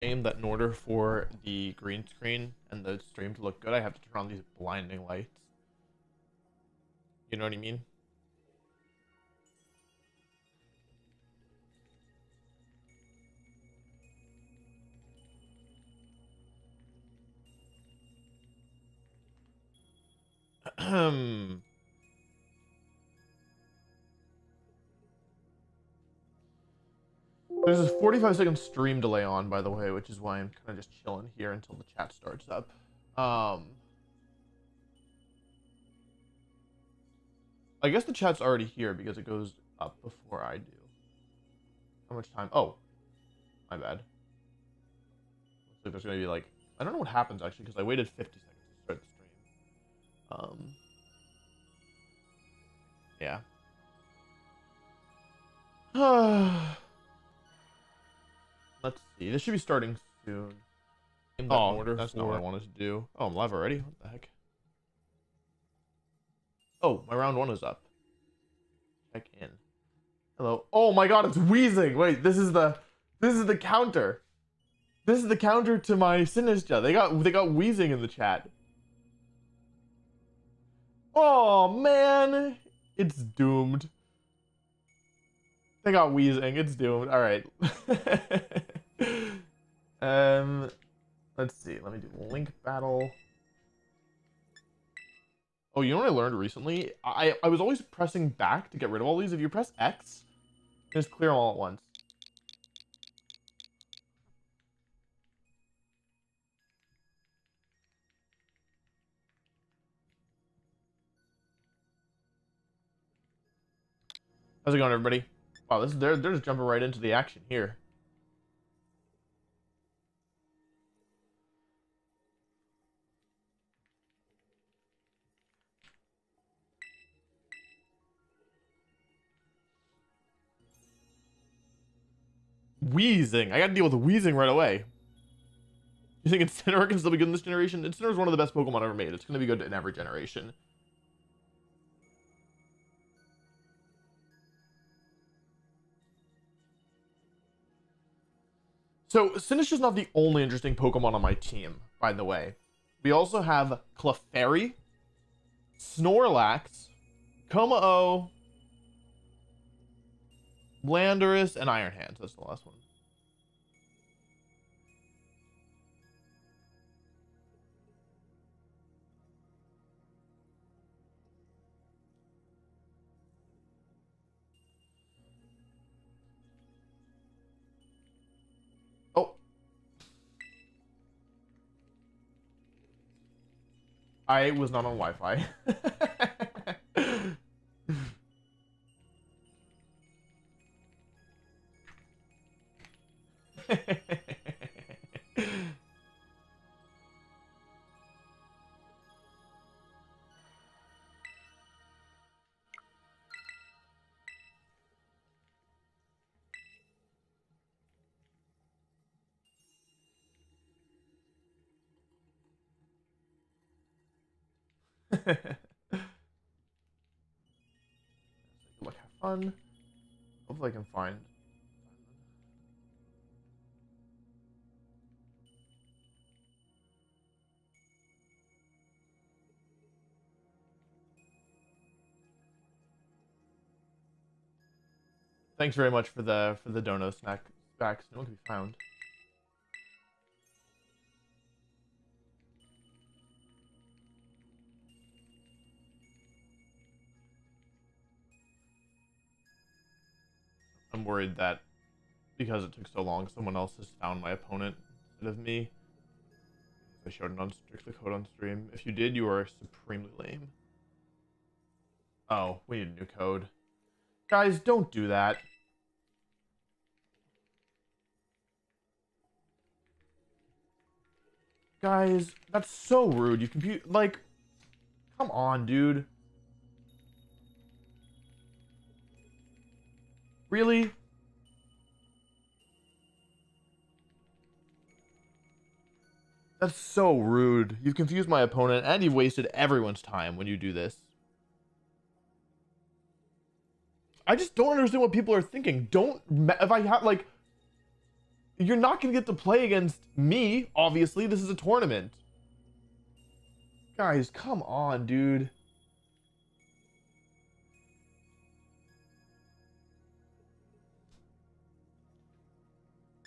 Game that in order for the green screen and the stream to look good, I have to turn on these blinding lights. You know what I mean? There's a 45-second stream delay on, by the way, which is why I'm kind of just chilling here until the chat starts up. I guess the chat's already here because it goes up before I do. How much time? Oh, my bad. Looks like there's gonna be like, I don't know what happens actually because I waited 50 seconds to start the stream. Yeah. Let's see. This should be starting soon. Oh, that's not what I wanted to do. Oh, I'm live already? What the heck? Oh, my round 1 is up. Check in. Hello. Oh my god, it's wheezing. Wait, this is the counter. This is the counter to my Sinistcha. They got wheezing in the chat. Oh man, it's doomed. They got wheezing. It's doomed. All right. Let's see. Let me do link battle. Oh, you know what I learned recently? I was always pressing back to get rid of all these. If you press X, just clear them all at once. How's it going, everybody? Wow, they're just jumping right into the action here. Wheezing. I gotta deal with wheezing right away. You think Incineroar can still be good in this generation? Incineroar is one of the best Pokemon ever made. It's gonna be good in every generation. So, Sinistcha's not the only interesting Pokemon on my team, by the way. We also have Clefairy, Snorlax, Komao, Landorus, and Iron Hands. That's the last one. Oh. I was not on Wi-Fi. Look, have fun. Hopefully I can find. Thanks very much for the dono snack backs. No one can be found. I'm worried that because it took so long, someone else has found my opponent instead of me. I showed an unstrictly code on stream. If you did, you are supremely lame. Oh, we need a new code. Guys, don't do that. Guys, that's so rude. You compute like, come on, dude. Really? That's so rude. You've confused my opponent and you've wasted everyone's time when you do this. I just don't understand what people are thinking. Don't, if I have like, You're not gonna get to play against me, obviously. This is a tournament. Guys, come on, dude.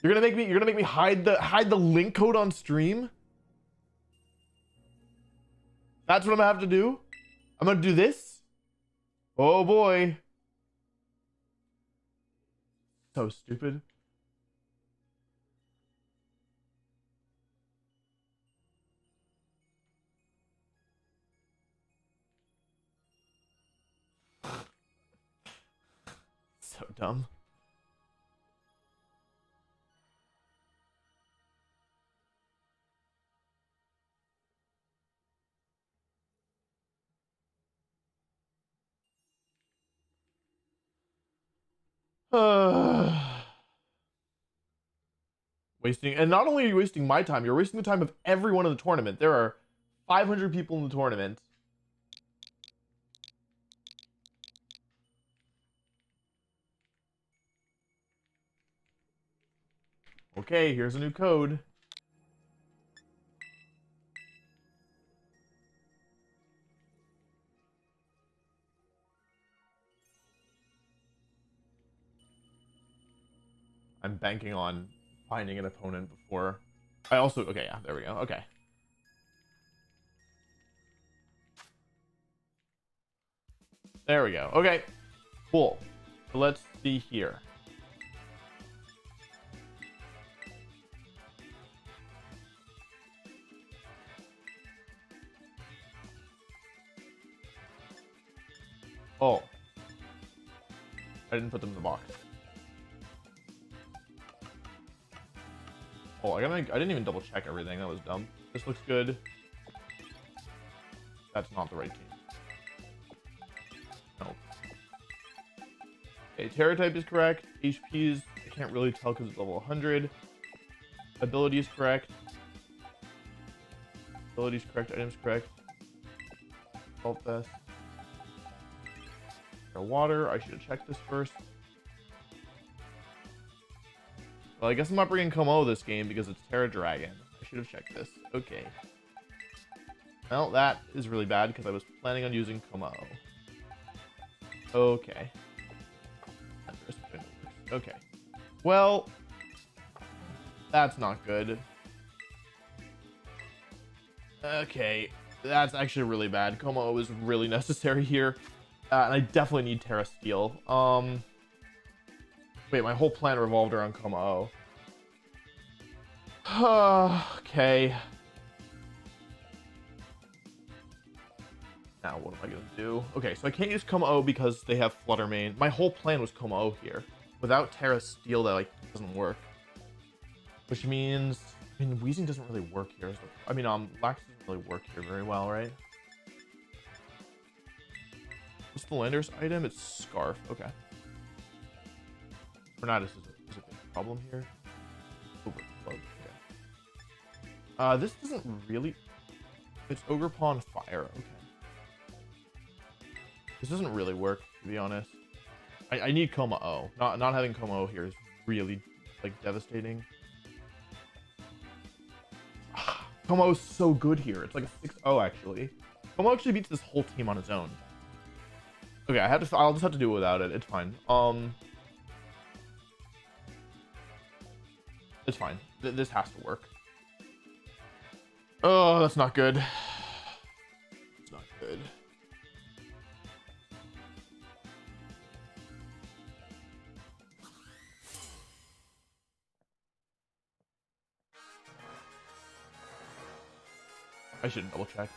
You're gonna make me hide the link code on stream? That's what I'm gonna have to do? I'm gonna do this? Oh boy. So stupid. So dumb. Wasting, and not only are you wasting my time, you're wasting the time of everyone in the tournament. There are 500 people in the tournament. Okay, here's a new code. I'm banking on finding an opponent before. I also, okay, yeah, there we go. Okay. There we go. Okay, cool. So let's see here. Oh. I didn't put them in the box. Oh, I didn't even double check everything. That was dumb. This looks good. That's not the right team. No. Okay, Terra type is correct. HP's, I can't really tell because it's level 100. Ability is correct. Ability is correct. Items correct. Salt vest. Water. I should have checked this first. Well, I guess I'm not bringing Como this game because it's Terra Dragon. I should have checked this. Okay. Well, that is really bad because I was planning on using Como. Okay. Okay. Well, that's not good. Okay. That's actually really bad. Como is really necessary here. And I definitely need Terra Steel. Wait, my whole plan revolved around Como. Okay. Now what am I gonna do? Okay, so I can't use Como because they have Flutter Mane. My whole plan was Como here. Without Terra Steel, that like doesn't work. Which means, I mean, Weezing doesn't really work here. I mean, Lax doesn't really work here very well, right? What's the Lander's item? It's Scarf. Okay. Tornadus is a big problem here. Overflow. Okay. This doesn't really. It's Ogre Pawn Fire. Okay. This doesn't really work, to be honest. I need Como. Not having Como here is really like devastating. Como is so good here. It's like a 6-0 actually. Como actually beats this whole team on his own. Okay, I'll just have to do it without it. It's fine. It's fine. This has to work. Oh, that's not good. It's not good. I should double check.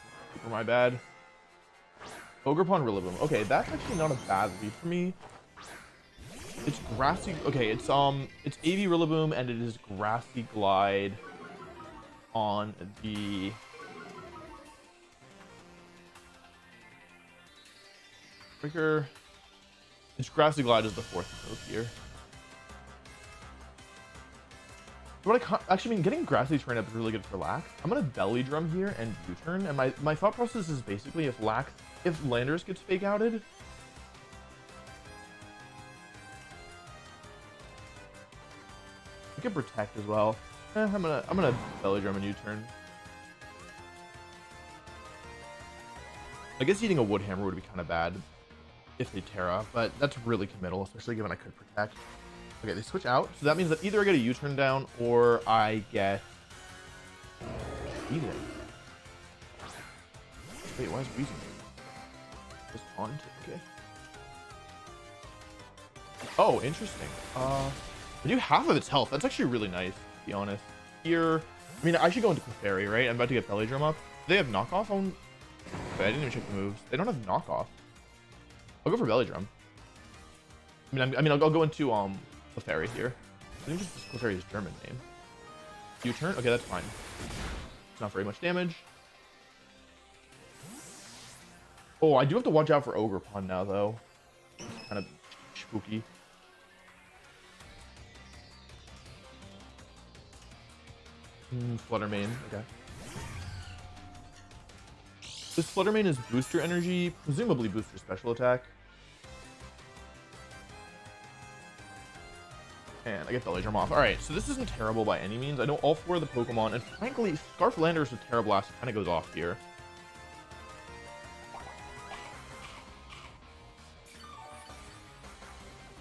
For my bad. Ogre Pawn Rillaboom. Okay, that's actually not a bad lead for me. It's Grassy. Okay, it's AV Rillaboom and it is Grassy Glide on the trigger. It's Grassy Glide is the fourth move here. What actually mean, getting Grassy trained up is really good for Lax. I'm gonna Belly Drum here and U-turn, and my thought process is basically if Landers gets fake outed, can protect as well. I'm gonna belly drum a new turn. I guess eating a wood hammer would be kind of bad if they Terra, but that's really committal, especially given I could protect. Okay, they switch out, so that means that either I get a U-turn down or I get Weezing. Wait, why is Weezing? Just on to, okay. Oh, interesting. I do half of its health. That's actually really nice, to be honest. Here, I mean, I should go into Clefairy, right? I'm about to get belly drum up. Do they have knockoff on? Okay, I didn't even check the moves. They don't have knockoff. I'll go for belly drum. I'll go into Clefairy here. I think just Clefairy's German name. U-turn? Okay, that's fine. It's not very much damage. Oh, I do have to watch out for Ogre Pun now, though. It's kind of spooky. Fluttermane, okay. This Fluttermane is booster energy, presumably booster special attack. And I get belly drum off. Alright, so this isn't terrible by any means. I know all 4 of the Pokemon, and frankly, Scarf Landorus with Terra Blast kind of goes off here.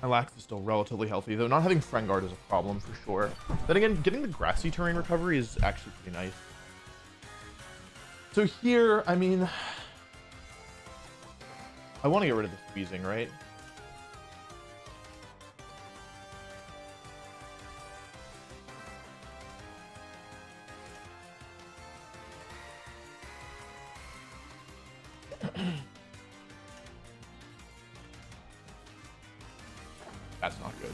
My Lax is still relatively healthy, though not having Frengard is a problem for sure. Then again, getting the grassy terrain recovery is actually pretty nice. So here, I mean, I want to get rid of this Weezing, right? That's not good.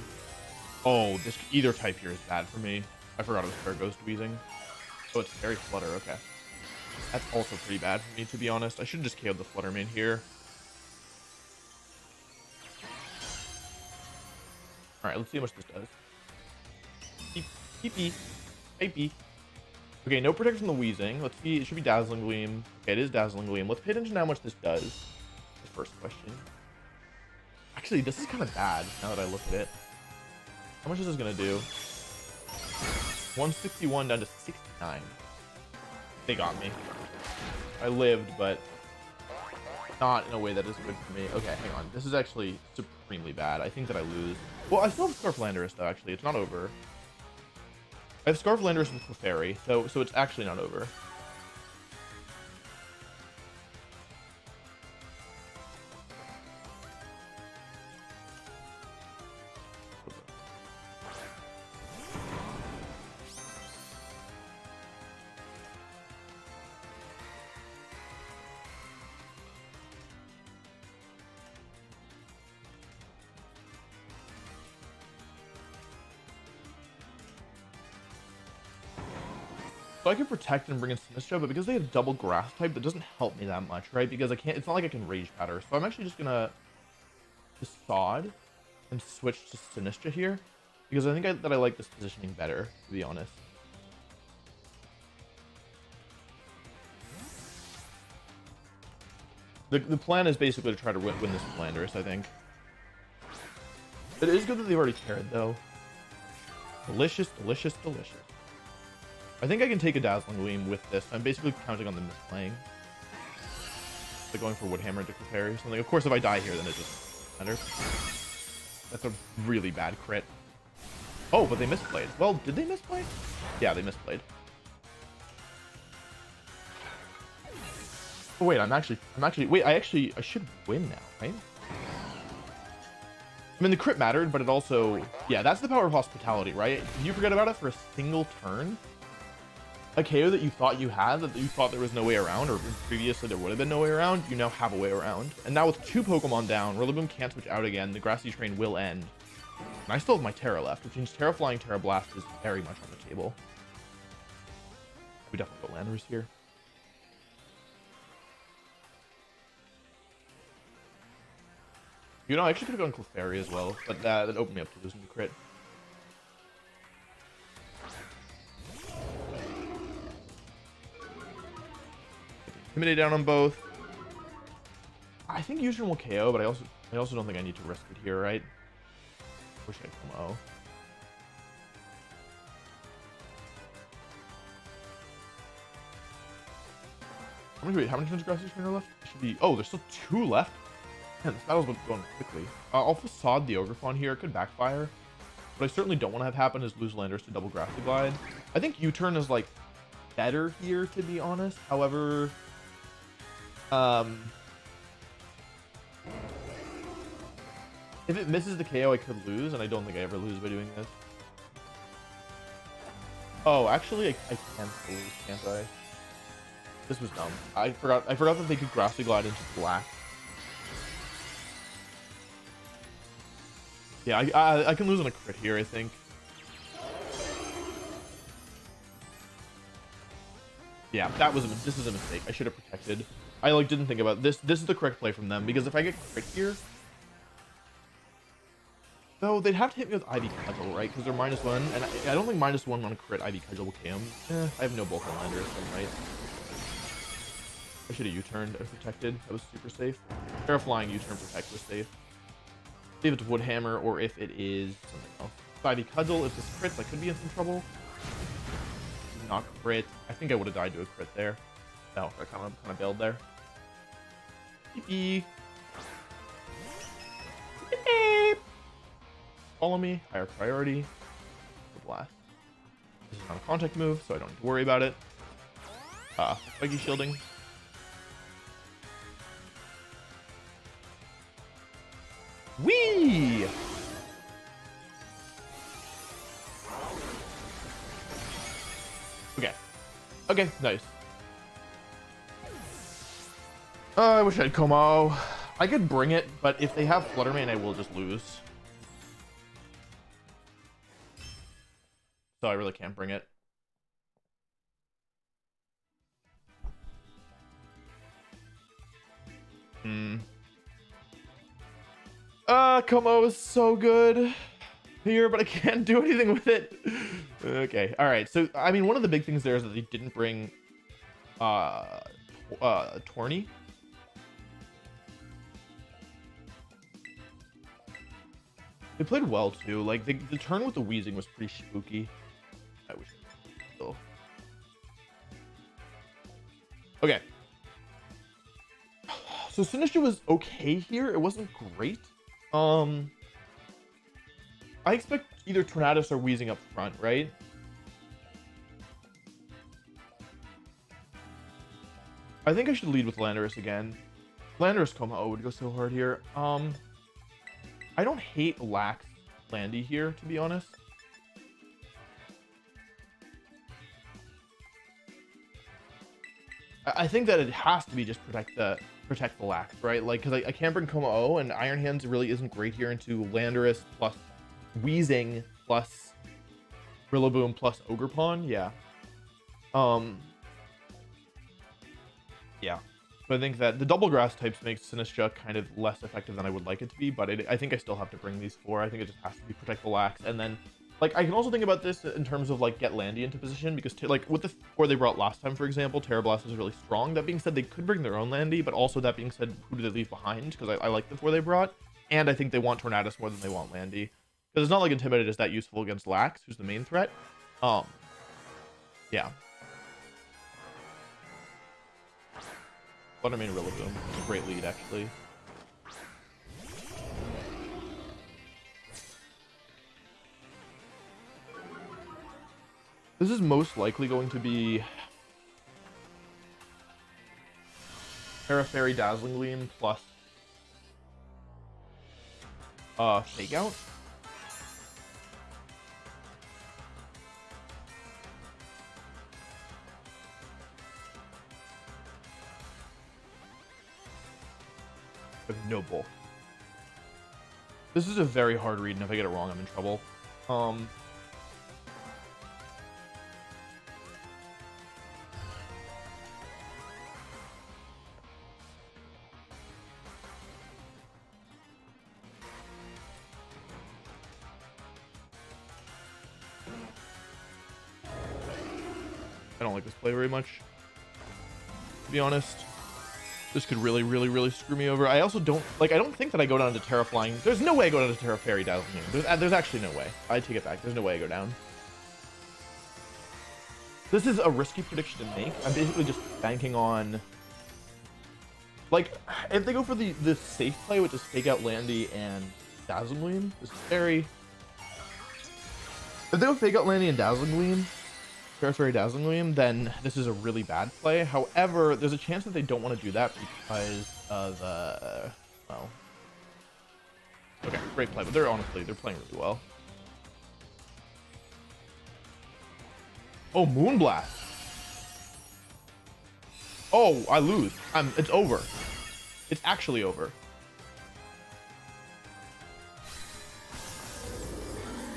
Oh, this either type here is bad for me. I forgot it was Fair Ghost Weezing. Oh, it's Fairy Flutter, okay. That's also pretty bad for me, to be honest. I should have just KO'd the Fluttermane here. Alright, let's see how much this does. Beep. Okay, no protection from the Weezing. Let's see, it should be Dazzling Gleam. Okay, it is Dazzling Gleam. Let's pay attention to how much this does. The first question. Actually, this is kind of bad now that I look at it. How much is this going to do? 161 down to 69. They got me. I lived, but not in a way that is good for me. Okay, hang on. This is actually supremely bad. I think that I lose. Well, I still have Scarf Landorus, though, actually. It's not over. I have Scarf Landorus with Clefairy, so it's actually not over. So I can protect and bring in Sinistcha, but because they have double grass type, that doesn't help me that much, right? Because I can't, it's not like I can Rage Patter. So I'm actually just gonna Sod and switch to Sinistcha here, because I think that I like this positioning better, to be honest. The plan is basically to try to win this with Landorus, I think. It is good that they've already carried, though. Delicious, delicious, delicious. I think I can take a Dazzling Gleam with this. I'm basically counting on them misplaying. Like going for Woodhammer to Clefairy or something. Of course, if I die here, then it just matters. That's a really bad crit. Oh, but they misplayed. Well, did they misplay? Yeah, they misplayed. Oh, wait, wait, I should win now, right? I mean, the crit mattered, but it also, yeah, that's the power of hospitality, right? If you forget about it for a single turn, a KO that you thought you had, that you thought there was no way around, or previously there would have been no way around, you now have a way around. And now with 2 Pokemon down, Rillaboom can't switch out again, the Grassy Terrain will end. And I still have my Terra left, which means Terra Flying, Terra Blast is very much on the table. We definitely go Landorus here. You know, I actually could have gone Clefairy as well, but that opened me up to losing the crit. Intimidate down on both. I think U-turn will KO, but I also don't think I need to risk it here, right? Wish I had come O. How many turns of Grassy Trainer left? Should be. Oh, there's still 2 left. Man, this battle's going quickly. I'll facade the Ogre Fawn here. It could backfire. What I certainly don't want to have happen is lose Landers to double Grassy Glide. I think U-turn is like better here, to be honest. However, if it misses the KO, I could lose, and I don't think I ever lose by doing this. Oh, actually, I can lose, can't I? This was dumb. I forgot that they could Grassy Glide into black. Yeah, I can lose on a crit here, I think. Yeah, this is a mistake. I should have protected. I like didn't think about this. This is the correct play from them, because if I get crit here, though they'd have to hit me with Ivy Cudgel, right? Because they're -1, and I don't think -1 on a crit Ivy Cudgel will KO them. I have no bulk on Landers, I'm right. I should have U-turned and protected. That was super safe. Flying U-turn protect was safe. See if it's Woodhammer or if it is something else. Ivy Cudgel, if this crits, I could be in some trouble. Not crit. I think I would have died to a crit there. No, I kind of bailed there. Beep. Follow me. Higher priority. The blast. This is not a contact move, so I don't need to worry about it. Spiky shielding. Whee! Okay. Okay, nice. I wish I had Como. I could bring it, but if they have Fluttermane, I will just lose. So I really can't bring it. Como is so good here, but I can't do anything with it. Okay, all right. So, I mean, one of the big things there is that they didn't bring Torny. They played well too. Like the turn with the Wheezing was pretty spooky. I wish still. Okay. So Sinistcha was okay here. It wasn't great. I expect either Tornadus or Wheezing up front, right? I think I should lead with Landorus again. Landorus Como would go so hard here. I don't hate Lax Landy here, to be honest. I think that it has to be just protect the Lax, right? Like, because I can't bring Como and Iron Hands really isn't great here into Landorus plus Wheezing plus Rillaboom plus Ogre Pawn. Yeah. Yeah. So I think that the double grass types makes Sinistcha kind of less effective than I would like it to be, but I think I still have to bring these 4. I think it just has to be protect the Lax, and then like I can also think about this in terms of like get Landy into position, because like with the 4 they brought last time, for example, Terra Blast was really strong. That being said, they could bring their own Landy, but also that being said, who do they leave behind? Because I like the 4 they brought, and I think they want Tornadus more than they want Landy, because it's not like Intimidate is that useful against Lax, who's the main threat. Yeah. Fluttermane Rillaboom. It's a great lead, actually. This is most likely going to be Terra Fairy Dazzling Gleam plus Fake Out. No bulk. This is a very hard read, and if I get it wrong, I'm in trouble. I don't like this play very much, to be honest. This could really, really, really screw me over. I also don't, like, I don't think that I go down to Terra Flying. There's no way I go down to Terra Fairy Dazzling. There's actually no way. I take it back. There's no way I go down. This is a risky prediction to make. I'm basically just banking on Like, if they go for the safe play, which is fake out Landy and Dazzling Gleam, this is very... If they go fake out Landy and Dazzling Gleam, Ferris Dazzling Gleam, then this is a really bad play. However, there's a chance that they don't want to do that because of, well... Okay, great play, but they're playing really well. Oh, Moonblast. Oh, I lose. It's over. It's actually over.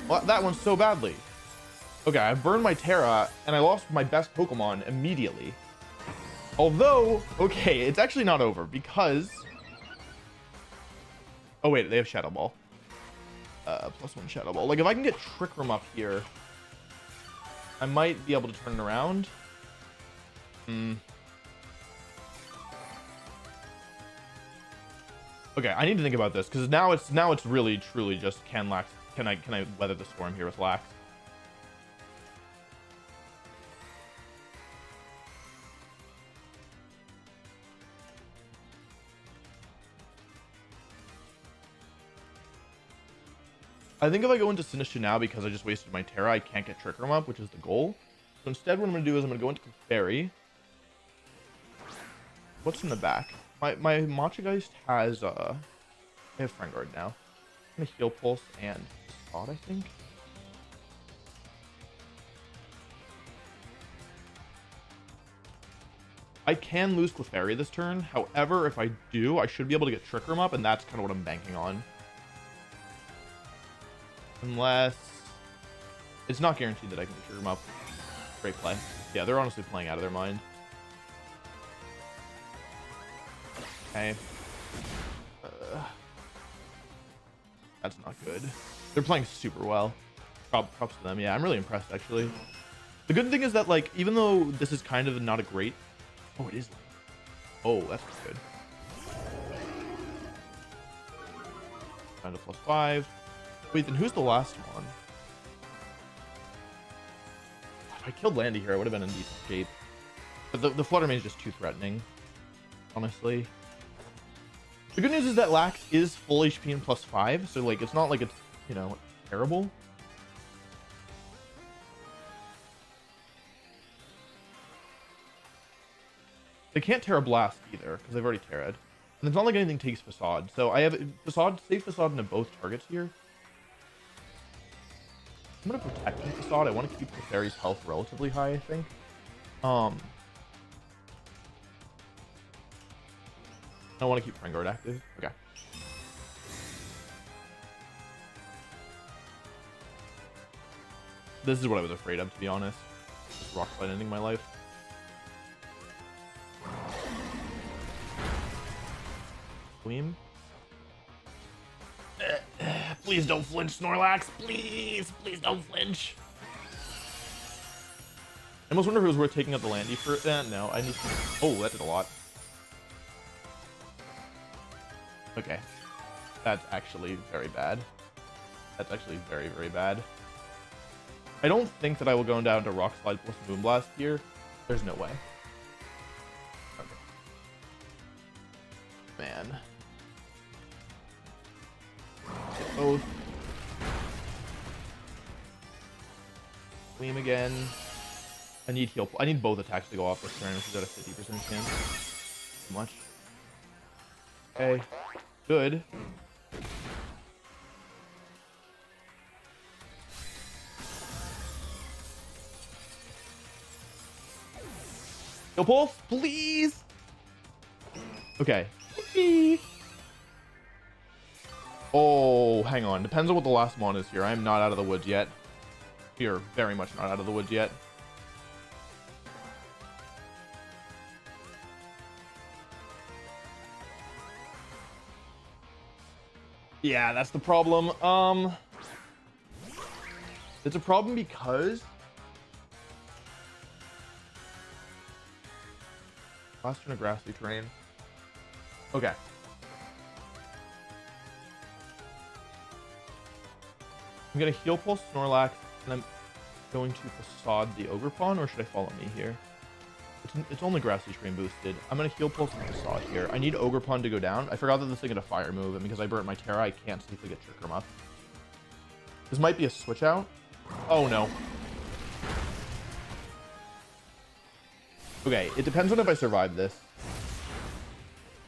Well, that went so badly. Okay, I burned my Terra, and I lost my best Pokemon immediately. Although, okay, it's actually not over, because... Oh, wait, they have Shadow Ball. +1 Shadow Ball. Like, if I can get Trick Room up here, I might be able to turn it around. Okay, I need to think about this, because now it's really, truly just can I weather the storm here with Lax? I think if I go into Sinistcha now, because I just wasted my Terra, I can't get Trick Room up, which is the goal. So instead, what I'm going to do is I'm going to go into Fairy. What's in the back? My Machigeist has, I have Friend Guard now. I'm going to Heal Pulse and Spot, I think. I can lose Clefairy this turn. However, if I do, I should be able to get Trick Room up, and that's kind of what I'm banking on. Unless... It's not guaranteed that I can get Trick Room up. Great play. Yeah, they're honestly playing out of their mind. Okay. That's not good. They're playing super well. Props to them. Yeah, I'm really impressed, actually. The good thing is that, like, even though this is kind of not a great... Oh, it is. Oh, that's good. Down to +5. Wait, then who's the last one? If I killed Landy here, I would have been in decent shape. But the Flutter Mane is just too threatening, honestly. The good news is that Lax is full HP and +5, so like it's not like it's, you know, terrible. They can't Terra Blast either, because they've already Terra'd. And it's not like anything takes Facade. So I have Facade, safe Facade into both targets here. I'm going to protect the Facade. I want to keep the Fairy's health relatively high, I think. I want to keep Friend Guard active. Okay. This is what I was afraid of, to be honest. Just Rock Slide ending my life. Gleam. Please don't flinch, Snorlax. Please don't flinch. I almost wonder if it was worth taking out the Landy for that. No, I need to... Oh, that did a lot. Okay. That's actually very bad. That's actually very, very bad. I don't think that I will go down to Rock Slide plus Moonblast here. There's no way. Okay. Man. Get both. Gleam again. I need heal. I need both attacks to go off this turn, which is at a 50% chance. Too much. Okay. Good. Heal Pulse, please. Okay. Oh, hang on. Depends on what the last one is here. I am not out of the woods yet. We are very much not out of the woods yet. Yeah, that's the problem. It's a problem because last turn of grassy terrain. Okay. I'm gonna Heal Pulse Snorlax, and I'm going to Facade the Ogre Pawn, or should I follow me here? It's only Grassy Train boosted. I'm gonna heal pulse and Facade here. I need Ogre Pond to go down. I forgot that this thing had a fire move, and because I burnt my Terra, I can't safely get Trick Room up. This might be a switch out. Oh no. Okay, it depends on if I survive this.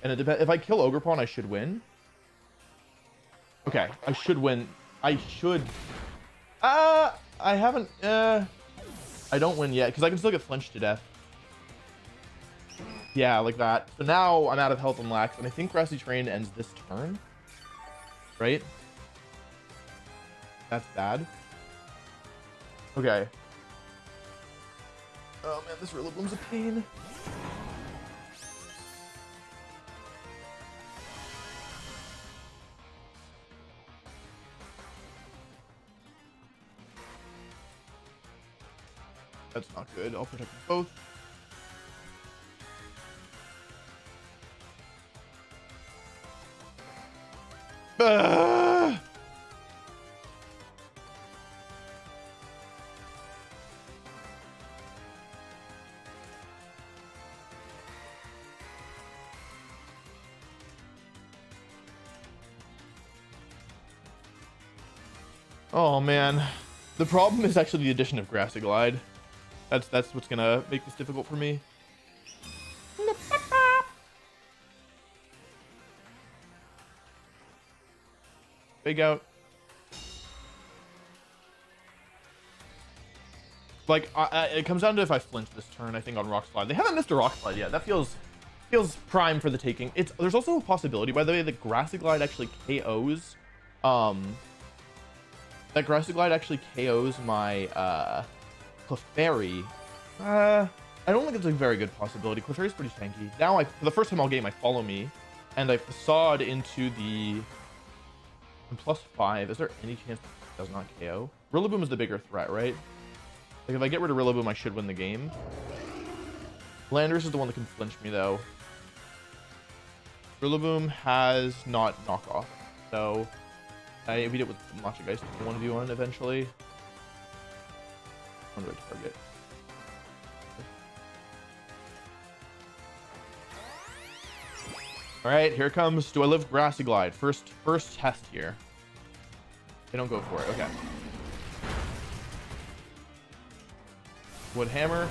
And it depends. If I kill Ogre Pond, I should win. Okay, I should win. I should. I haven't. I don't win yet because I can still get flinched to death. Yeah, like that. So now I'm out of health and lax, and I think Grassy Terrain ends this turn. Right? That's bad. Okay. Oh man, this Rillaboom's a pain. That's not good. I'll protect them both. Oh man, the problem is actually the addition of Grassy Glide. That's what's gonna make this difficult for me. Big out. Like it comes down to if I flinch this turn. I think on Rock Slide. They haven't missed a Rock Slide yet. That feels prime for the taking. There's also a possibility, by the way, that Grassy Glide actually KOs. That Grassy Glide actually KOs my Clefairy. I don't think it's a very good possibility. Clefairy's pretty tanky. Now, for the first time all game, I follow me, and I Facade into the. I'm +5. Is there any chance it does not KO? Rillaboom is the bigger threat, right? Like if I get rid of Rillaboom, I should win the game. Landorus is the one that can flinch me, though. Rillaboom has not knockoff, so I beat it with Matcha Geist 1v1 eventually. What do I target? All right, here it comes. Do I live Grassy Glide? First test here. They don't go for it. Okay. Wood Hammer.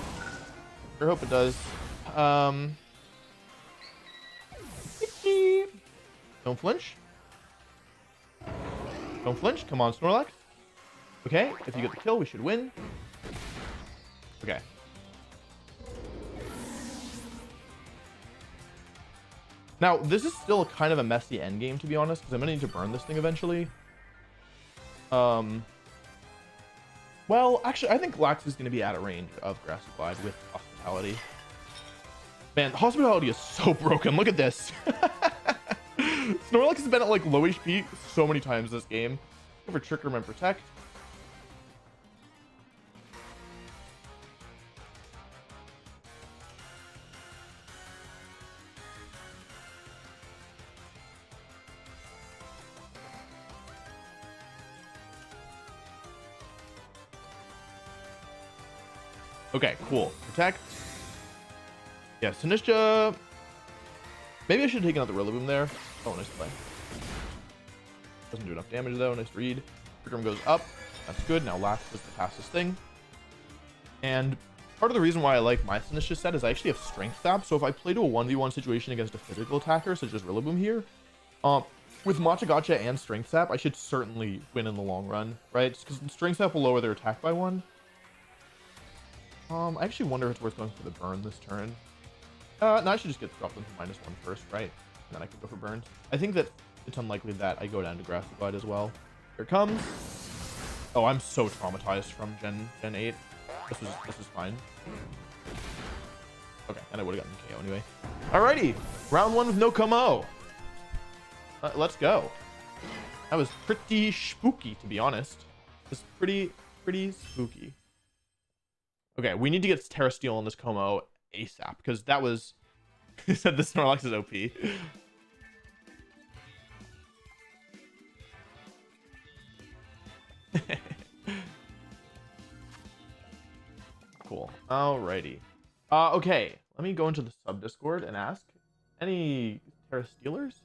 Sure hope it does. Don't flinch. Don't flinch. Come on, Snorlax. Okay, if you get the kill, we should win. Okay. Now, this is still kind of a messy endgame, to be honest, because I'm going to need to burn this thing eventually. Well, actually, I think Lax is going to be out of range of Grassy Glide with Hospitality. Man, Hospitality is so broken. Look at this. Snorlax has been at, like, low HP so many times this game. Go for Trick Room and Protect. Okay, cool. Protect. Yeah, Sinistcha. Maybe I should have taken out the Rillaboom there. Oh, nice play. Doesn't do enough damage, though. Nice read. Trick Room goes up. That's good. Now Lax is the fastest thing. And part of the reason why I like my Sinistcha set is I actually have Strength Sap. So if I play to a 1v1 situation against a physical attacker, such as Rillaboom here, with Matcha Gotcha and Strength Sap, I should certainly win in the long run, right? Because Strength Sap will lower their attack by 1. I actually wonder if it's worth going for the burn this turn. No, I should just get dropped into -1 first, right? And then I can go for burns. I think that it's unlikely that I go down to Grassy Glide as well. Here it comes. Oh, I'm so traumatized from Gen 8. This was fine. Okay, and I would have gotten KO anyway. Alrighty, round 1 with no Como. Let's go. That was pretty spooky, to be honest. It was pretty spooky. Okay, we need to get Terra Steel on this Como ASAP, because that was... He said the Snorlax is OP. Cool. Alrighty. Okay. Let me go into the sub Discord and ask any Terra Steelers.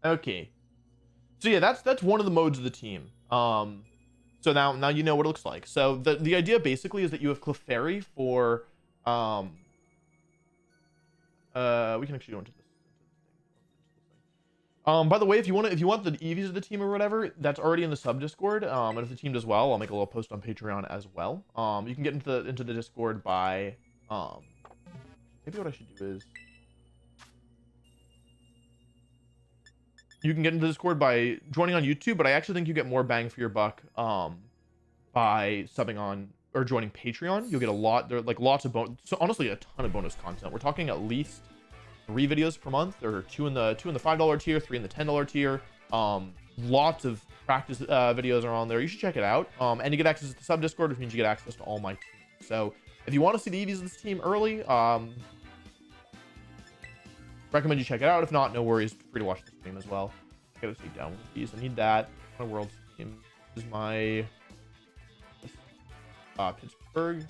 Okay. So yeah, that's one of the modes of the team. So now you know what it looks like. So the idea basically is that you have Clefairy for we can actually go into this. By the way, if you want the EVs of the team or whatever, that's already in the sub Discord. And if the team does well, I'll make a little post on Patreon as well. You can get into the Discord by maybe what I should do is you can get into Discord by joining on YouTube, but I actually think you get more bang for your buck by subbing on or joining Patreon. You'll get a lot. There are like lots of so honestly a ton of bonus content. We're talking at least 3 videos per month, or two in the $5 tier, 3 in the $10 tier. Lots of practice videos are on there. You should check it out. And you get access to the sub Discord, which means you get access to all my teams. So if you want to see the EVs of this team early, recommend you check it out. If not, no worries. Free to watch the stream as well. I gotta take down one of these. I need that. My world's team. This is my Pittsburgh.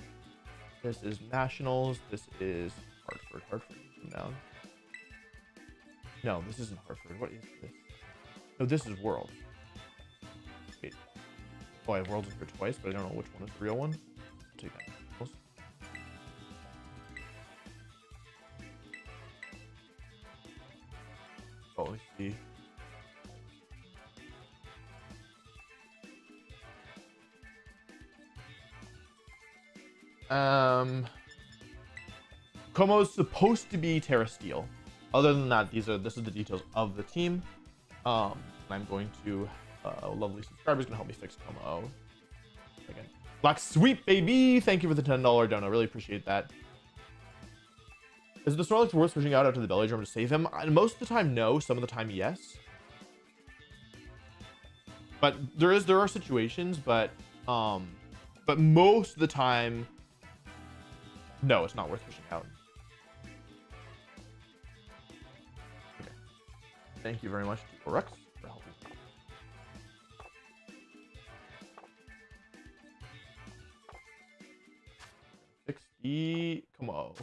This is Nationals. This is Hartford. Hartford. Come down. No, this isn't Hartford. What is this? No, this is World. Wait. Oh, I have Worlds in here twice, but I don't know which one is the real one. I'll take that. Oh, let me see. Como's supposed to be Terra Steel. Other than that, this is the details of the team. I'm going to lovely subscribers gonna help me fix Como. Again, Black Sweep baby, thank you for the $10 dono. Really appreciate that. Is the Snorlax worth switching out to the belly drum to save him? Most of the time, no. Some of the time, yes. But there are situations, but most of the time, no, it's not worth switching out. Okay. Thank you very much to Orex for helping. 60. Come on.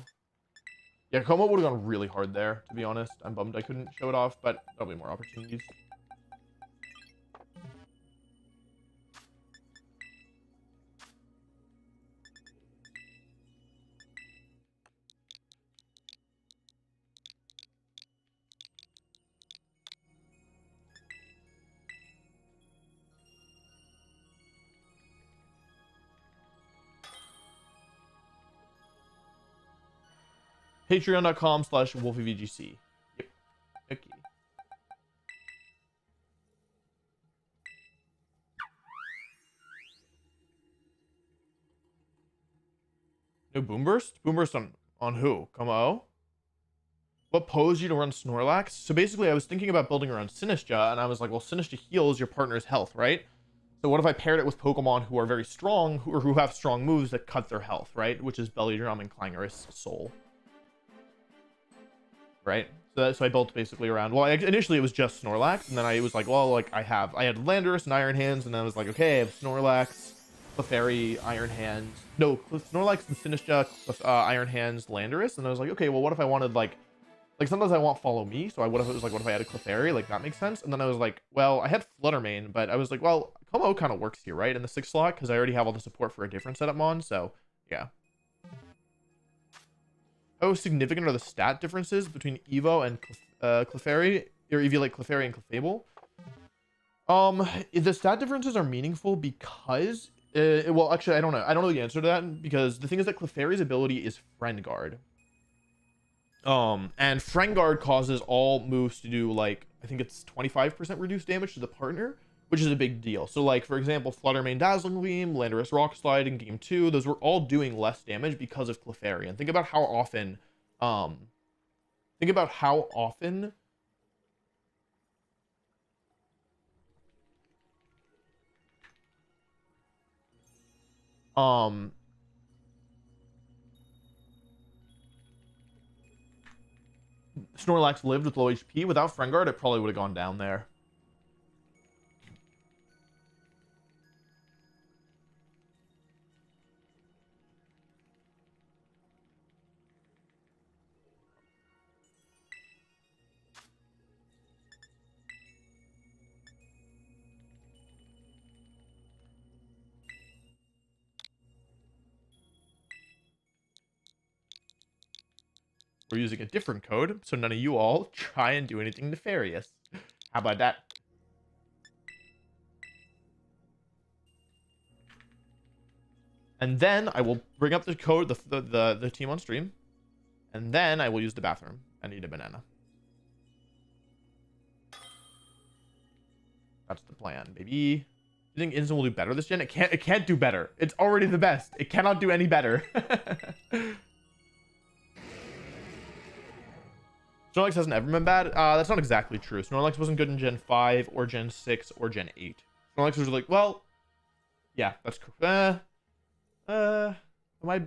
Yeah, Como would have gone really hard there, to be honest. I'm bummed I couldn't show it off, but there'll be more opportunities. Patreon.com/WolfeyVGC. Yep. Okay. No Boom Burst? Boom Burst on who? Como? What posed you to run Snorlax? So basically, I was thinking about building around Sinistcha, and I was like, well, Sinistcha heals your partner's health, right? So what if I paired it with Pokemon who are very strong, who have strong moves that cut their health, right? Which is Belly Drum and Clangorous Soul. Right? So I built basically around, well, initially it was just Snorlax, and then I was like, well, like I had Landorus and Iron Hands, and then I was like, okay, I have Snorlax, Clefairy, Iron Hands, no, Snorlax and Sinistcha, Iron Hands, Landorus, and I was like, okay, well, what if I wanted like sometimes I want Follow Me, so what if it was like, what if I had a Clefairy, like that makes sense, and then I was like, well, I had Fluttermane, but I was like, well, Como kind of works here, right, in the 6th slot, because I already have all the support for a different setup mon, so yeah. How significant are the stat differences between Evo and Clefairy, or EV like Clefairy and Clefable? The stat differences are meaningful because, well, actually, I don't know. I don't know the answer to that, because the thing is that Clefairy's ability is Friend Guard. And Friend Guard causes all moves to do, like, I think it's 25% reduced damage to the partner, which is a big deal. So, like, for example, Fluttermane Dazzling Gleam, Landorus Rock Slide in Game 2, those were all doing less damage because of Clefairy. And think about how often, Snorlax lived with low HP. Without Friend Guard, it probably would have gone down there. We're using a different code, so none of you all try and do anything nefarious. How about that? And then I will bring up the code, the team on stream, and then I will use the bathroom. I need a banana. That's the plan, baby. You think Instant will do better this gen? It can't do better. It's already the best. It cannot do any better. Snorlax hasn't ever been bad. That's not exactly true. Snorlax wasn't good in Gen 5 or Gen 6 or Gen 8. Snorlax was like, well, yeah, that's am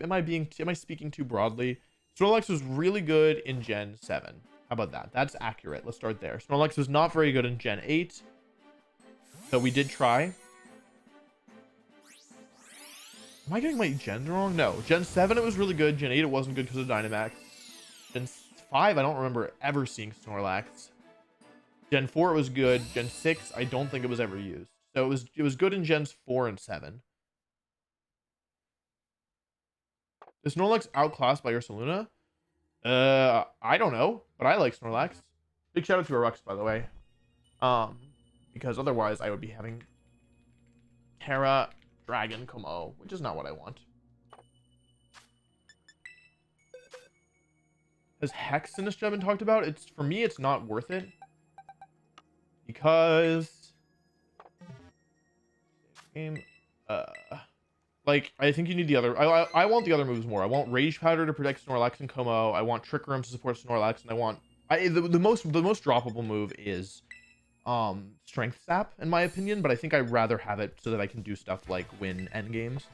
I speaking too broadly? Snorlax was really good in Gen 7. How about that? That's accurate. Let's start there. Snorlax was not very good in Gen 8. So we did try. Am I getting my gens wrong? No. Gen 7 it was really good. Gen 8 it wasn't good because of Dynamax. Gen 5 I don't remember ever seeing Snorlax. Gen 4 it was good. Gen 6 I don't think it was ever used. So it was good in Gens 4 and 7. Is Snorlax outclassed by Ursaluna? I don't know, but I like Snorlax. Big shout out to Arux, by the way. Because otherwise I would be having Terra Dragon Como, which is not what I want. Has Hex Sinistcha been talked about? It's for me, it's not worth it because game. Like I think you need the other. I want the other moves more. I want Rage Powder to protect Snorlax and Como. I want Trick Room to support Snorlax, and I want the most droppable move is Strength Sap in my opinion. But I think I'd rather have it so that I can do stuff like win end games.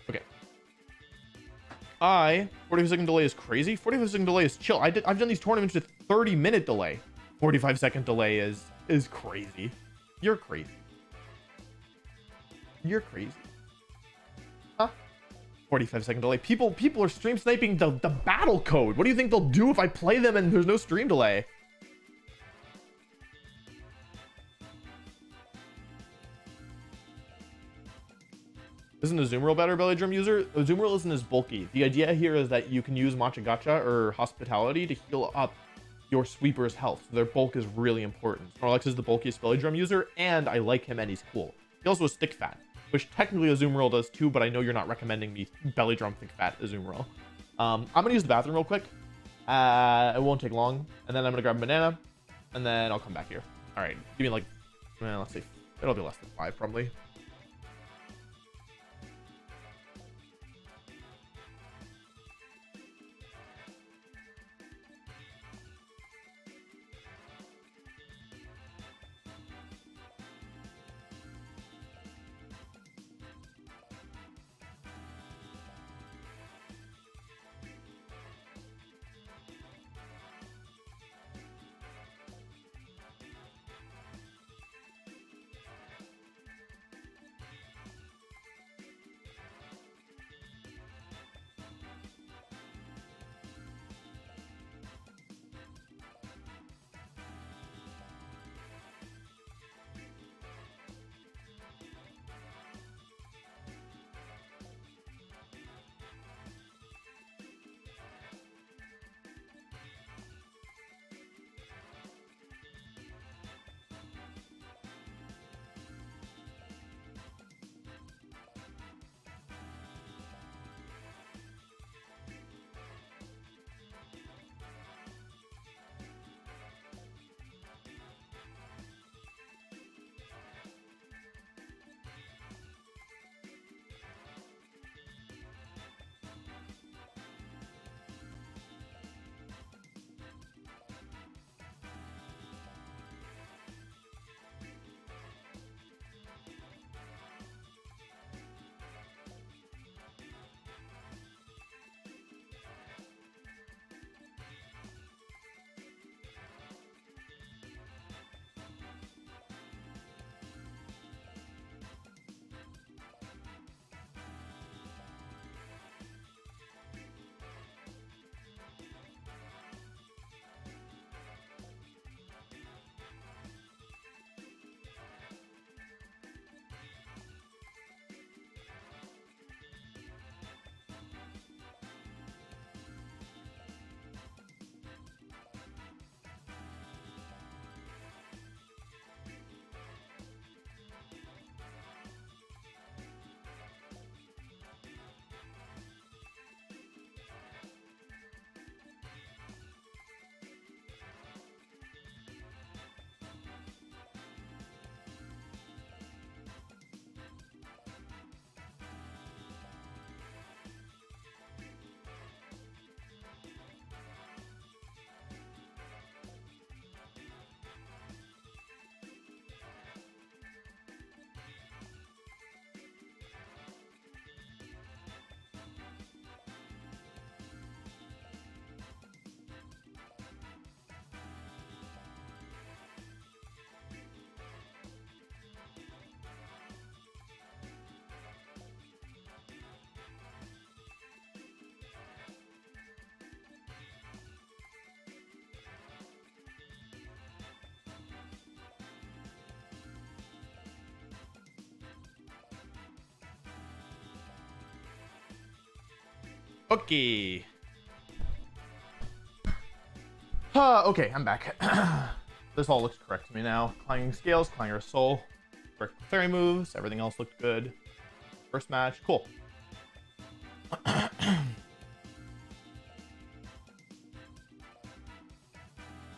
Okay. 45-second delay is crazy. 45-second delay is chill. I've done these tournaments with 30-minute delay. 45-second delay is crazy. You're crazy. You're crazy. Huh? 45-second delay. People are stream sniping the battle code. What do you think they'll do if I play them and there's no stream delay? Isn't Azumarill better belly drum user? Azumarill isn't as bulky. The idea here is that you can use Matcha Gacha or Hospitality to heal up your sweeper's health. So their bulk is really important. Snorlax is the bulkiest belly drum user, and I like him and he's cool. He also has thick fat, which technically Azumarill does too, but I know you're not recommending me belly drum thick fat Azumarill. I'm gonna use the bathroom real quick. It won't take long, and then I'm gonna grab a banana, and then I'll come back here. All right, give me like, well, let's see, it'll be less than 5 probably. Okay. Okay, I'm back. This all looks correct to me now. Clanging Scales, Clanger of Soul, correct fairy moves, everything else looked good. First match, cool.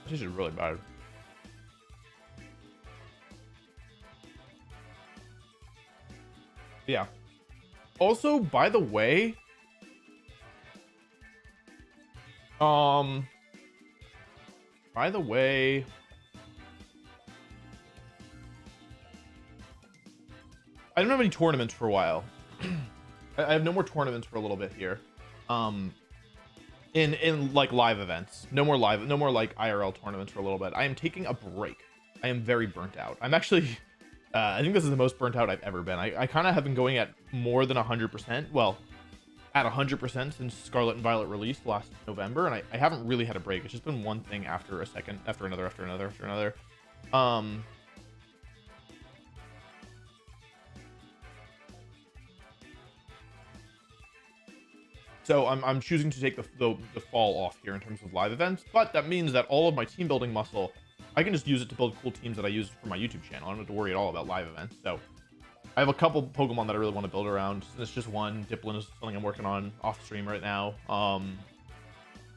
This is really bad. Yeah. Also, by the way, I don't have any tournaments for a while. I have no more tournaments for a little bit here. In like live events. No more like IRL tournaments for a little bit. I am taking a break. I am very burnt out. I'm actually I think this is the most burnt out I've ever been. I kind of have been going at more than 100%. Well, at 100% since Scarlet and Violet released last November, and I haven't really had a break. It's just been one thing after a second, after another. So I'm choosing to take the fall off here in terms of live events, but that means that all of my team building muscle, I can just use it to build cool teams that I use for my YouTube channel. I don't have to worry at all about live events. So I have a couple Pokemon that I really want to build around. It's just one. Dipplin is something I'm working on off stream right now.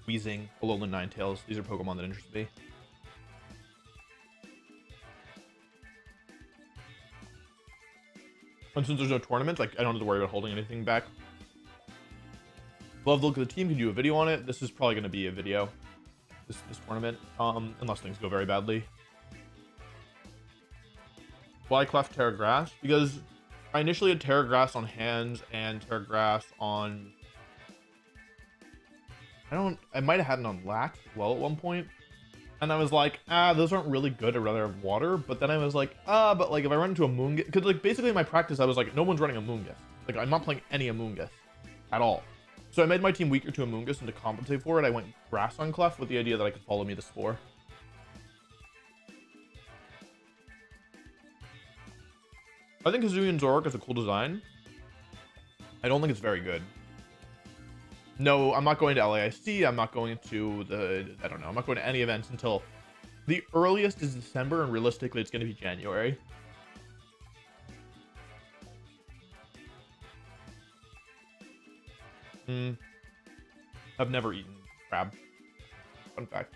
Weezing, Alolan Ninetales. These are Pokemon that interest me. And since there's no tournament, like I don't have to worry about holding anything back. Love to look at the team. Can do a video on it. This is probably going to be a video. This tournament, unless things go very badly. Why Clef Terra Grass? Because I initially had Terra Grass on hands and Terra Grass on... I might have had it on Lax as well at one point. And I was like, those aren't really good. I'd rather have water. But then I was like, but like if I run into a Moongus... Because like basically in my practice, I was like, no one's running a Moongus. Like I'm not playing any Amoonguss at all. So I made my team weaker to Amoonguss, and to compensate for it, I went Grass on Clef with the idea that I could follow me the Spore. I think Hisuian Zoroark is a cool design. I don't think it's very good. No, I'm not going to LAIC. I'm not going to I don't know. I'm not going to any events until the earliest is December, and realistically, it's going to be January. I've never eaten crab. Fun fact.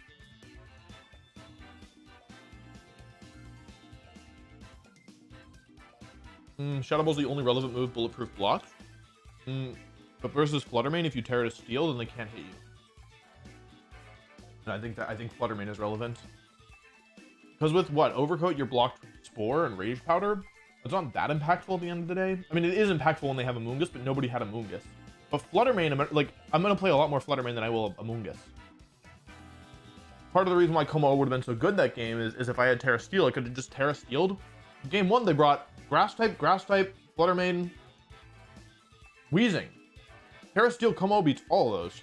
Shadow Ball's the only relevant move, bulletproof blocks. But versus Fluttermane, if you tear it to steel, then they can't hit you. And I think Fluttermane is relevant. Because with what? Overcoat, you're blocked with Spore and Rage Powder. It's not that impactful at the end of the day. I mean, it is impactful when they have Amoonguss, but nobody had Amoonguss. But Fluttermane, I'm going to play a lot more Fluttermane than I will Amoonguss. Part of the reason why Como would have been so good that game is if I had Terra Steel, I could have just Terra Steeled. Game 1, they brought Grass type, Fluttermane, Weezing. Terra Steel Como beats all of those.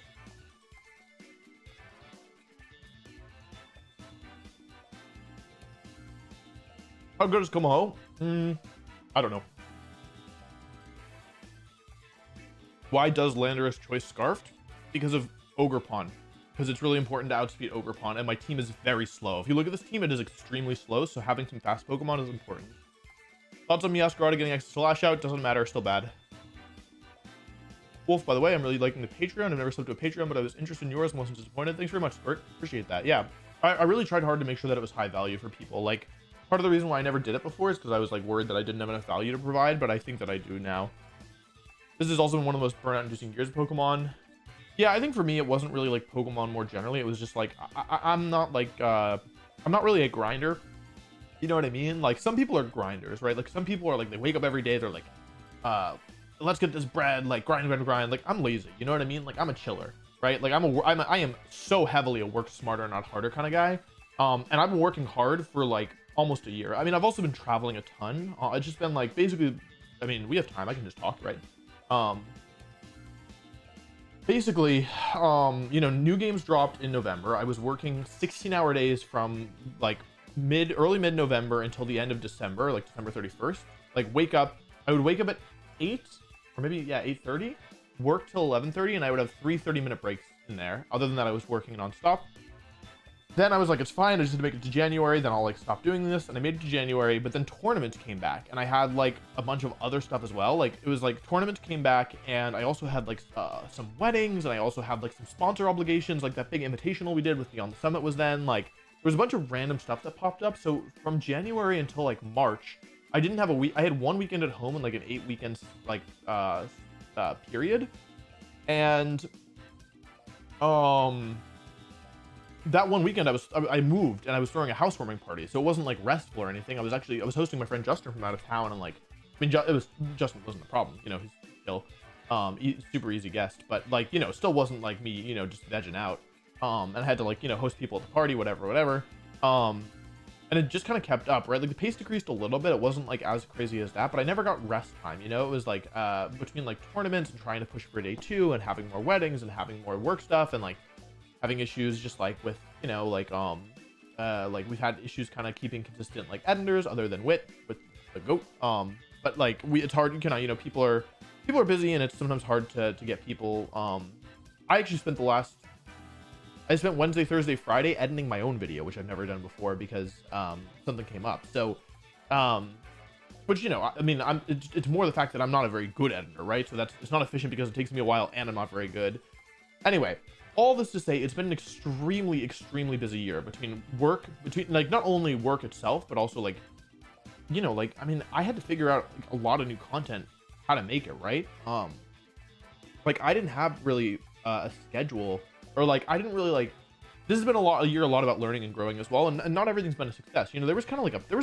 How good is Como? I don't know. Why does Landorus choice Scarfed? Because of Ogerpon. Because it's really important to outspeed Ogerpon, and my team is very slow. If you look at this team, it is extremely slow, so having some fast Pokemon is important. Thoughts on Meowscarada getting access to Lash Out? Doesn't matter, still bad. Wolf, by the way, I'm really liking the Patreon. I've never subbed to a Patreon, but I was interested in yours and wasn't disappointed. Thanks very much, Squirt. Appreciate that. Yeah, I really tried hard to make sure that it was high value for people. Like, part of the reason why I never did it before is because I was like worried that I didn't have enough value to provide, but I think that I do now. This has also been one of the most burnout-inducing years of Pokemon. Yeah, I think for me, it wasn't really like Pokemon more generally. It was just like, I'm not like, I'm not really a grinder. You know what I mean? Like, some people are grinders, right? Like, some people are like, they wake up every day, they're like, let's get this bread, like, grind. Like, I'm lazy, you know what I mean? Like, I'm a chiller, right? Like, I am so heavily a work smarter, not harder kind of guy. And I've been working hard for, like, almost a year. I mean, I've also been traveling a ton. It's just been, like, basically, I mean, we have time. I can just talk, right? Basically, you know, new games dropped in November. I was working 16-hour days from like early mid-November until the end of December, like December 31st. Like I would wake up at 8 or maybe 8:30, work till 11:30, and I would have 3 30-minute breaks in there. Other than that, I was working nonstop. Then I was like, it's fine, I just had to make it to January, then I'll like stop doing this, and I made it to January. But then tournaments came back, and I had like a bunch of other stuff as well. Like it was like tournaments came back, and I also had like some weddings, and I also had like some sponsor obligations, like that big invitational we did with Beyond the Summit was then. Like there was a bunch of random stuff that popped up. So from January until like March, I didn't have a week. I had 1 weekend at home and like an 8 weekends like period. And that 1 weekend I moved and I was throwing a housewarming party, so it wasn't like restful or anything. I was hosting my friend Justin from out of town, and like I mean Justin wasn't the problem, you know, he's still super easy guest, but like, you know, still wasn't like me, you know, just vegging out. And I had to like, you know, host people at the party, whatever. And it just kind of kept up, right? Like the pace decreased a little bit. It wasn't like as crazy as that, but I never got rest time, you know. It was like between like tournaments and trying to push for day 2 and having more weddings and having more work stuff and like having issues just like with, you know, like we've had issues kind of keeping consistent like editors other than with the goat. But like it's hard, you know, people are busy, and it's sometimes hard to get people. I actually spent Wednesday, Thursday, Friday editing my own video, which I've never done before because something came up. So but you know, I mean, it's more the fact that I'm not a very good editor, right? So it's not efficient because it takes me a while and I'm not very good. Anyway, all this to say, it's been an extremely busy year between like not only work itself, but also like, you know, like, I mean, I had to figure out like, a lot of new content, how to make it, right? Like I didn't have really a schedule, or like I didn't really like, this has been a year about learning and growing as well, and not everything's been a success. You know, there was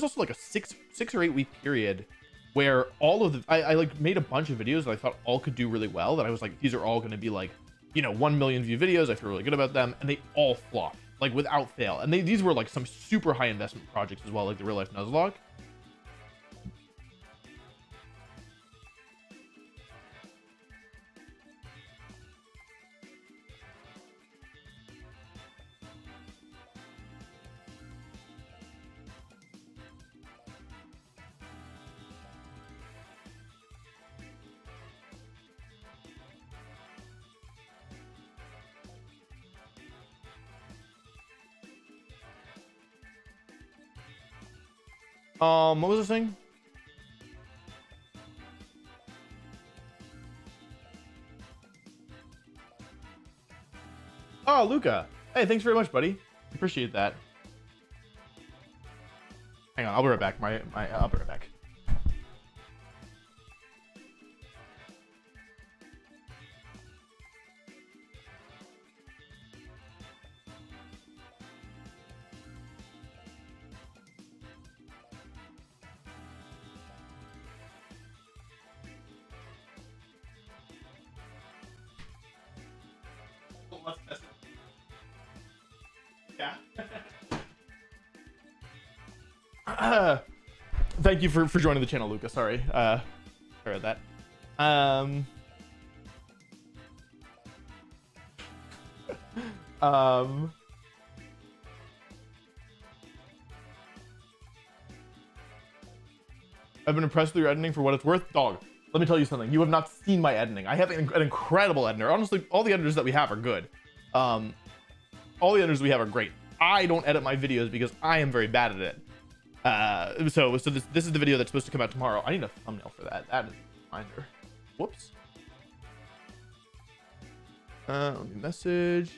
also like a six or 8 week period where all of I like made a bunch of videos that I thought all could do really well, that I was like, these are all going to be like, you know, 1 million view videos. I feel really good about them, and they all flopped like without fail. And these were like some super high investment projects as well, like the real life Nuzlocke. What was this thing? Oh, Luca. Hey, thanks very much, buddy. Appreciate that. Hang on, I'll be right back. I'll be right back. Yeah. Thank you for joining the channel, Luca. Sorry. Sorry about that. I've been impressed with your editing for what it's worth. Dog, let me tell you something. You have not seen my editing. I have an incredible editor. Honestly, all the editors that we have are good. All the editors we have are great. I don't edit my videos because I am very bad at it. So this is the video that's supposed to come out tomorrow. I need a thumbnail for that. That is a reminder. Whoops. Let me message.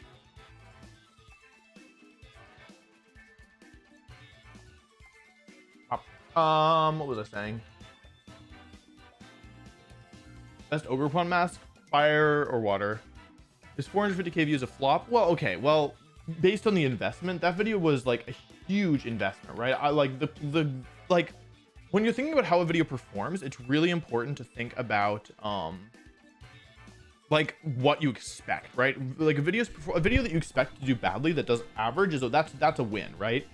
What was I saying? Best Ogre mask, fire or water? Is 450k views a flop? Well, okay. Well, based on the investment, that video was like a huge investment, right? I like the like when you're thinking about how a video performs, it's really important to think about like what you expect, right? Like a video that you expect to do badly that does average is that's a win, right?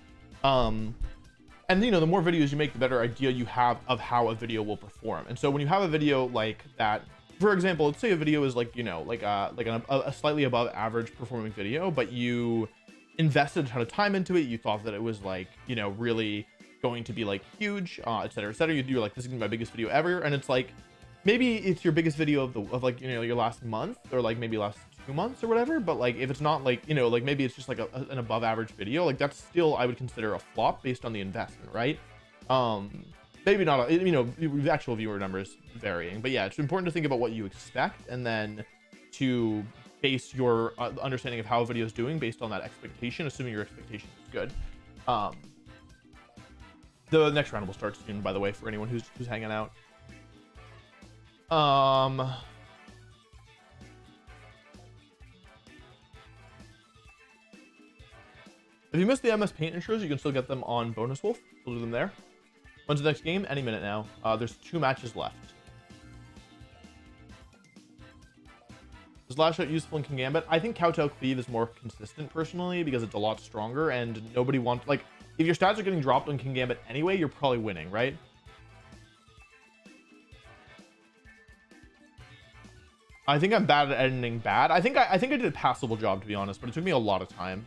And you know, the more videos you make, the better idea you have of how a video will perform. And so when you have a video like that, for example, let's say a video is like, you know, like a slightly above average performing video, but you invested a ton of time into it. You thought that it was like, you know, really going to be like huge, et cetera, et cetera. You're like, this is gonna be my biggest video ever. And it's like, maybe it's your biggest video of like, you know, your last month or like maybe last 2 months or whatever, but like if it's not like, you know, like maybe it's just like an above average video, like that's still, I would consider a flop based on the investment, right? Maybe not, you know, the actual viewer numbers varying, but yeah, it's important to think about what you expect and then to base your understanding of how a video is doing based on that expectation, assuming your expectation is good. The next round will start soon, by the way, for anyone who's hanging out. If you missed the MS Paint intros, you can still get them on Bonus Wolf. We'll do them there. When's the next game? Any minute now. There's 2 matches left. Is Lash Out useful in King Gambit? I think Kowtow Cleave is more consistent personally because it's a lot stronger and nobody wants, like, if your stats are getting dropped on King Gambit anyway, you're probably winning, right? I think I'm bad at editing bad. I think I did a passable job, to be honest, but it took me a lot of time.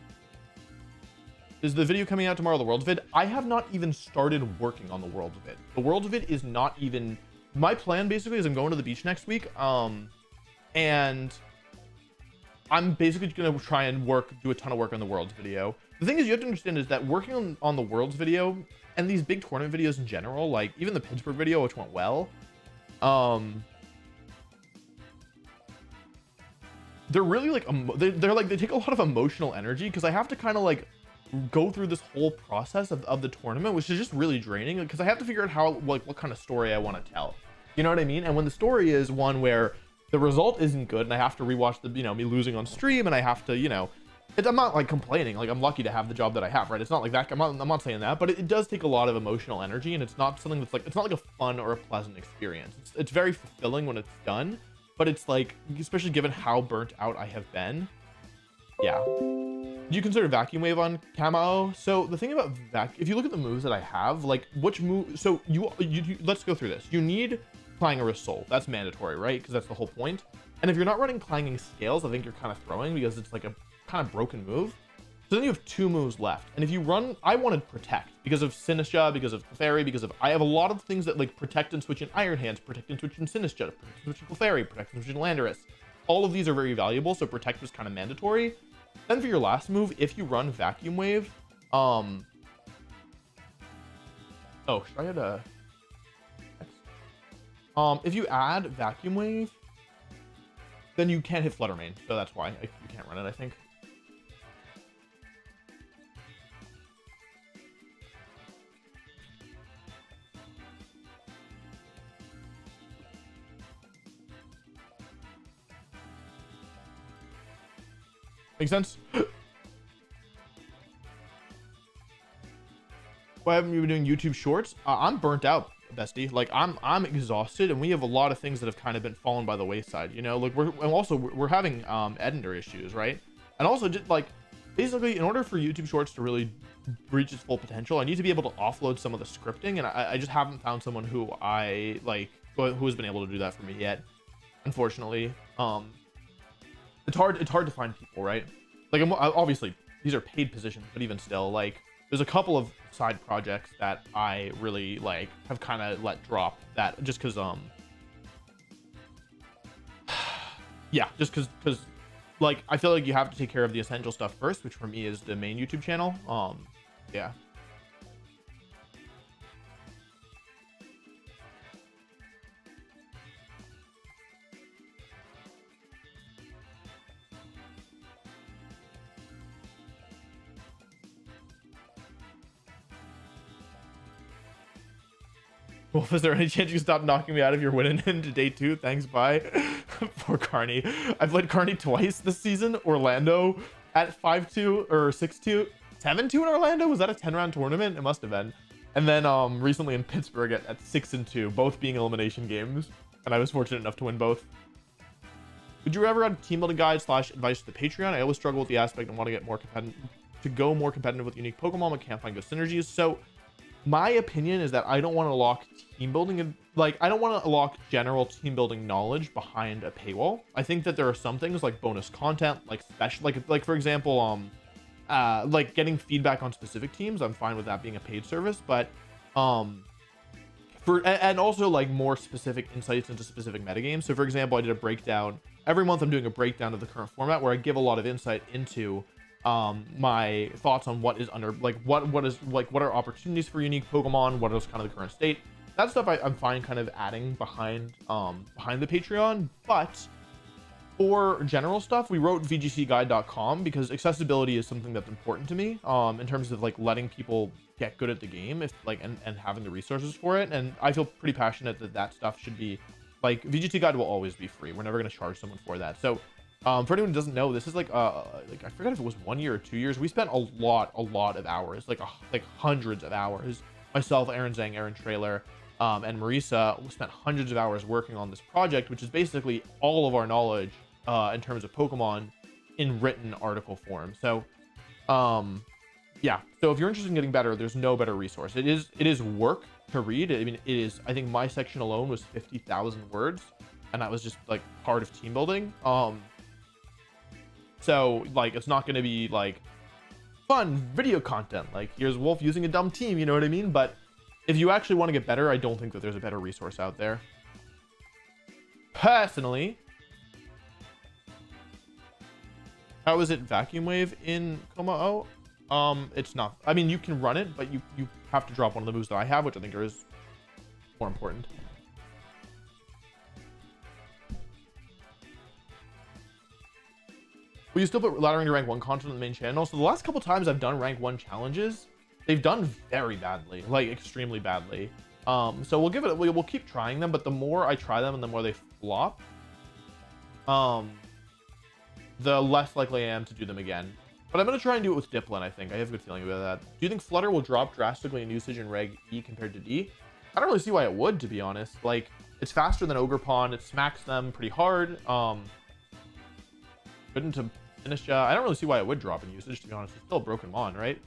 Is the video coming out tomorrow, the Worlds vid? I have not even started working on the Worlds vid. The Worlds vid is not even, my plan basically is I'm going to the beach next week, and I'm basically going to try and do a ton of work on the Worlds video. The thing is, you have to understand is that working on the Worlds video and these big tournament videos in general, like even the Pittsburgh video, which went well, they're really like, they take a lot of emotional energy because I have to kind of like go through this whole process of the tournament, which is just really draining because I have to figure out how, like, what kind of story I want to tell. You know what I mean? And when the story is one where the result isn't good and I have to rewatch the, you know, me losing on stream and I have to, you know, I'm not like complaining, like I'm lucky to have the job that I have, right? It's not like that. I'm not saying that, but it does take a lot of emotional energy and it's not something that's like, it's not like a fun or a pleasant experience. It's very fulfilling when it's done, but it's like, especially given how burnt out I have been. Yeah. Do you consider Vacuum Wave on Camo? So the thing about if you look at the moves that I have, like which move, so you let's go through this. You need Clangorous Soul. That's mandatory, right? Because that's the whole point. And if you're not running Clanging Scales, I think you're kind of throwing because it's like a kind of broken move. So then you have 2 moves left. And if you run, I wanted Protect because of Sinistcha, because of Clefairy, because of, I have a lot of things that like protect and switch in Iron Hands, protect and switch in Sinistcha, protect and switch in Clefairy, protect and switch in Landorus. All of these are very valuable, so Protect was kind of mandatory. Then for your last move, if you run Vacuum Wave, oh, should I add a, if you add Vacuum Wave, then you can't hit Flutter Mane, so that's why you can't run it, I think. Makes sense? Why haven't you been doing YouTube shorts? I'm burnt out, bestie. Like I'm exhausted, and we have a lot of things that have kind of been fallen by the wayside. You know, like we're having editor issues, right? And also just like basically, in order for YouTube shorts to really reach its full potential, I need to be able to offload some of the scripting, and I just haven't found someone who who has been able to do that for me yet, unfortunately. It's hard to find people, right? Like obviously these are paid positions, but even still, like there's a couple of side projects that I really like have kind of let drop that just because yeah, just because like I feel like you have to take care of the essential stuff first, which for me is the main YouTube channel. Yeah. Wolf, is there any chance you can stop knocking me out of your winning into day 2? Thanks, bye. Poor Carney. I've played Carney twice this season. Orlando at 5-2 or 6-2. 7-2 in Orlando? Was that a 10-round tournament? It must have been. And then recently in Pittsburgh at 6-2, both being elimination games. And I was fortunate enough to win both. Would you ever add team building guide / advice to the Patreon? I always struggle with the aspect and want to get more competitive, more competitive with unique Pokemon, but can't find good synergies. So my opinion is that I don't want to lock team building and like I don't want to lock general team building knowledge behind a paywall. I think that there are some things like bonus content, like special, like for example, like getting feedback on specific teams. I'm fine with that being a paid service, but for and also like more specific insights into specific metagames. So for example, I did a breakdown every month. I'm doing a breakdown of the current format where I give a lot of insight into my thoughts on what is under, like what are opportunities for unique Pokemon, what is kind of the current state. That stuff I'm fine kind of adding behind the Patreon. But for general stuff, we wrote VGCguide.com because accessibility is something that's important to me in terms of like letting people get good at the game, if like and having the resources for it. And I feel pretty passionate that stuff should be like, VGC Guide will always be free. We're never going to charge someone for that. So for anyone who doesn't know, this is like I forget if it was 1 year or 2 years. We spent a lot of hours, like hundreds of hours. Myself, Aaron Zhang, Aaron Trailer, and Marisa spent hundreds of hours working on this project, which is basically all of our knowledge in terms of Pokemon in written article form. So yeah, so if you're interested in getting better, there's no better resource. It is work to read. I mean, it is, I think my section alone was 50,000 words, and that was just like part of team building. So like, it's not going to be like fun video content like here's Wolf using a dumb team, you know what I mean? But if you actually want to get better, I don't think that there's a better resource out there personally. How is it Vacuum Wave in Komao? It's not, I mean, you can run it, but you have to drop one of the moves that I have, which I think is more important. Will you still put laddering to rank 1 content on the main channel? So the last couple times I've done rank 1 challenges, they've done very badly, like extremely badly. So we'll give it, we'll keep trying them, but the more I try them and the more they flop, the less likely I am to do them again. But I'm going to try and do it with Dipplin, I think. I have a good feeling about that. Do you think Flutter will drop drastically in usage in Reg E compared to D? I don't really see why it would, to be honest. Like, it's faster than Ogerpon. It smacks them pretty hard. Good into Sinistcha. I don't really see why it would drop in usage, to be honest. It's still a broken Mon, right?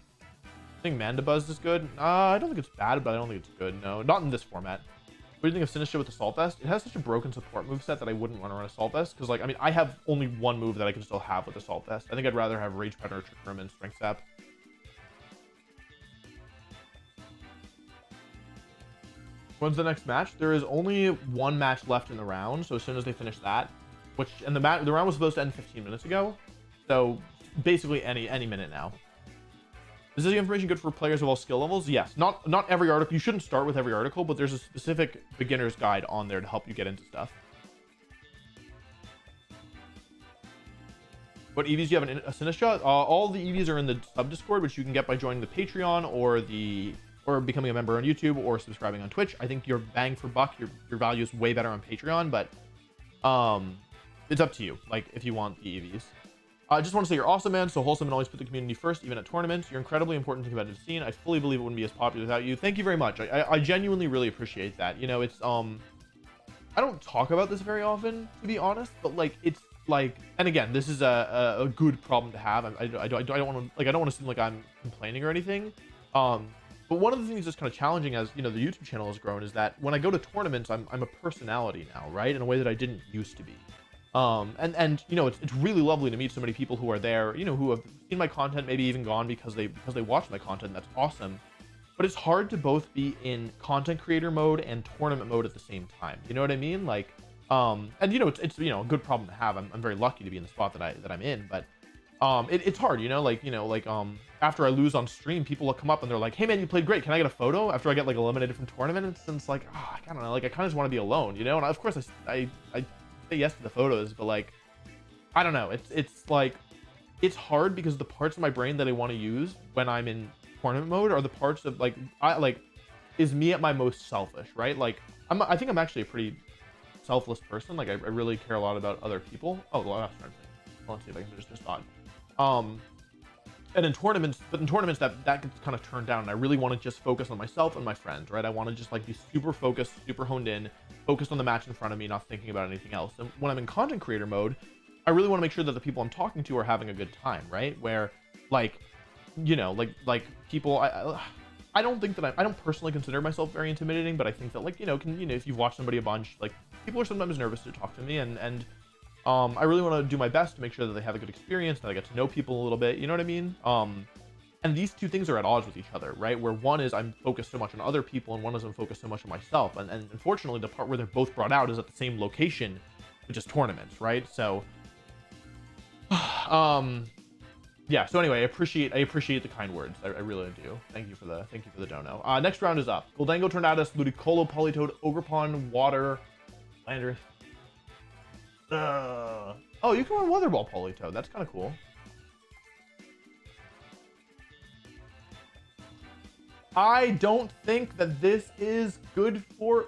I think Mandibuzz is good. I don't think it's bad, but I don't think it's good. No, not in this format. What do you think of Sinistcha with Assault Vest? It has such a broken support moveset that I wouldn't want to run Assault Vest. Because, like, I mean, I have only one move that I can still have with Assault Vest. I think I'd rather have Rage Powder, Trick Room, and Strength Sap. When's the next match? There is only one match left in the round. So as soon as they finish that, and the round was supposed to end 15 minutes ago. So basically any minute now. Is this information good for players of all skill levels? Yes. Not every article. You shouldn't start with every article, but there's a specific beginner's guide on there to help you get into stuff. What EVs do you have in a Sinistcha? All the EVs are in the sub Discord, which you can get by joining the Patreon or becoming a member on YouTube or subscribing on Twitch. I think your bang for buck, your value is way better on Patreon, but it's up to you. Like if you want the EVs. I just want to say you're awesome, man. So wholesome and always put the community first, even at tournaments. You're incredibly important to the competitive scene. I fully believe it wouldn't be as popular without you. Thank you very much. I genuinely really appreciate that. You know, it's I don't talk about this very often, to be honest, but like it's like, and again, this is a good problem to have. I don't want to seem like I'm complaining or anything. But one of the things that's kind of challenging as, you know, the YouTube channel has grown is that when I go to tournaments, I'm a personality now, right? In a way that I didn't used to be. And you know, it's really lovely to meet so many people who are there, you know, who have seen my content, maybe even gone because they watch my content. That's awesome. But it's hard to both be in content creator mode and tournament mode at the same time. You know what I mean? Like, and you know, it's you know, a good problem to have. I'm very lucky to be in the spot that I'm in, but it's hard, you know, like after I lose on stream, people will come up and they're like, hey man, you played great, can I get a photo after I get like eliminated from tournaments? And it's like, oh, I don't know, like I kind of just want to be alone, you know? And of course I say yes to the photos, but like I don't know, it's like it's hard because the parts of my brain that I want to use when I'm in tournament mode are the parts of like is me at my most selfish, right? Like I think I'm actually a pretty selfless person. Like I really care a lot about other people. Oh, well, let's see if I can finish this thought. And in tournaments that gets kind of turned down, and I really want to just focus on myself and my friends, right? I want to just like be super focused, super honed in, focused on the match in front of me, not thinking about anything else. And when I'm in content creator mode, I really want to make sure that the people I'm talking to are having a good time, right? Where like, you know, like people, I don't think that I don't personally consider myself very intimidating, but I think that like, you know, if you've watched somebody a bunch, like people are sometimes nervous to talk to me, and I really want to do my best to make sure that they have a good experience, that I get to know people a little bit, you know what I mean? And these two things are at odds with each other, right? Where one is I'm focused so much on other people, and one is I'm focused so much on myself. And unfortunately, the part where they're both brought out is at the same location, which is tournaments, right? So, yeah. So anyway, I appreciate the kind words. I really do. Thank you for the dono. Next round is up. Goldango, Tornadus, Ludicolo, Politoed, Ogrepon, Water, Landorus. Oh, you can run Weather Ball Politoed. That's kind of cool. I don't think that this is good for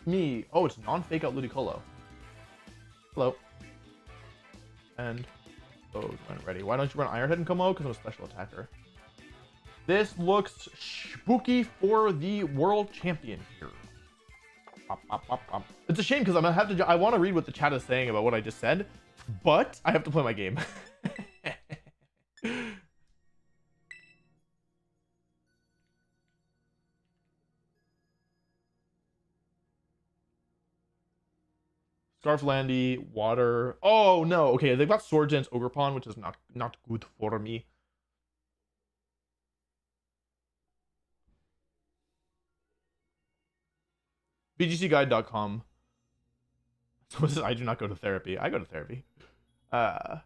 me. Oh, it's non-fake out Ludicolo. Hello. And oh, ready. Why don't you run Ironhead and Como? Because I'm a special attacker. This looks spooky for the world champion here. It's a shame because I'm gonna have to. I want to read what the chat is saying about what I just said, but I have to play my game. Scarflandy, Water. Oh no. Okay, they've got Sword Dance Ogrepon, which is not good for me. VGCguide.com. So this is, I do not go to therapy. I go to therapy. Okay.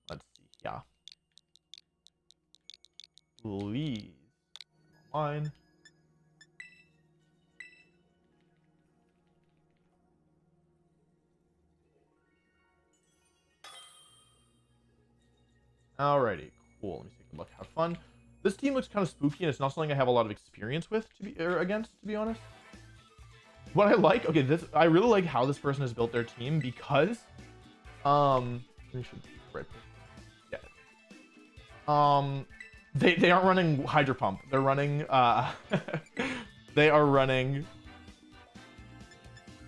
Let's see. Yeah. Please. Online. Alrighty, cool. Let me take a look. Have fun. This team looks kind of spooky, and it's not something I have a lot of experience with against, to be honest. What I like, okay, I really like how this person has built their team because, we should right. Yeah. They aren't running Hydro Pump. They're running they are running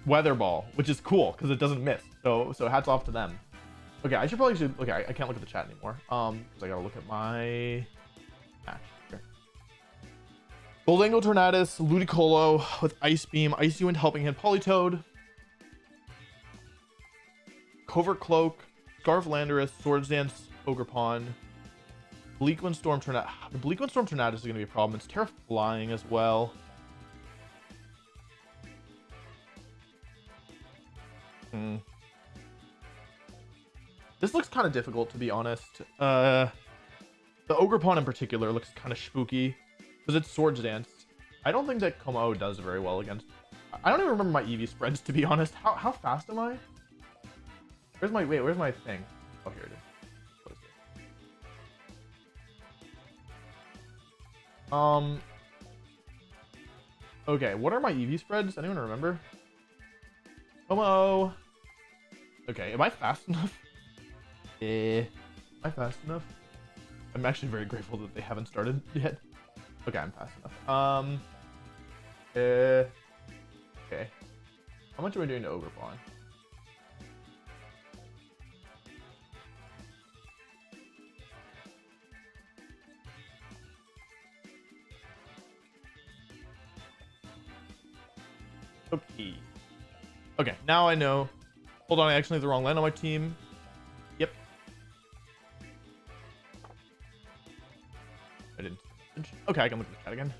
Weather Ball, which is cool because it doesn't miss. So hats off to them. Okay, I should okay, I can't look at the chat anymore. Because I gotta look at my match. Okay. Goldango, Tornadus, Ludicolo with Ice Beam, Icy Wind, Helping Hand, Politoed, Covert Cloak, Scarf Landorus, Swords Dance, Ogrepon, Bleak Wind Storm Tornadus. The Bleak Wind Storm Tornadus is gonna be a problem. It's Terra Flying as well. This looks kind of difficult, to be honest. The Ogrepon in particular looks kind of spooky because it's Swords Dance. I don't think that Como does very well against. I don't even remember my EV spreads, to be honest. How fast am I? Where's my thing? Oh, here it is. Okay, what are my EV spreads? Anyone remember? Como. Okay, am I fast enough? Am I fast enough? I'm actually very grateful that they haven't started yet. Okay, I'm fast enough. Okay. How much am I doing to Ogrepon? Okay. Okay, now I know. Hold on, I actually have the wrong land on my team. Yep. I didn't. Okay, I can look at the chat again.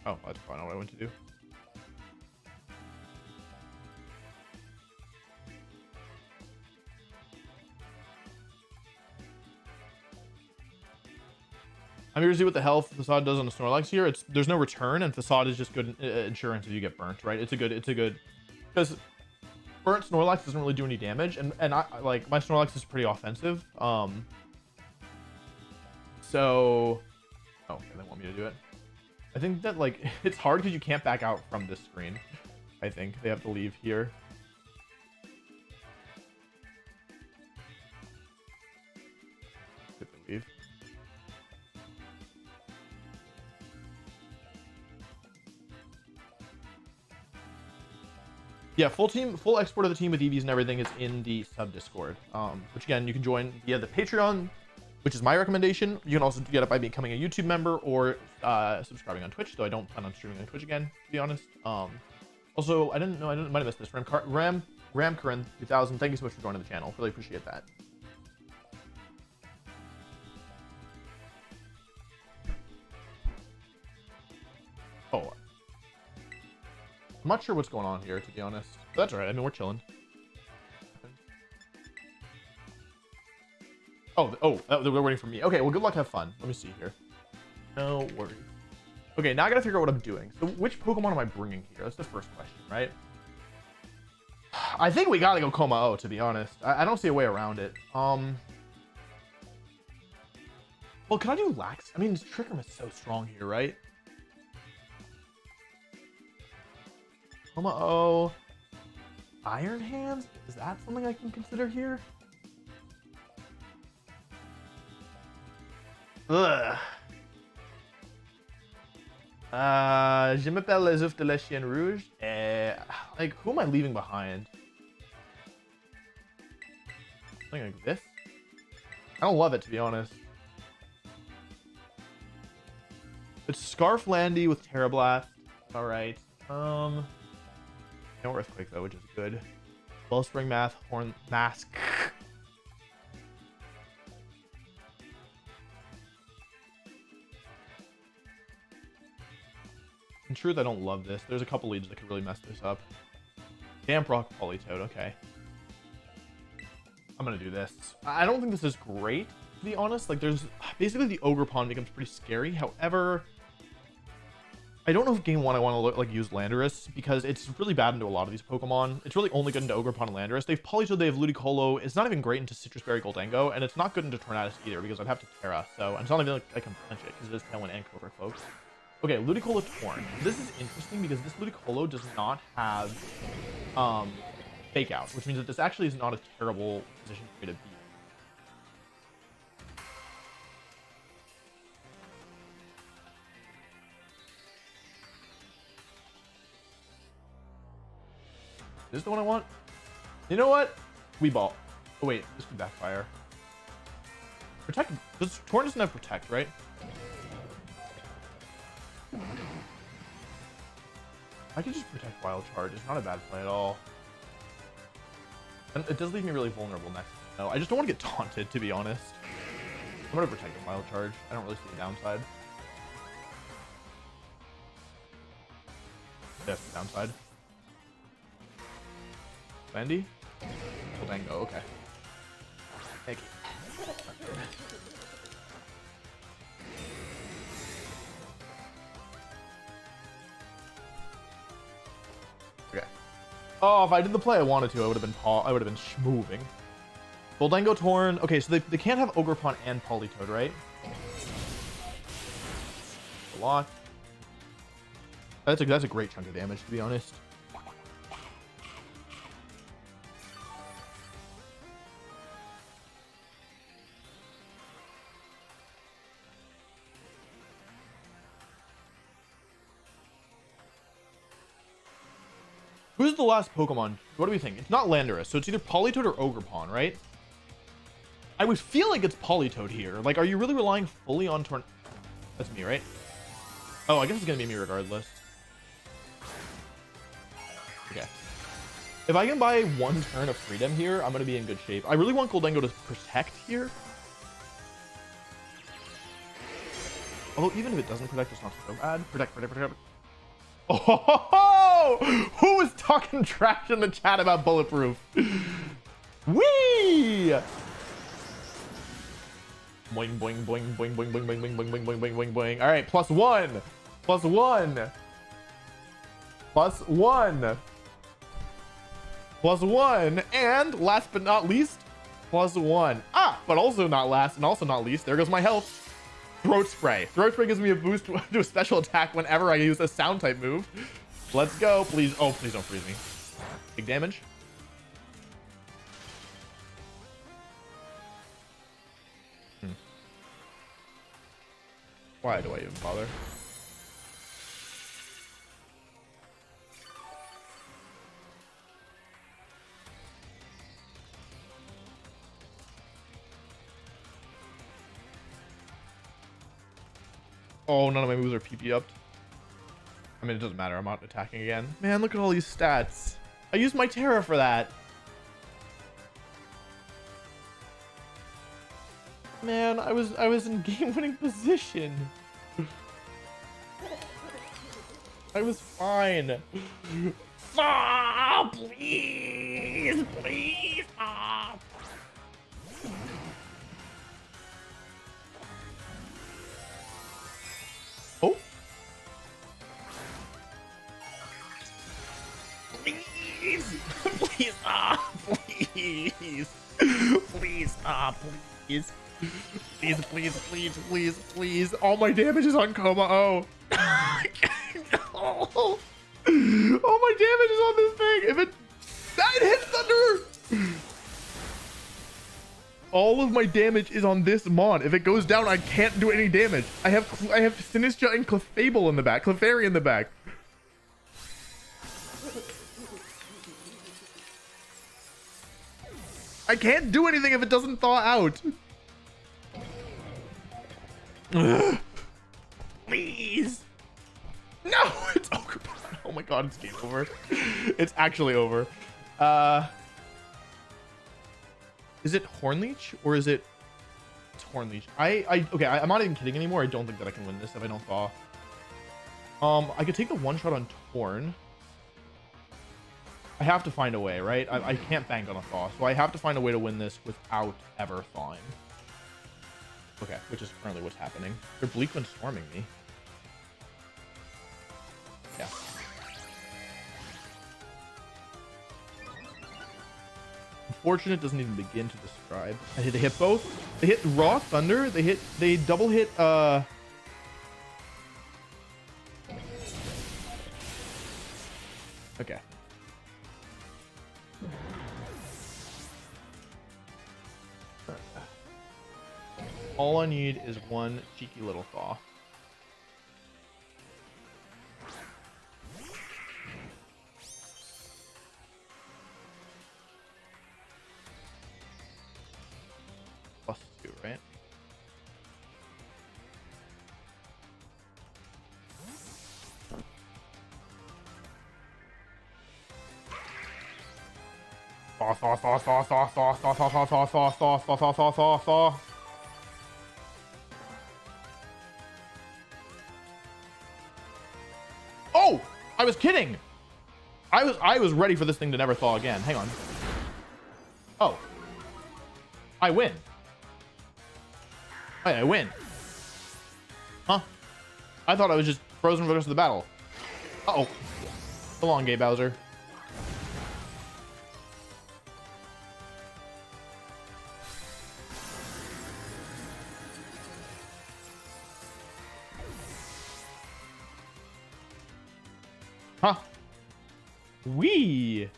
Oh, that's probably not what I went to do. I'm here to see what the health Facade does on the Snorlax here. There's no return, and Facade is just good insurance if you get burnt, right? It's a good because burnt Snorlax doesn't really do any damage, and I like my Snorlax is pretty offensive. So oh, okay, they want me to do it. I think that like it's hard because you can't back out from this screen. I think they have to leave here. Leave. Yeah, full export of the team with EVs and everything is in the sub Discord, which again you can join via the Patreon which is my recommendation. You can also get it by becoming a YouTube member or subscribing on Twitch, though I don't plan on streaming on Twitch again, to be honest. Also, I might have missed this. Ram 2000, thank you so much for joining the channel. Really appreciate that. Oh, I'm not sure what's going on here, to be honest. But that's all right. I mean, we're chilling. They're waiting for me. Okay, well, good luck. Have fun. Let me see here. No worries. Okay, now I gotta figure out what I'm doing. So, which Pokemon am I bringing here? That's the first question, right? I think we gotta go Komao-o, to be honest. I don't see a way around it. Well, can I do Lax? I mean, Trick Room is so strong here, right? Komao-o. Iron Hands? Is that something I can consider here? Ugh. Je m'appelle les œufs de la chienne rouge. Like, who am I leaving behind? Something like this? I don't love it, to be honest. It's Scarf Landy with Terra Blast. Alright. No Earthquake, though, which is good. Wellspring Horn Mask. In truth, I don't love this. There's a couple leads that could really mess this up. Damp Rock Politoed, okay. I'm gonna do this. I don't think this is great, to be honest. Like, there's basically the Ogre Pond becomes pretty scary. However, I don't know if game one I want to use Landorus, because it's really bad into a lot of these Pokemon. It's really only good into Ogre Pond and Landorus. They've Politoed, they have Ludicolo. It's not even great into Citrus Berry Goldango, and it's not good into Tornadus either, because I'd have to Terra. So it's not even like I can punch it, because it is Tailwind and Cobra Cloak. Okay, Ludicolo Torn. This is interesting because this Ludicolo does not have Fake Out, which means that this actually is not a terrible position for me to be. Is this the one I want? You know what? Weeball. Oh wait, this could backfire. Protect. Torn doesn't have Protect, right? I can just Protect Wild Charge. It's not a bad play at all. And it does leave me really vulnerable next. No, I just don't want to get taunted, to be honest. I'm going to Protect the Wild Charge. I don't really see the downside. That's the downside. Landy? Goldango, okay. Thank you. Okay. Oh, if I did the play I wanted to, I would have been schmoving. Goldango Torn. Okay, so they can't have Ogerpon and Politoed, right? A lot. That's a great chunk of damage, to be honest. Who's the last Pokemon? What do we think? It's not Landorus, so it's either Politoed or Ogerpon, right? I would feel like it's Politoed here. Like, are you really relying fully on Torn? That's me, right? Oh, I guess it's gonna be me regardless. Okay. If I can buy one turn of freedom here, I'm gonna be in good shape. I really want Goldango to protect here. Although, even if it doesn't protect, it's not so bad. Protect. Oh, who was talking trash in the chat about bulletproof? Whee! Boing, boing, boing, boing, boing, boing, boing, boing, boing, boing, boing, boing, boing, boing. All right, +1, +1, +1, +1, and last but not least, +1. Ah, but also not last and also not least. There goes my health. Throat Spray. Throat Spray gives me a boost to a special attack whenever I use a sound type move. Let's go. Please. Oh, please don't freeze me. Big damage. Why do I even bother? Oh, none of my moves are PP upped. I mean, it doesn't matter. I'm not attacking again. Man, look at all these stats. I used my Terra for that. Man, I was in game-winning position. I was fine. Stop, please, please stop. Oh. Please, please stop, please, please stop, please. Please, please, please, please, please. All my damage is on coma. Oh. Oh. All my damage is on this thing. If that hits thunder. All of my damage is on this mon. If it goes down, I can't do any damage. I have Sinistcha and Clefable in the back. Clefairy in the back. I can't do anything if it doesn't thaw out. Please. No, it's over. Oh my god, it's game over. It's actually over. Is it Hornleech or is it? It's Hornleech. Okay, I'm not even kidding anymore. I don't think that I can win this if I don't thaw. I could take the one shot on Torn. I have to find a way, right? I can't bank on a thaw, so I have to find a way to win this without ever thawing. Okay, which is currently what's happening. They're Bleakwind storming me. Yeah. Unfortunate doesn't even begin to describe. They hit both. They hit Raw Thunder. They double hit Okay. All I need is one cheeky little thaw. +2, right? Thaw. Oh, I was kidding. I was ready for this thing to never thaw again. Hang on. Oh, I win. Wait, I win. Huh? I thought I was just frozen for the rest of the battle. Uh-oh. So long, Gay Bowser. Huh? Wee.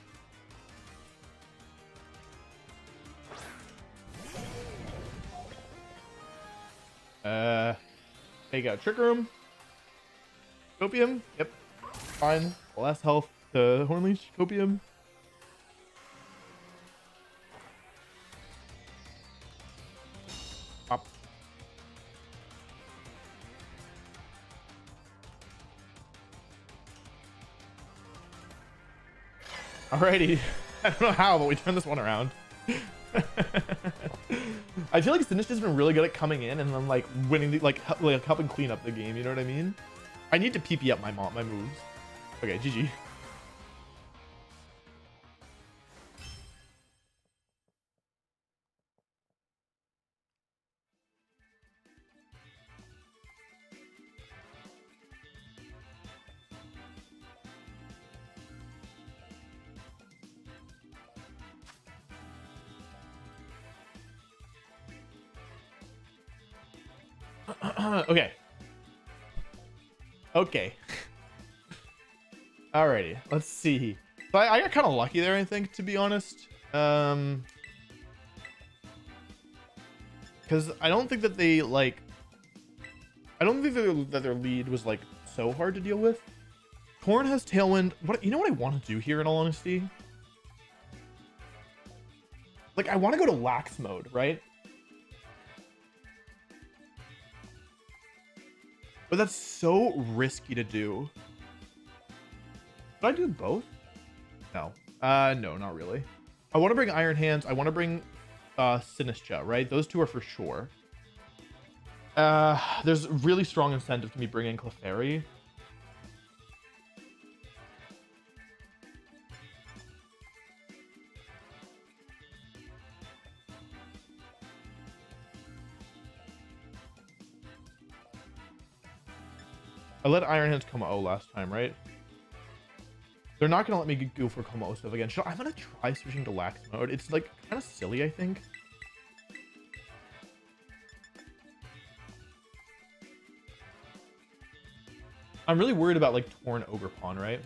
Take out Trick Room. Copium. Yep. Fine. Less health to Hornleech. Copium. Pop. Alrighty. I don't know how, but we turned this one around. I feel like Sinistcha's been really good at coming in and then like winning the like helping clean up the game, you know what I mean? I need to PP up my moves. Okay, GG. Okay. Okay. Alrighty, let's see. So I got kind of lucky there, I think, to be honest. Because I don't think that they like. I don't think that their lead was like so hard to deal with. Corn has Tailwind. What you know what I want to do here, in all honesty? Like I want to go to lax mode, right? But that's so risky to do. Should I do both? No. No, not really. I want to bring Iron Hands. I want to bring Sinistcha, right? Those two are for sure. There's really strong incentive to me bringing Clefairy. I let Iron Hands Como last time, right? They're not going to let me go for Comosive again. I'm going to try switching to Lax mode. It's like kind of silly, I think. I'm really worried about like Torn Ogre Pawn, right?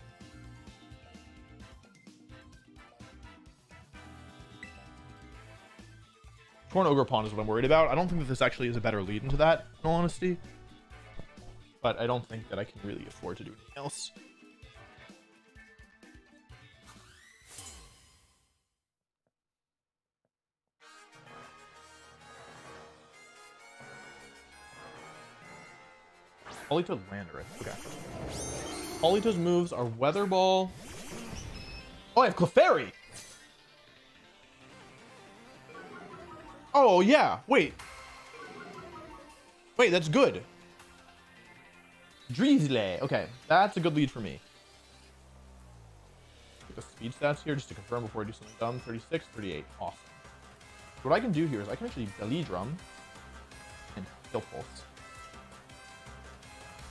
Torn Ogre Pawn is what I'm worried about. I don't think that this actually is a better lead into that, in all honesty. But I don't think that I can really afford to do anything else. Politoed Landorus. Okay. Politoed's moves are Weather Ball. Oh, I have Clefairy! Oh, yeah. Wait. Wait, that's good. Drizzle. Okay, that's a good lead for me. Get the speed stats here just to confirm before I do something dumb. 36, 38. Awesome. So what I can do here is I can actually Belly Drum and Steel Pulse.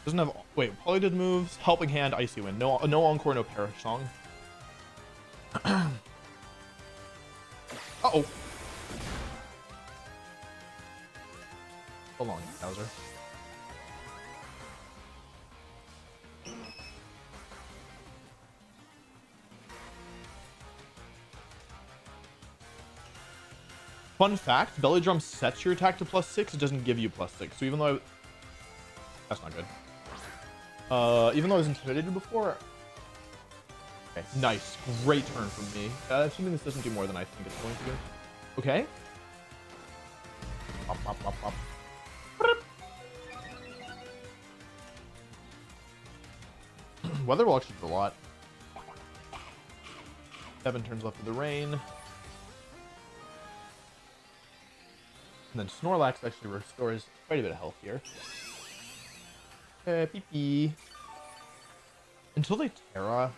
Doesn't have... Wait, Politoed moves, Helping Hand, Icy Wind. No Encore, no Perish Song. Uh-oh. Hold on, Bowser. Fun fact, Belly Drum sets your attack to +6, it doesn't give you +6. So even though that's not good. Even though I was intimidated before. Okay, nice. Great turn from me. Assuming this doesn't do more than I think it's going to do. Okay. Pop, pop, pop, pop. Weather Ball actually did a lot. 7 turns left of the rain. And then Snorlax actually restores quite a bit of health here. Pee-pee. Until they Terra.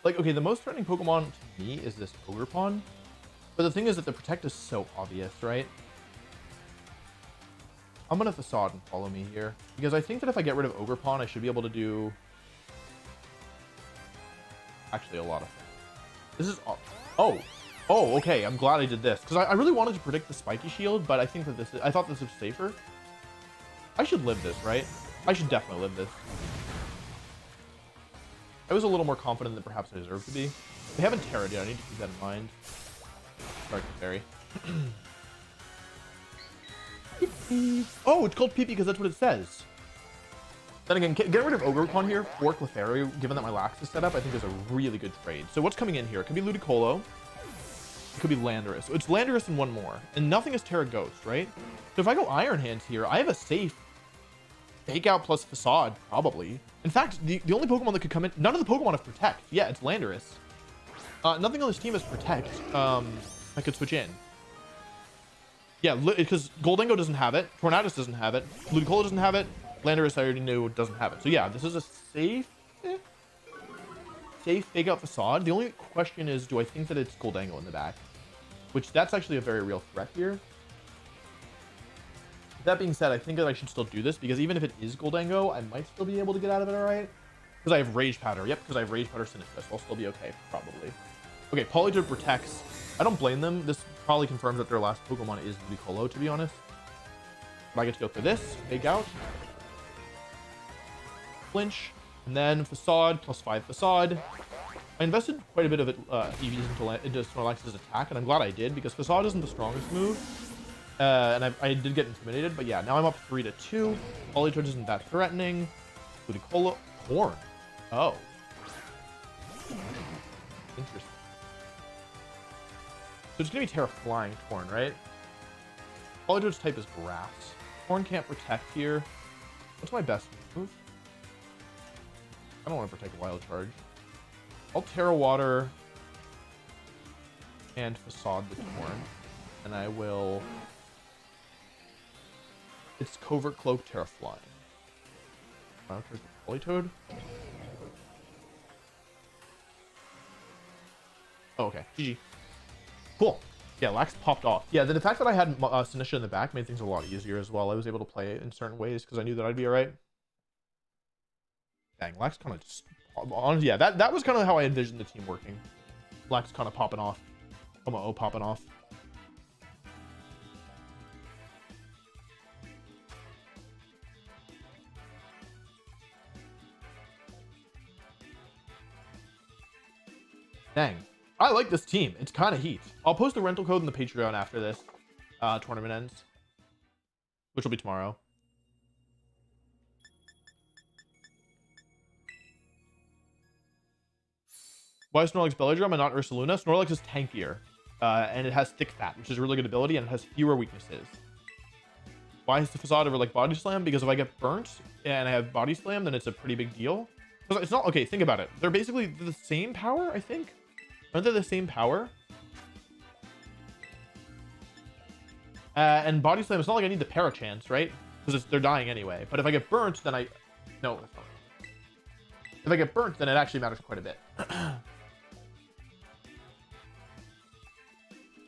Like, okay, the most threatening Pokemon to me is this Ogerpon. But the thing is that the Protect is so obvious, right? I'm gonna Facade and follow me here. Because I think that if I get rid of Ogerpon, I should be able to do... actually a lot of things. This is... Oh! Oh, okay, I'm glad I did this. Because I really wanted to predict the Spiky Shield, but I think that this is... I thought this was safer. I should live this, right? I should definitely live this. I was a little more confident than perhaps I deserve to be. They haven't Terra'd yet. I need to keep that in mind. Sorry, Fairy. Oh, it's called Pee-pee because that's what it says. Then again, get rid of Ogerpon here for Clefairy, given that my Lax is set up, I think is a really good trade. So what's coming in here? It could be Ludicolo. It could be Landorus. So it's Landorus and one more. And nothing is Terra Ghost, right? So if I go Iron Hands here, I have a safe Fake Out plus Facade, probably. In fact, the only Pokemon that could come in... None of the Pokemon have Protect. Yeah, it's Landorus. Nothing on this team has Protect. I could switch in. Yeah, because Goldengo doesn't have it. Tornadus doesn't have it. Ludicolo doesn't have it. Landorus, I already knew, doesn't have it. So yeah, this is a safe Fake Out Facade. The only question is, do I think that it's Goldengo in the back? Which, that's actually a very real threat here. That being said, I think that I should still do this, because even if it is Goldengo, I might still be able to get out of it alright. Because I have Rage Powder. Yep, because I have Rage Powder Sinistcha, so I'll still be okay, probably. Okay, Politoed protects. I don't blame them. This probably confirms that their last Pokemon is Ludicolo, to be honest. But I get to go for this. Fake Out. Flinch. And then Facade, +5 Facade. I invested quite a bit of EVs into Snorlax's attack, and I'm glad I did, because Facade isn't the strongest move. And I did get intimidated, but yeah, now I'm up 3-2. Politoed isn't that threatening. Ludicolo. Horn. Oh. Interesting. So it's going to be Terra Flying Torn, right? Politoed's type is Grass. Torn can't protect here. What's my best move? I don't want to partake a wild charge. I'll Terra Water and Facade the Torrent. And I will... It's Covert Cloak, Terra Flying. Toad. Oh, okay. GG. Cool. Yeah, Lax popped off. Yeah, the fact that I had Sinistcha in the back made things a lot easier as well. I was able to play it in certain ways because I knew that I'd be alright. Dang, Lax kind of just... Yeah, that was kind of how I envisioned the team working. Lax kind of popping off. Tomo popping off. Dang. I like this team. It's kind of heat. I'll post the rental code in the Patreon after this tournament ends, which will be tomorrow. Why is Snorlax Belladrum and not Ursaluna? Snorlax is tankier, and it has thick fat, which is a really good ability, and it has fewer weaknesses. Why is the Facade over like Body Slam? Because if I get burnt and I have Body Slam, then it's a pretty big deal. It's not... Okay, think about it. They're basically the same power, I think. Aren't they the same power? And Body Slam, it's not like I need the para chance, right? Because they're dying anyway. But if I get burnt, then I... No, that's not right. If I get burnt, then it actually matters quite a bit.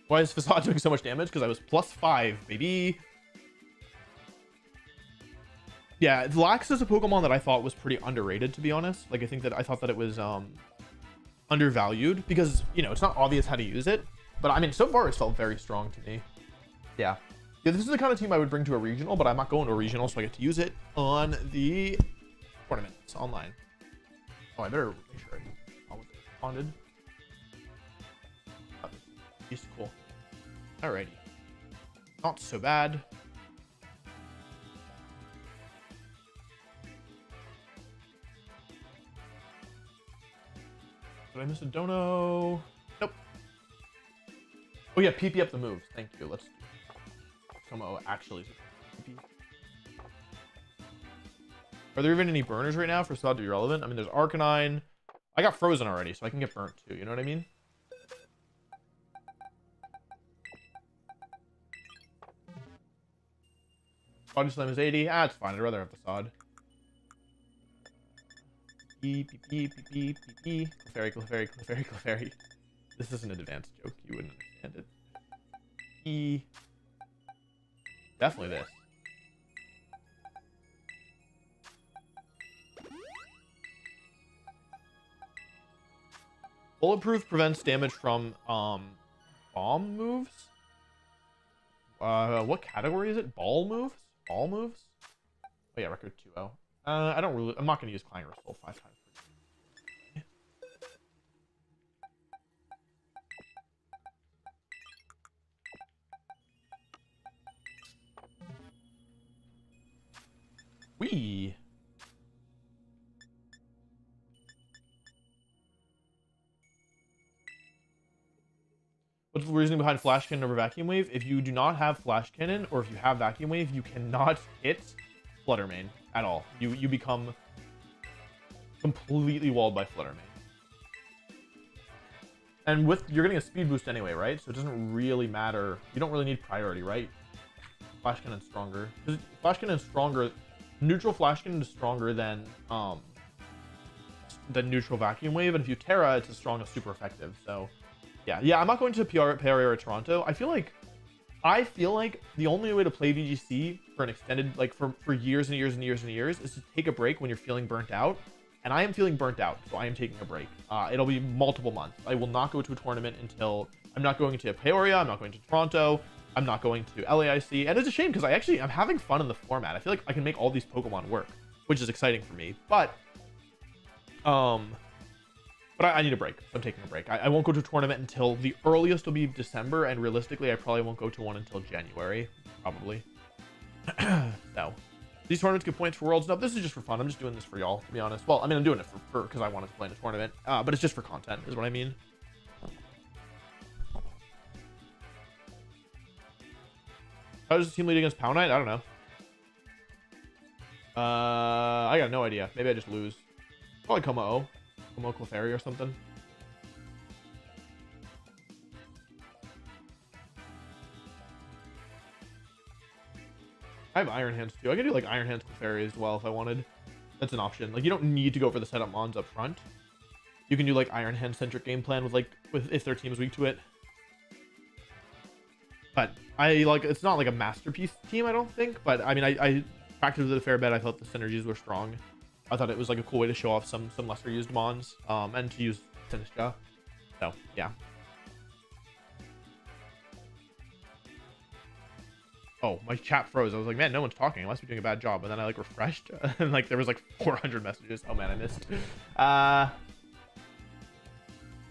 Why is Facade doing so much damage? Because I was +5, baby. Yeah, Lax is a Pokemon that I thought was pretty underrated, to be honest. Like, I thought that it was undervalued because, you know, it's not obvious how to use it. But I mean, so far it's felt very strong to me. Yeah, this is the kind of team I would bring to a regional, but I'm not going to a regional, so I get to use it on the tournaments online. Oh, I better make sure I responded. Oh, he's cool. Alrighty, not so bad. Did I miss a dono? Nope. Oh yeah, PP up the moves. Thank you. Let's Tomo actually. Are there even any burners right now for Facade to be relevant? I mean, there's Arcanine. I got frozen already, so I can get burnt too. You know what I mean? Body Slam is 80. Ah, it's fine. I'd rather have Facade. Clefairy. This isn't an advanced joke. You wouldn't understand it. Definitely this. Bulletproof prevents damage from bomb moves. What category is it? Ball moves? Ball moves? Oh yeah, record 2-0. I'm not gonna use Clangor's Soul 5 times. Wee. What's the reasoning behind Flash Cannon over Vacuum Wave? If you do not have Flash Cannon, or if you have Vacuum Wave, you cannot hit Flutter Mane at all. You become completely walled by Flutter Mane. And you're getting a speed boost anyway, right? So it doesn't really matter. You don't really need priority, right? Flash Cannon's stronger. Because Flash Cannon's stronger. Neutral Flash Cannon is stronger than neutral Vacuum Wave, and if you Terra, it's as strong as super effective. So yeah, I'm not going to Peoria or Toronto. I feel like the only way to play VGC for an extended, like for years and years and years and years, is to take a break when you're feeling burnt out. And I am feeling burnt out, so I am taking a break. It'll be multiple months. I will not go to a tournament until... I'm not going to Peoria, I'm not going to Toronto, I'm not going to LAIC, and it's a shame because I'm having fun in the format. I feel like I can make all these Pokemon work, which is exciting for me. But I need a break. So I'm taking a break. I won't go to a tournament until the earliest will be December, and realistically, I probably won't go to one until January, probably. So these tournaments get points for Worlds. No, this is just for fun. I'm just doing this for y'all, to be honest. Well, I mean, I'm doing it for because I wanted to play in a tournament, but it's just for content, is what I mean. How does the team lead against Pound Knight? I don't know. I got no idea. Maybe I just lose. Probably Como Clefairy or something. I have Iron Hands too. I could do like Iron Hands Clefairy as well if I wanted. That's an option. Like you don't need to go for the setup mons up front. You can do like Iron Hand centric game plan with if their team is weak to it. But I like it's not like a masterpiece team, I don't think. But I mean, I practiced with it a fair bit. I thought the synergies were strong. I thought it was like a cool way to show off some lesser used mons, and to use Sinistcha. So yeah. Oh, my chat froze. I was like, man, no one's talking. I must be doing a bad job. And then I like refreshed, and like there was like 400 messages. Oh man, I missed.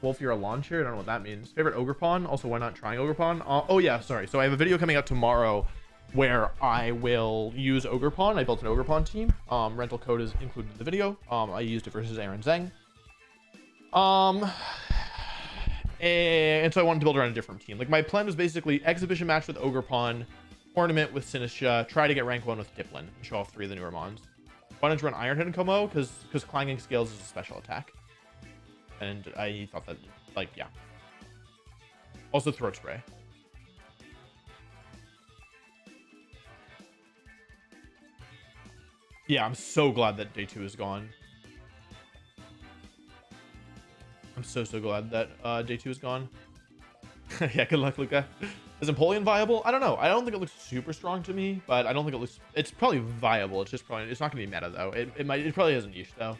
Wolf, you're a launcher. I don't know what that means. Favorite ogre pawn. Also, why not trying ogre pawn? Oh yeah, sorry. So I have a video coming out tomorrow where I will use ogre pawn. I built an ogre pawn team. Rental code is included in the video. I used it versus Aaron Zeng. And so I wanted to build around a different team. Like my plan was basically exhibition match with ogre pawn, tournament with Sinistcha, try to get rank 1 with Diplin, and show off 3 of the newer mons. Wanted to run Iron Head and Como because clanging scales is a special attack. And I thought that, like, yeah. Also throat spray. Yeah, I'm so glad that day 2 is gone. I'm so glad that day 2 is gone. Yeah, good luck, Luca. Is Empoleon viable? I don't know. I don't think it looks super strong to me, but I don't think it looks... It's probably viable. It's just probably... It's not going to be meta, though. It probably has a niche, though.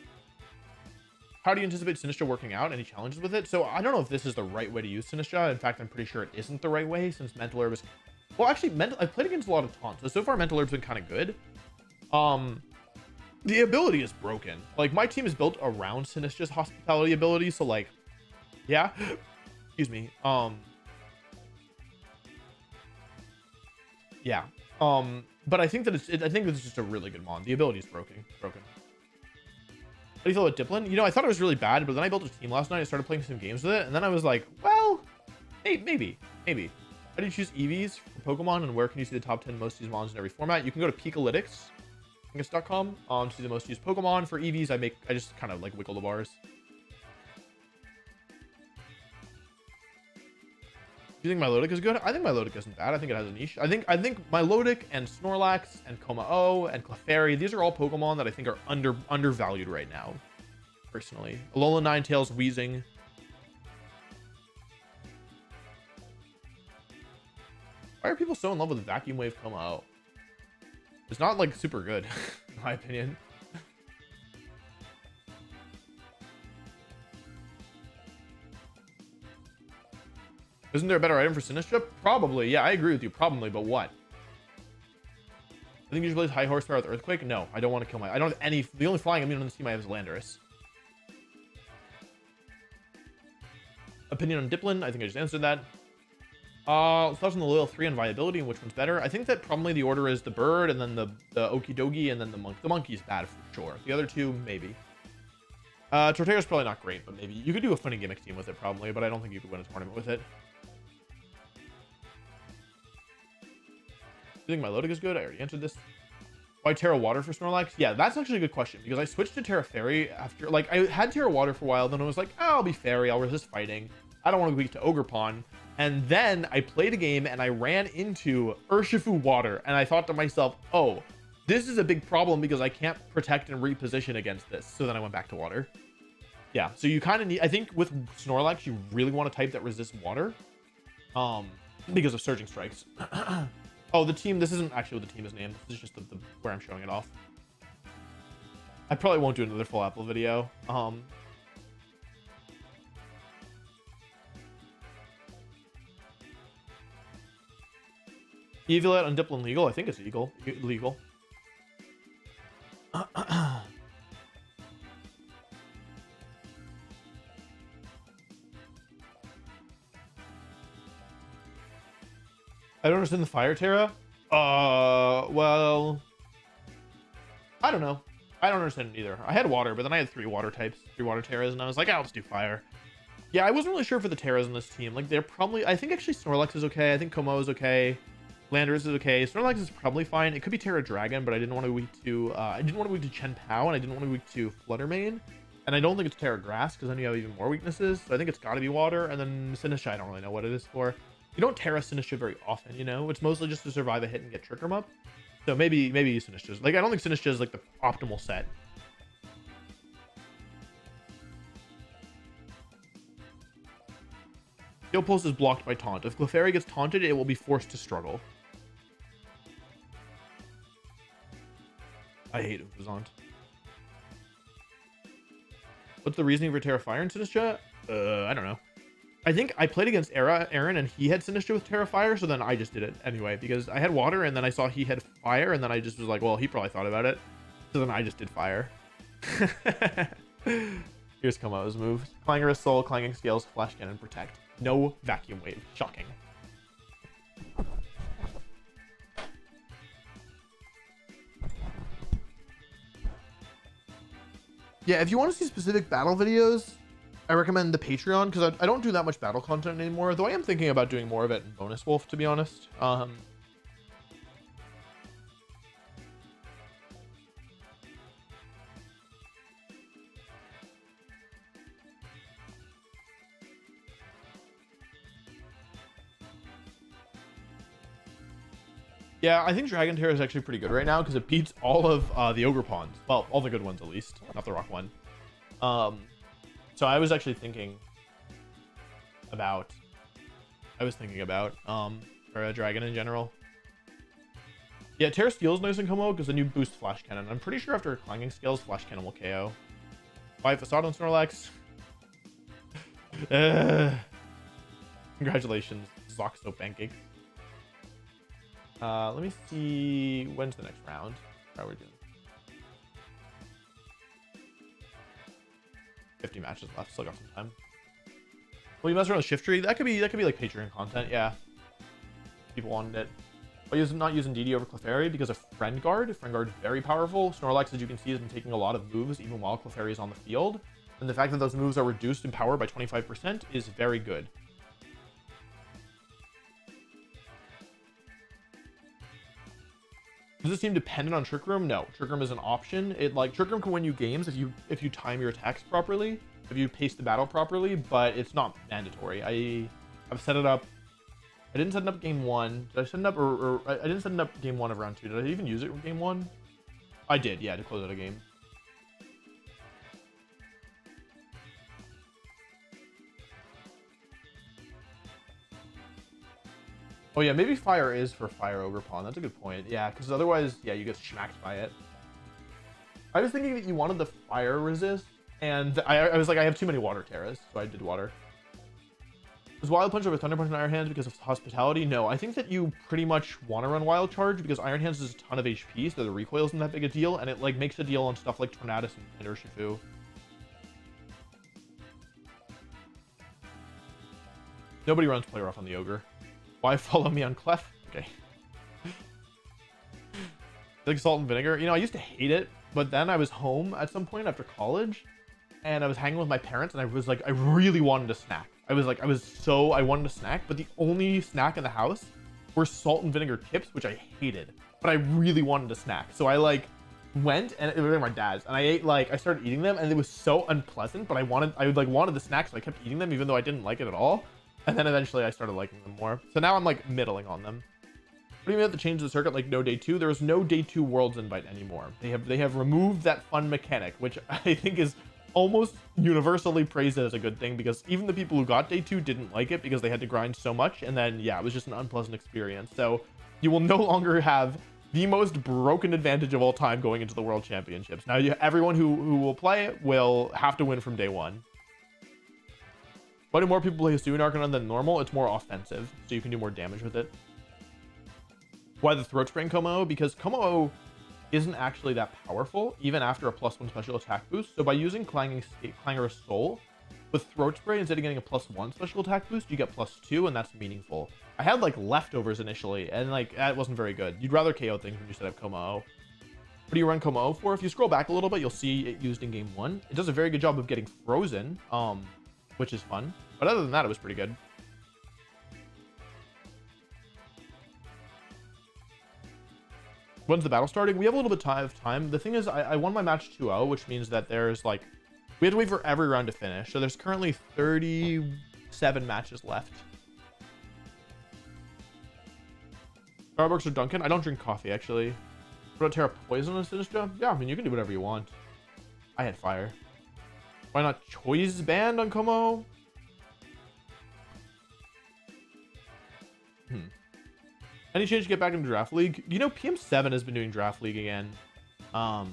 How do you anticipate Sinistcha working out? Any challenges with it? So I don't know if this is the right way to use Sinistcha. In fact, I'm pretty sure it isn't the right way since Mental Herb is... Well, actually, I've played against a lot of taunts. So far, Mental Herb's been kind of good. The ability is broken. Like, my team is built around Sinistcha's hospitality ability. So, like, yeah. Excuse me. Yeah. But I think that I think it's just a really good mon. The ability is broken. How do you feel about Diplin? You know, I thought it was really bad, but then I built a team last night. I started playing some games with it, and then I was like, well, hey, maybe. How do you choose EVs for Pokemon, and where can you see the top 10 most used mons in every format? You can go to peakalytics.com to see the most used Pokemon. For EVs, I just kind of like wiggle the bars. Do you think Milotic is good? I think Milotic isn't bad. I think it has a niche. I think Milotic and Snorlax and Como and Clefairy, these are all Pokemon that I think are undervalued right now, personally. Alola Ninetales, Weezing. Why are people so in love with Vacuum Wave Como? It's not like super good, in my opinion. Isn't there a better item for Sinistcha? Probably. Yeah, I agree with you. Probably, but what? I think you should play high horsepower with Earthquake. No, I don't want to kill I don't have any. The only flying immune on this team I have is Landorus. Opinion on Diplin? I think I just answered that. Thoughts on the Loyal 3 and viability and which one's better? I think that probably the order is the bird and then the Okidogi and then the monk. The monkey's bad for sure. The other two, maybe. Torterra's probably not great, but maybe. You could do a funny gimmick team with it probably, but I don't think you could win a tournament with it. Do you think Milotic is good? I already answered this. Why Terra Water for Snorlax? Yeah, that's actually a good question because I switched to Terra Fairy after, like, I had Terra Water for a while, then I was like, oh, I'll be Fairy, I'll resist fighting. I don't want to be weak to Ogre Pawn. And then I played a game and I ran into Urshifu Water and I thought to myself, oh, this is a big problem because I can't protect and reposition against this. So then I went back to Water. Yeah, so you kind of need, I think with Snorlax, you really want a type that resists Water. Because of Surging Strikes. Oh, the team, this isn't actually what the team is named. This is just where I'm showing it off. I probably won't do another full Apple video. Eviolite on Diplin legal? I think it's legal. I don't understand the Fire Terra. Well, I don't know. I don't understand it either. I had water, but then I had 3 water types, 3 water Terras, and I was like, I'll just do fire. Yeah, I wasn't really sure for the Terras in this team. Like, they're probably, I think actually Snorlax is okay. I think Como is okay. Landorus is okay. Snorlax is probably fine. It could be Terra Dragon, but I didn't want to be weak to I didn't want to be weak to Chen Pao, and I didn't want to be weak to Fluttermane. And I don't think it's Terra Grass, because then you have even more weaknesses. So I think it's got to be water. And then Sinistcha, I don't really know what it is for. You don't Terra Sinistcha very often, you know? It's mostly just to survive a hit and get Trick Room up. So maybe Sinistcha's. Like, I don't think Sinistcha is, like, the optimal set. Heal Pulse is blocked by Taunt. If Clefairy gets taunted, it will be forced to struggle. I hate Ufazant. What's the reasoning for Terra Fire and Sinistcha? I don't know. I think I played against Aaron, and he had Sinistcha with Terra Fire, so then I just did it anyway, because I had water, and then I saw he had fire, and then I just was like, well, he probably thought about it. So then I just did fire. Here's Komo's moves. Clangorous Soul, Clanging Scales, Flash Cannon, Protect. No Vacuum Wave. Shocking. Yeah, if you want to see specific battle videos, I recommend the Patreon, because I don't do that much battle content anymore, though I am thinking about doing more of it in Bonus Wolf, to be honest. Yeah, I think Dragon Terror is actually pretty good right now because it beats all of the Ogre Pawns. Well, all the good ones at least, not the Rock one. So I was actually thinking about, for a Dragon in general. Yeah, Terra Steel is nice in Como because then you boost Flash Cannon. I'm pretty sure after Clanging Scales, Flash Cannon will KO. 5 Facade on Snorlax. Congratulations, Zoxo Pancake. Let me see, when's the next round? How are we doing? 50 matches left, still got some time. Well, you mess around with Shift Tree. That could be like Patreon content, yeah. People wanted it. But not using DD over Clefairy because of Friend Guard. Friend Guard is very powerful. Snorlax, as you can see, has been taking a lot of moves even while Clefairy is on the field. And the fact that those moves are reduced in power by 25% is very good. Does this team dependent on Trick Room? No, Trick Room is an option. Trick Room can win you games if you time your attacks properly, if you pace the battle properly, but it's not mandatory. I've set it up. I didn't set it up game 1. Did I set it up or I didn't set it up game 1 of round 2. Did I even use it in game 1? I did, yeah, to close out a game. Oh yeah, maybe fire is for Fire Ogre Pawn. That's a good point. Yeah, because otherwise, yeah, you get smacked by it. I was thinking that you wanted the fire resist, and I was like, I have too many water terras, so I did water. Does Wild Punch over Thunder Punch in Iron Hands because of Hospitality? No, I think that you pretty much want to run Wild Charge because Iron Hands is a ton of HP, so the recoil isn't that big a deal, and it like makes a deal on stuff like Tornadus and Urshifu. Nobody runs Play Rough on the Ogre. Why follow me on Clef? Okay. Like Salt and Vinegar. You know, I used to hate it, but then I was home at some point after college, and I was hanging with my parents, and I was like, I really wanted a snack. I wanted a snack, but the only snack in the house were Salt and Vinegar chips, which I hated, but I really wanted a snack. So I like went, and it was my dad's, and I started eating them, and it was so unpleasant, but I wanted the snack, so I kept eating them even though I didn't like it at all. And then eventually I started liking them more. So now I'm like middling on them. What do you mean have to change the circuit like no day 2? There is no day 2 Worlds Invite anymore. They have removed that fun mechanic, which I think is almost universally praised as a good thing because even the people who got day 2 didn't like it because they had to grind so much. And then, yeah, it was just an unpleasant experience. So you will no longer have the most broken advantage of all time going into the World Championships. Now everyone who will play it will have to win from day 1. Why do more people play Hisuian Arcanine than normal? It's more offensive, so you can do more damage with it. Why the Throat Spray in Como? Because Como isn't actually that powerful, even after a +1 special attack boost. So by using Clangorous Soul with Throat Spray, instead of getting a +1 special attack boost, you get +2, and that's meaningful. I had like leftovers initially, and like that wasn't very good. You'd rather KO things when you set up Como. What do you run Como for? If you scroll back a little bit, you'll see it used in game 1. It does a very good job of getting frozen, which is fun. But other than that, it was pretty good. When's the battle starting? We have a little bit of time. The thing is, I won my match 2-0, which means that there's like, we have to wait for every round to finish. So there's currently 37 matches left. Starbucks or Dunkin'? I don't drink coffee, actually. What about Terra Poison and Sinistcha? Yeah, I mean, you can do whatever you want. I had fire. Why not Choice Band on Como? Any change to get back into Draft League? You know, PM7 has been doing Draft League again. And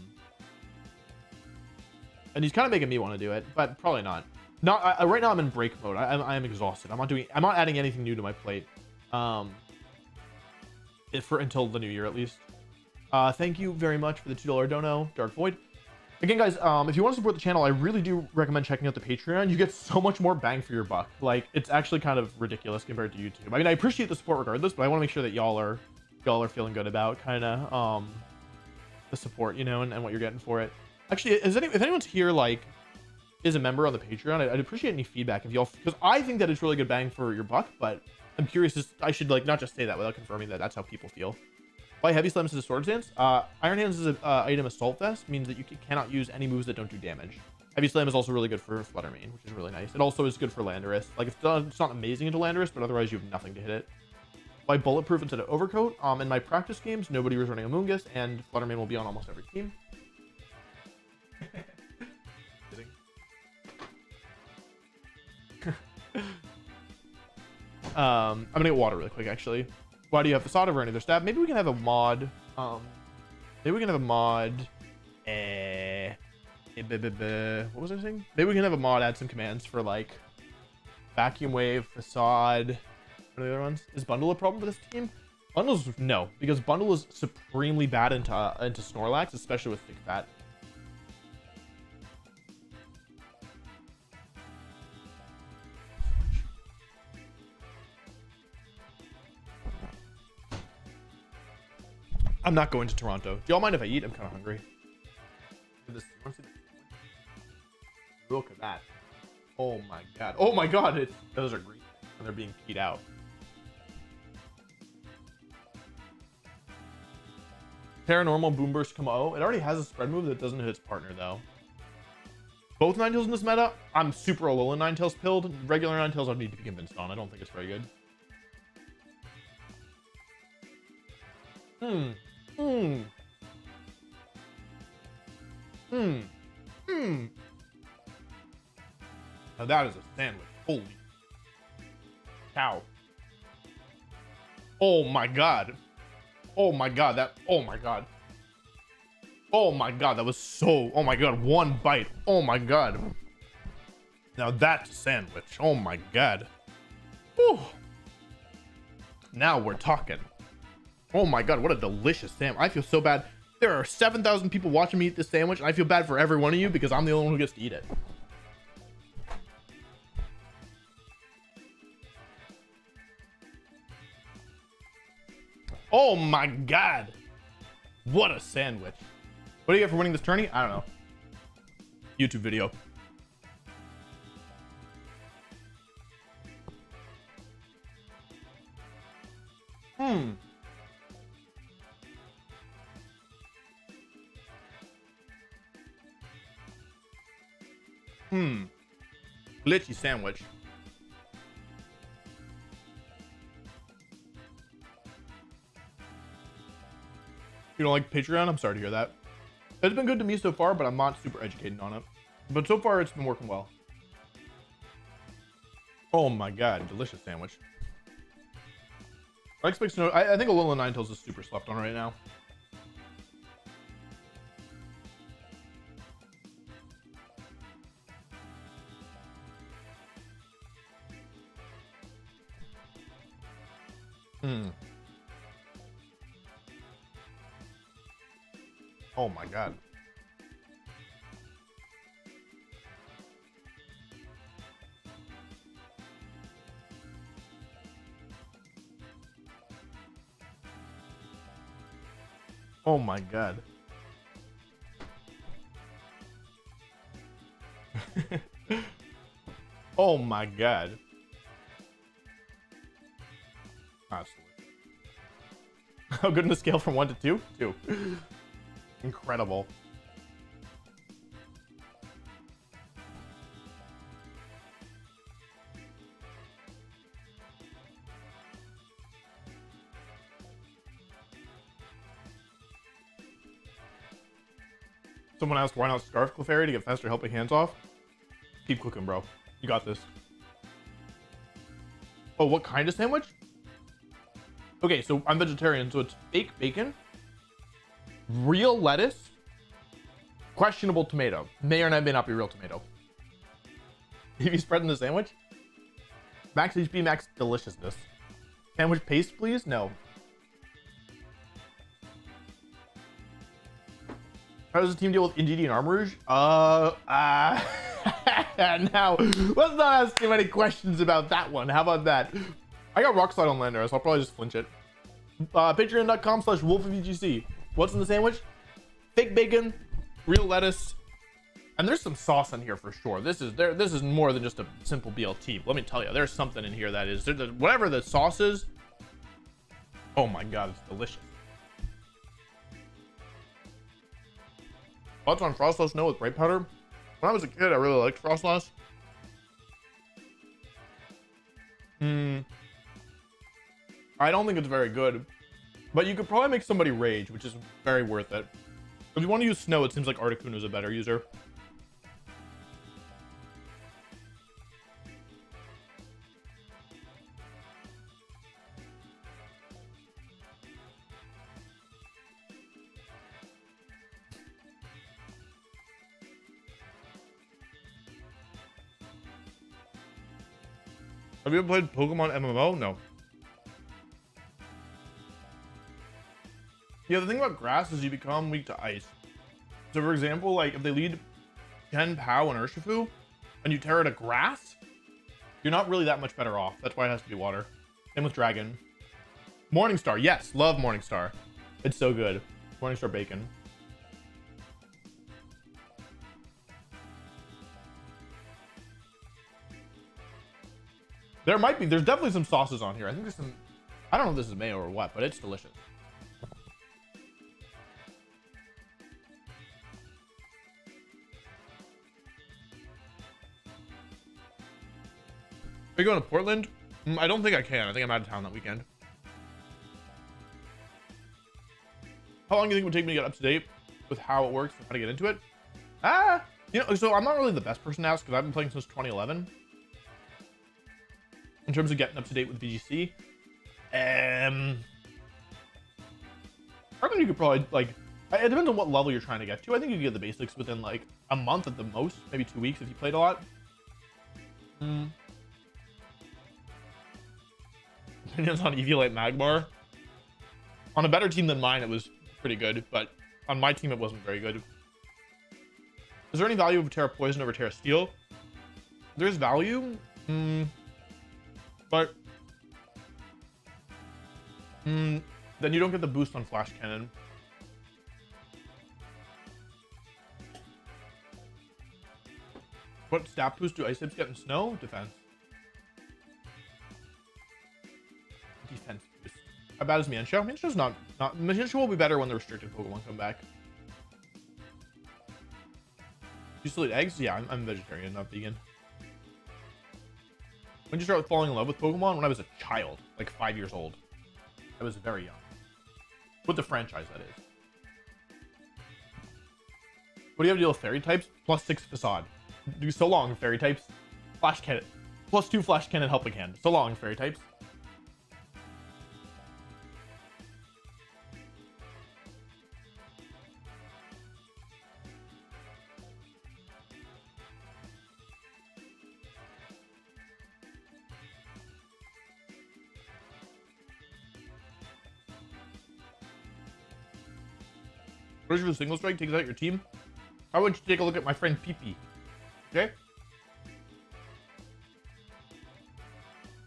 he's kind of making me want to do it, but probably not. Right now I'm in break mode. I am exhausted. I'm not adding anything new to my plate. Until the new year at least. Thank you very much for the $2 dono, Dark Void. Again, guys, if you want to support the channel, I really do recommend checking out the Patreon. You get so much more bang for your buck. Like, it's actually kind of ridiculous compared to YouTube. I mean, I appreciate the support regardless, but I want to make sure that y'all are feeling good about kind of the support, you know, and what you're getting for it. Actually, if anyone's here like is a member on the Patreon, I'd appreciate any feedback if y'all, because I think that it's really good bang for your buck, but I'm curious. I should like not just say that without confirming that that's how people feel. Why Heavy Slams is a Sword Stance? Iron Hands is an item Assault Vest, means that you cannot use any moves that don't do damage. Heavy Slam is also really good for Flutter Mane, which is really nice. It also is good for Landorus. Like, it's not amazing into Landorus, but otherwise you have nothing to hit it. Why Bulletproof instead of Overcoat? In my practice games, nobody was running Amoonguss, and Flutter Mane will be on almost every team. I'm gonna get water really quick, actually. Why do you have Facade over any other stab? Maybe we can have a mod. Maybe we can have a mod. What was I saying? Maybe we can have a mod add some commands for like Vacuum Wave, Facade. What are the other ones? Is Bundle a problem for this team? Bundle's no, because Bundle is supremely bad into Snorlax, especially with Thick Fat. I'm not going to Toronto. Do y'all mind if I eat? I'm kind of hungry. Look at that. Oh my god. Oh my god. Those are green and they're being keyed out. Paranormal Boom Burst come oh. It already has a spread move that doesn't hit its partner though. Both Ninetales in this meta? I'm super Alolan Ninetales pilled. Regular Ninetales I'd need to be convinced on. I don't think it's very good. Now that is a sandwich. Holy cow. Oh my god. Oh my god. Oh my god. Oh my god. That was so. Oh my god. One bite. Oh my god. Now that's a sandwich. Oh my god. Whew. Now we're talking. Oh my god, what a delicious sandwich. I feel so bad. There are 7,000 people watching me eat this sandwich, and I feel bad for every one of you because I'm the only one who gets to eat it. Oh my god. What a sandwich. What do you get for winning this tourney? I don't know. YouTube video. Glitchy sandwich. You don't like Patreon? I'm sorry to hear that. It's been good to me so far, but I'm not super educated on it. But so far, it's been working well. Oh my god, delicious sandwich. I expect to know. I think Alolan Ninetales is super slept on right now. Oh my god. Oh my god. Oh my god. That's How good in a scale from 1 to 2? 2. Incredible. Someone asked why not Scarf Clefairy to get faster helping hands off. Keep cooking, bro. You got this. Oh, what kind of sandwich? Okay, so I'm vegetarian, so it's fake bacon, real lettuce, questionable tomato. May or may not be real tomato. Have you spread in the sandwich? Max HP, max deliciousness. Sandwich paste, please? No. How does the team deal with Indeedee and Armor Rouge? Now, let's not ask too many questions about that one. How about that? I got Rock Slide on Lander, so I'll probably just flinch it. Patreon.com/WolfeyVGC. What's in the sandwich? Fake bacon, real lettuce, and there's some sauce in here for sure. This is more than just a simple BLT. Let me tell you, there's something in here that is, whatever the sauce is. Oh my god, it's delicious. Thoughts on Frostless Snow with bright powder? When I was a kid, I really liked Frostless. I don't think it's very good, but you could probably make somebody rage, which is very worth it. If you want to use Snow, it seems like Articuno is a better user. Have you ever played Pokemon MMO? No. Yeah, the thing about grass is you become weak to ice. So for example, like if they lead Ken, Pow, and Urshifu, and you tear it to grass, you're not really that much better off. That's why it has to be water. Same with Dragon. Morningstar, yes, love Morningstar. It's so good. Morningstar bacon. There's definitely some sauces on here. I think there's some, I don't know if this is mayo or what, but it's delicious. Are you going to Portland? I don't think I can. I think I'm out of town that weekend. How long do you think it would take me to get up to date with how it works and how to get into it? You know, so I'm not really the best person to ask because I've been playing since 2011. In terms of getting up to date with VGC, I think you could probably, like, it depends on what level you're trying to get to. I think you can get the basics within like a month at the most, maybe 2 weeks if you played a lot. Opinions on Eviolite Magmar. On a better team than mine, it was pretty good, but on my team, it wasn't very good. Is there any value of Terra Poison over Terra Steel? There's value, but then you don't get the boost on Flash Cannon. What stat boost do Ice Types get in Snow? Defense. Defense boost. How bad is Mienshao? Mienshao's not. Mienshao's will be better when the restricted Pokemon come back. You still eat eggs? Yeah, I'm vegetarian, not vegan. When did you start falling in love with Pokemon? When I was a child, like 5 years old. I was very young. With the franchise, that is. What do you have to deal with fairy types? +6 facade. Do so long, fairy types. Flash cannon. +2 flash cannon helping hand. So long, fairy types. Version of Single Strike takes out your team. I want you to take a look at my friend PP. Okay?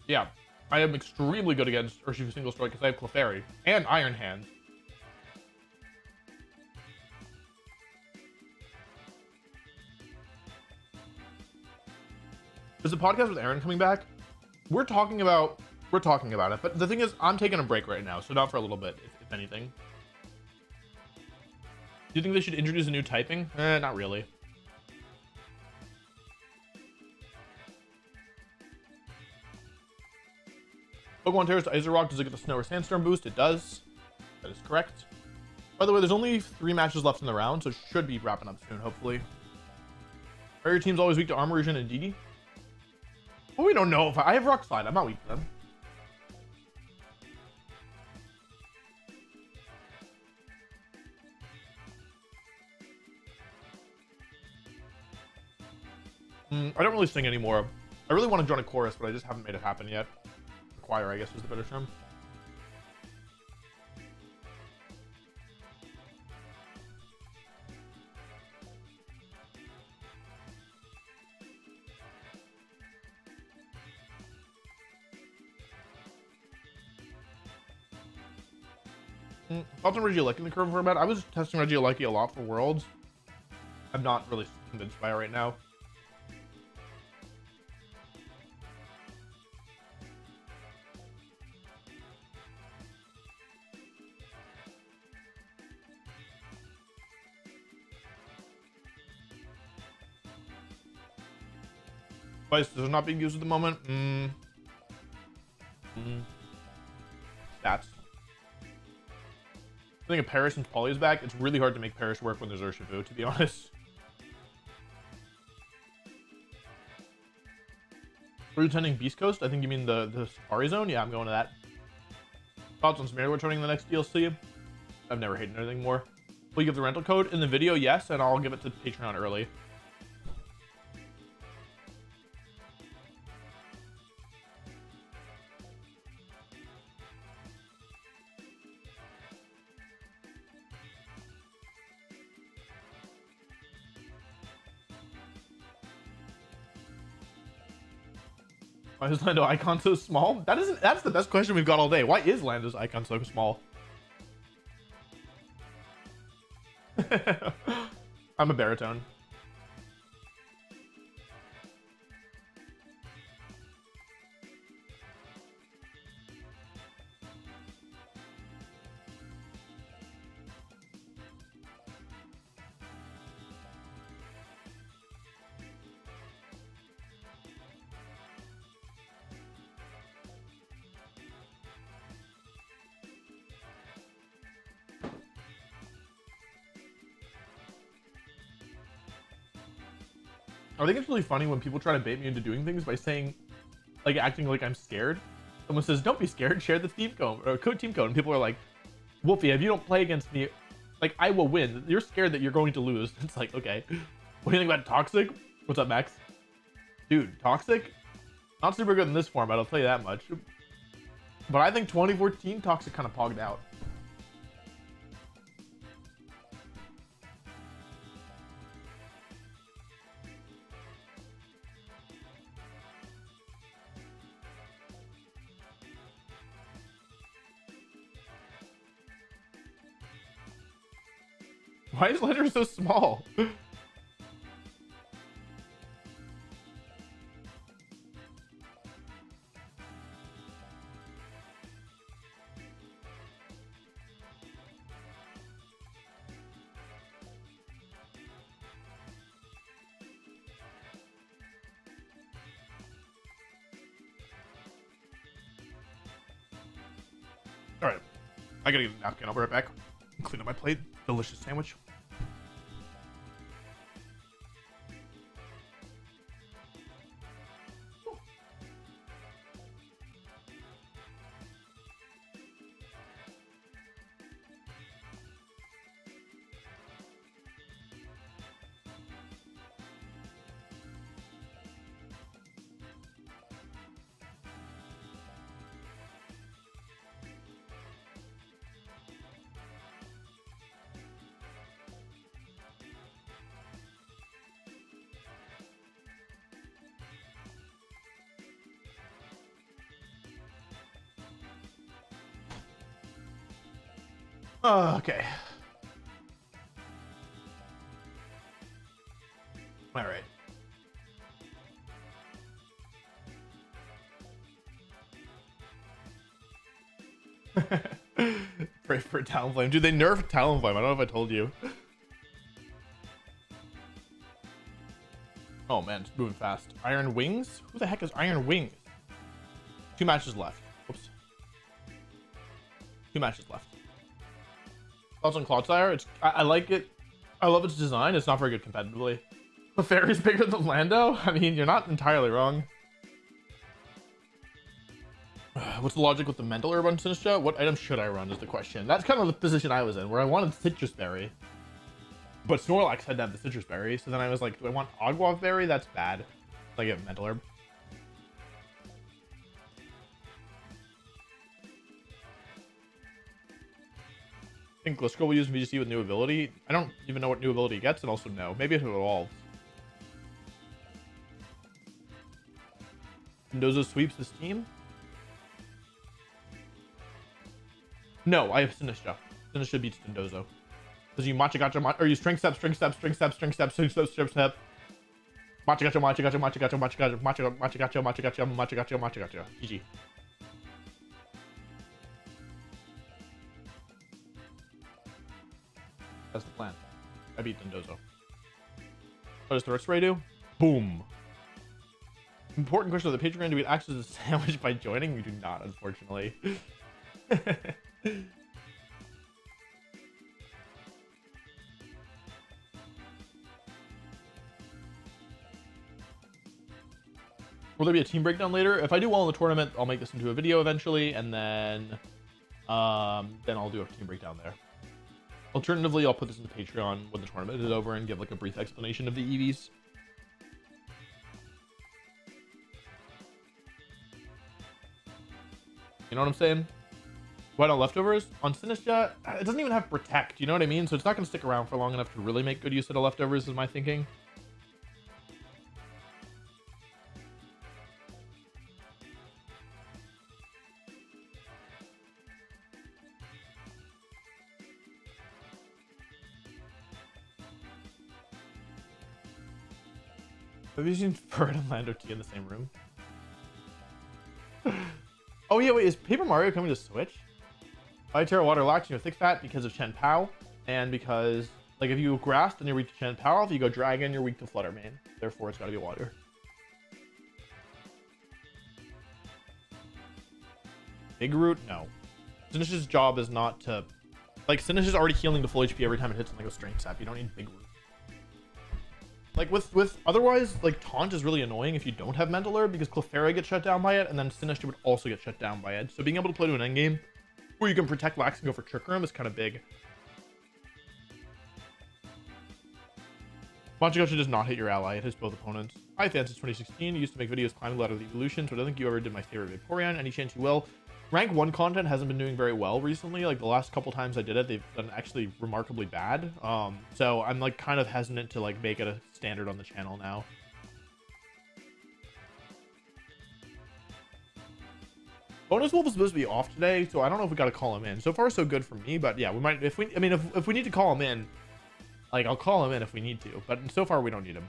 Yeah, I am extremely good against Urshifu Single Strike because I have Clefairy and Iron Hands. Is the podcast with Aaron coming back? We're talking about We're talking about it, but the thing is, I'm taking a break right now, so not for a little bit, if anything. Do you think they should introduce a new typing? Not really. Pokemon Terrace to Ice Rock, does it get the Snow or Sandstorm boost? It does. That is correct. By the way, there's only 3 matches left in the round, so it should be wrapping up soon, hopefully. Are your teams always weak to Armor-Region and DD? Well, we don't know. If I have Rock Slide, I'm not weak to them. I don't really sing anymore. I really want to join a chorus, but I just haven't made it happen yet. A choir, I guess, is the better term. Thoughts on Regieleki in the curve for a bit? I was testing Regieleki a lot for Worlds. I'm not really convinced by it right now. Device is not being used at the moment. Stats. I think if Paris and Polly is back, it's really hard to make Paris work when there's Urshifu, to be honest. Are you attending Beast Coast? I think you mean the Safari Zone? Yeah, I'm going to that. Thoughts on Smear returning the next DLC? I've never hated anything more. Will you give the rental code in the video? Yes, and I'll give it to Patreon early. Why is Lando icon so small? That's the best question we've got all day. Why is Lando's icon so small? I'm a baritone. I think it's really funny when people try to bait me into doing things by saying, like, acting like I'm scared. Someone says, don't be scared, share the team code, or team code. And people are like, Wolfey, if you don't play against me, like, I will win. You're scared that you're going to lose. It's like, okay. What do you think about Toxic? What's up, Max? Dude, Toxic? Not super good in this format, I'll tell you that much. But I think 2014, Toxic kind of pogged out. Why is Ledger so small? Alright. I gotta get a napkin. I'll be right back. Clean up my plate. Delicious sandwich. Okay. All right. Pray for Talonflame. Dude, they nerfed Talonflame. I don't know if I told you. Oh man, it's moving fast. Iron Wings? Who the heck is Iron Wings? 2 matches left. Oops. 2 matches left. Thoughts on Clodsire? I like it. I love its design. It's not very good competitively. The fairy's bigger than Lando? I mean, you're not entirely wrong. What's the logic with the mental herb on Sinistcha? What item should I run is the question. That's kind of the position I was in, where I wanted Citrus Berry. But Snorlax had to have the Citrus Berry, so then I was like, do I want Agua Berry? That's bad. So I get mental herb. I think Gliscor will use VGC with new ability. I don't even know what new ability he gets, and also no. Maybe it evolves. Mendoza sweeps his team? No, I have Sinistcha. Sinistcha beats Mendoza. Because you Macha Gacha, or you Strength Step, Strength Step, Strength Step, Strength Step, Strength Step, Strength Step. Macha Gacha, Macha Gacha, Macha Gacha, Macha Gacha, Macha Gacha, Macha Gacha, Macha Gacha, Macha Gacha, Macha Gacha. GG. That's the plan. I beat Mendoza. What does the Rex Ray do? Boom. Important question of the Patreon. Do we access a sandwich by joining? We do not, unfortunately. Will there be a team breakdown later? If I do well in the tournament, I'll make this into a video eventually, and then I'll do a team breakdown there. Alternatively, I'll put this into Patreon when the tournament is over and give like a brief explanation of the EVs. You know what I'm saying? Why not leftovers? On Sinistcha, it doesn't even have Protect, you know what I mean? So it's not going to stick around for long enough to really make good use of the leftovers, is my thinking. Have you seen Ferd and Lando T in the same room? Oh yeah, wait, is Paper Mario coming to Switch? Fire Terra Water locks you know thick fat because of Chen Pao, and because like if you grass then you're weak to Chen Pao, if you go Dragon you're weak to Flutter Mane. Therefore it's gotta be water. Big Root? No. Sinistcha's job is not to like Sinistcha's already healing to full HP every time it hits something with Strength Sap. You don't need Big Root. Like with otherwise, like Taunt is really annoying if you don't have Mental Herb because Clefairy gets shut down by it, and then Sinistcha would also get shut down by it. So being able to play to an endgame where you can protect Lax and go for Trick Room is kind of big. Machigacha does not hit your ally, it hits both opponents. Hi fans, it's 2016. You used to make videos climbing the ladder of the evolution, so I don't think you ever did my favorite Vaporeon. Any chance you will? Rank 1 content hasn't been doing very well recently. Like the last couple times I did it, they've done actually remarkably bad. So I'm like kind of hesitant to like make it a standard on the channel now. Bonus Wolf is supposed to be off today, so I don't know if we got to call him in. So far so good for me, but yeah, we might if we need to call him in, like I'll call him in if we need to. But so far we don't need him.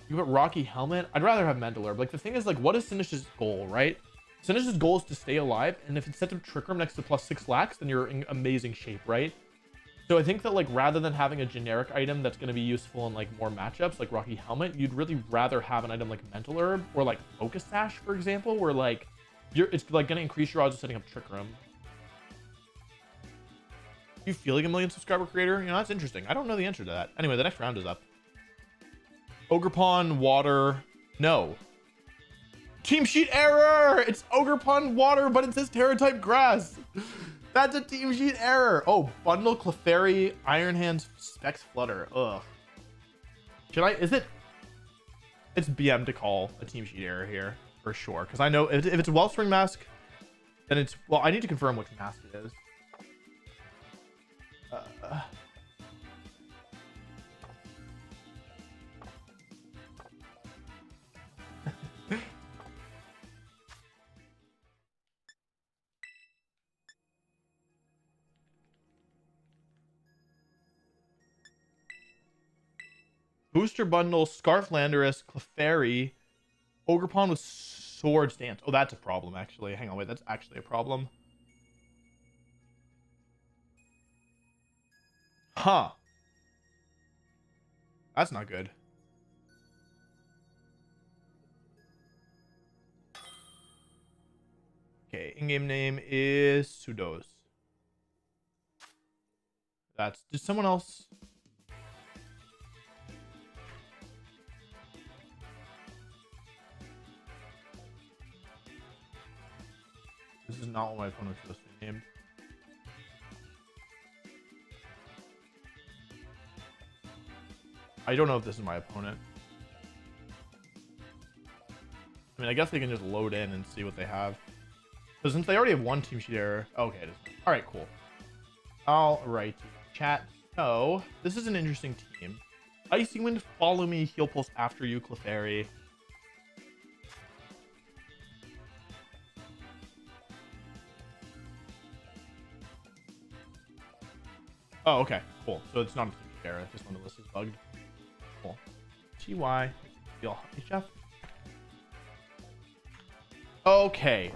You put Rocky Helmet. I'd rather have Mental Herb. Like the thing is like, what is Sinistcha's goal, right? Sinistcha's goal is to stay alive, and if it sets up Trick Room next to +6 Lax, then you're in amazing shape, right? So I think that like rather than having a generic item that's going to be useful in like more matchups like Rocky Helmet, you'd really rather have an item like Mental Herb or like Focus Sash, for example, where like it's like going to increase your odds of setting up Trick Room. You feel like a 1 million subscriber creator? You know, that's interesting. I don't know the answer to that. Anyway, the next round is up. Ogerpon, water, no. Team sheet error! It's Ogerpon water, but it says Terra type grass. That's a team sheet error. Oh, bundle Clefairy, Iron Hands, Specs Flutter. Ugh. Should I? Is it? It's BM to call a team sheet error here for sure. Because I know if it's a Wellspring Mask, then it's well. I need to confirm which mask it is. Booster bundle, Scarf Landorus, Clefairy, Ogerpon with Swords Dance. Oh, that's a problem, actually. Hang on, wait, that's actually a problem. Huh. That's not good. Okay, in-game name is Sudos. That's just someone else. This is not what my opponent's supposed to be named. I don't know if this is my opponent. I mean, I guess they can just load in and see what they have. So since they already have one team sheet error. Okay, it is. All right, cool. All right, chat. So this is an interesting team. Icy Wind, follow me, heal pulse after you, Clefairy. Oh, okay, cool. So it's not a team sheet error. Just when the list is bugged. Cool. TY. Heal HF. Okay.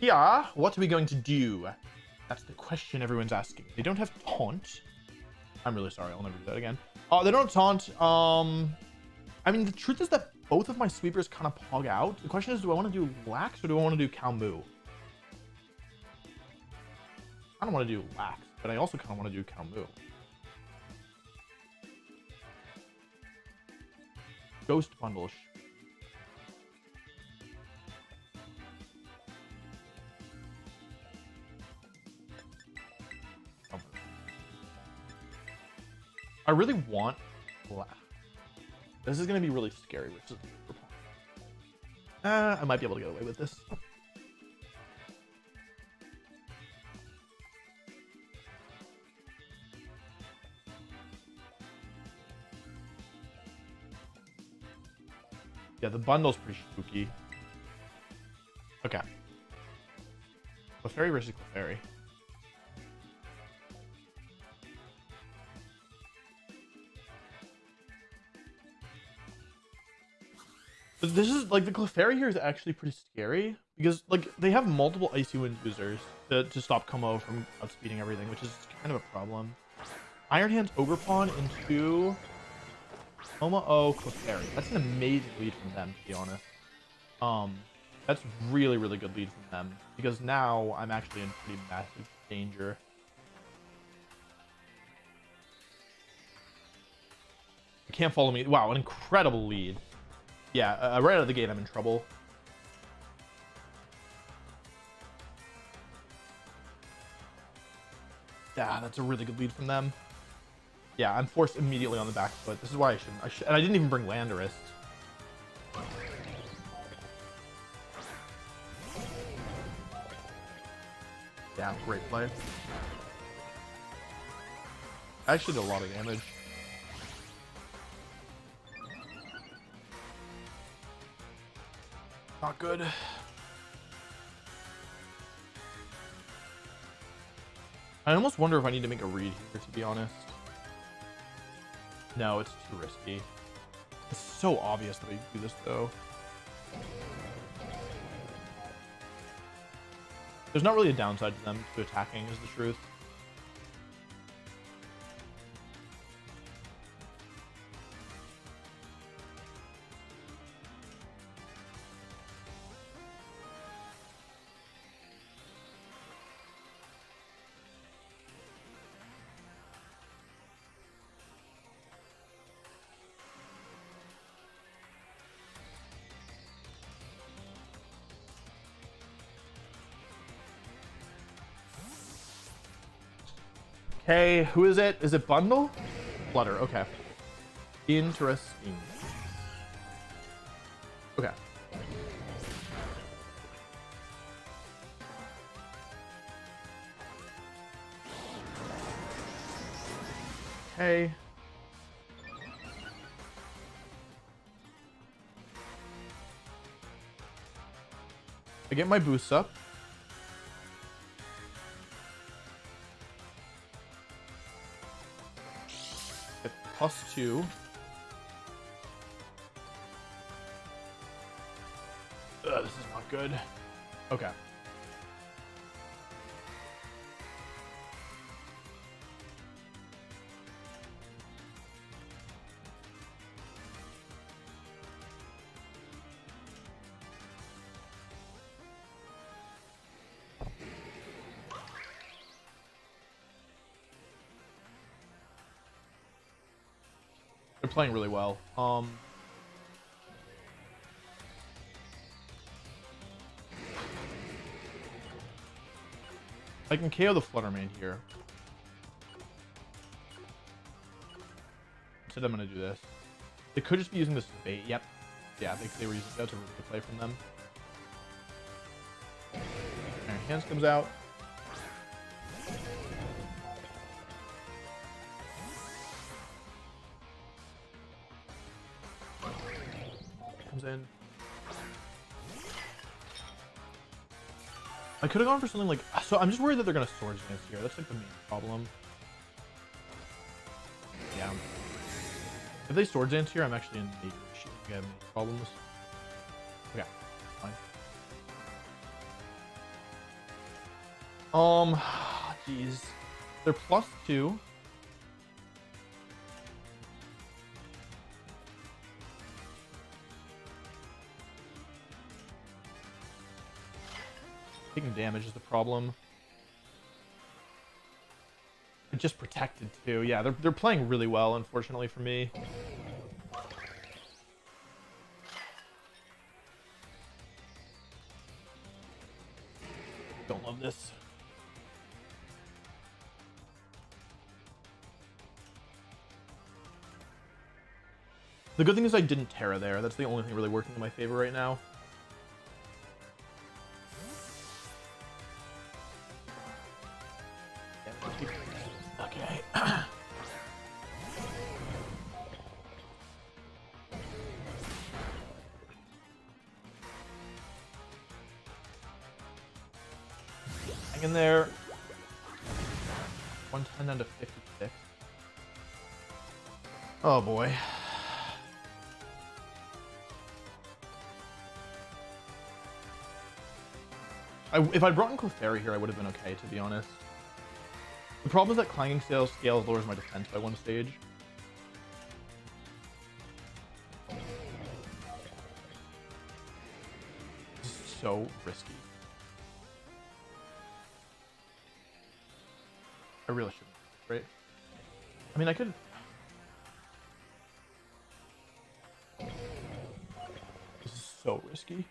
Yeah. What are we going to do? That's the question everyone's asking. They don't have taunt. I'm really sorry. I'll never do that again. They don't have taunt. I mean, the truth is that both of my sweepers kind of pog out. The question is, do I want to do Lax or do I want to do Calmu? I don't want to do Lax, but I also kind of want to do Calmu. Ghost Bundle. I really want Lax. This is going to be really scary. I might be able to get away with this. Yeah, the bundle's pretty spooky. Okay. Clefairy versus Clefairy. This is like the Clefairy here is actually pretty scary because like they have multiple Icy Wind users to stop Como from outspeeding everything, which is kind of a problem. Iron Hands Overpawn into Oma O Clefairy. That's an amazing lead from them, to be honest. That's really, really good lead from them because now I'm actually in pretty massive danger. You can't follow me. Wow, an incredible lead. Yeah, right out of the gate, I'm in trouble. Yeah, that's a really good lead from them. Yeah, I'm forced immediately on the back foot. This is why I shouldn't. And I didn't even bring Landorus. Yeah, great play. I actually did a lot of damage. Not good. I almost wonder if I need to make a read here, to be honest. No, it's too risky. It's so obvious that I do this, though. There's not really a downside to them to attacking, is the truth. Okay, who is it? Is it Bundle? Flutter, okay. Interesting. Okay. Okay. I get my boosts up. Get +2. Ugh, this is not good. Okay. They're playing really well. I can KO the Fluttermane here. Instead, I'm gonna do this. They could just be using this as bait. Yep. Yeah, they were using that to really good play from them. Iron Hands comes out. Comes in. I could have gone for something like... So I'm just worried that they're going to Swords Dance here. That's like the main problem. Yeah. If they Swords Dance here, I'm actually in major issue. We have major problems. Okay. Fine. Jeez. They're +2. Taking damage is the problem. They're just protected too. Yeah, they're playing really well, unfortunately for me. Don't love this. The good thing is I didn't Terra there. That's the only thing really working in my favor right now. Okay. Hang in there. 110 down to 56. Oh boy. If I'd brought in Clefairy here, I would have been okay, to be honest. The problem is that Clanging Scales lowers my defense by 1 stage. This is so risky. I really shouldn't, right? I mean, I could... This is so risky.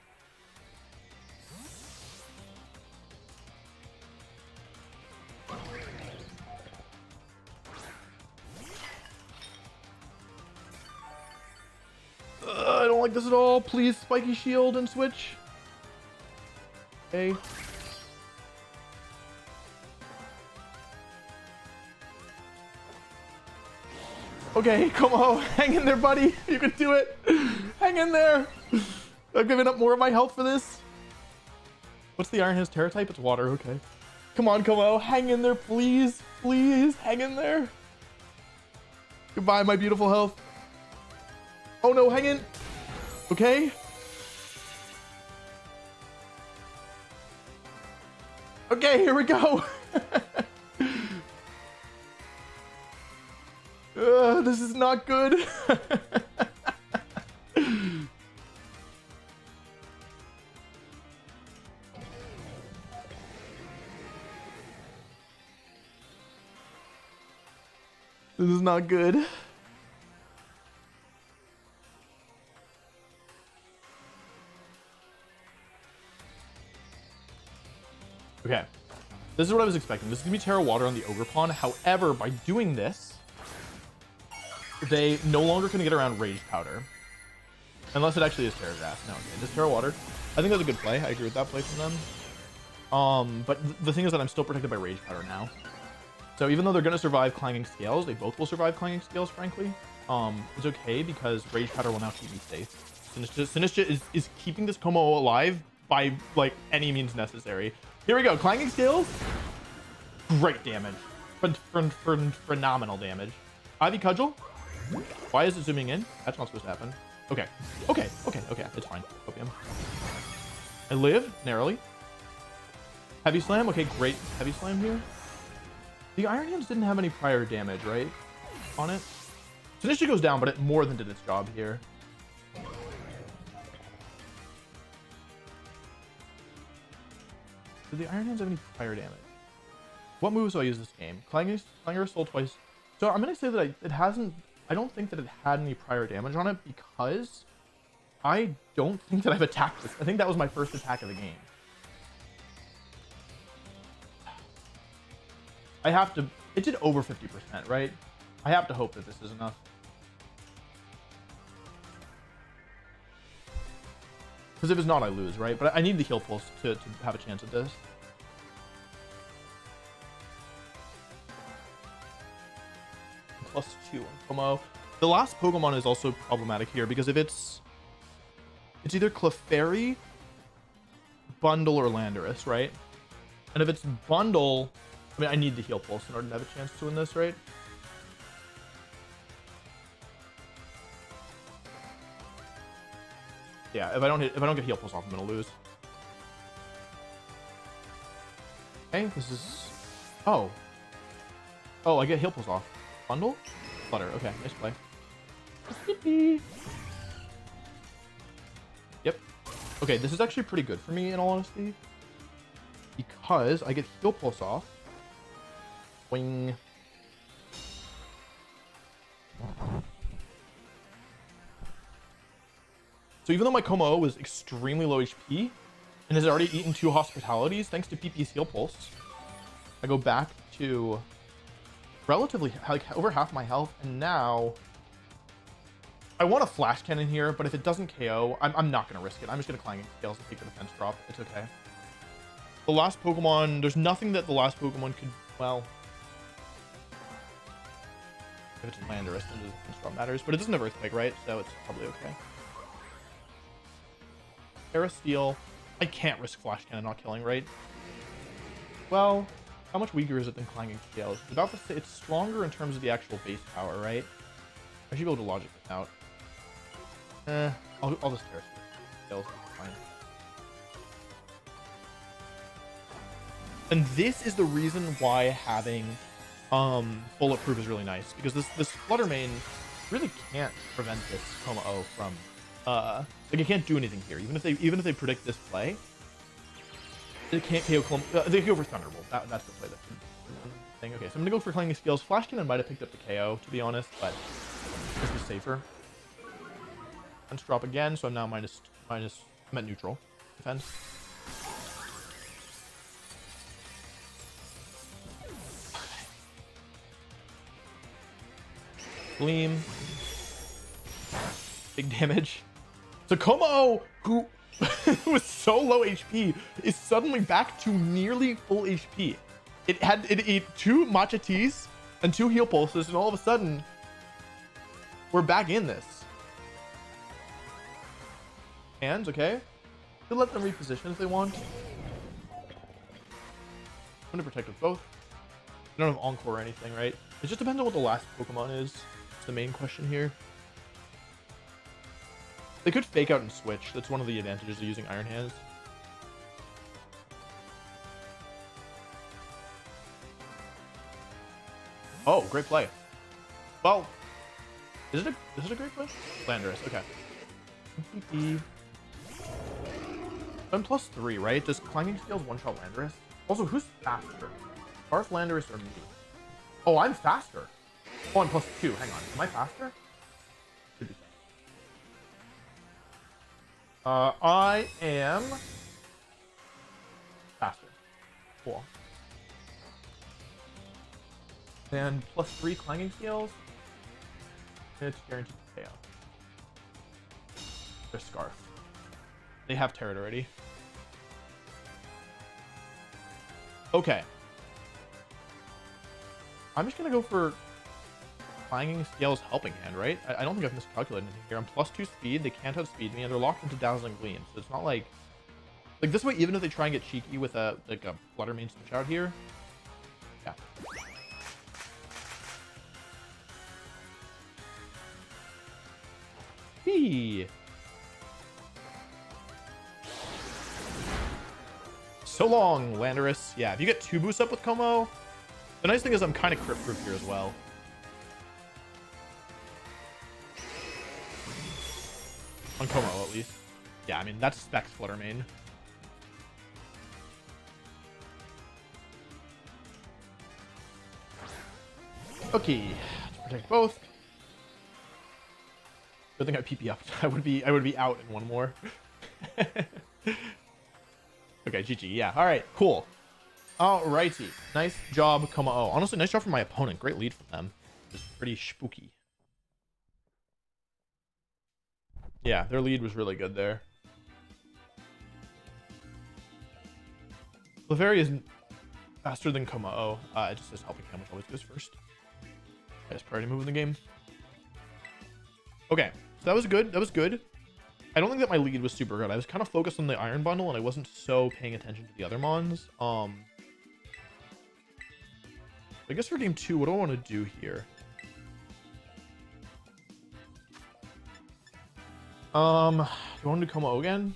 I don't like this at all. Please, Spiky Shield and switch. Okay. Okay, come on. Hang in there, buddy. You can do it. Hang in there. I've given up more of my health for this. What's the Iron Hands Terra type? It's water. Okay. Come on, Como. Hang in there, please. Please, hang in there. Goodbye, my beautiful health. Oh no, hang in. Okay. Okay, here we go. This is not good. This is not good. Okay, this is what I was expecting. This is gonna be Terra Water on the Ogre Pawn. However, by doing this, they no longer can get around Rage Powder. Unless it actually is Terra Grass. No, okay, just Terra Water. I think that's a good play. I agree with that play from them. But the thing is that I'm still protected by Rage Powder now. So even though they're gonna survive Clanging Scales, they both will survive Clanging Scales, frankly. It's okay because Rage Powder will now keep me safe. Sinistcha is keeping this Como alive by, like, any means necessary. Here we go, Clanging Scales. Great damage. Phenomenal damage. Ivy Cudgel. Why is it zooming in? That's not supposed to happen. Okay. Okay. It's fine. Opium. I live narrowly. Heavy Slam. Okay, great. Heavy Slam here. The Iron Hands didn't have any prior damage, right? On it. Sinistcha goes down, but it more than did its job here. Did the Iron Hands have any prior damage? What moves do I use this game? Clanger Soul twice. So I'm gonna say that it hasn't I don't think that it had any prior damage on it because I don't think that I've attacked this. I think that was my first attack of the game. I have to... It did over 50%, right? I have to hope that this is enough. Because if it's not, I lose, right? But I need the heal pulse to have a chance at this. +2 on Como. The last Pokemon is also problematic here because if it's either Clefairy, Bundle, or Landorus, right? And if it's Bundle, I mean, I need the heal pulse in order to have a chance to win this, right? Yeah, if I don't get heal pulse off, I'm gonna lose. Okay, this is... Oh, I get heal pulse off. Bundle? Flutter. Okay, nice play. Yep. Okay, this is actually pretty good for me, in all honesty. Because I get heal pulse off. Wing. So even though my Como was extremely low HP and has already eaten 2 hospitalities thanks to PP's heal pulse, I go back to relatively like over half my health, and now I want a flash cannon here, but if it doesn't KO, I'm not gonna risk it. I'm just gonna Clanging Scales and take the defense drop. It's okay. The last Pokemon, there's nothing that the last Pokemon could, well, if it's Landorus, then the defense drop matters, but it doesn't have Earthquake, right? So it's probably okay. Terra Steel, I can't risk Flash Cannon not killing, right? Well, how much weaker is it than Clanging Scales? It's about to say it's stronger in terms of the actual base power, right? I should be able to logic this out. I'll just Terra Steel. Fine. And this is the reason why having Bulletproof is really nice, because this Flutter Mane really can't prevent this Como from like it can't do anything here. Even if they predict this play, it can't KO they go for Thunderbolt. That's the play that's thing. Okay, so I'm gonna go for Clanging Scales. Flash Cannon might have picked up the KO, to be honest, but this is safer. Defense drop again, so I'm now minus. I'm at neutral defense. Gleam. Big damage. So Como, who was so low HP, is suddenly back to nearly full HP. It ate 2 Matcha Teas and 2 heal pulses, and all of a sudden, we're back in this. Hands, okay. Could let them reposition if they want. I'm gonna protect with both. I don't have Encore or anything, right? It just depends on what the last Pokemon is. It's the main question here. They could fake out and switch. That's one of the advantages of using Iron Hands. Oh, great play. Well, is it a great play? Landorus, okay. I'm +3, right? Does Clanging Scales one-shot Landorus? Also, who's faster? Barf, Landorus, or me? Oh, I'm faster. Oh, I'm +2. Hang on. Am I faster? Should be. I am faster. Cool. And +3 Clanging Scales. It's guaranteed KO. They're Scarf. They have Terra already. Okay. I'm just gonna go for Clanging Scales Helping Hand, right? I don't think I've miscalculated anything here. I'm +2 speed, they can't outspeed me, and they're locked into Dazzling Gleam, so it's not like this way, even if they try and get cheeky with a Flutter Mane switch out here. Yeah. Hey. So long, Landorus. Yeah, if you get 2 boosts up with Como, the nice thing is I'm kind of crit proof here as well. On Como, at least. Yeah, I mean, that's Specs Flutter Mane. Okay, let's protect both. Good thing I PP up. I would be out in one more. Okay, GG. Yeah. All right. Cool. Alrighty. Nice job, Koma. Oh, honestly, nice job from my opponent. Great lead from them. It's pretty spooky. Yeah, their lead was really good there. Wolfey is faster than Koma. Oh, it just says helping hand, which always goes first. Highest priority move in the game. Okay, so that was good. That was good. I don't think that my lead was super good. I was kind of focused on the iron bundle, and I wasn't so paying attention to the other mons. I guess for game 2, what do I want to do here? Do I want to do Koma again?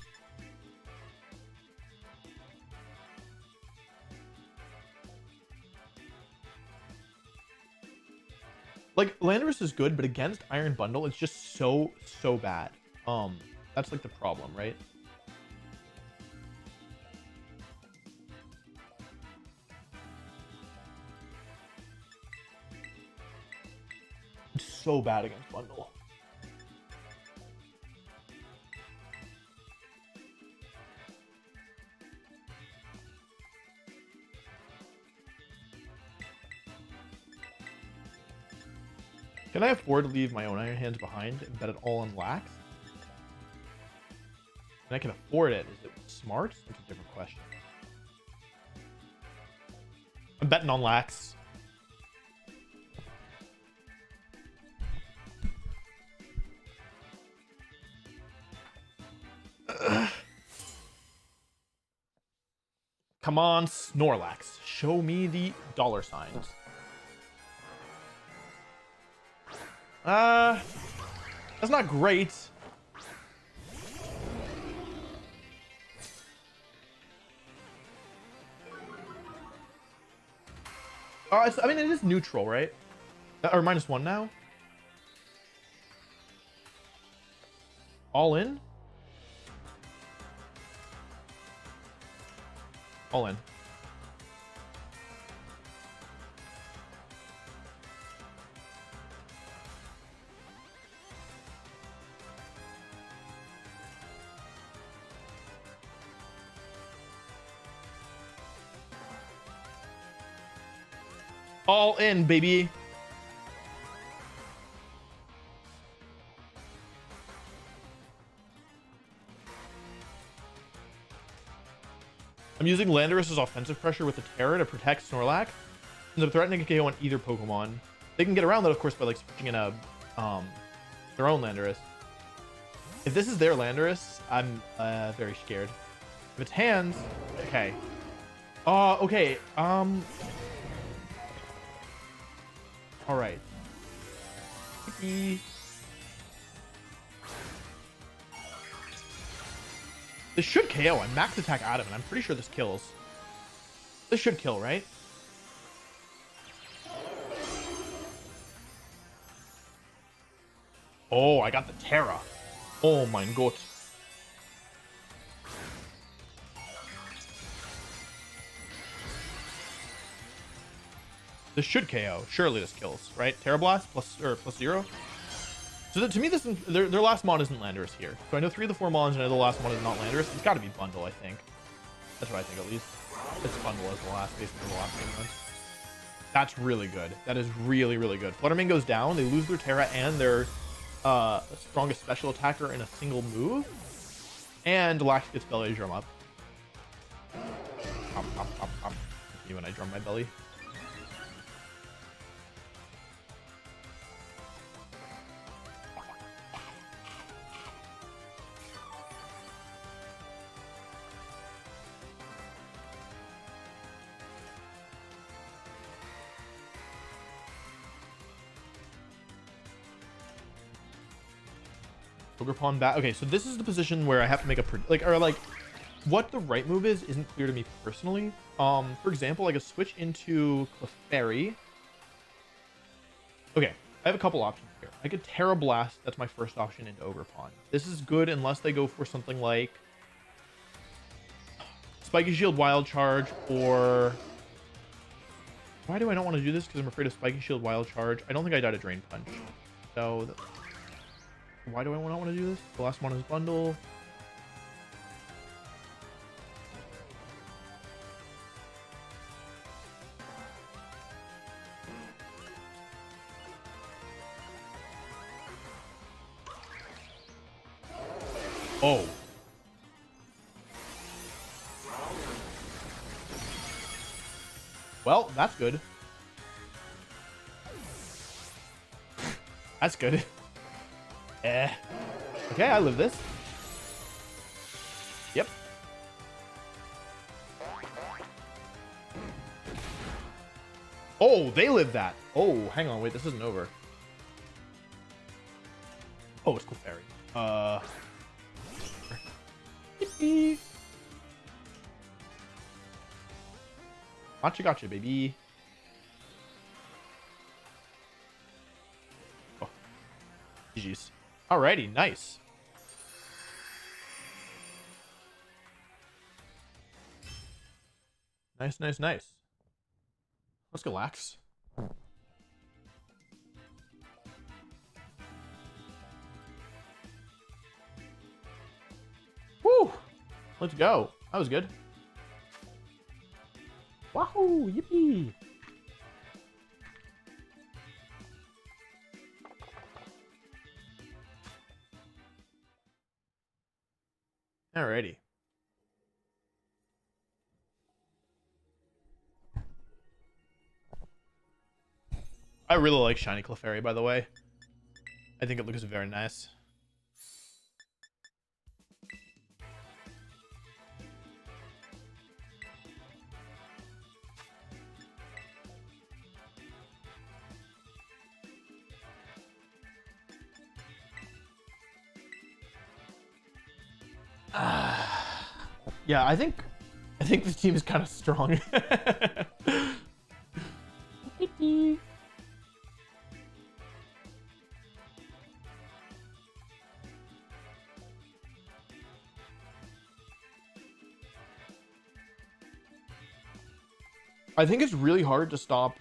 Like, Landorus is good, but against Iron Bundle, it's just so bad. That's like the problem, right? It's so bad against Bundle. Can I afford to leave my own Iron Hands behind and bet it all on Lax? And I can afford it. Is it smart? That's a different question. I'm betting on Lax. Come on, Snorlax. Show me the dollar signs. That's not great. I mean, it is neutral, right? Or -1 now? All in? All in. All in, baby. I'm using Landorus's offensive pressure with the Terra to protect Snorlax. Since I'm threatening a KO on either Pokemon. They can get around that, of course, by like switching in a their own Landorus. If this is their Landorus, I'm very scared. If it's hands, okay. Okay. All right. This should KO. I max attack Adam, and I'm pretty sure this kills. This should kill, right? Oh, I got the Terra. Oh my god. This should KO. Surely this kills, right? Terra Blast +0. So to me, this their last mon isn't Landorus here. So I know 3 of the 4 mons, and I know the last one is not Landorus. It's got to be Bundle, I think. That's what I think, at least. It's Bundle as the last, basically the last game. That's really good. That is really, really good. Fluttermane goes down. They lose their Terra and their strongest special attacker in a single move. And Lax gets belly drum up. You when I drum my belly. Pawn back. Okay, so this is the position where I have to make a what the right move isn't clear to me personally. For example, I could switch into Clefairy. Okay, I have a couple options here. I could Terra Blast. That's my first option into Pawn. This is good unless they go for something like Spiky Shield Wild Charge, or why do I not want to do this? Because I'm afraid of Spiky Shield Wild Charge. I don't think I died a Drain Punch. So Why do I not want to do this? The last one is bundle. Oh. Well, that's good. That's good. Okay, I live this. Yep. Oh, they live that. Oh, hang on, wait, this isn't over. Oh, it's Clefairy. Yippee. Gotcha, baby. Oh. GG's. Alrighty, nice. Nice. Let's relax. Woo! Let's go. That was good. Wahoo! Yippee! Alrighty. I really like Shiny Clefairy, by the way. I think it looks very nice. Yeah, I think the team is kind of strong. I think it's really hard to stop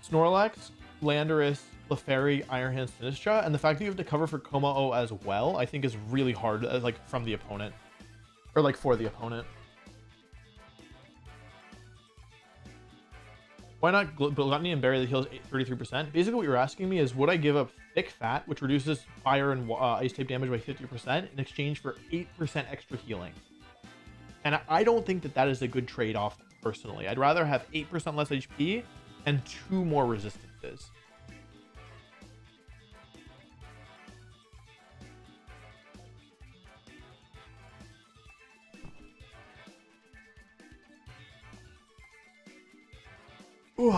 Snorlax, Landorus, Clefairy, Iron Hand, Sinistcha, and the fact that you have to cover for Kommo-o as well, I think is really hard, like, from the opponent. Or, like, for the opponent. Why not Gluttony and Berry that heals 33%? Basically, what you're asking me is, would I give up Thick Fat, which reduces fire and ice type damage by 50%, in exchange for 8% extra healing? And I don't think that that is a good trade-off, personally. I'd rather have 8% less HP and 2 more resistances. Ooh. So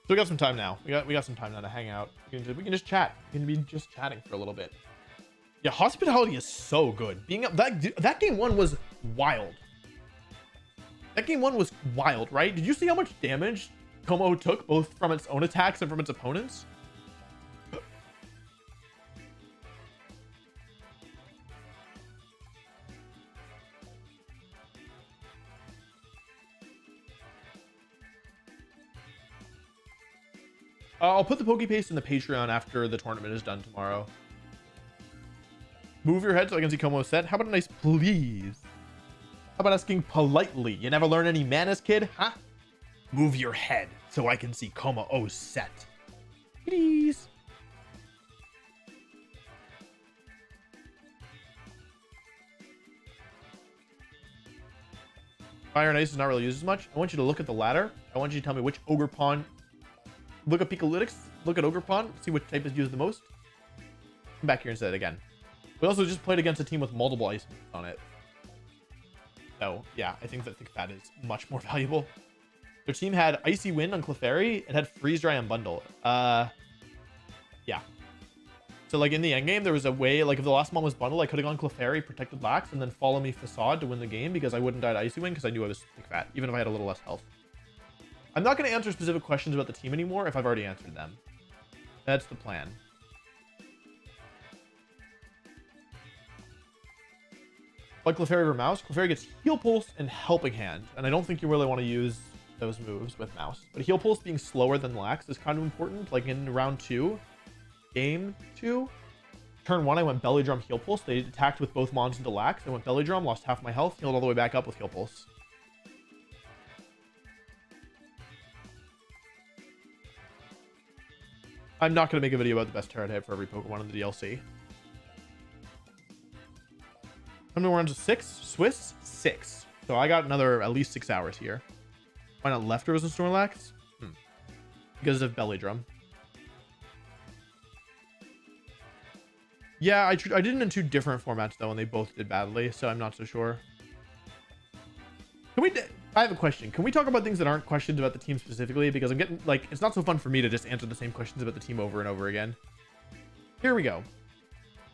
we got some time now. We got some time now to hang out. We can just chat. We can be just chatting for a little bit. Yeah, Hospitality is so good. Being up that game 1 was wild. That game 1 was wild, right? Did you see how much damage Kommo-o took, both from its own attacks and from its opponents? I'll put the Pokepaste in the Patreon after the tournament is done tomorrow. Move your head so I can see Kommo-o set. How about a nice please? How about asking politely? You never learn any manners, kid? Huh? Move your head so I can see Kommo-o set. Please. Fire and Ice is not really used as much. I want you to look at the ladder. I want you to tell me which Ogerpon. Look at Picolytics, look at Ogerpon, see which type is used the most. Come back here and say it again. We also just played against a team with multiple ice moves on it. So, yeah, I think that Thick Fat is much more valuable. Their team had Icy Wind on Clefairy. It had Freeze Dry on Bundle. Yeah. So, like, in the endgame, there was a way, like, if the last one was Bundle, I could have gone Clefairy, Protected Lax, and then Follow Me Facade to win the game because I wouldn't die to Icy Wind because I knew I was Thick Fat, even if I had a little less health. I'm not going to answer specific questions about the team anymore if I've already answered them. That's the plan. Like Clefairy over Mouse, Clefairy gets Heal Pulse and Helping Hand, and I don't think you really want to use those moves with Mouse. But Heal Pulse being slower than Lax is kind of important. Like in round 2, game 2, turn 1, I went Belly Drum, Heal Pulse. They attacked with both Mons into Lax. I went Belly Drum, lost half my health, healed all the way back up with Heal Pulse. I'm not going to make a video about the best Terra type for every Pokemon in the DLC. I'm going to run to 6. Swiss, 6. So I got another at least 6 hours here. Why not Leftovers and Snorlax? Because of Belly Drum. Yeah, I did it in 2 different formats, though, and they both did badly, so I'm not so sure. I have a question. Can we talk about things that aren't questions about the team specifically? Because I'm getting, like, it's not so fun for me to just answer the same questions about the team over and over again. Here we go.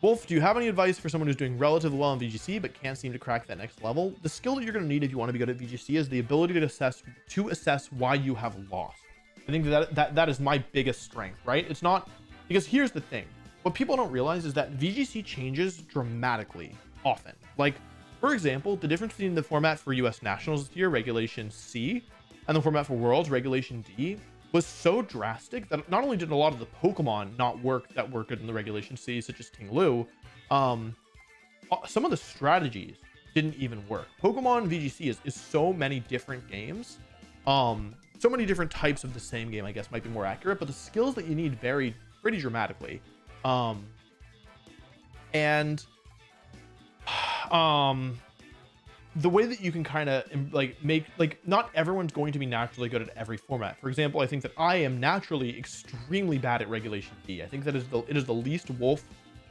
Wolf, do you have any advice for someone who's doing relatively well in VGC but can't seem to crack that next level? The skill that you're going to need if you want to be good at VGC is the ability to assess why you have lost. I think that is my biggest strength, right? It's not, because here's the thing. What people don't realize is that VGC changes dramatically often. Like, for example, the difference between the format for US Nationals this year, Regulation C, and the format for Worlds, Regulation D, was so drastic that not only did a lot of the Pokemon not work that were good in the Regulation C, such as Ting Lu, some of the strategies didn't even work. Pokemon VGC is so many different games, so many different types of the same game, I guess might be more accurate, but the skills that you need vary pretty dramatically. The way that you can kind of not everyone's going to be naturally good at every format. For example, I think that I am naturally extremely bad at Regulation D. I think that it is the least wolf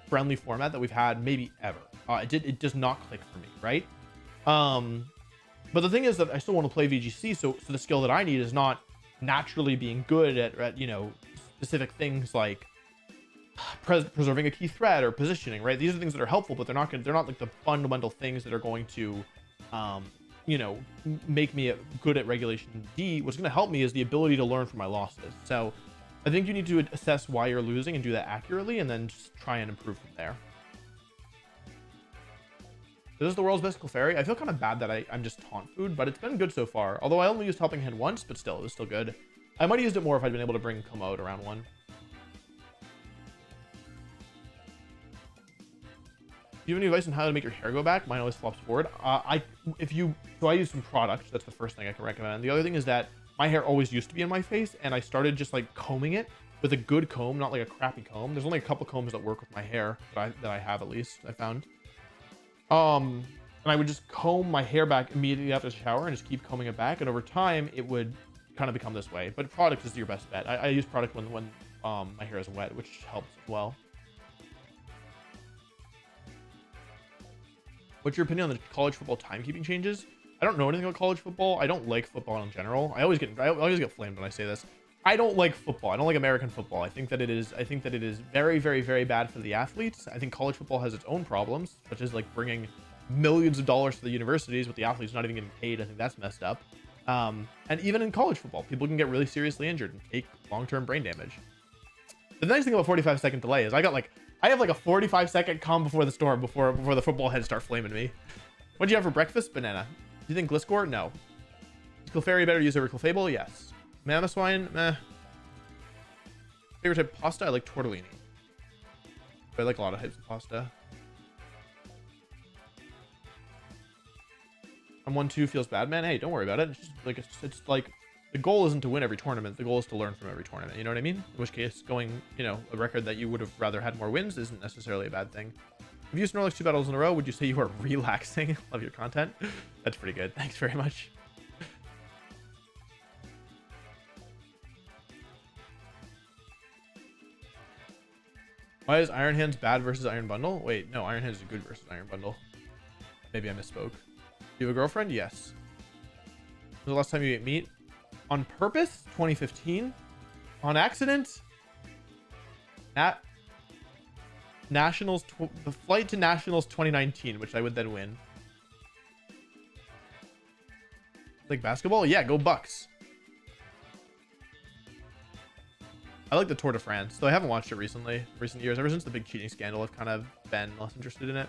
friendly format that we've had maybe ever. It does not click for me, right? But the thing is that I still want to play VGC, so the skill that I need is not naturally being good at you know, specific things like preserving a key threat or positioning, right? These are things that are helpful, but they're not like the fundamental things that are going to you know, make me good at Regulation D. What's going to help me is the ability to learn from my losses. So I think you need to assess why you're losing and do that accurately, and then just try and improve from there. This is the world's best Clefairy. I feel kind of bad that I'm just taunt food, but it's been good so far. Although I only used Helping Hand once, but still, it was still good. I might have used it more if I'd been able to bring Komodo around 1. Do you have any advice on how to make your hair go back? Mine always flops forward. I use some products. That's the first thing I can recommend. The other thing is that my hair always used to be in my face, and I started just like combing it with a good comb, not like a crappy comb. There's only a couple combs that work with my hair that I have, at least I found. And I would just comb my hair back immediately after the shower and just keep combing it back, and over time it would kind of become this way. But product is your best bet. I use product when my hair is wet, which helps as well. What's your opinion on the college football timekeeping changes? I don't know anything about college football. I don't like football in general. I always get flamed when I say this. I don't like football. I don't like American football. I think that it is very, very, very bad for the athletes. I think college football has its own problems, such as like bringing millions of dollars to the universities with the athletes not even getting paid. I think that's messed up. And even in college football, people can get really seriously injured and take long-term brain damage. The nice thing about 45-second delay is I have like a 45-second calm before the storm, before the football heads start flaming me. What'd you have for breakfast? Banana. Do you think Gliscor? No. Is Clefairy better to use over Clefable? Yes. Mamoswine? Meh. Favorite type of pasta? I like tortellini. I like a lot of types of pasta. I'm 1-2 feels bad, man. Hey, don't worry about it. It's like the goal isn't to win every tournament. The goal is to learn from every tournament. You know what I mean? In which case, going, you know, a record that you would have rather had more wins isn't necessarily a bad thing. If you used Snorlax 2 battles in a row, would you say you are relaxing? Love your content. That's pretty good. Thanks very much. Why is Iron Hands bad versus Iron Bundle? Wait, no, Iron Hands is good versus Iron Bundle. Maybe I misspoke. You have a girlfriend? Yes. When was the last time you ate meat? On purpose? 2015. On accident? Nationals, the flight to Nationals 2019, which I would then win. Like basketball? Yeah, go Bucks. I like the Tour de France, though I haven't watched it recent years. Ever since the big cheating scandal, I've kind of been less interested in it.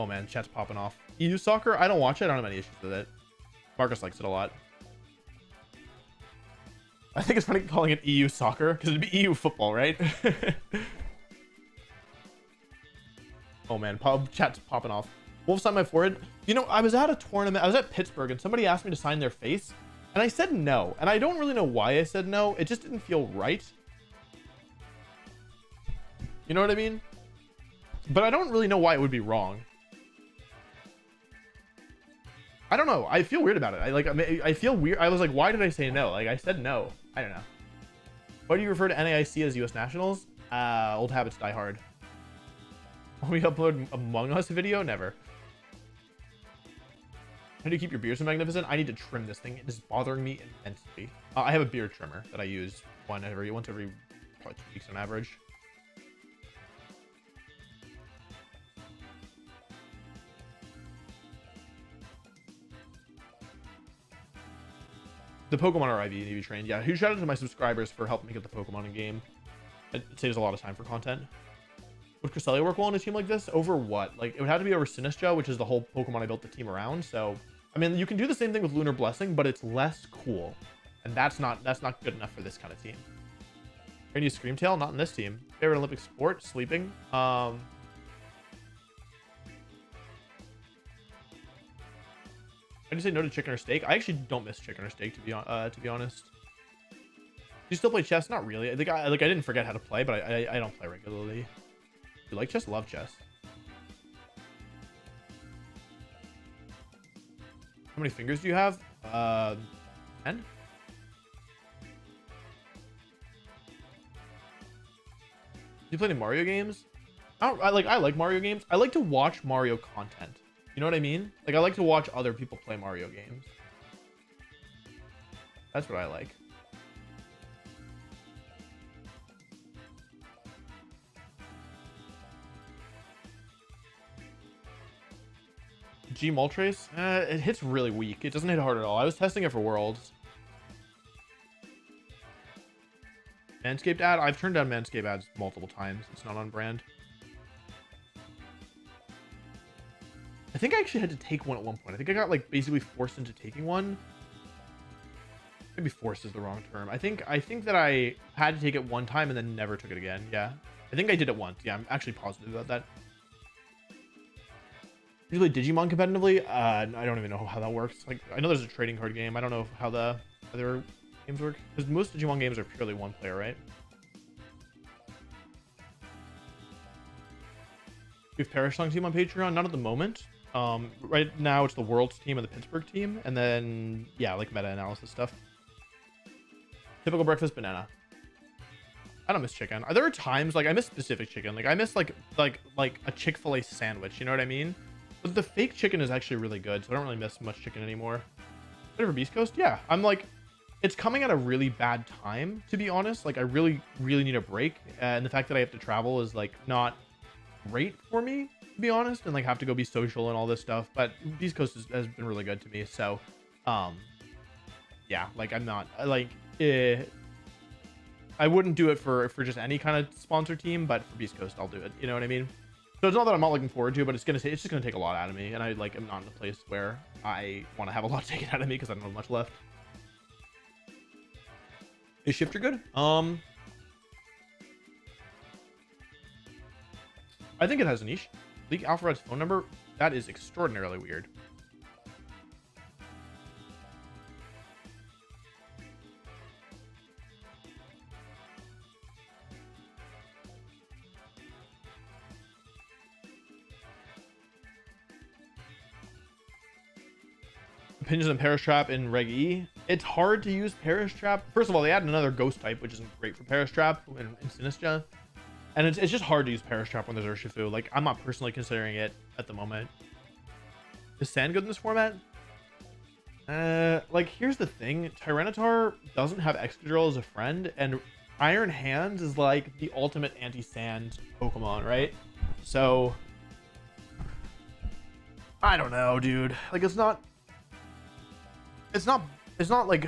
Oh man, chat's popping off. EU soccer? I don't watch it. I don't have any issues with it. Marcus likes it a lot. I think it's funny calling it EU soccer because it'd be EU football, right? Oh man, chat's popping off. Wolf signed my forehead. You know, I was at a tournament. I was at Pittsburgh and somebody asked me to sign their face. And I said no. And I don't really know why I said no. It just didn't feel right. You know what I mean? But I don't really know why it would be wrong. I don't know. I feel weird about it. I feel weird. I was like, why did I say no? Like, I said no. I don't know. Why do you refer to NAIC as US Nationals? Old habits die hard. We upload Among Us video? Never. How do you keep your beard so magnificent? I need to trim this thing. It is bothering me immensely. I have a beard trimmer that I use once every probably 2 weeks on average. The Pokemon are IV need to be trained. Yeah, huge shout out to my subscribers for helping me get the Pokemon in game. It saves a lot of time for content. Would Cresselia work well in a team like this? Over what? Like, it would have to be over Sinistcha, which is the whole Pokemon I built the team around. So, I mean, you can do the same thing with Lunar Blessing, but it's less cool. And that's not good enough for this kind of team. Can you use Screamtail? Not in this team. Favorite Olympic sport? Sleeping. How do you say no to chicken or steak? I actually don't miss chicken or steak, to be honest. Do you still play chess? Not really. I think I didn't forget how to play, but I don't play regularly. You like chess? Love chess. How many fingers do you have? 10. Do you play any Mario games? I like Mario games. I like to watch Mario content. You know what I mean? Like, I like to watch other people play Mario games. That's what I like. G Moltres? It hits really weak. It doesn't hit hard at all. I was testing it for Worlds. Manscaped ad? I've turned down Manscaped ads multiple times. It's not on brand. I think I actually had to take one at one point. I think I got like basically forced into taking one. Maybe forced is the wrong term. I think that I had to take it one time and then never took it again. Yeah. I think I did it once. Yeah, I'm actually positive about that. You play Digimon competitively? I don't even know how that works. Like, I know there's a trading card game. I don't know how the other games work. Because most Digimon games are purely one player, right? We have Parish Song team on Patreon? Not at the moment. Right now it's the Worlds team and the Pittsburgh team. And then, yeah, like meta-analysis stuff. Typical breakfast banana. I don't miss chicken. There are times, like, I miss specific chicken. Like, I miss, like a Chick-fil-A sandwich. You know what I mean? But the fake chicken is actually really good, so I don't really miss much chicken anymore. Ready for Beast Coast? Yeah. I'm like, it's coming at a really bad time, to be honest. Like, I really, really need a break. And the fact that I have to travel is, like, not great for me, to be honest. And, like, have to go be social and all this stuff. But Beast Coast has been really good to me. So, yeah, like, I'm not, like, I wouldn't do it for just any kind of sponsor team, but for Beast Coast, I'll do it. You know what I mean? So it's not that I'm not looking forward to, but it's just gonna take a lot out of me, and I like am not in a place where I want to have a lot taken out of me because I don't have much left. Is Shifter good? I think it has a niche. Leak Alphared's phone number? That is extraordinarily weird. Opinions on Perish Trap in Reg E. It's hard to use Perish Trap. First of all, they added another ghost type, which isn't great for Perish Trap in Sinistcha. And it's just hard to use Perish Trap when there's Urshifu. Like, I'm not personally considering it at the moment. Is Sand good in this format? Like, here's the thing. Tyranitar doesn't have Excadrill as a friend, and Iron Hands is like the ultimate anti-sand Pokemon, right? So, I don't know, dude. Like, it's not like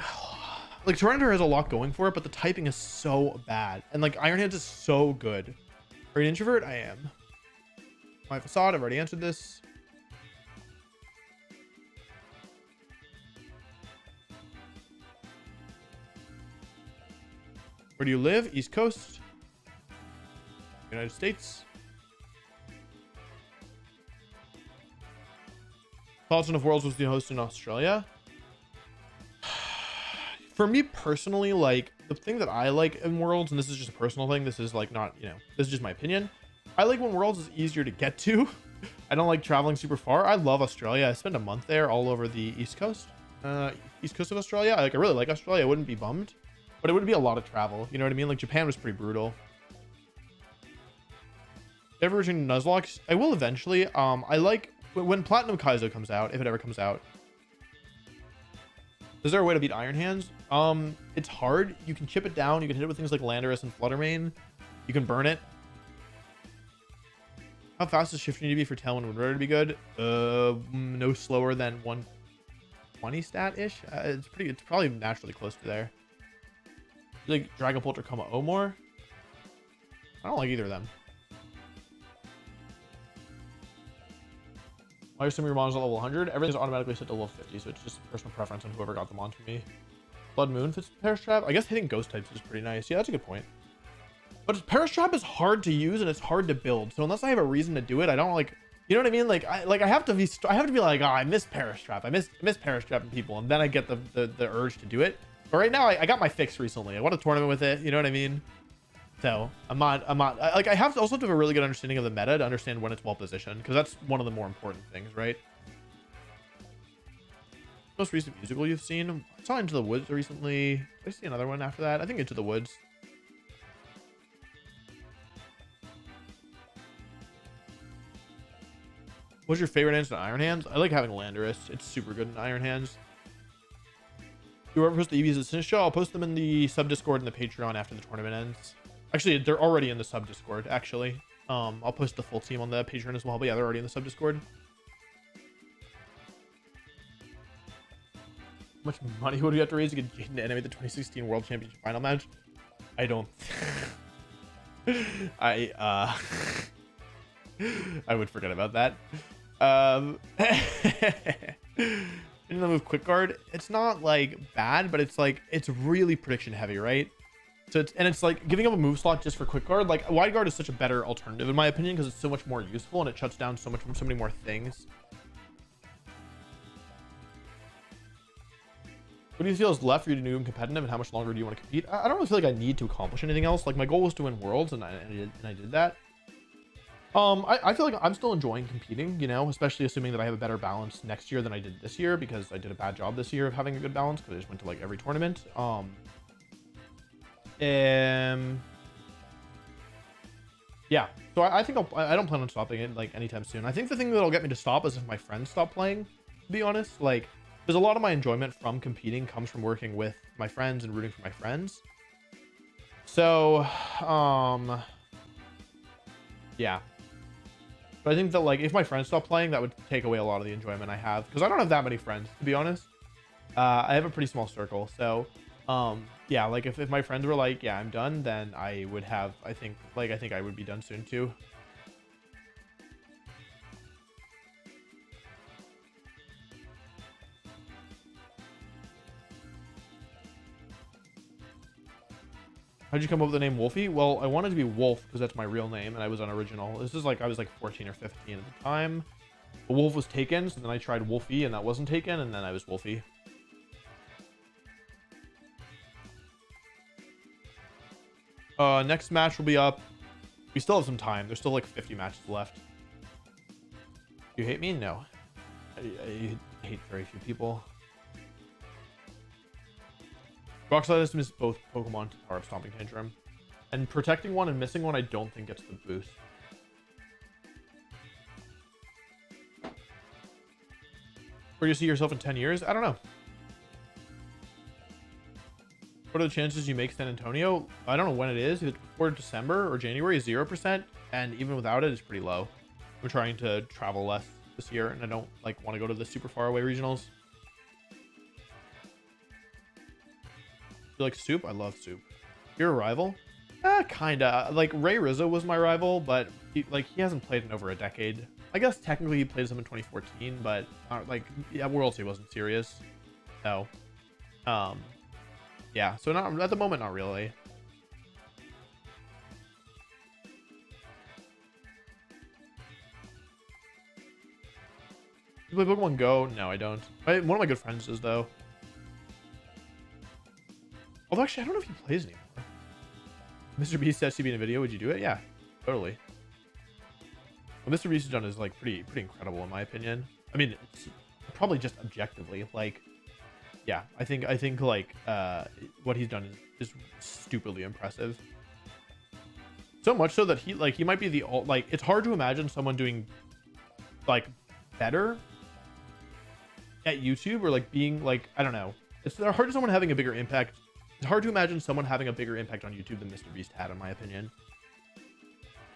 Tyranitar has a lot going for it, but the typing is so bad. And like Iron Hands is so good. Are you an introvert? I am. My facade, I've already answered this. Where do you live? East Coast, United States. Thoughts on if Worlds was the host in Australia? For me personally, like the thing that I like in Worlds, and this is just a personal thing, this is like not, you know, this is just my opinion. I like when Worlds is easier to get to. I don't like traveling super far. I love Australia. I spent a month there all over the East Coast of Australia. I really like Australia. I wouldn't be bummed, but it would be a lot of travel. You know what I mean? Like Japan was pretty brutal. Ever reaching Nuzlocke? I will eventually. I like when Platinum Kaizo comes out, if it ever comes out. Is there a way to beat Iron Hands? It's hard. You can chip it down. You can hit it with things like Landorus and Fluttermane. You can burn it. How fast does shifting need to be for Tailwind and Rotor to be good? No slower than 120 stat-ish. It's probably naturally close to there. Like Dragapult or Kama O more? I don't like either of them. Why are some of your models at level 100? Everything's automatically set to level 50, so it's just personal preference on whoever got them onto me. Blood Moon fits Perish Trap. I guess hitting ghost types is pretty nice. Yeah, that's a good point. But Perish Trap is hard to use and it's hard to build. So unless I have a reason to do it, I don't like, you know what I mean? Like I have to be like, oh, I miss Perish Trap. I miss Perish Trap and people, and then I get the urge to do it. But right now I got my fix recently. I won a tournament with it. You know what I mean? So I'm not like, I have to also have a really good understanding of the meta to understand when it's well positioned, because that's one of the more important things, right? Most recent musical you've seen? I saw Into the Woods recently. Did I see another one after that? I think Into the Woods. What's your favorite answer to Iron Hands? I like having Landorus. It's super good in Iron Hands. You ever post the EVs at Sinistcha? I'll post them in the sub Discord and the Patreon after the tournament ends. Actually, they're already in the sub Discord, actually. I'll post the full team on the Patreon as well, but yeah, they're already in the sub Discord. How much money would we have to raise to get Jaden to animate the 2016 World Championship final match? I don't. I would forget about that. In the move Quick Guard, it's not like bad, but it's like it's really prediction heavy, right? So it's like giving up a move slot just for Quick Guard. Like Wide Guard is such a better alternative in my opinion, because it's so much more useful and it shuts down so many more things. What do you feel is left for you to do in competitive, and how much longer do you want to compete? I don't really feel like I need to accomplish anything else. Like my goal was to win Worlds, and I did that. I feel like I'm still enjoying competing, you know, especially assuming that I have a better balance next year than I did this year, because I did a bad job this year of having a good balance because I just went to like every tournament. Yeah, so I think I don't plan on stopping it like anytime soon. I think the thing that'll get me to stop is if my friends stop playing, to be honest. Like, there's a lot of my enjoyment from competing comes from working with my friends and rooting for my friends. So, yeah. But I think that like if my friends stop playing, that would take away a lot of the enjoyment I have, because I don't have that many friends, to be honest. I have a pretty small circle, so yeah, like if my friends were like, yeah, I'm done, then I would have, I think I would be done soon too. How'd you come up with the name Wolfey? Well, I wanted to be Wolf because that's my real name, and I was unoriginal. This is like I was like 14 or 15 at the time. The Wolf was taken, so then I tried Wolfey, and that wasn't taken, and then I was Wolfey. Next match will be up. We still have some time. There's still like 50 matches left. Do you hate me? No. I hate very few people. Rock Slide system is both Pokemon to power up Stomping Tantrum. And protecting one and missing one, I don't think gets the boost. Where do you see yourself in 10 years? I don't know. What are the chances you make San Antonio? I don't know when it is. Either before December or January, 0%. And even without it, it's pretty low. I'm trying to travel less this year, and I don't like want to go to the super far away regionals. You like Soup? I love Soup. You're a rival? Kinda. Like Ray Rizzo was my rival, but he hasn't played in over a decade. I guess technically he played some in 2014, but like, yeah, Worlds he wasn't serious. So, yeah. So not at the moment, not really. You play Pokemon Go? No, I don't. One of my good friends does, though. Although, actually, I don't know if he plays anymore. Mr. Beast says to be in a video. Would you do it? Yeah, totally. What Mr. Beast has done is, like, pretty incredible, in my opinion. I mean, it's probably just objectively, like, yeah, I think like, what he's done is stupidly impressive. So much so that he might be the, like, it's hard to imagine someone doing, like, better at YouTube or, like, being, like, I don't know. It's hard to someone having a bigger impact. It's hard to imagine someone having a bigger impact on YouTube than Mr. Beast had, in my opinion.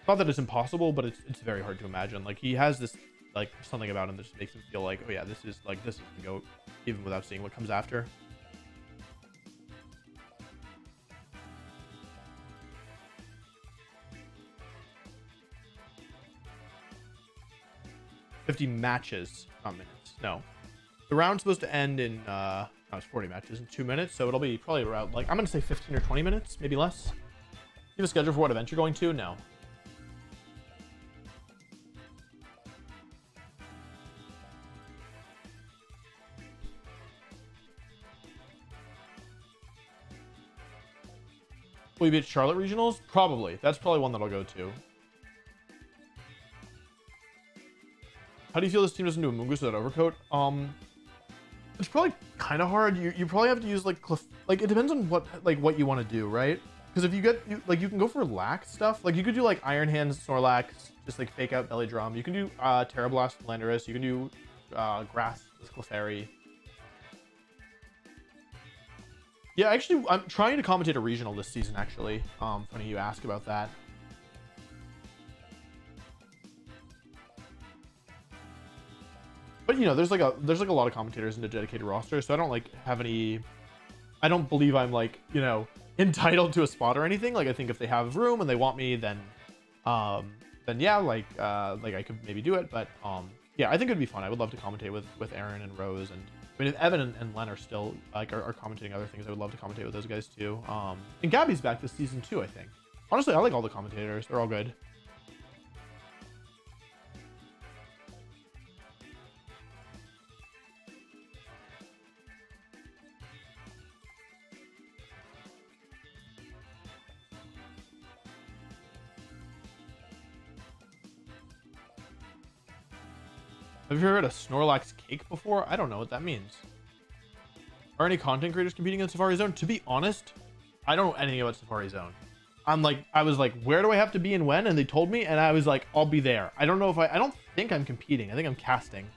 Not that it's impossible, but it's very hard to imagine. Like, he has this, like, something about him that just makes him feel like, oh yeah, this is the GOAT, even without seeing what comes after. "50 matches, not minutes." No. The round's supposed to end in, no, it's 40 matches in 2 minutes, so it'll be probably around, like, I'm going to say 15 or 20 minutes, maybe less. You have a schedule for what event you're going to? No. Will you be at Charlotte Regionals? Probably. That's probably one that I'll go to. How do you feel this team doesn't do a Mungus without Overcoat? It's probably kind of hard. You probably have to use, like, it depends on what you want to do, right? Because if you get, you can go for lax stuff. Like, you could do, like, Iron Hands, Snorlax, just, like, fake out Belly Drum. You can do Terra Blast, Landorus. You can do Grass, Clefairy. Yeah, actually, I'm trying to commentate a regional this season, actually. Funny you ask about that. But, you know, there's like a lot of commentators in the dedicated roster, so I don't, like, have any... I don't believe I'm, like, you know, entitled to a spot or anything. Like, I think if they have room and they want me, then yeah, like I could maybe do it. But, yeah, I think it'd be fun. I would love to commentate with Aaron and Rose, and I mean, if Evan and Len are still, like, are commentating other things, I would love to commentate with those guys too. And Gabby's back this season too, I think. Honestly, I like all the commentators. They're all good. Have you ever heard of Snorlax Cake before? I don't know what that means. Are any content creators competing in Safari Zone? To be honest, I don't know anything about Safari Zone. I was like, where do I have to be and when? And they told me, and I was like, I'll be there. I don't know if I don't think I'm competing. I think I'm casting.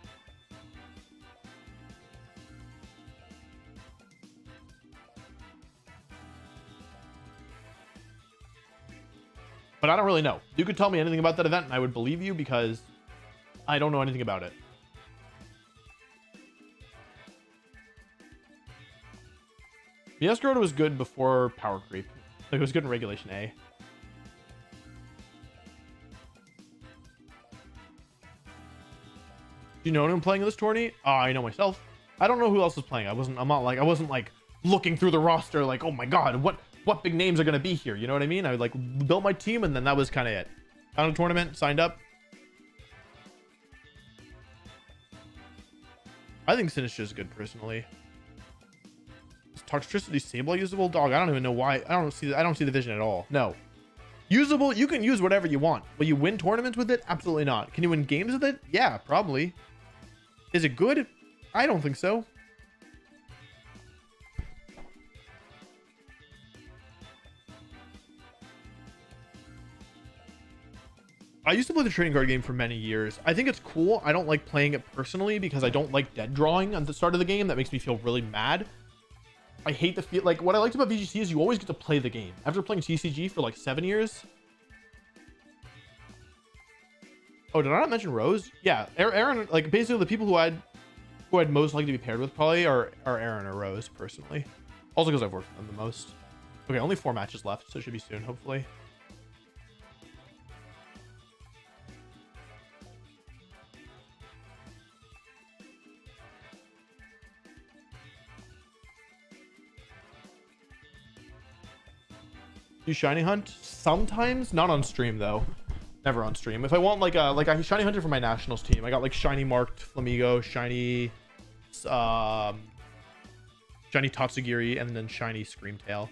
But I don't really know. You could tell me anything about that event and I would believe you, because I don't know anything about it. Miasgrota was good before Power Creep. Like, it was good in Regulation A. Do you know anyone playing in this tourney? I know myself. I don't know who else is playing. I wasn't like looking through the roster like, oh my god, what big names are gonna be here? You know what I mean? I like built my team and then that was kind of it. Found a tournament, signed up. I think Sinistcha is good personally. Is Toxtricity Sable usable? Dog, I don't even know why. I don't see the vision at all. No. Usable, you can use whatever you want. Will you win tournaments with it? Absolutely not. Can you win games with it? Yeah, probably. Is it good? I don't think so. I used to play the trading card game for many years. I think it's cool. I don't like playing it personally because I don't like dead drawing at the start of the game. That makes me feel really mad. I hate the feel. Like, what I liked about VGC is you always get to play the game. After playing TCG for like 7 years. Oh, did I not mention Rose? Yeah, Aaron. Like, basically the people who I'd most like to be paired with probably are Aaron or Rose personally. Also because I've worked with them the most. Okay, only 4 matches left, so it should be soon, hopefully. You shiny hunt? Sometimes, not on stream though. Never on stream. If I want like a shiny hunter for my nationals team, I got like shiny marked Flamingo, shiny shiny Tatsugiri, and then shiny Screamtail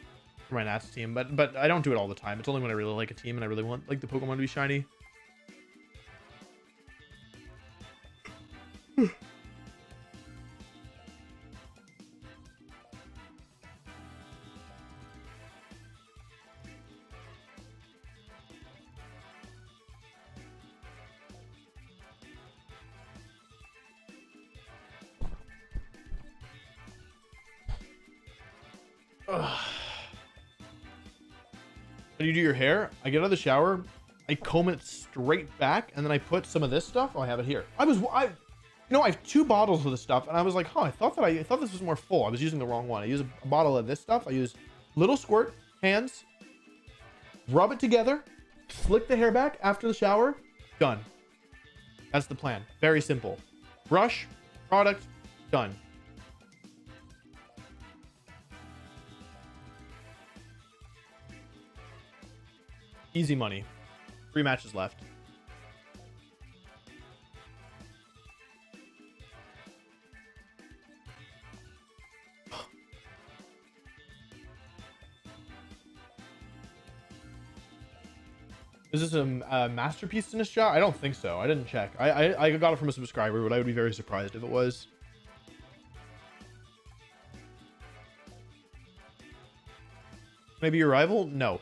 for my Nats team. But I don't do it all the time. It's only when I really like a team and I really want like the Pokemon to be shiny. How do you do your hair? I get out of the shower, I comb it straight back, and then I put some of this stuff. Oh, I have it here. I have 2 bottles of this stuff, and I was like, huh, I thought this was more full. I was using the wrong one. I use a bottle of this stuff. I use little squirt, hands, rub it together, slick the hair back after the shower, done. That's the plan. Very simple. Brush, product, done. Easy money. 3 matches left. Is this a masterpiece Sinistcha? I don't think so. I didn't check. I got it from a subscriber, but I would be very surprised if it was. Maybe your rival? No.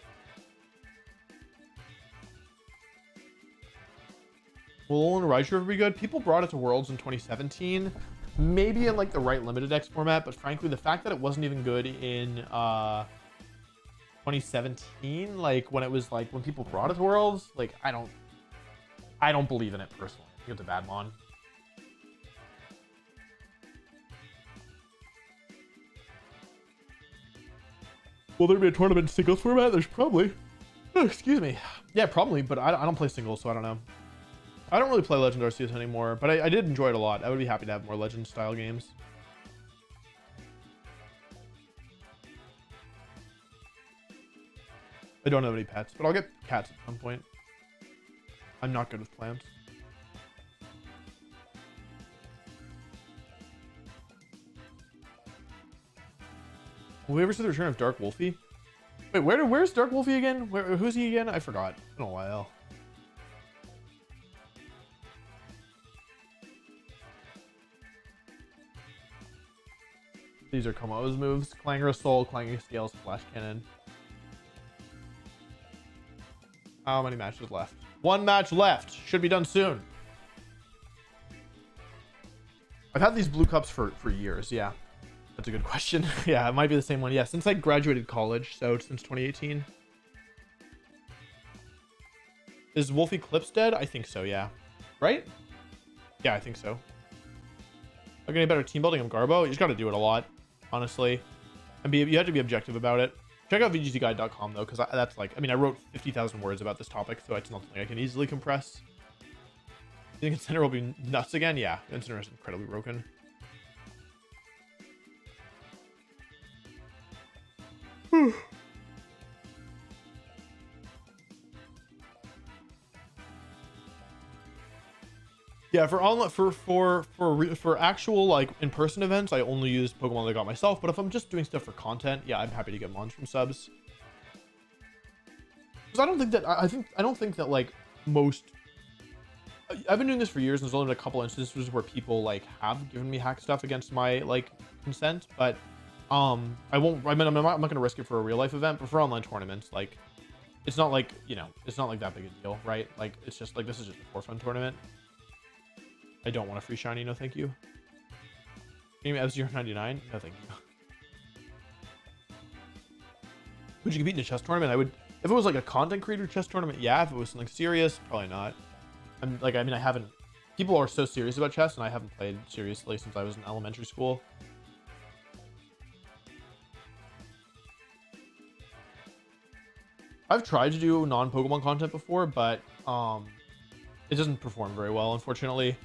Will and Raichu be good? People brought it to Worlds in 2017, maybe in like the right limited X format, but frankly, the fact that it wasn't even good in 2017, like when it was like when people brought it to Worlds, like I don't believe in it personally. I think it's a bad mon. Will there be a tournament singles format? There's probably. Oh, excuse me. Yeah, probably, but I don't play singles, so I don't know. I don't really play Legend Arceus anymore, but I did enjoy it a lot. I would be happy to have more Legend style games. I don't have any pets, but I'll get cats at some point. I'm not good with plants. Will we ever see the return of Dark Wolfey? Wait, where's Dark Wolfey again? Who's he again? I forgot. It's been a while. These are Komo's moves. Clangor Soul, Clanging Scales, Flash Cannon. How many matches left? 1 match left. Should be done soon. I've had these blue cups for years. Yeah, that's a good question. Yeah, it might be the same one. Yeah, since I graduated college, so since 2018. Is Wolfey Clips dead? I think so, yeah. Right? Yeah, I think so. I'm getting better team building. I'm Garbo. You just got to do it a lot, honestly. And you have to be objective about it. Check out VGCguide.com though, because that's like, I mean, I wrote 50,000 words about this topic, so it's not something I can easily compress. You think Incineroar will be nuts again? Yeah, Incineroar is incredibly broken. Yeah, for actual like in-person events, I only use Pokemon that I got myself. But if I'm just doing stuff for content, yeah, I'm happy to get mons from subs. Because I don't think that like most. I've been doing this for years, and there's only been a couple instances where people like have given me hack stuff against my like consent. But I won't. I mean, I'm not gonna risk it for a real life event, but for online tournaments, like it's not like, you know, it's not like that big a deal, right? Like it's just like this is just a for fun tournament. I don't want a free shiny, no thank you. Game F099, no thank you. Would you compete in a chess tournament? I would, if it was like a content creator chess tournament, yeah. If it was something serious, probably not. I'm like, I mean, I haven't, people are so serious about chess, and I haven't played seriously since I was in elementary school. I've tried to do non-Pokemon content before, but it doesn't perform very well, unfortunately.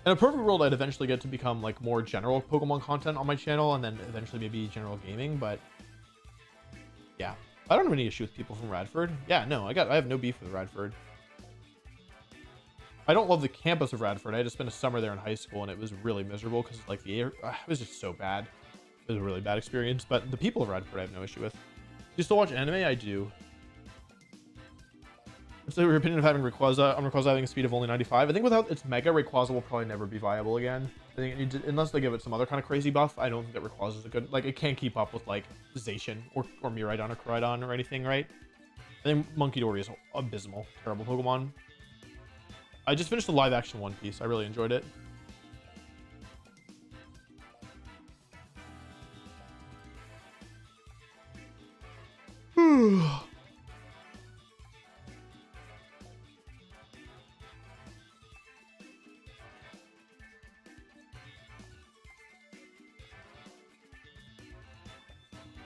In a perfect world, I'd eventually get to become like more general Pokemon content on my channel, and then eventually maybe general gaming. But yeah, I don't have any issue with people from Radford. Yeah, no, I have no beef with Radford. I don't love the campus of Radford. I had to spend a summer there in high school, and it was really miserable because like the air, it was just so bad. It was a really bad experience. But the people of Radford, I have no issue with. Do you still watch anime? I do. What's your opinion of having Rayquaza? Rayquaza having a speed of only 95. I think without its Mega, Rayquaza will probably never be viable again. I think unless they give it some other kind of crazy buff, I don't think that Rayquaza is a good, like, it can't keep up with like Zacian or Miraidon or Koraidon or anything, right? I think Monkey Dory is abysmal, terrible Pokemon. I just finished the live action One Piece. I really enjoyed it.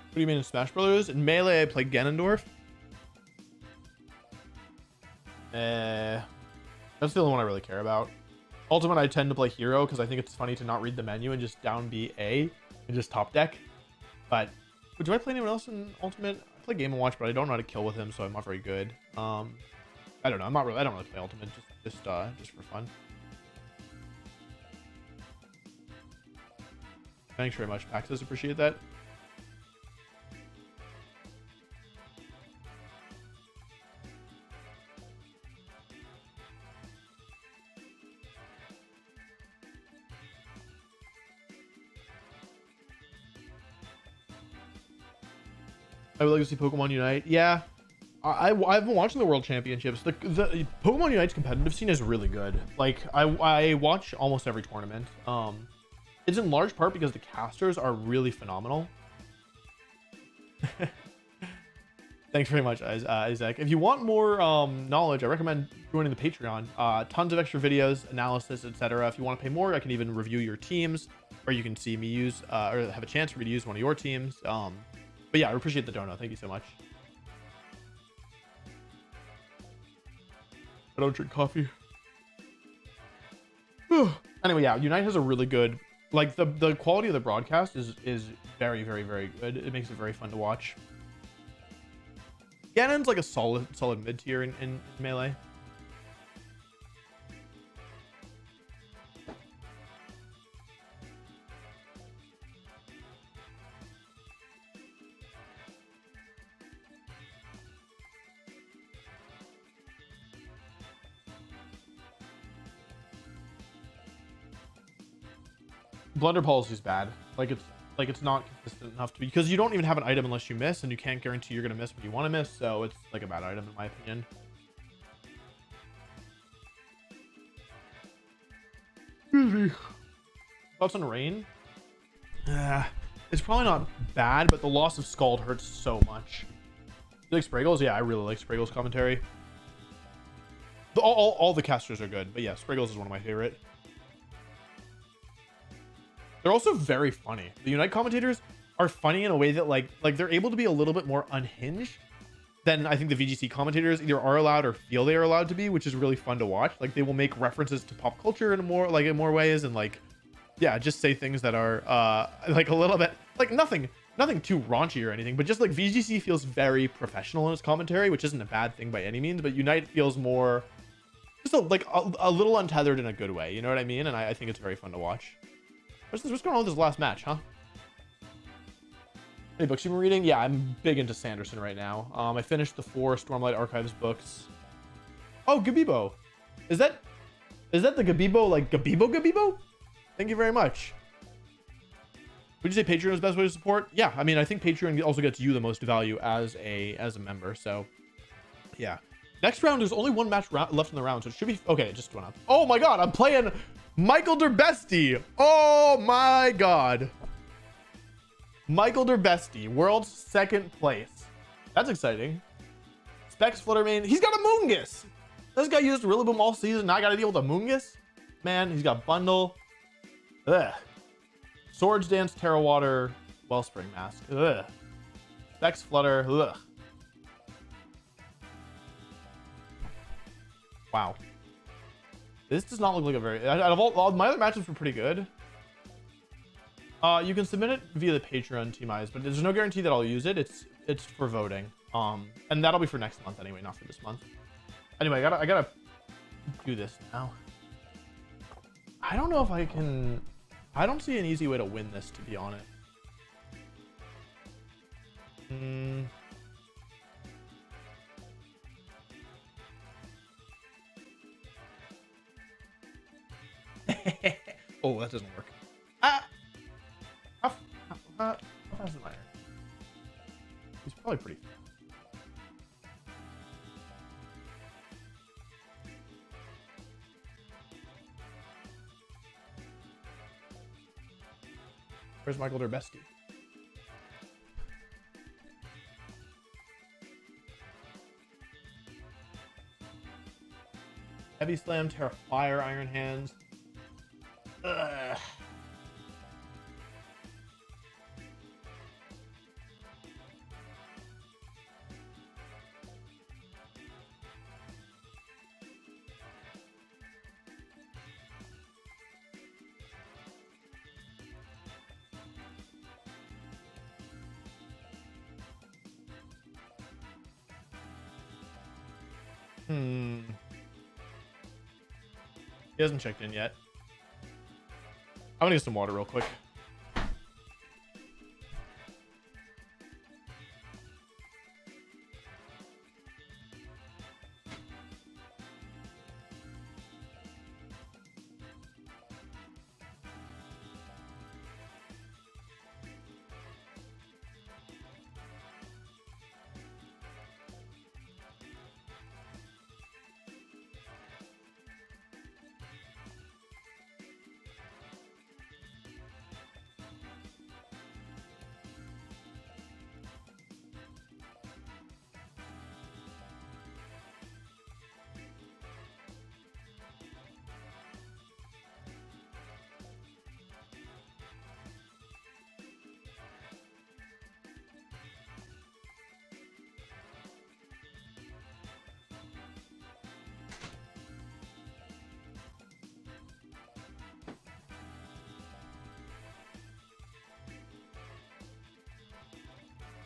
What do you mean in Smash Brothers? In Melee, I play Ganondorf. That's the only one I really care about. Ultimate, I tend to play Hero because I think it's funny to not read the menu and just down B A and just top deck. But do I play anyone else in Ultimate? I play Game & Watch, but I don't know how to kill with him, so I'm not very good. I don't know. I don't really play Ultimate just for fun. Thanks very much, Paxis. Appreciate that. I would like to see Pokemon Unite. Yeah, I've been watching the World Championships. The Pokemon Unite's competitive scene is really good. Like I watch almost every tournament. It's in large part because the casters are really phenomenal. Thanks very much, Isaac. If you want more knowledge, I recommend joining the Patreon. Tons of extra videos, analysis, etc. If you want to pay more, I can even review your teams, or you can see me use or have a chance for me to use one of your teams. But yeah, I appreciate the donut. Thank you so much. I don't drink coffee. Anyway, yeah, Unite has a really good, like the quality of the broadcast is very, very, very good. It makes it very fun to watch. Ganon's like a solid mid tier in Melee. Blunder policy is bad. Like it's not consistent enough to be, because you don't even have an item unless you miss, and you can't guarantee you're gonna miss when you want to miss. So it's like a bad item in my opinion. Excuse me. Thoughts on Rain? It's probably not bad, but the loss of Scald hurts so much. You like Spraggles? Yeah, I really like Spraggles commentary. All the casters are good, but yeah, Spraggles is one of my favorite. They're also very funny. The Unite commentators are funny in a way that like they're able to be a little bit more unhinged than I think the VGC commentators either are allowed or feel they are allowed to be, which is really fun to watch. Like they will make references to pop culture in more ways, and like, yeah, just say things that are like a little bit like nothing too raunchy or anything, but just like VGC feels very professional in its commentary, which isn't a bad thing by any means, but Unite feels more just a little untethered in a good way, you know what I mean? And I think it's very fun to watch. What's going on with this last match, huh? Any books you've been reading? Yeah, I'm big into Sanderson right now. I finished the 4 Stormlight Archives books. Oh, Gabibo. Is that the Gabibo, like Gabibo? Thank you very much. Would you say Patreon is the best way to support? Yeah, I mean, I think Patreon also gets you the most value as a member, so yeah. Next round, there's only one match left in the round, so it should be okay. It just went up. Oh my god, I'm playing Michael Derbesti. Oh my god. Michael Derbesti, world's 2nd place. That's exciting. Specs Fluttermane. He's got a Moongus. This guy used Rillaboom all season. Now I gotta deal with a Moongus? Man, he's got Bundle. Ugh. Swords Dance, Terra Water, Wellspring Mask. Ugh. Specs Flutter. Ugh. Wow. This does not look like a very... Out of all my other matchups were pretty good. You can submit it via the Patreon, Team Eyes, but there's no guarantee that I'll use it. It's for voting. And that'll be for next month anyway, not for this month. Anyway, I gotta do this now. I don't know if I can... I don't see an easy way to win this, to be honest. Oh, that doesn't work. Ah! How fast is my iron? He's probably pretty fast. Where's Michael Derbesti? Heavy Slam, Terra Fire, Iron Hands. Ugh. He hasn't checked in yet. I'm gonna get some water real quick.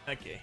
Okay.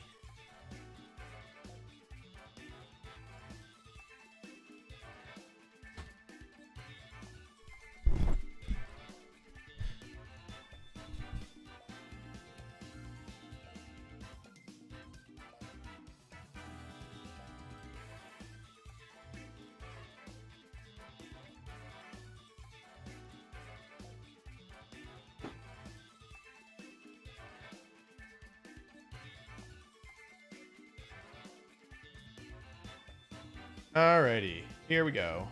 Alrighty, here we go.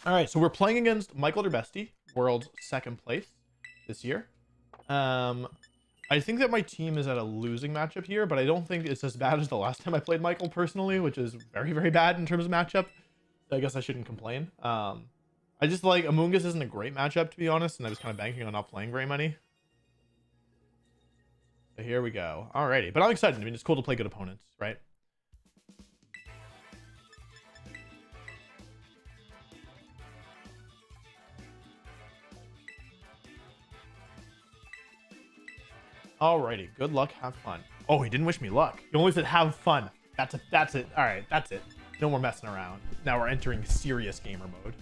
All right, so we're playing against Michael Derbesti, world's second place this year. I think that my team is at a losing matchup here, but I don't think it's as bad as the last time I played Michael personally, which is very, very bad in terms of matchup. So I guess I shouldn't complain. I just like Among Us isn't a great matchup, to be honest, and I was kind of banking on not playing very many. So here we go. Alrighty, but I'm excited. I mean, it's cool to play good opponents, right? Alrighty, good luck, have fun. Oh, he didn't wish me luck. He only said have fun. That's it. All right, that's it. No more messing around. Now we're entering serious gamer mode.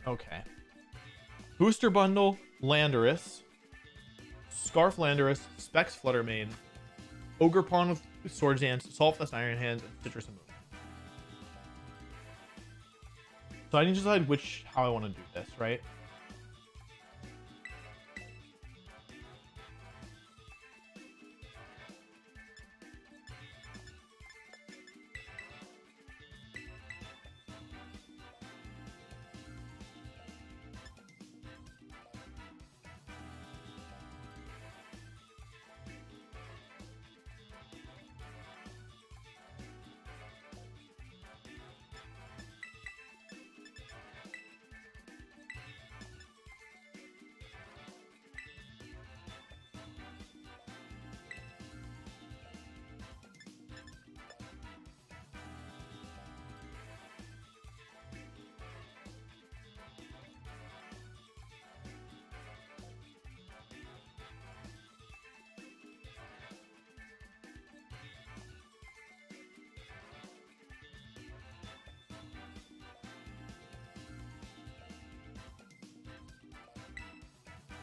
Okay. Booster Bundle, Landorus, Scarf Landorus, Specs Fluttermane, Ogre Pawn with Swords Dance, Saltfest Iron Hands, and Citrus and Moon. So I need to decide how I want to do this, right?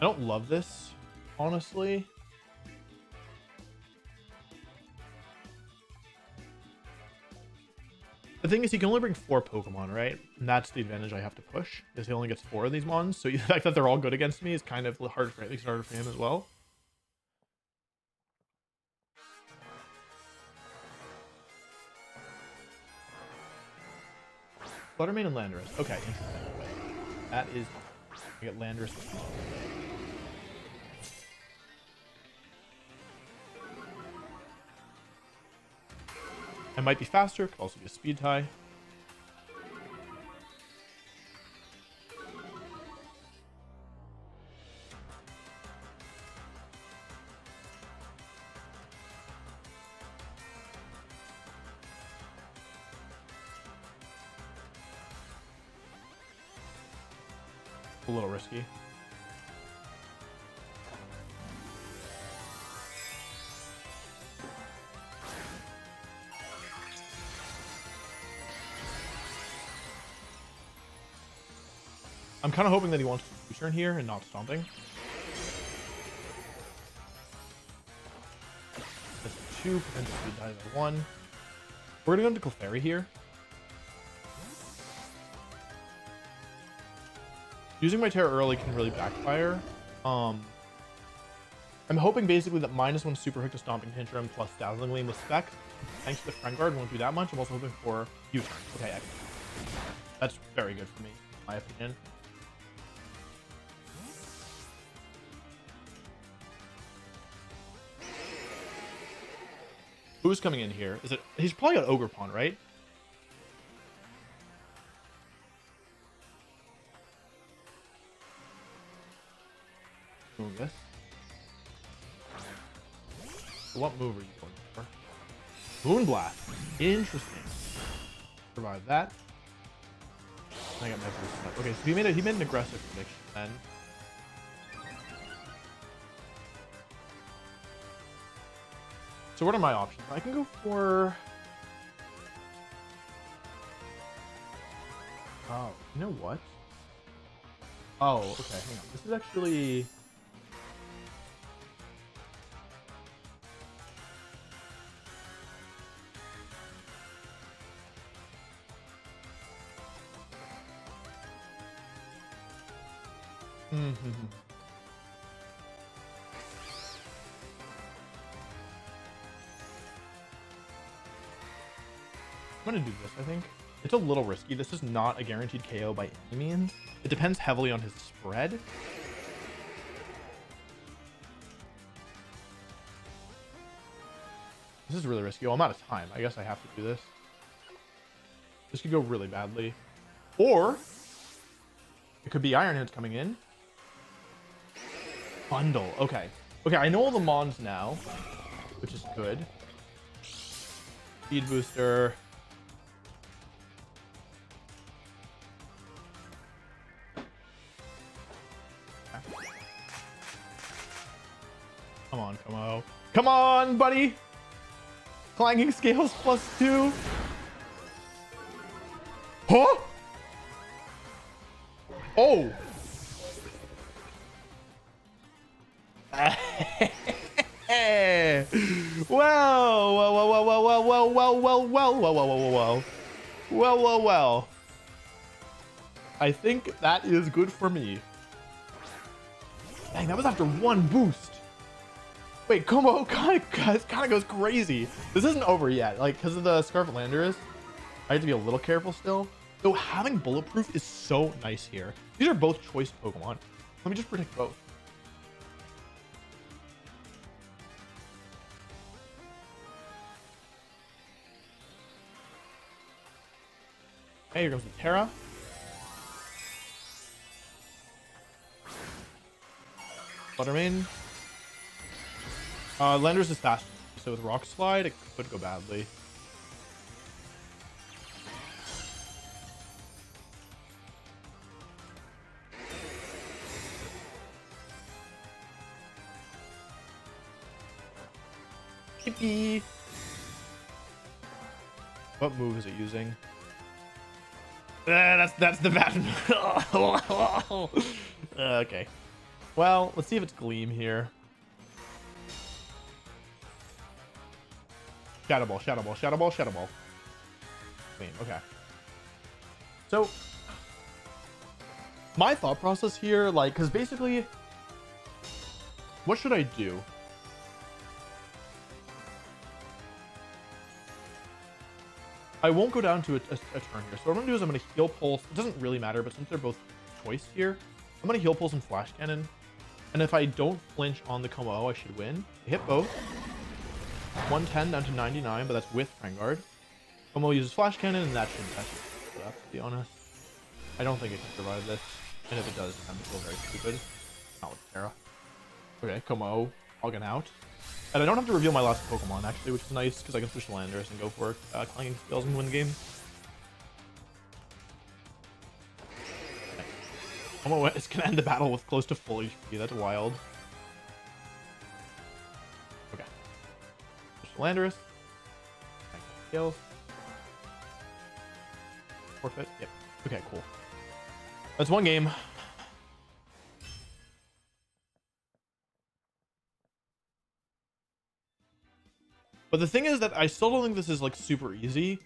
I don't love this, honestly. The thing is, he can only bring 4 Pokemon, right? And that's the advantage I have to push, is he only gets 4 of these mons. So the fact that they're all good against me is kind of hard for, makes it harder for him as well. Fluttermane and Landorus. Okay, interesting. That is... I get Landorus. I might be faster, could also be a speed tie. A little risky. I'm kind of hoping that he wants to turn here and not stomping. That's 2, potential speed dies at 1. We're gonna go into Clefairy here. Using my Terra early can really backfire. I'm hoping basically that -1 Super Hook to Stomping Tantrum plus Dazzling Gleam with Spec. Thanks to the Friend Guard, won't do that much. I'm also hoping for U-turn. Okay, excellent. That's very good for me, in my opinion. Who's coming in here? Is it? He's probably got Ogerpon, right? Doing this. What move are you going for? Moonblast. Interesting. Survive that. I got my first step. Okay, so he made an aggressive prediction then. So what are my options? I can go for... Oh, you know what? Oh, okay, hang on. This is actually... I'm gonna do this, I think. It's a little risky. This is not a guaranteed KO by any means. It depends heavily on his spread. This is really risky. Oh, I'm out of time. I guess I have to do this. This could go really badly. Or it could be Iron Hands coming in. Bundle. Okay. Okay, I know all the mons now, which is good. Speed booster. Come on, come on. Come on, buddy! Clanging Scales +2. Huh? Oh! Well. I think that is good for me. Dang, that was after 1 boost. Wait, Como kind of goes crazy. This isn't over yet, like, because of the Scarlet Landorus. I have to be a little careful still. Though having Bulletproof is so nice here. These are both choice Pokemon. Let me just predict both. Okay, here goes the Terra. Fluttermane. Landorus is fast, so with Rock Slide, it could go badly. Yippee! What move is it using? That's the bad. Okay. Well, let's see if it's Gleam here. Shadow Ball, Shadow Ball, Shadow Ball, Shadow Ball. Gleam, okay. So, my thought process here, like, because basically, what should I do? I won't go down to a turn here. So what I'm going to do is I'm going to heal pulse. It doesn't really matter, but since they're both choice here, I'm going to heal pulse and flash cannon. And if I don't flinch on the Como, I should win. I hit both. 110 down to 99, but that's with Renguard. Como uses flash cannon, and that should kill that, to be honest. I don't think it can survive this. And if it does, then I'm still very stupid. Not with Terra. Okay, Como, hogging out. And I don't have to reveal my last Pokemon, actually, which is nice, because I can switch to Landorus and go for clanging skills and win the game. Okay. Como is going to end the battle with close to full HP. That's wild. Okay. Switch to Landorus. Skills. Forfeit. Yep. Okay, cool. That's one game. But the thing is that I still don't think this is like super easy,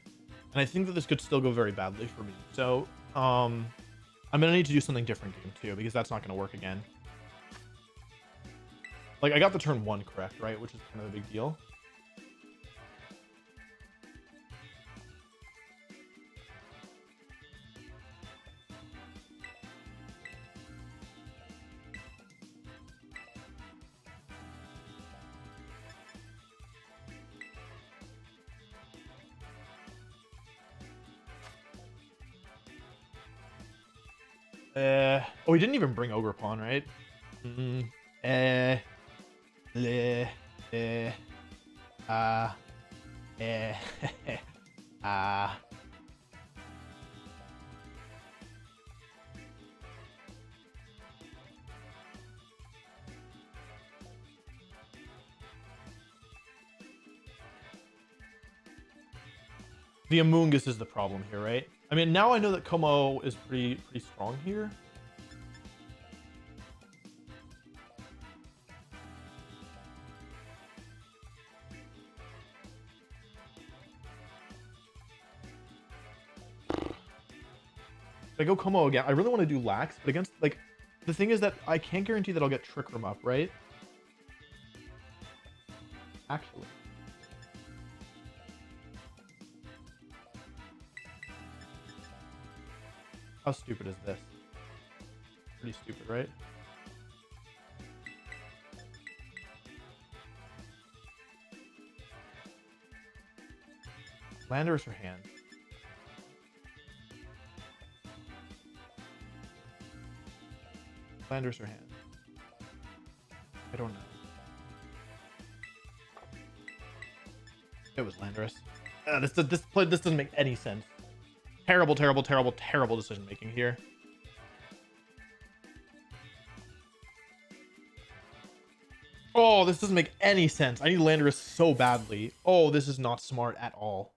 and I think that this could still go very badly for me. So I'm gonna need to do something different game 2, because that's not gonna work again. Like, I got the turn 1 correct, right, which is kind of a big deal. Oh, he didn't even bring Ogerpon, right? The Amoonguss is the problem here, right? I mean, now I know that Como is pretty strong here. If I go Como again, I really want to do Lax, but against, like, the thing is that I can't guarantee that I'll get Trick Room up, right? Actually. How stupid is this? Pretty stupid, right? Landorus or Hand? Landorus or Hand? I don't know. It was Landorus. This doesn't make any sense. Terrible decision making here. Oh, this doesn't make any sense. I need Landorus so badly. Oh, this is not smart at all.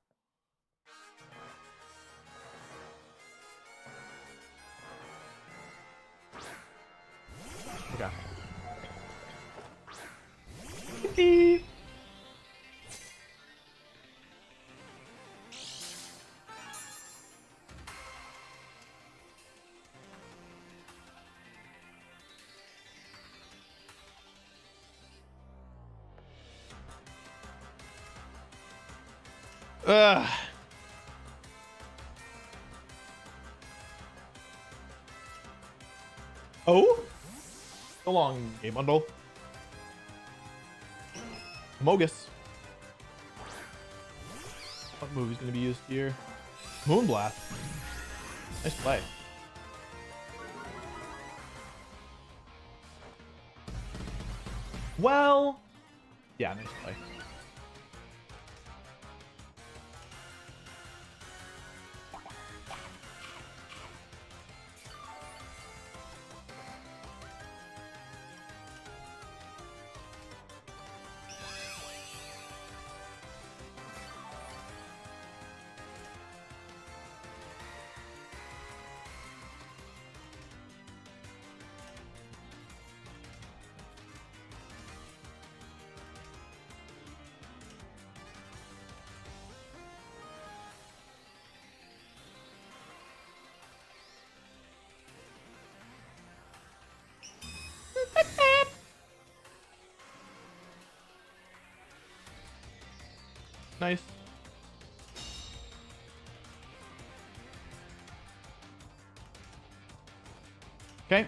Okay. Ugh. Oh? So long, game bundle. Mogus. What move is going to be used here? Moonblast. Nice play. Well, yeah, nice play. Nice. Okay.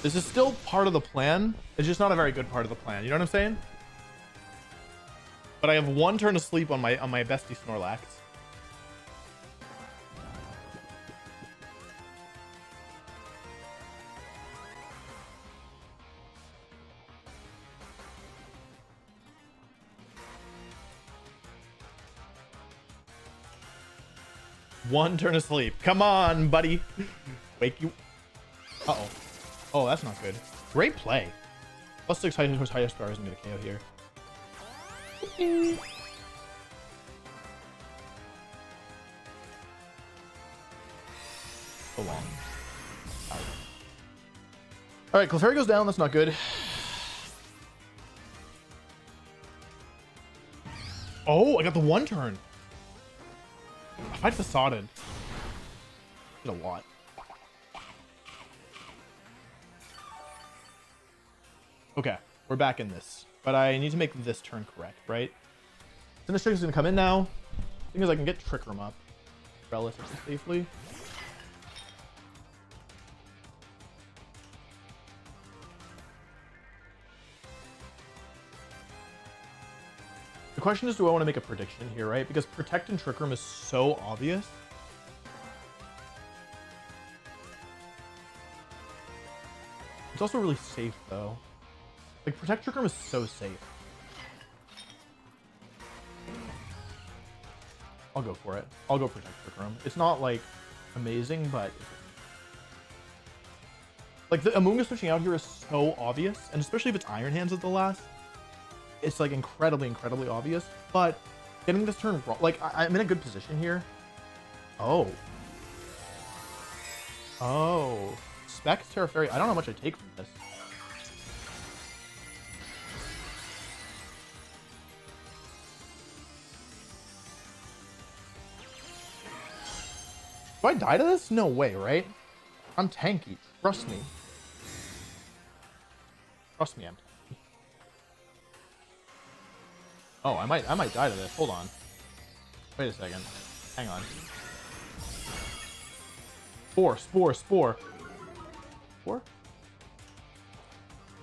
This is still part of the plan. It's just not a very good part of the plan. You know what I'm saying? But I have one turn of sleep on my bestie Snorlax. One turn of sleep. Come on, buddy. Wake you. Uh-oh. Oh, that's not good. Great play. +6 highest star isn't going to KO here. So long. All right, Clefairy goes down. That's not good. Oh, I got the one turn. If I facaded, did a lot. Okay, we're back in this, but I need to make this turn correct, right? Sinistcha is going to come in now. The thing is, I can get Trick Room up relatively safely. The question is, do I want to make a prediction here, right? Because Protect and Trick Room is so obvious. It's also really safe, though. Like, Protect Trick Room is so safe. I'll go for it. I'll go Protect Trick Room. It's not, like, amazing, but... Like, the Amoonguss switching out here is so obvious, and especially if it's Iron Hands at the last. It's, like, incredibly obvious, but getting this turn wrong... Like, I'm in a good position here. Oh. Oh. Specs, Terra Fairy. I don't know how much I take from this. Do I die to this? No way, right? I'm tanky. Trust me. Trust me, I'm tanky. Oh, I might die to this. Hold on. Wait a second. Hang on. Spore. Spore?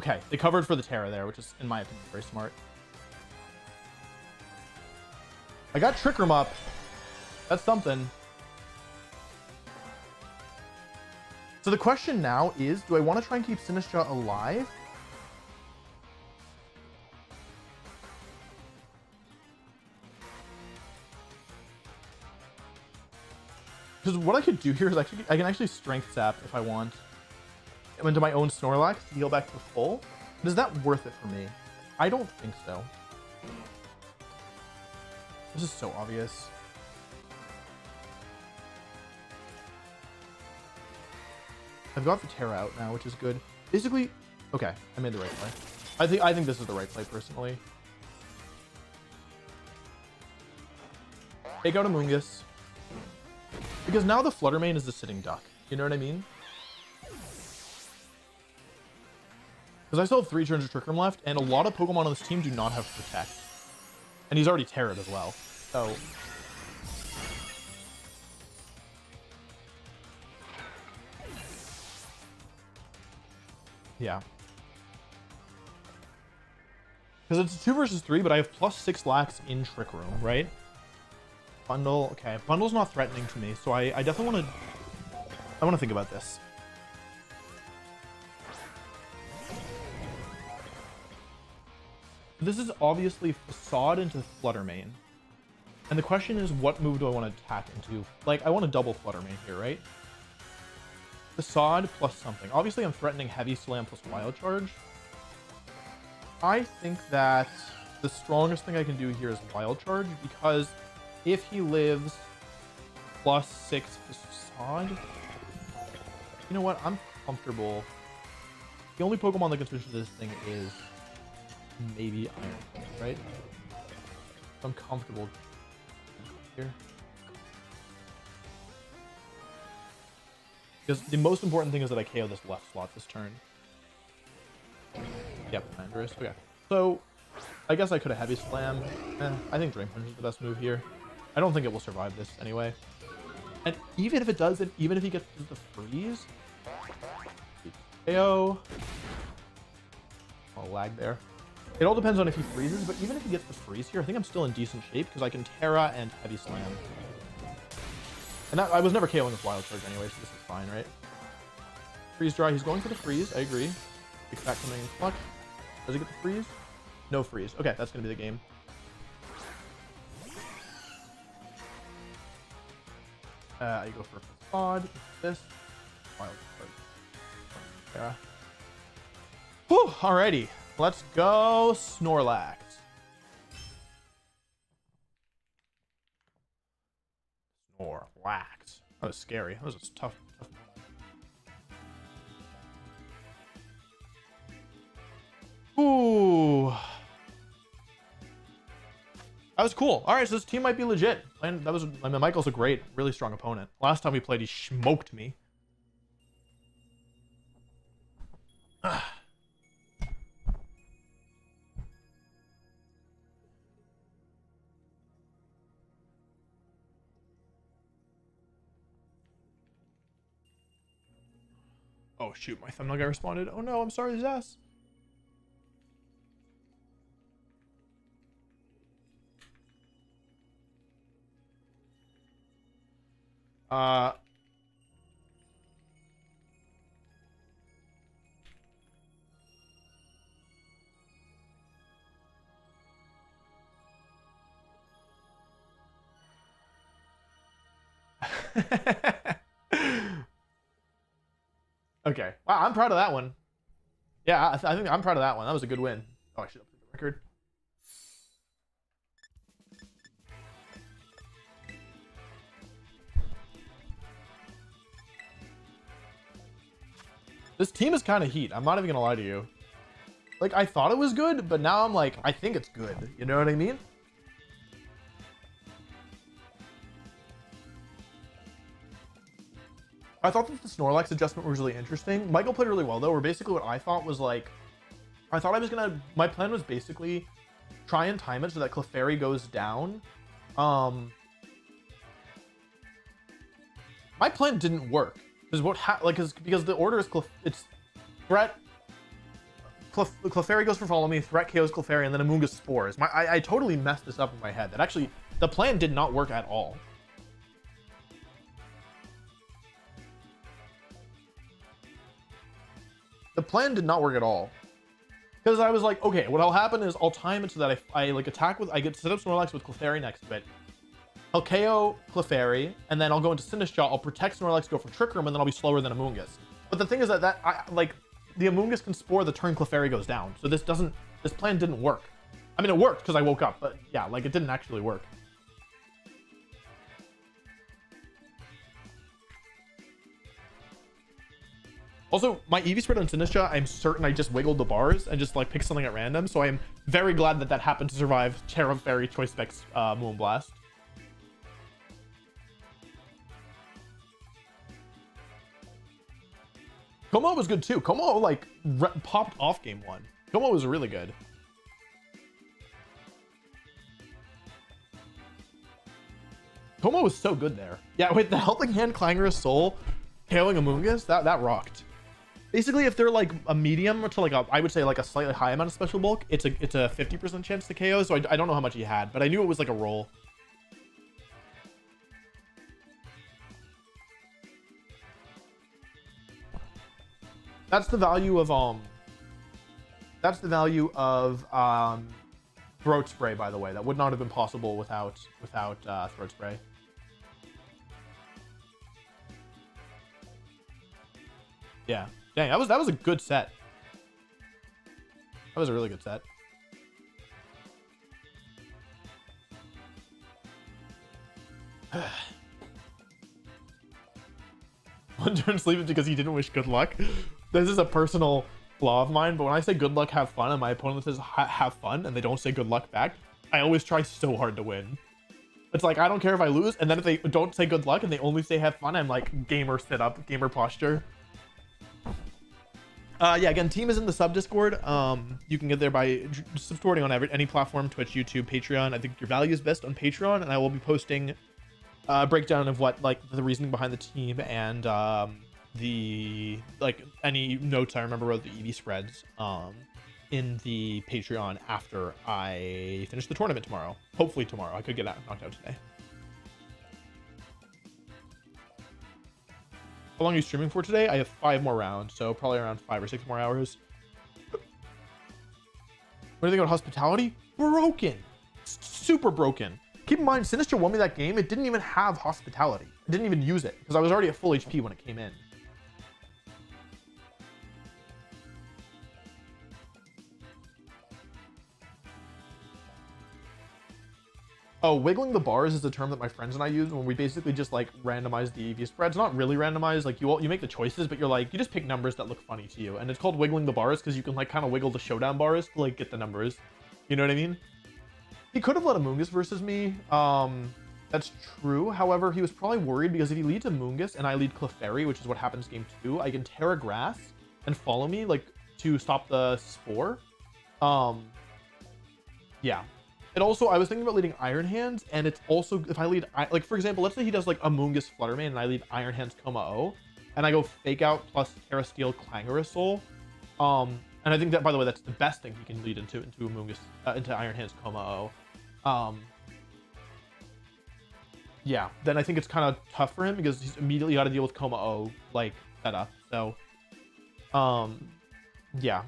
Okay, they covered for the Terra there, which is, in my opinion, very smart. I got Trick Room up. That's something. So the question now is, do I want to try and keep Sinistcha alive? Because what I could do here is I can actually Strength Sap if I want. Into my own Snorlax to heal back to full. But is that worth it for me? I don't think so. This is so obvious. I've got the Terra out now, which is good. Basically, okay, I made the right play. I think this is the right play personally. Take out Amoonguss. Because now the Flutter Mane is the sitting duck. You know what I mean? Because I still have 3 turns of Trick Room left, and a lot of Pokemon on this team do not have Protect. And he's already Terra'd as well. So... yeah. Because it's 2 versus 3, but I have +6 lax in Trick Room, right? Bundle, okay. Bundle's not threatening to me, so I definitely want to think about this. This is obviously Facade into Flutter Mane. And the question is, what move do I want to attack into? Like, I want to double Flutter Mane here, right? Facade plus something. Obviously, I'm threatening Heavy Slam plus Wild Charge. I think that the strongest thing I can do here is Wild Charge, because if he lives +6 Facade, you know what? I'm comfortable. The only Pokemon that can switch to this thing is maybe Iron Fang, right? So I'm comfortable here. Because the most important thing is that I KO this left slot this turn. Yep, Landorus. Okay. So I guess I could have heavy slam. I think Drain Punch is the best move here. I don't think it will survive this anyway. And even if it doesn't, even if he gets the freeze, KO. Oh, lag there. It all depends on if he freezes, but even if he gets the freeze here, I think I'm still in decent shape because I can Terra and heavy slam. And that, I was never KOing with wild charge anyway, so this is fine, right? Freeze dry. He's going for the freeze. I agree. Big fat coming in clutch. Does he get the freeze? No freeze. Okay, that's gonna be the game. I go for facade. This wild card. Terra. Whew. Alrighty. Let's go Snorlax. Snorlax. That was scary. That was a tough moment. Ooh. That was cool. All right, so this team might be legit. And that was, I mean, Michael's a great, really strong opponent. Last time we played, he smoked me. Oh shoot, my thumbnail guy responded. Oh no, I'm sorry, Zess. Okay. Wow, I'm proud of that one. Yeah, I think I'm proud of that one. That was a good win. Oh, I should update the record. This team is kind of heat. I'm not even gonna lie to you. Like, I thought it was good, but now I'm like, I think it's good. You know what I mean? I thought that the Snorlax adjustment was really interesting. Michael played really well, though, where basically what I thought was like, I thought I was gonna, my plan was basically try and time it so that Clefairy goes down. My plan didn't work. Because because the order is it's threat, Clefairy goes for follow me, threat KOs Clefairy, and then Amoonguss spores. I totally messed this up in my head. That actually, the plan did not work at all. The plan did not work at all. Because I was like, okay, what'll happen is I'll time it so that I like attack with, I get to set up Snorlax with Clefairy next to it. I'll KO Clefairy, and then I'll go into Sinistcha, I'll protect Snorlax, go for Trick Room, and then I'll be slower than Amoonguss. But the thing is that like, the Amoonguss can spore the turn Clefairy goes down. So this plan didn't work. I mean, it worked because I woke up, but yeah, like it didn't actually work. Also, my EV spread on Sinistcha, I'm certain I just wiggled the bars and just like picked something at random. So I'm very glad that that happened to survive Tera Fairy Choice Specs Moonblast. Como was good too. Como like popped off game one. Como was really good. Como was so good there. Yeah, with the Helping Hand, Clangorous Soul, KOing Amoonguss, that rocked. Basically, if they're like a medium to like a, I would say like a slightly high amount of special bulk, it's a 50% chance to KO. So I don't know how much he had, but I knew it was like a roll. That's the value of Throat Spray, by the way. That would not have been possible without Throat Spray. Yeah. Dang, that was a good set. That was a really good set. One turn sleep is because he didn't wish good luck. This is a personal flaw of mine, but when I say good luck, have fun, and my opponent says have fun, and they don't say good luck back, I always try so hard to win. It's like, I don't care if I lose, and then if they don't say good luck and they only say have fun, I'm like, gamer sit up, gamer posture. Yeah, again, team is in the sub Discord. You can get there by supporting on any platform: Twitch, YouTube, Patreon. I think your value is best on Patreon, and I will be posting a breakdown of what, like, the reasoning behind the team and the, like, any notes I remember about the EV spreads in the Patreon after I finish the tournament tomorrow. Hopefully tomorrow. I could get knocked out today. How long are you streaming for today? I have 5 more rounds, so probably around 5 or 6 more hours. What do you think about hospitality? Broken. Super broken. Keep in mind, Sinistcha won me that game. It didn't even have hospitality. I didn't even use it because I was already at full HP when it came in. Oh, wiggling the bars is a term that my friends and I use when we basically just, like, randomize the EV spreads. Not really randomized, like, you make the choices, but you're like, you just pick numbers that look funny to you. And it's called wiggling the bars because you can, like, kind of wiggle the showdown bars to, like, get the numbers. You know what I mean? He could have let Amoongus versus me. That's true. However, he was probably worried because if he leads Amoongus and I lead Clefairy, which is what happens game 2, I can Terra Grass and follow me, like, to stop the Spore. Yeah. And also, I was thinking about leading Iron Hands, and it's also, if I lead, like, for example, let's say he does, like, Amoongus Flutterman, and I lead Iron Hands Coma O, and I go Fake Out plus Terra Steel Clangorous Soul. And I think that, by the way, that's the best thing he can lead into Amoongus, into Iron Hands Coma O. Yeah, then I think it's kind of tough for him because he's immediately got to deal with Coma O, like, setup. So, yeah. How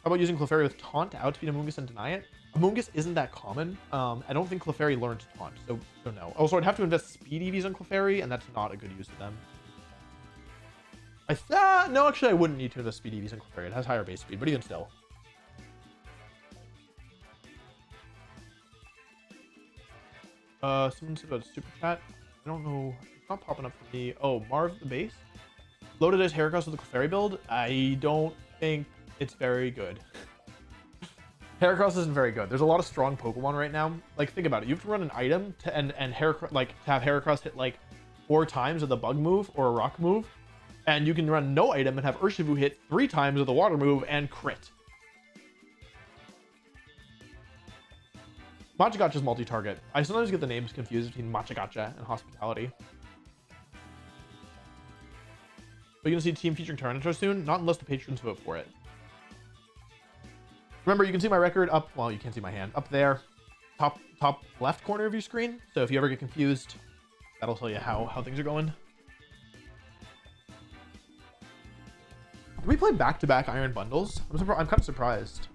about using Clefairy with Taunt to outspeed Amoongus and deny it? Amoongus isn't that common. I don't think Clefairy learned Taunt, so no. Also, I'd have to invest speed EVs on Clefairy, and that's not a good use of them. No, actually, I wouldn't need to invest speed EVs on Clefairy. It has higher base speed, but even still. Someone said about super chat. I don't know. It's not popping up for me. Oh, Marv the base. Loaded as Heracross with the Clefairy build. I don't think it's very good. Heracross isn't very good. There's a lot of strong Pokemon right now. Like, think about it. You have to run an item to Heracross, like, to have Heracross hit, like, 4 times with a bug move or a rock move, and you can run no item and have Urshifu hit 3 times with a water move and crit. Machagacha's multi-target. I sometimes get the names confused between Machagacha and Hospitality. Are you gonna see a team featuring Tyranitar soon? Not unless the patrons vote for it. Remember, you can see my record up, well, you can't see my hand, up there, top left corner of your screen. So if you ever get confused, that'll tell you how things are going. Did we play back-to-back Iron Bundles? I'm kind of surprised.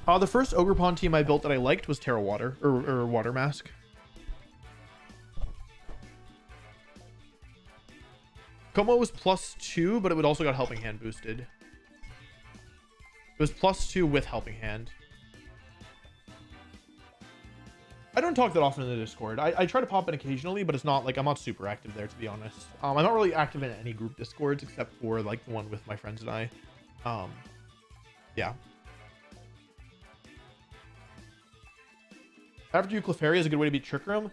The first Ogerpon team I built that I liked was Terra Water, or Water Mask. Como was +2, but it would also got Helping Hand boosted. It was +2 with Helping Hand. I don't talk that often in the Discord. I try to pop in occasionally, but it's not, like, I'm not super active there, to be honest. I'm not really active in any group Discords except for, like, the one with my friends and I. Yeah. After you Clefairy is a good way to beat Trick Room?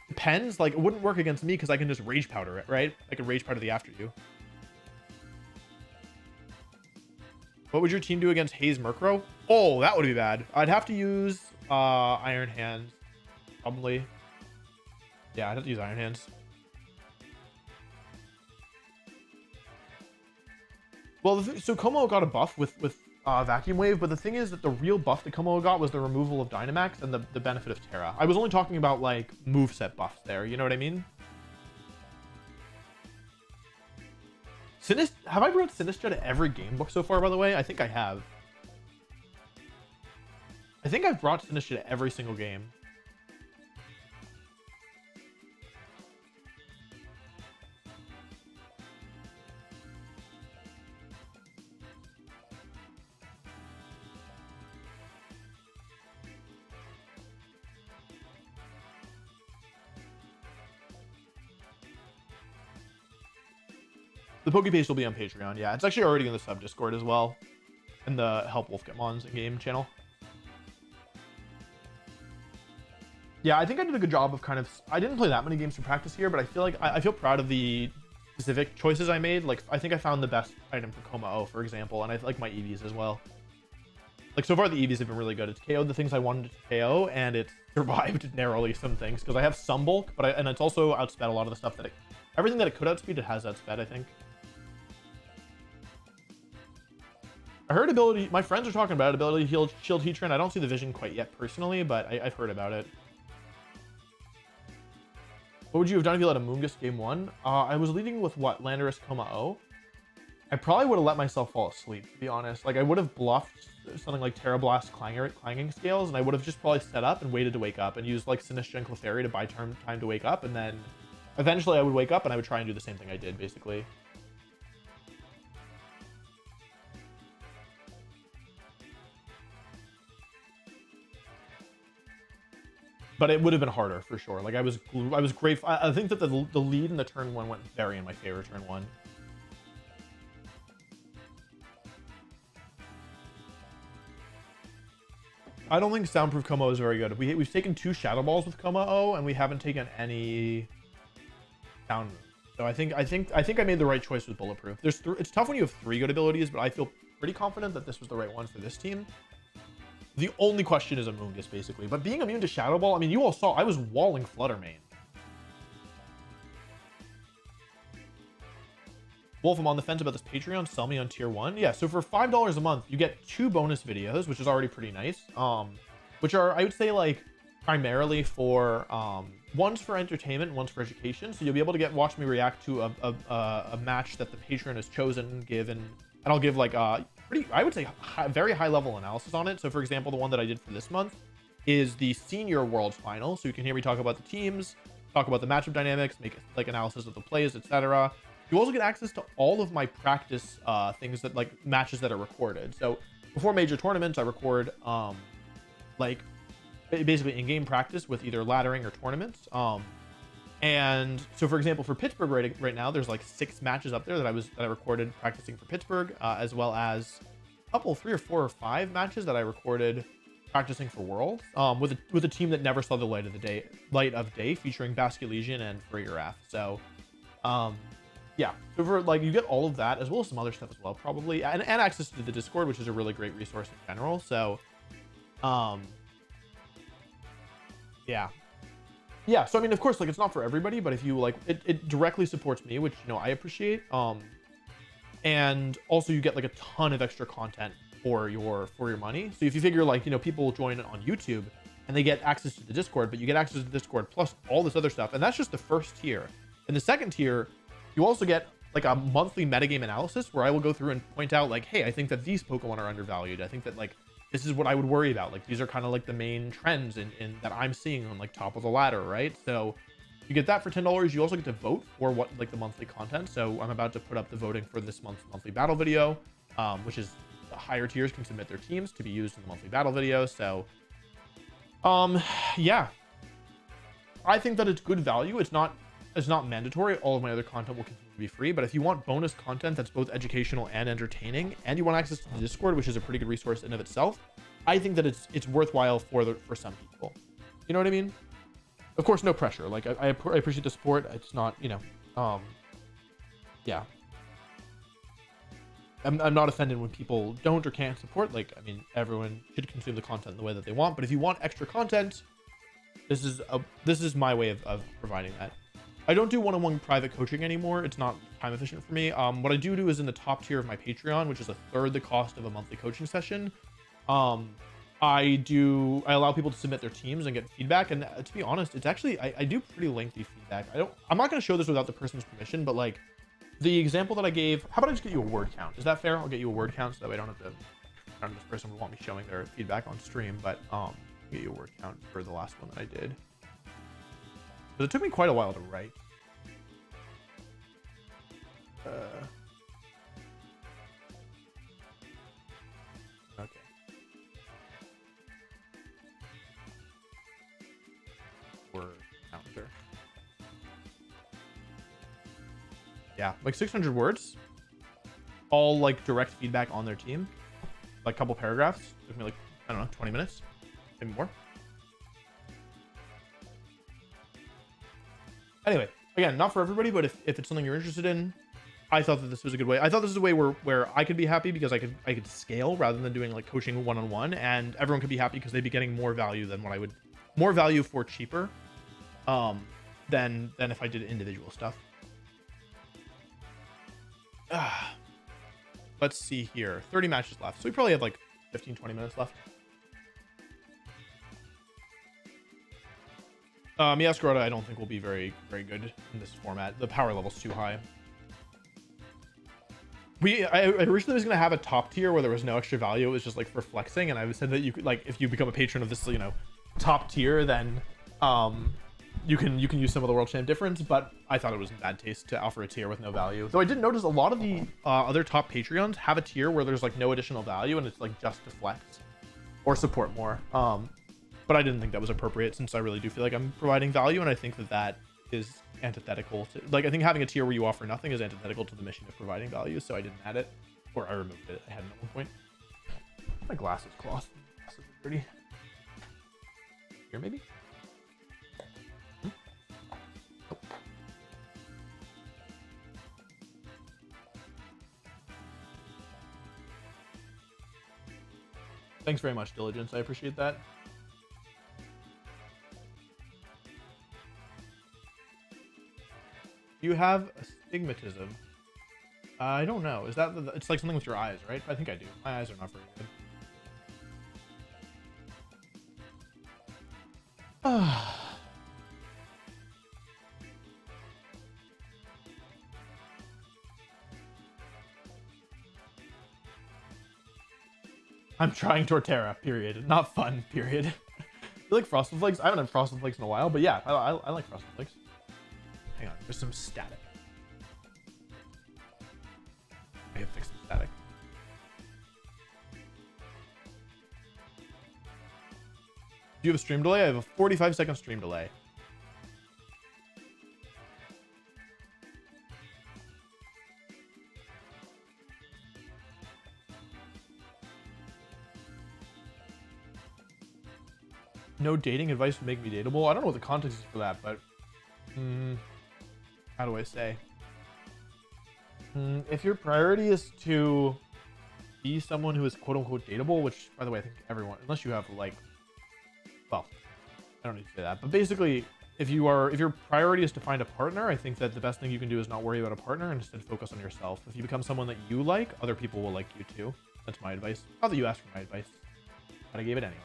Depends. Like, it wouldn't work against me because I can just Rage Powder it, right? I can Rage Powder the After You. What would your team do against Haze Murkrow? Oh, that would be bad. I'd have to use Iron Hands. Probably. Yeah, I'd have to use Iron Hands. Well, so Como got a buff with Vacuum Wave, but the thing is that the real buff that Como got was the removal of Dynamax and the benefit of Terra. I was only talking about, like, moveset buffs there, you know what I mean? Have I brought Sinistcha to every game book so far, by the way? I think I have. I think I've brought Sinistcha to every single game. The Pokebase will be on Patreon. Yeah, it's actually already in the sub Discord as well, and the Help Wolf Get Mons in game channel. Yeah, I think I did a good job of kind of. I didn't play that many games for practice here, but I feel like I feel proud of the specific choices I made. Like, I think I found the best item for Coma O, for example, and I like my EVs as well. Like, so far the EVs have been really good. It's KO'd the things I wanted to KO, and it's survived narrowly some things, because I have some bulk, but and it's also outsped a lot of the stuff that everything that it could outspeed, it has outsped, I think. I heard ability, my friends are talking about it, ability shield Heatran. I don't see the vision quite yet personally, but I've heard about it. What would you have done if you let a Moongus game 1? I was leading with what? Landorus, Coma O? I probably would have let myself fall asleep, to be honest. Like, I would have bluffed something like Terra Blast clanging scales, and I would have just probably set up and waited to wake up and used like Sinistcha and Clefairy to buy time to wake up, and then eventually I would wake up and I would try and do the same thing I did, basically. But it would have been harder for sure. Like, I was grateful. I think that the lead in the turn 1 went very in my favor turn 1. I don't think Soundproof Coma O is very good. We've taken 2 Shadow Balls with Coma O, and we haven't taken any Sound moves. So I think I made the right choice with Bulletproof. It's tough when you have 3 good abilities, but I feel pretty confident that this was the right one for this team. The only question is a Moongus, basically. But being immune to Shadow Ball, I mean, you all saw I was walling Fluttermane. Wolf, I'm on the fence about this Patreon. Sell me on tier 1. Yeah, so for $5 a month, you get 2 bonus videos, which is already pretty nice. Which are, I would say, like, primarily for, one's for entertainment, one's for education. So you'll be able to watch me react to a match that the patron has chosen, and I'll give, like, I would say, very high level analysis on it. So, for example, the one that I did for this month is the Senior World Final. So you can hear me talk about the teams, talk about the matchup dynamics, make, like, analysis of the plays, etc. You also get access to all of my practice things that, like, matches that are recorded. So before major tournaments, I record like basically in-game practice with either laddering or tournaments. And so, for example, for Pittsburgh right now, there's like 6 matches up there that I recorded practicing for Pittsburgh, as well as a couple, 3 or 4 or 5 matches that I recorded practicing for Worlds, with a team that never saw the light of day, featuring Basket Legion and Frigoraph. So, yeah, so for, like, you get all of that as well as some other stuff as well, probably, and access to the Discord, which is a really great resource in general. So, yeah, so I mean, of course, like, it's not for everybody, but if you like it directly supports me, which, you know, I appreciate. And also you get like a ton of extra content for your money. So if you figure, like, you know, people join on YouTube and they get access to the Discord, but you get access to the Discord plus all this other stuff, and that's just the first tier. In the second tier, you also get like a monthly metagame analysis where I will go through and point out, like, hey, I think that these Pokemon are undervalued. I think that, like, this is what I would worry about. Like, these are kind of like the main trends in that I'm seeing on, like, top of the ladder, right? So you get that for $10. You also get to vote for what, like, the monthly content. So I'm about to put up the voting for this month's monthly battle video, which is the higher tiers can submit their teams to be used in the monthly battle video. So, yeah, I think that it's good value. It's not mandatory. All of my other content will continue to be free, but if you want bonus content that's both educational and entertaining, and you want access to the Discord, which is a pretty good resource in and of itself, I think that it's worthwhile for some people. You know what I mean? Of course, no pressure. Like, I appreciate the support. It's not, you know, yeah. I'm not offended when people don't or can't support. Like, I mean, everyone should consume the content the way that they want, but if you want extra content, this is my way of providing that. I don't do one-on-one private coaching anymore. It's not time efficient for me. What I do is in the top tier of my Patreon, which is 1/3 the cost of a monthly coaching session. I allow people to submit their teams and get feedback. And to be honest, it's actually, I do pretty lengthy feedback. I'm not going to show this without the person's permission, but like the example that I gave, how about I just get you a word count? Is that fair? I'll get you a word count so that way I don't have to, this person would want me showing their feedback on stream, but I'll get you a word count for the last one that I did. But it took me quite a while to write. Okay. Word counter. Yeah, like 600 words. All like direct feedback on their team. Like a couple paragraphs. Took me like, I don't know, 20 minutes. Maybe more. Anyway, again, not for everybody, but if it's something you're interested in, I thought that this was a good way. I thought this is a way where I could be happy because I could scale rather than doing like coaching one-on-one, and everyone could be happy because they'd be getting more value than what I would, more value for cheaper, than if I did individual stuff. Let's see here. 30 matches left. So we probably have like 15, 20 minutes left. Masquerada, I don't think will be very, very good in this format. The power level's too high. I originally was going to have a top tier where there was no extra value. It was just like for flexing. And I said that you could, like, if you become a patron of this, you know, top tier, then you can use some of the world champ difference. But I thought it was in bad taste to offer a tier with no value. Though I did notice a lot of the other top Patreons have a tier where there's like no additional value and it's like just to flex or support more. But I didn't think that was appropriate since I really do feel like I'm providing value, and I think that that is antithetical to, like, I think having a tier where you offer nothing is antithetical to the mission of providing value, so I didn't add it, or I removed it. I had it at one point. My glass is cloth. Glasses are dirty. Here, maybe? Oh. Thanks very much, Diligence. I appreciate that. You have astigmatism. I don't know. Is that it's like something with your eyes, right? I think I do. My eyes are not very good. I'm trying Torterra, period. Not fun, period. You like Frosted Flakes? I haven't had Frosted Flakes in a while, but yeah, I like Frosted Flakes. Hang on, there's some static. I have fixed the static. Do you have a stream delay? I have a 45-second stream delay. No dating advice would make me dateable. I don't know what the context is for that, but how do I say? If your priority is to be someone who is quote-unquote dateable, which, by the way, I think everyone, unless you have like, well, I don't need to say that, but basically, if your priority is to find a partner, I think that the best thing you can do is not worry about a partner and instead focus on yourself. If you become someone that you like, other people will like you too. That's my advice. Not that you asked for my advice, but I gave it anyway.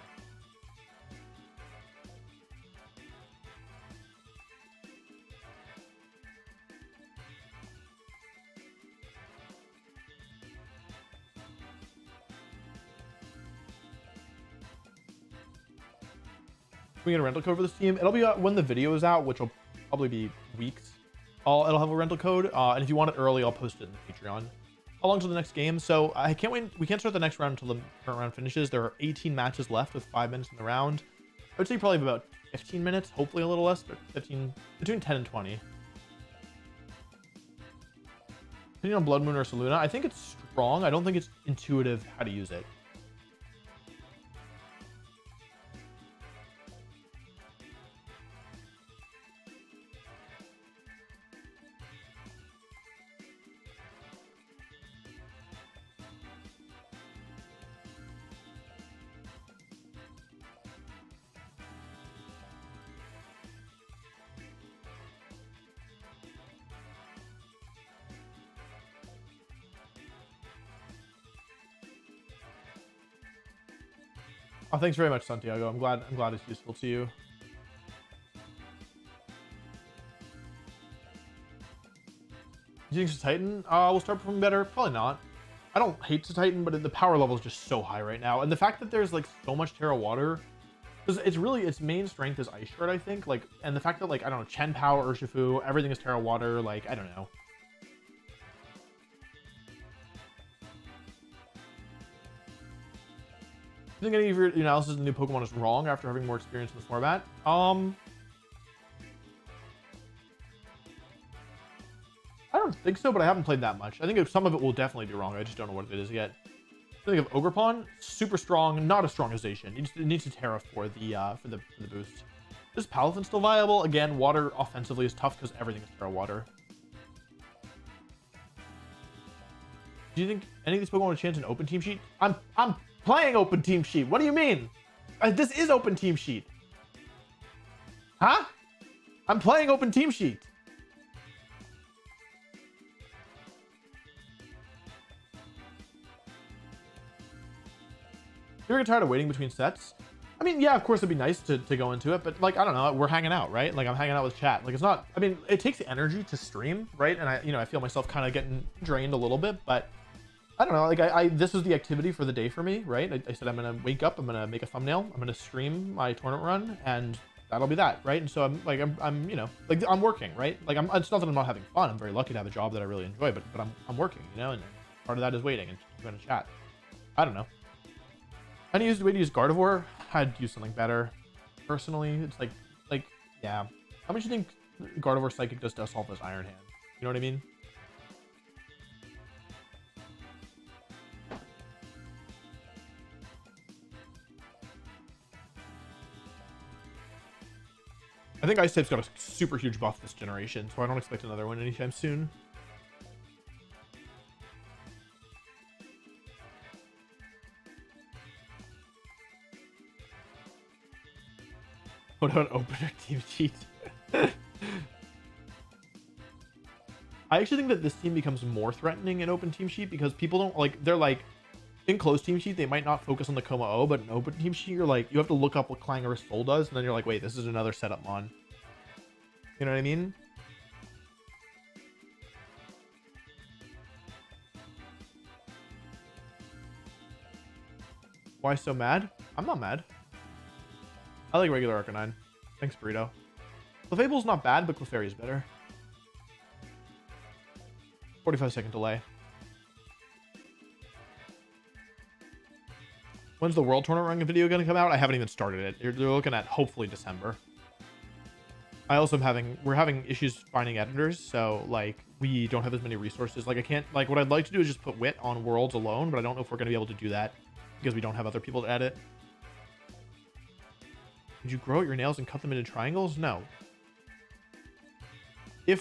We get a rental code for this team. It'll be when the video is out, which will probably be weeks. It'll have a rental code, and if you want it early, I'll post it in the Patreon. How long till the next game? So I can't wait. We can't start the next round until the current round finishes. There are 18 matches left with 5 minutes in the round. I would say probably about 15 minutes, hopefully a little less, but 15, between 10 and 20. Opinion on Blood Moon or Saluna? I think it's strong. I don't think it's intuitive how to use it. Oh, thanks very much, Santiago. I'm glad it's useful to you. Do you think to Titan? We'll start performing better. Probably not. I don't hate to Titan, but the power level is just so high right now, and the fact that there's like so much Terra Water, because it's really its main strength is Ice Shard, I think. Like, and the fact that like I don't know, Chen Pao, Urshifu, everything is Terra Water. Like, I don't know. I think any of your analysis of the new Pokemon is wrong after having more experience in the format. I don't think so, but I haven't played that much. I think some of it will definitely be wrong. I just don't know what it is yet. I think of Ogerpon, super strong, not as strong as Zacian. It needs to Terra for the boost. Is Palafin still viable? Again, water offensively is tough because everything is Terra water. Do you think any of these Pokemon have a chance in open team sheet? I'm playing open team sheet. What do you mean? This is open team sheet. Huh? I'm playing open team sheet. You ever get tired of waiting between sets? I mean, yeah, of course it'd be nice to go into it, but like, I don't know, we're hanging out, right? Like I'm hanging out with chat. Like it's not, I mean, it takes energy to stream, right? And I feel myself kind of getting drained a little bit, but I don't know, like this is the activity for the day for me, right? I said I'm gonna wake up, I'm gonna make a thumbnail, I'm gonna stream my tournament run, and that'll be that, right? And so I'm you know, like I'm working, right? Like it's not that I'm not having fun. I'm very lucky to have a job that I really enjoy, but I'm working, you know, and part of that is waiting and going to chat. I don't know. I used the way to use Gardevoir. I'd use something better. Personally, it's like yeah. How much do you think Gardevoir Psychic does to assault this Iron Hand? You know what I mean? I think Ice Type's got a super huge buff this generation, so I don't expect another one anytime soon. What about opener team sheet? I actually think that this team becomes more threatening in open team sheet because people don't like, they're like, in closed team sheet, they might not focus on the Coma O, but in open team sheet, you're like, you have to look up what Clangorous Full does, and then you're like, wait, this is another setup mon. You know what I mean? Why so mad? I'm not mad. I like regular Arcanine. Thanks, Burrito. Clefable's not bad, but Clefairy is better. 45-second delay. When's the World Tournament Run video going to come out? I haven't even started it. They're looking at hopefully December. I also we're having issues finding editors, so like we don't have as many resources. Like I can't, like what I'd like to do is just put Wit on Worlds alone, but I don't know if we're going to be able to do that because we don't have other people to edit. Did you grow out your nails and cut them into triangles? No.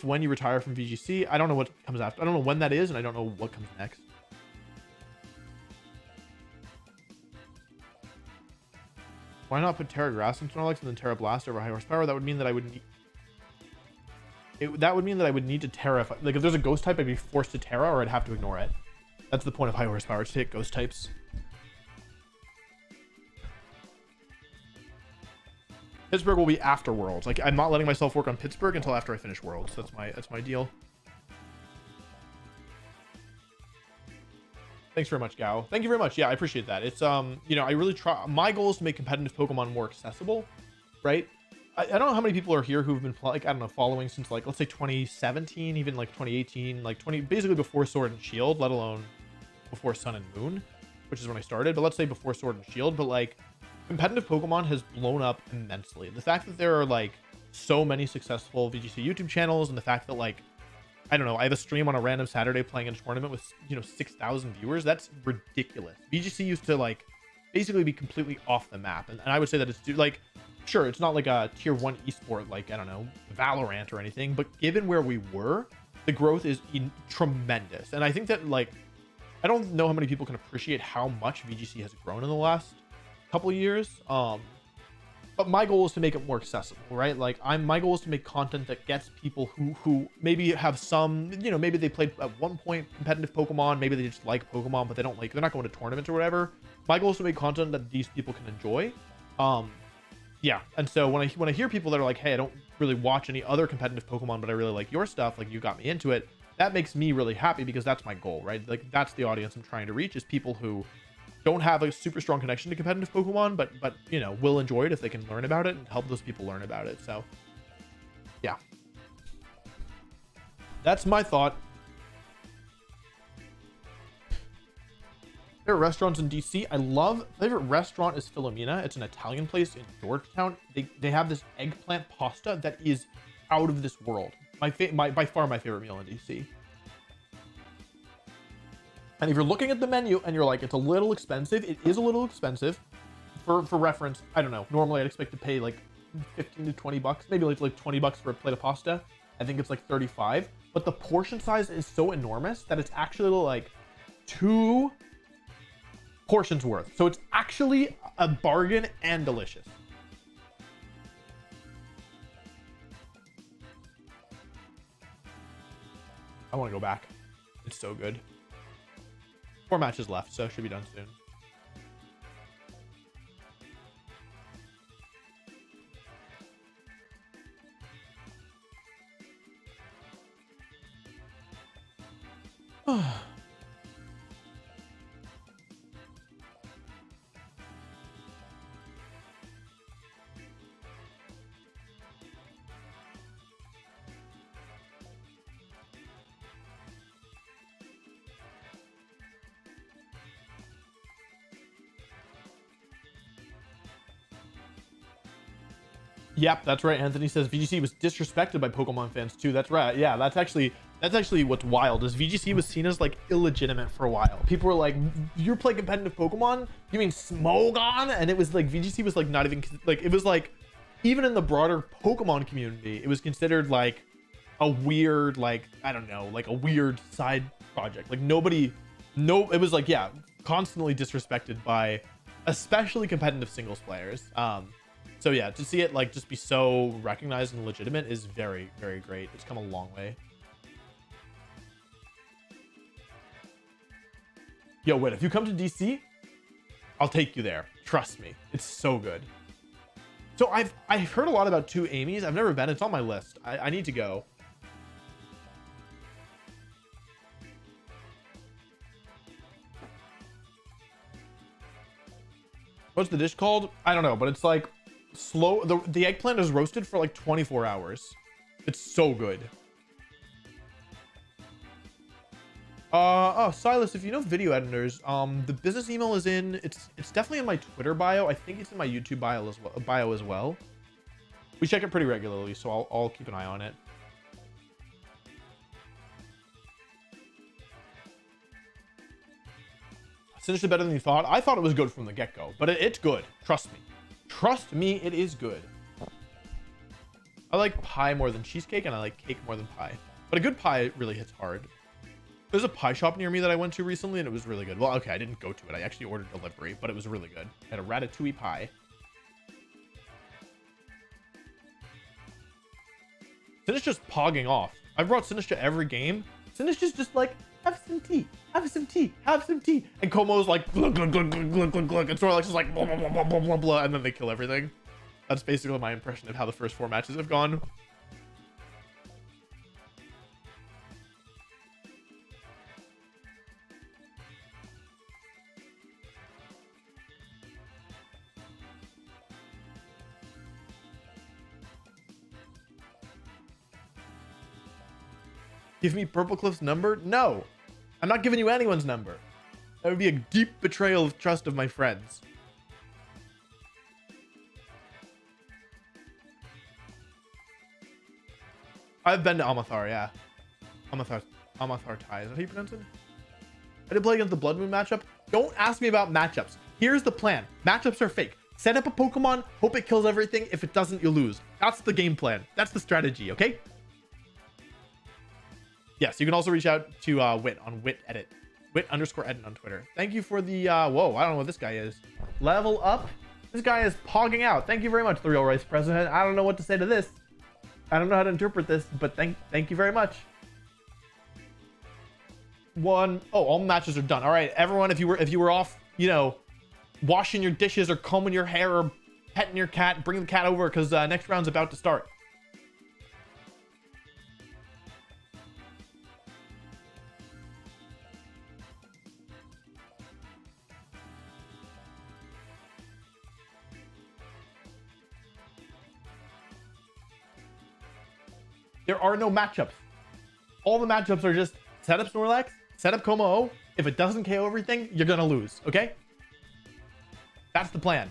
When you retire from VGC, I don't know what comes after. I don't know when that is, and I don't know what comes next. Why not put Terra Grass in Snorlax and then Terra Blast over High Horsepower? That would mean that I would need... that would mean that I would need to Terra... Like, if there's a Ghost type, I'd be forced to Terra, or I'd have to ignore it. That's the point of High Horsepower, to hit Ghost types. Pittsburgh will be after Worlds. Like, I'm not letting myself work on Pittsburgh until after I finish Worlds. That's my deal. Thanks very much, Gao. Thank you very much. Yeah, I appreciate that. It's you know, I really try. My goal is to make competitive Pokemon more accessible, right? I don't know how many people are here who've been like, I don't know, following since like, let's say 2017, even like 2018, like basically before Sword and Shield, let alone before Sun and Moon, which is when I started. But let's say before Sword and Shield. But like, competitive Pokemon has blown up immensely. The fact that there are like so many successful VGC YouTube channels, and the fact that like, I don't know, I have a stream on a random Saturday playing in a tournament with, you know, 6,000 viewers. That's ridiculous. VGC used to like basically be completely off the map. And I would say that it's like, sure, it's not like a tier 1 esport, like, I don't know, Valorant or anything, but given where we were, the growth is tremendous. And I think that like, I don't know how many people can appreciate how much VGC has grown in the last couple of years. But my goal is to make it more accessible, right? Like my goal is to make content that gets people who maybe have some, you know, maybe they played at one point competitive Pokemon, maybe they just like Pokemon, but they don't like, they're not going to tournaments or whatever. My goal is to make content that these people can enjoy. Yeah. And so when I hear people that are like, hey, I don't really watch any other competitive Pokemon, but I really like your stuff, like you got me into it, that makes me really happy because that's my goal, right? Like that's the audience I'm trying to reach, is people who don't have a super strong connection to competitive Pokemon, but you know, will enjoy it if they can learn about it and help those people learn about it. So yeah, that's my thought. Favorite restaurants in DC? Favorite restaurant is Filomena. It's an Italian place in Georgetown. They have this eggplant pasta that is out of this world. By far my favorite meal in DC. And if you're looking at the menu and you're like, it's a little expensive, it is a little expensive. For reference, I don't know. Normally I'd expect to pay like 15 to 20 bucks, maybe like 20 bucks for a plate of pasta. I think it's like 35, but the portion size is so enormous that it's actually like 2 portions worth. So it's actually a bargain and delicious. I want to go back. It's so good. 4 matches left, so it should be done soon. Yep, that's right. Anthony says VGC was disrespected by Pokemon fans too. That's right. Yeah, that's actually what's wild is VGC was seen as like illegitimate for a while. People were like, "You're playing competitive Pokemon? You mean Smogon?" And it was like VGC was like not even like, it was like even in the broader Pokemon community, it was considered like a weird, like, I don't know, like a weird side project. Like it was like, yeah, constantly disrespected by especially competitive singles players. So yeah, to see it like just be so recognized and legitimate is very, very great. It's come a long way. Yo, wait, if you come to DC, I'll take you there. Trust me, it's so good. So I've heard a lot about 2 Amy's. I've never been. It's on my list. I need to go. What's the dish called? I don't know, but it's like slow. The eggplant is roasted for like 24 hours. It's so good. Oh, Silas, if you know video editors, the business email is in, it's definitely in my Twitter bio. I think it's in my YouTube bio as well. We check it pretty regularly, so I'll keep an eye on it. Sinistcha better than you thought. I thought it was good from the get-go, but it's good. Trust me. Trust me, it is good. I like pie more than cheesecake, and I like cake more than pie. But a good pie really hits hard. There's a pie shop near me that I went to recently, and it was really good. Well, okay, I didn't go to it. I actually ordered delivery, but it was really good. I had a ratatouille pie. Sinistcha's pogging off. I've brought Sinistcha every game. Sinistcha's just like, have some tea, have some tea, have some tea. And Komo's like, glug, glug, glug, glug, glug, glug, glug. And Snorlax is like, blah, blah, blah, blah, blah, blah, blah. And then they kill everything. That's basically my impression of how the first 4 matches have gone. Give me Purple Cliff's number? No, I'm not giving you anyone's number. That would be a deep betrayal of trust of my friends. I've been to Amathar, yeah. Amathar Tai, is that how you pronounce it? I did play against the Blood Moon matchup. Don't ask me about matchups. Here's the plan. Matchups are fake. Set up a Pokemon, hope it kills everything. If it doesn't, you lose. That's the game plan. That's the strategy, okay? Yes, you can also reach out to Wit on WitEdit. Wit_edit on Twitter. Thank you for the, whoa, I don't know what this guy is. Level up. This guy is pogging out. Thank you very much, The Real Rice President. I don't know what to say to this. I don't know how to interpret this, but thank you very much. Oh, all matches are done. All right, everyone, if you were off, you know, washing your dishes or combing your hair or petting your cat, bring the cat over because next round's about to start. There are no matchups. All the matchups are just set up Snorlax, set up Como. If it doesn't KO everything, you're gonna lose, okay? That's the plan.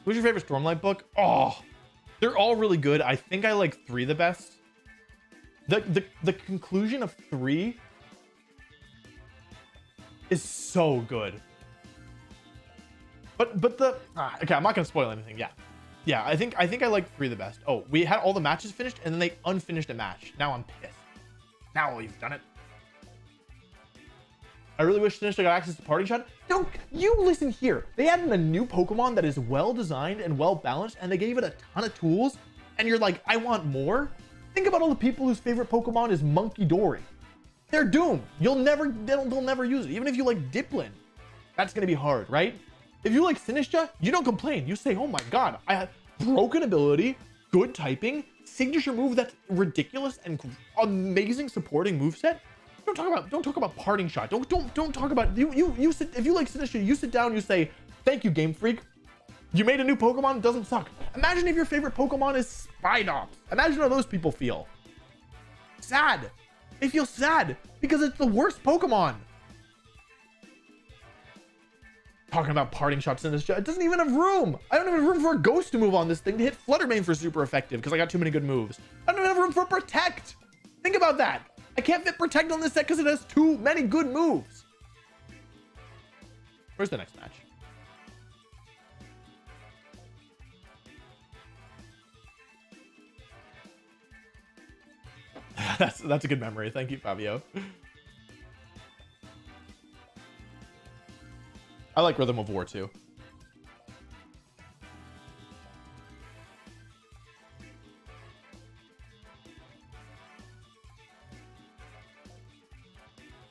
Who's your favorite Stormlight book? Oh, they're all really good. I think I like 3 the best. The conclusion of 3 is so good. But the okay, I'm not gonna spoil anything. Yeah, I think I like 3 the best. Oh, we had all the matches finished and then they unfinished a match. Now I'm pissed. Now you've done it. I really wish Sinistcha got access to Parting Shot. Don't you listen here. They added a new Pokemon that is well designed and well balanced, and they gave it a ton of tools. And you're like, I want more. Think about all the people whose favorite Pokemon is Monkey Dory. They're doomed. They'll never use it. Even if you like Diplin, that's gonna be hard, right? If you like Sinistcha, you don't complain. You say, oh my god, I have broken ability, good typing, signature move that's ridiculous, and amazing supporting moveset. Don't talk about Parting Shot. Don't talk about you sit. If you like Sinistcha, you sit down, you say, thank you, Game Freak. You made a new Pokemon, doesn't suck. Imagine if your favorite Pokemon is Spidops. Imagine how those people feel. Sad. They feel sad because it's the worst Pokemon. Talking about Parting Shot Sinistcha, it doesn't even have room. I don't even have room for a Ghost to move on this thing to hit Fluttermane for super effective because I got too many good moves. I don't even have room for Protect. Think about that. I can't fit Protect on this set because it has too many good moves. Where's the next match? That's a good memory. Thank you, Fabio. I like Rhythm of War too.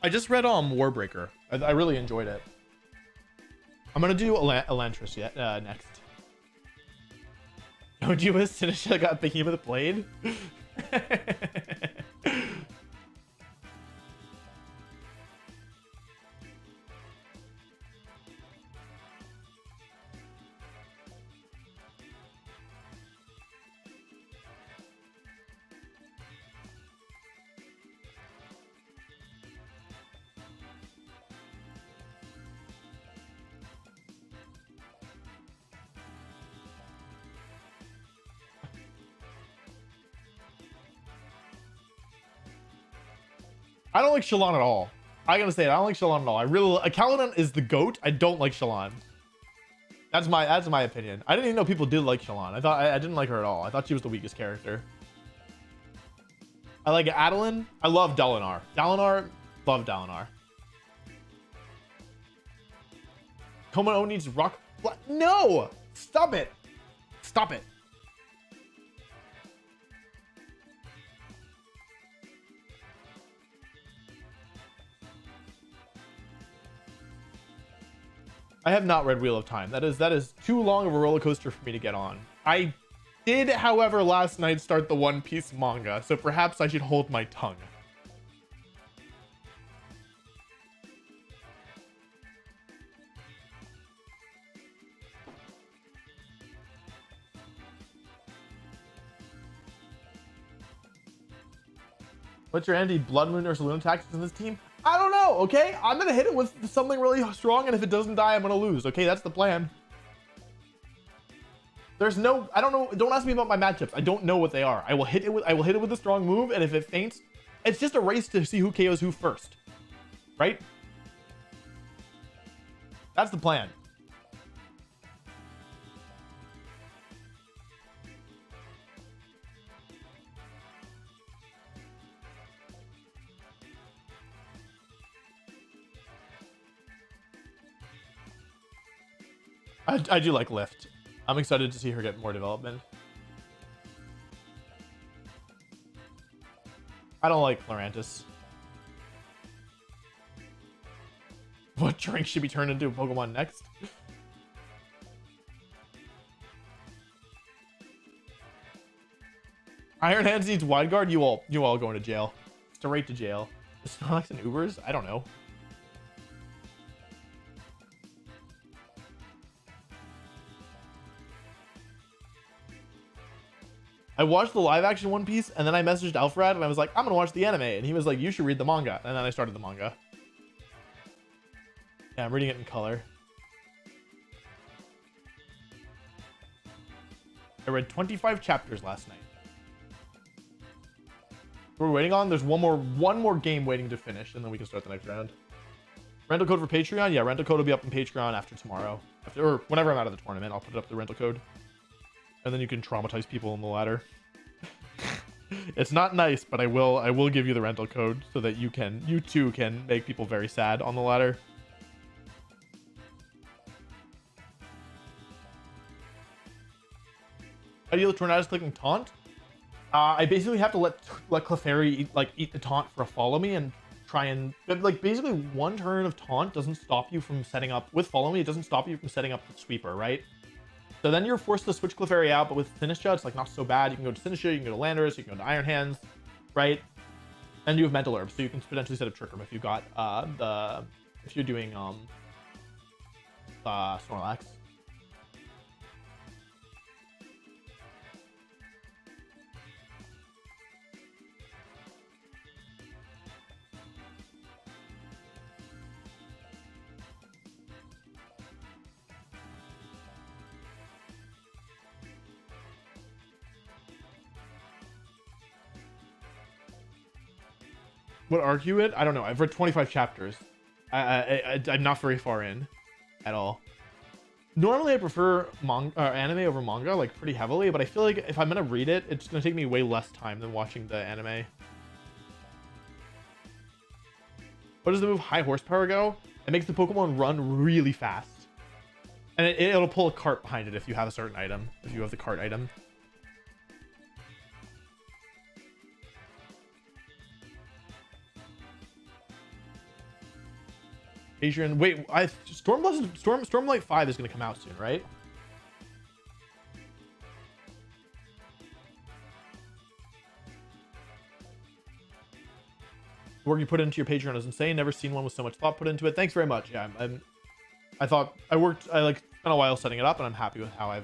I just read Warbreaker. I really enjoyed it. I'm gonna do Elantris next. Don't you wish Sinistcha got Behemoth Blade? I don't like Shalon at all. I gotta say it, I don't like Shalon at all. I really Caledon is the GOAT. I don't like Shalon. That's my opinion. I didn't even know people did like Shalon. I didn't like her at all. I thought she was the weakest character. I like Adeline. I love Dalinar. Love Dalinar. Tomono needs rock. What? No! Stop it! Stop it! I have not read Wheel of Time. That is too long of a roller coaster for me to get on. I did, however, last night start the One Piece manga, so perhaps I should hold my tongue. What's your anti-Blood Moon or Saloon tactics in this team? I don't know, okay? I'm gonna hit it with something really strong, and if it doesn't die, I'm gonna lose, okay? That's the plan. There's no, I don't know, don't ask me about my matchups. I don't know what they are. I will hit it with a strong move, and if it faints, it's just a race to see who KOs who first. Right? That's the plan. I do like Lift. I'm excited to see her get more development. I don't like Clarantis. What drink should be turned into a Pokemon next? Iron Hands needs Wide Guard. You all going to jail. Straight to jail. Snorlax and Ubers? I don't know. I watched the live action One Piece, and then I messaged Alfred and I was like, I'm gonna watch the anime, and he was like, you should read the manga, and then I started the manga. Yeah, I'm reading it in color. I read 25 chapters last night. we're waiting on. There's one more game waiting to finish, and then we can start the next round. Rental code for Patreon? Yeah, rental code will be up on Patreon after tomorrow. Or whenever I'm out of the tournament, I'll put up the rental code. And then you can traumatize people on the ladder. It's not nice, but I will give you the rental code so that you too can make people very sad on the ladder. How do you Tornadus clicking taunt? I basically have to let Clefairy eat the taunt for a follow me and try and like basically one turn of taunt doesn't stop you from setting up with follow me. It doesn't stop you from setting up the sweeper, right? So then you're forced to switch Clefairy out, but with Sinistcha, it's like not so bad. You can go to Sinistcha, you can go to Landorus, you can go to Iron Hands, right? And you have Mental Herb, so you can potentially set up Trick Room if you got if you're doing Snorlax. What arc you in? I don't know. I've read 25 chapters. I'm not very far in at all. Normally I prefer anime over manga, like pretty heavily, but I feel like if I'm gonna read it, it's gonna take me way less time than watching the anime. What does the move High Horsepower go? It makes the Pokemon run really fast. And it'll pull a cart behind it if you have a certain item, if you have the cart item. Adrian, wait, Stormlight 5 is going to come out soon, right? The work you put into your Patreon is insane. Never seen one with so much thought put into it. Thanks very much. Yeah, I thought I spent a while setting it up, and I'm happy with how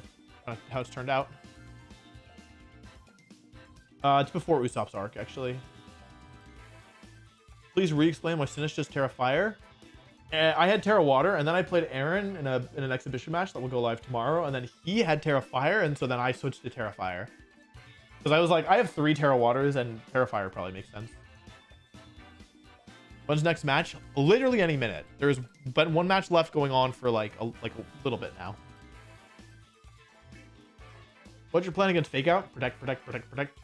it's turned out. It's before Usopp's arc, actually. Please re-explain why Sinistcha's Terra Fire. I had Terra Water, and then I played Aaron in an exhibition match that will go live tomorrow, and then he had Terra Fire, and so then I switched to Terra Fire. Because I was like, I have 3 Terra Waters, and Terra Fire probably makes sense. When's next match? Literally any minute. There's but one match left going on for like a little bit now. What's your plan against Fake Out? Protect, protect, protect, protect.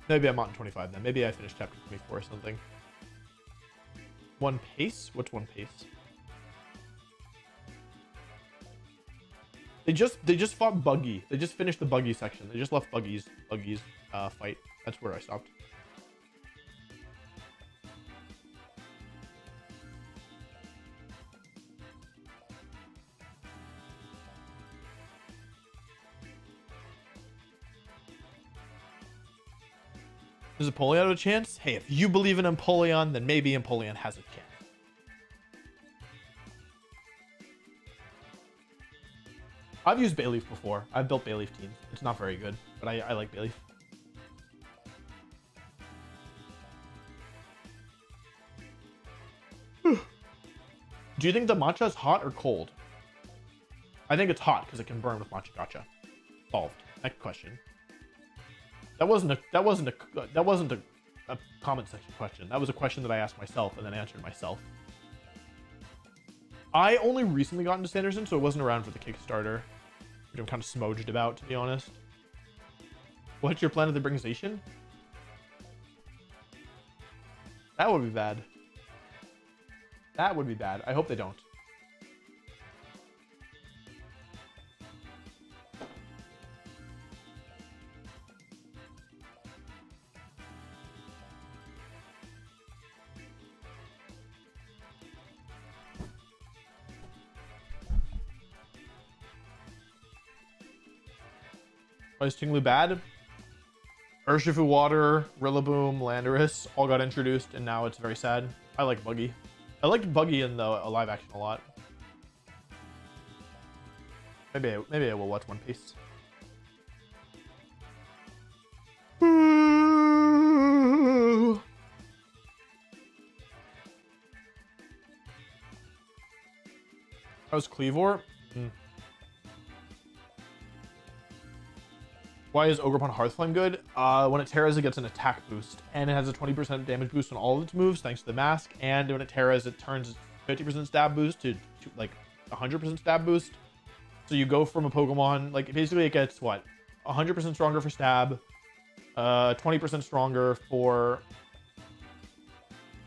Maybe I'm on 25 then. Maybe I finished chapter 24 or something. One Pace? What's One Pace? They just fought Buggy. They just finished the Buggy section. They just left Buggy's fight. That's where I stopped. Does Empoleon have a chance? Hey, if you believe in Empoleon, then maybe Empoleon has a chance. I've used Bayleaf before. I've built Bayleaf teams. It's not very good, but I like Bayleaf. Do you think the matcha is hot or cold? I think it's hot because it can burn with matcha gacha. Solved. Next question. That wasn't a comment section question. That was a question that I asked myself and then answered myself. I only recently got into Sanderson, so it wasn't around for the Kickstarter, which I'm kind of smoged about, to be honest. What's your plan of the Bringzation? That would be bad. That would be bad. I hope they don't. Why is Tinglu bad? Urshifu Water, Rillaboom, Landorus all got introduced, and now it's very sad. I like Buggy. I liked Buggy in the live action a lot. Maybe I will watch One Piece. How's Cleavor? Why is Ogerpon Hearthflame good? When it Terras, it gets an attack boost, and it has a 20% damage boost on all of its moves thanks to the mask. And when it Terras, it turns 50% stab boost to like 100% stab boost. So you go from a Pokemon, like basically it gets what? 100% stronger for stab, 20% stronger for,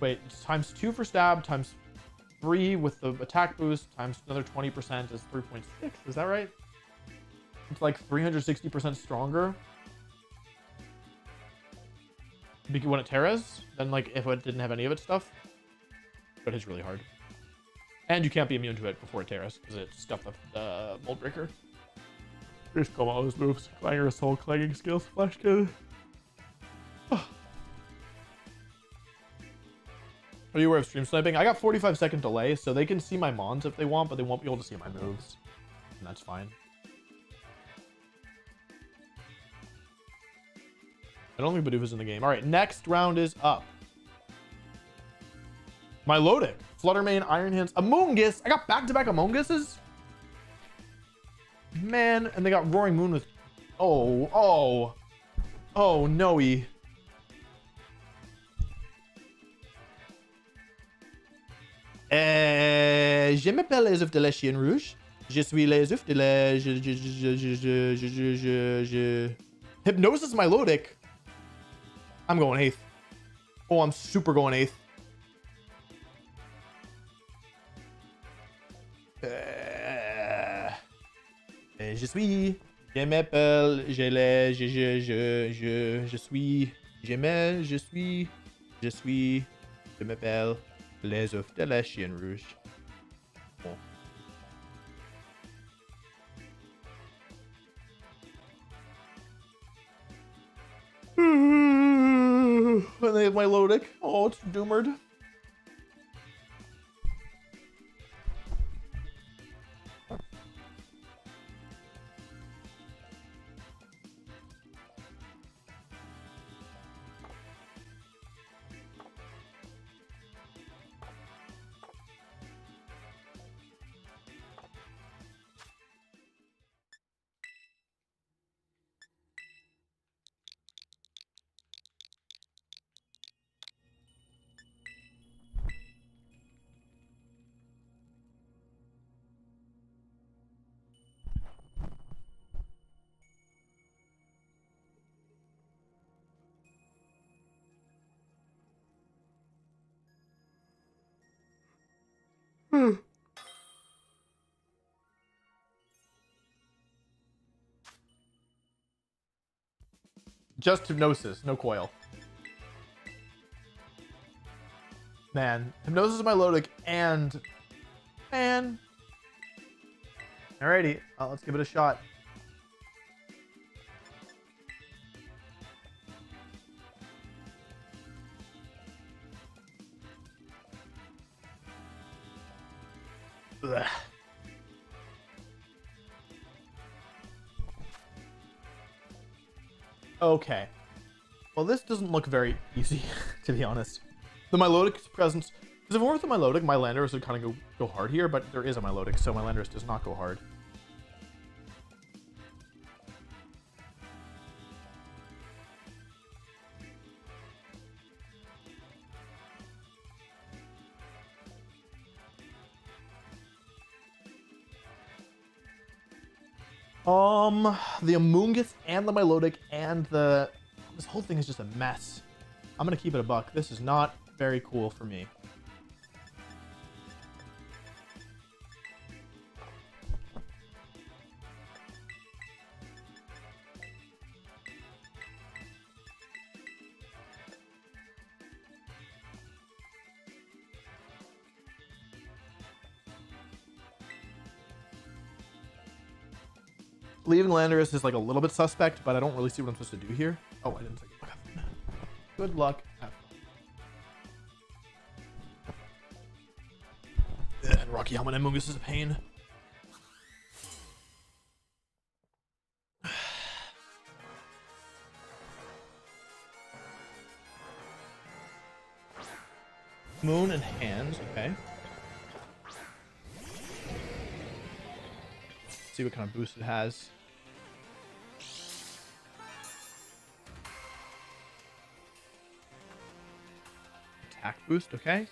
wait, it's times 2 for stab, times 3 with the attack boost, times another 20% is 3.6. Is that right? It's like 360% stronger when it Terras than like if it didn't have any of its stuff. But it's really hard. And you can't be immune to it before it Terras because it's stuffed the Mold Breaker. Just call all those moves. Clanger Assault, Clanging Skill, Splash Kid. Are you aware of stream sniping? I got 45-second delay, so they can see my mons if they want, but they won't be able to see my moves. And that's fine. I don't think Bidoof in the game. All right, next round is up. Milotic, Fluttermane, Iron Hands, Amoonguss. I got back-to-back Amoongusses. Man, and they got Roaring Moon with... Oh, no-y. Je m'appelle les œufs de la Chienne Rouge. Je suis les œufs de la... Hypnosis Milotic. I'm going 8th. Oh, I'm super going 8th. Je suis... Je m'appelle... Je suis... Je m'appelle... Les œufs de la Chienne Rouge. Bon. And they have my Milotic. Oh, it's doomered. Just Hypnosis, no Coil. Man, Hypnosis is Milotic and... Man. Alrighty, let's give it a shot. Ugh. Okay. Well, this doesn't look very easy, to be honest. The Milotic presence... Because if it weren't the Milotic, my Landorus would kind of go hard here, but there is a Milotic, so my Landorus does not go hard. The Amoonguss and the Milotic and the... This whole thing is just a mess. I'm gonna keep it a buck. This is not very cool for me. Leaving Landorus is like a little bit suspect, but I don't really see what I'm supposed to do here. Oh, I didn't take a look at that. Good luck. Have fun. And Rocky Helmet and Amoonguss is a pain. Moon and Hands, okay. see what kind of boost it has. Attack boost, okay.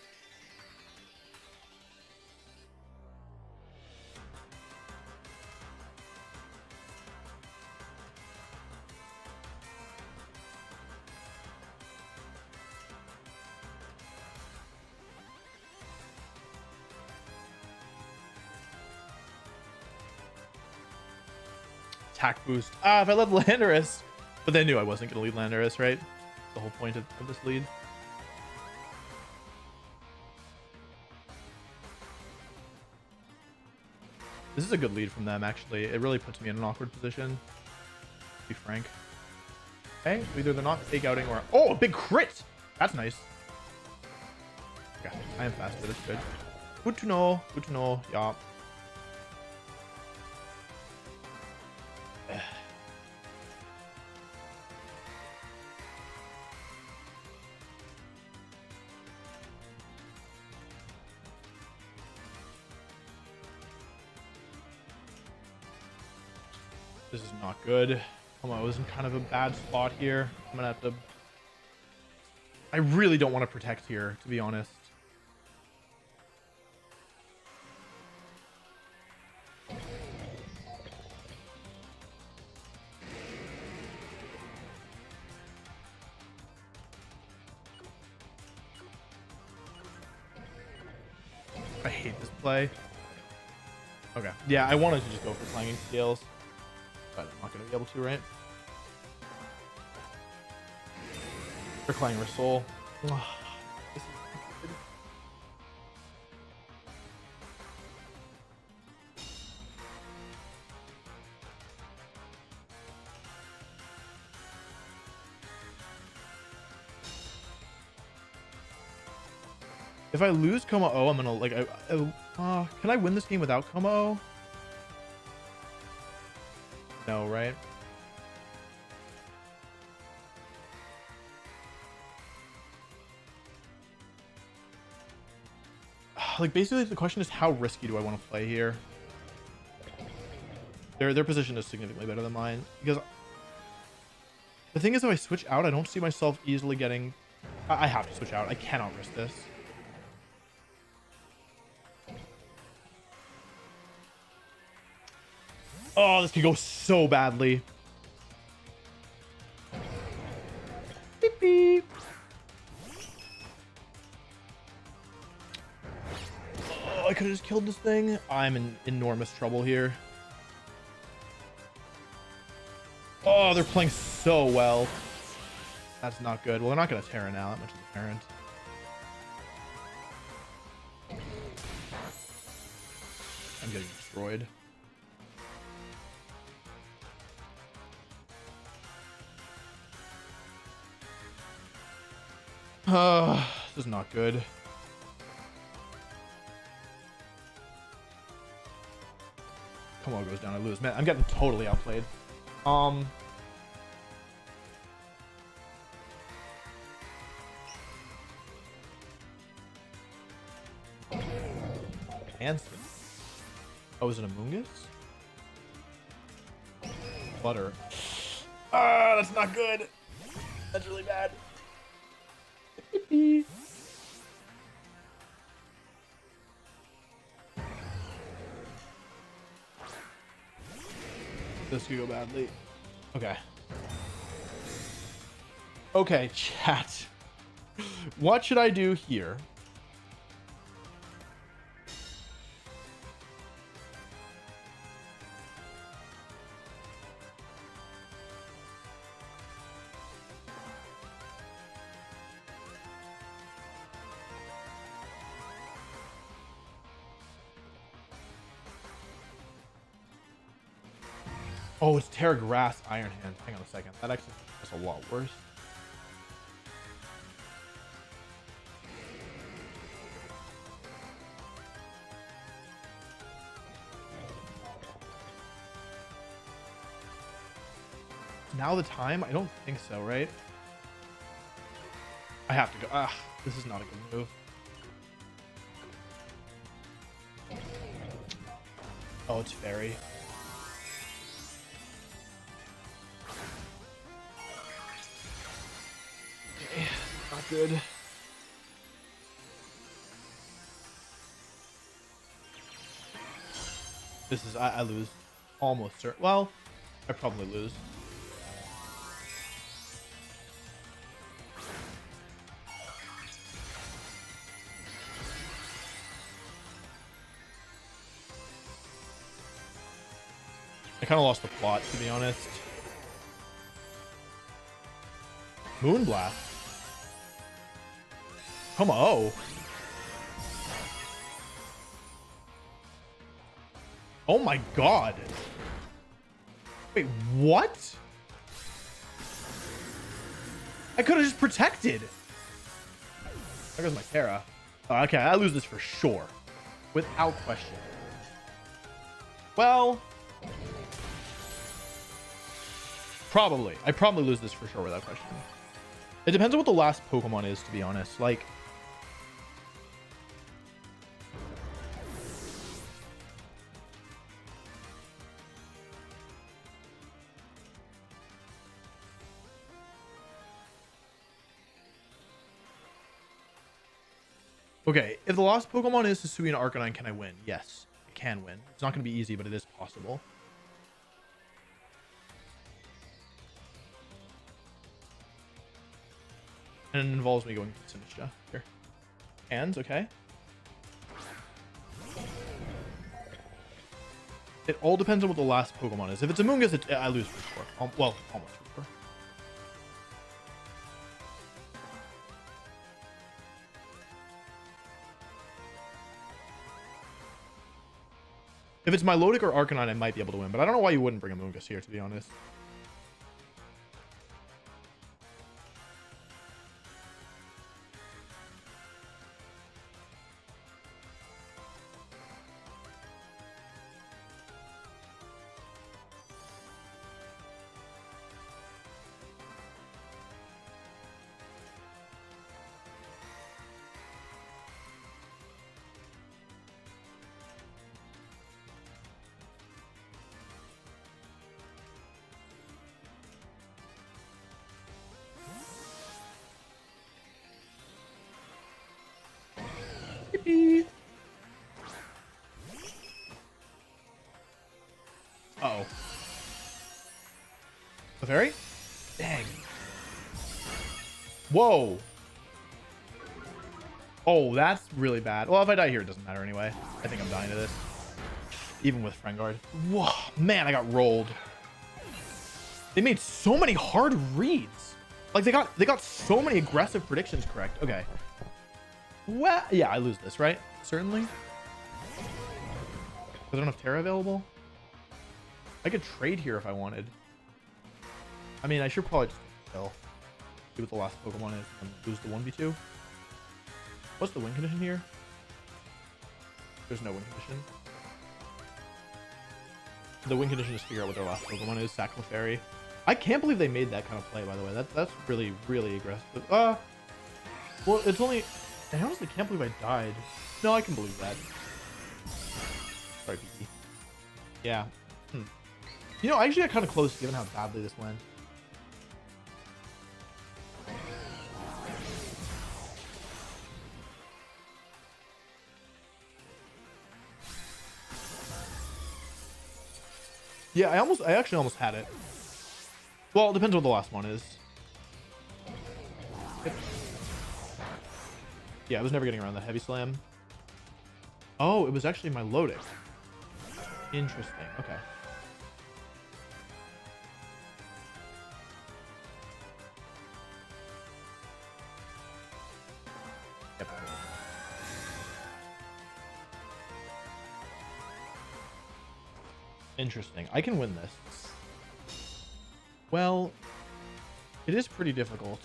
Attack boost. Ah, if I led Landorus. But they knew I wasn't going to lead Landorus, right? That's the whole point of this lead. This is a good lead from them, actually. It really puts me in an awkward position, to be frank. Okay, so either they're not fake outing or... Oh, a big crit! That's nice. Okay, I am faster. That's good. Good to know. Good to know. Yeah. This is not good. I was in kind of a bad spot here. I'm gonna have to... I really don't want to protect here, to be honest. I hate this play. Okay. Yeah, I wanted to just go for clanging scales. But I'm not going to be able to, right? For Clangor Soul. This is good. If I lose Coma O, I'm gonna like. Can I win this game without Coma O? No, right? Like, basically, the question is how risky do I want to play here? Their position is significantly better than mine. Because the thing is, if I switch out, I don't see myself easily getting... I have to switch out. I cannot risk this. Oh, this could go so badly. Beep, beep. Oh, I could have just killed this thing. I'm in enormous trouble here. Oh, they're playing so well. That's not good. Well, they're not going to Terra now. That much is apparent. I'm getting destroyed. This is not good. Come on, goes down. I lose. Man, I'm getting totally outplayed. Hanson. Oh, is it a Mungus? Butter. Ah, that's not good. That's really bad. This could go badly. Okay. Okay, chat. What should I do here? Oh, it's Terra Grass Iron Hand. Hang on a second. That actually is a lot worse. Now the time? I don't think so, right? I have to go. Ah, this is not a good move. Oh, it's Fairy. good. This is I lose almost certain. Well, I probably lose. I kind of lost the plot, to be honest. Moonblast. Come on. Oh my god. Wait, what? I could have just protected. There goes my Terra. Oh, okay, I lose this for sure. Without question. Well, probably. I probably lose this for sure without question. It depends on what the last Pokemon is, to be honest. Like, okay, if the last Pokemon is Hisuian Arcanine, can I win? Yes, I can win. It's not going to be easy, but it is possible. And it involves me going to Sinistcha here. Hands, okay. It all depends on what the last Pokemon is. If it's a Moongus, I lose for sure. Well, almost for sure. If it's Milotic or Arcanine, I might be able to win, but I don't know why you wouldn't bring a Moongus here, to be honest. Uh-oh. A fairy? Dang. Whoa. Oh, that's really bad. Well, if I die here, it doesn't matter anyway. I think I'm dying to this. Even with Friendguard. Whoa, man, I got rolled. They made so many hard reads. Like, they got so many aggressive predictions correct. Okay. Well, yeah, I lose this, right? Certainly. I don't have Terra available. I could trade here if I wanted. I mean, I should probably just kill. See what the last Pokemon is and lose the 1v2. What's the win condition here? There's no win condition. The win condition is figure out what their last Pokemon is. Sack Fairy. I can't believe they made that kind of play, by the way. That's really, really aggressive. Well, it's only... I honestly can't believe I died. No, I can believe that. Sorry, PP. Yeah. You know, I actually got kind of close given how badly this went. Yeah, I actually almost had it. Well, it depends what the last one is. Yeah, I was never getting around the Heavy Slam. Oh, it was actually my Milotic. Interesting. Okay. Yep. Interesting. I can win this. Well, it is pretty difficult.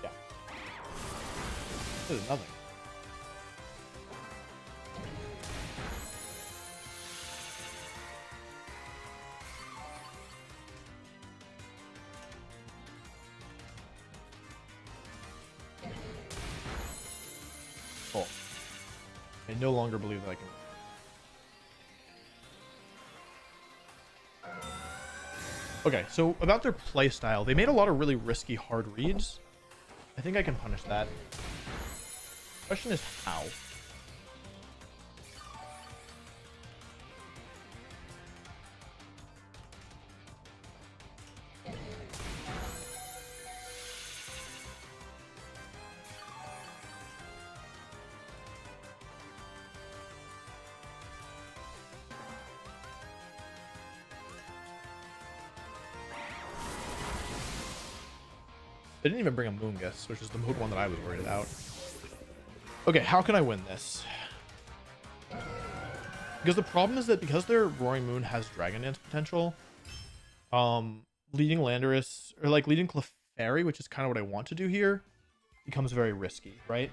Yeah. This is nothing. I no longer believe that I can. Okay, so about their play style, they made a lot of really risky hard reads. I think I can punish that. Question is how. They didn't even bring a Moongus, which is the mode one that I was worried about. Okay, how can I win this? Because the problem is that because their Roaring Moon has Dragon Dance potential, leading Landorus, or like leading Clefairy, which is kind of what I want to do here, becomes very risky, right?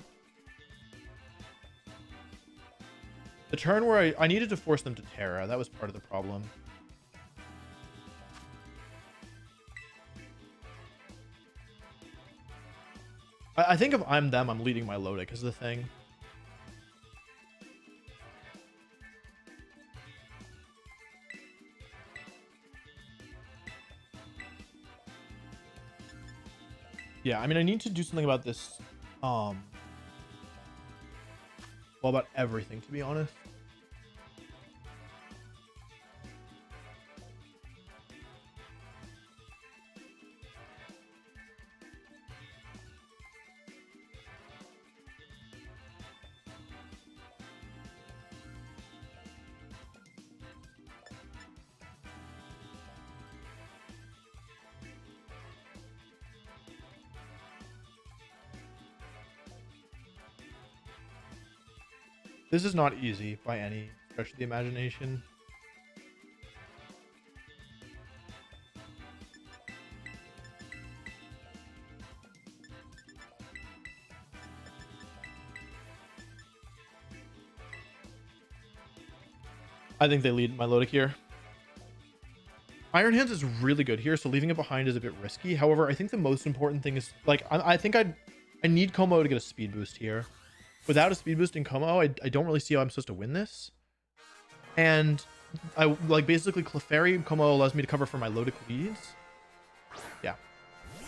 The turn where I needed to force them to Terra, that was part of the problem. I think if I'm them, I'm leading my Lodic is the thing. Yeah, I mean, I need to do something about this. Well, about everything, to be honest. This is not easy by any stretch of the imagination. I think they lead my Lodic here. Iron Hands is really good here, so leaving it behind is a bit risky. However, I think the most important thing is, like, I think I need Como to get a speed boost here. Without a speed boost in Como, I don't really see how I'm supposed to win this. And I like basically Clefairy Como allows me to cover for my Lodic leads. Yeah,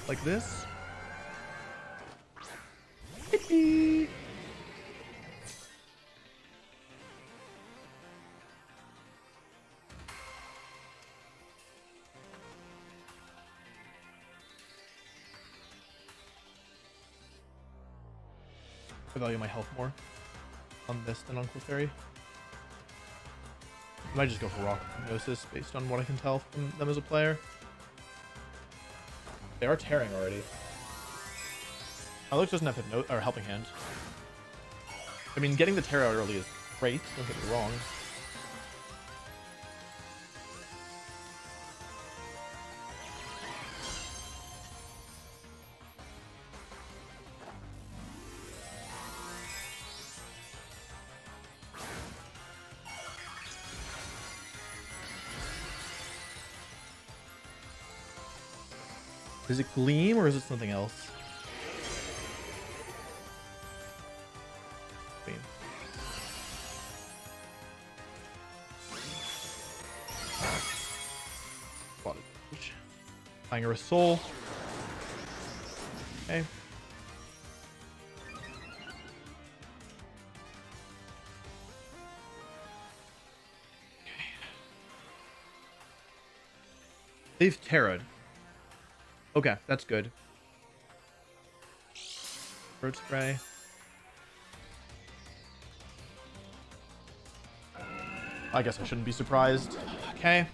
like this. I value my health more on this than on Clefairy. I might just go for Rock Hypnosis based on what I can tell from them as a player. They are tearing already. Alex doesn't have or Helping Hand. I mean, getting the Terra out early is great, don't get me wrong. Is it Gleam or is it something else? Gleam. Flying a Soul. Okay. They've Terra'd. Okay, that's good. Bird Spray. I guess I shouldn't be surprised. Okay.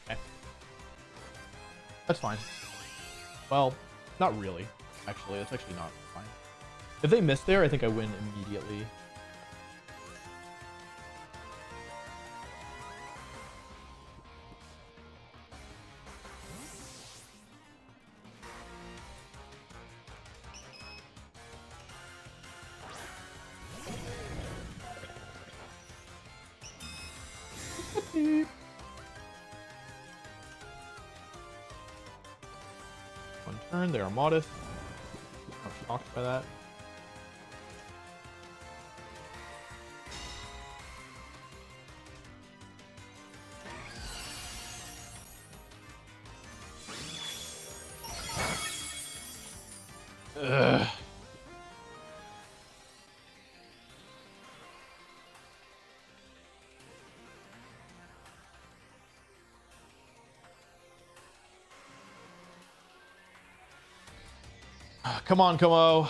Okay. That's fine. Well, not really. Actually, it's actually not fine. If they miss there, I think I win immediately. One turn, they are modest. I'm shocked by that. Come on, Como.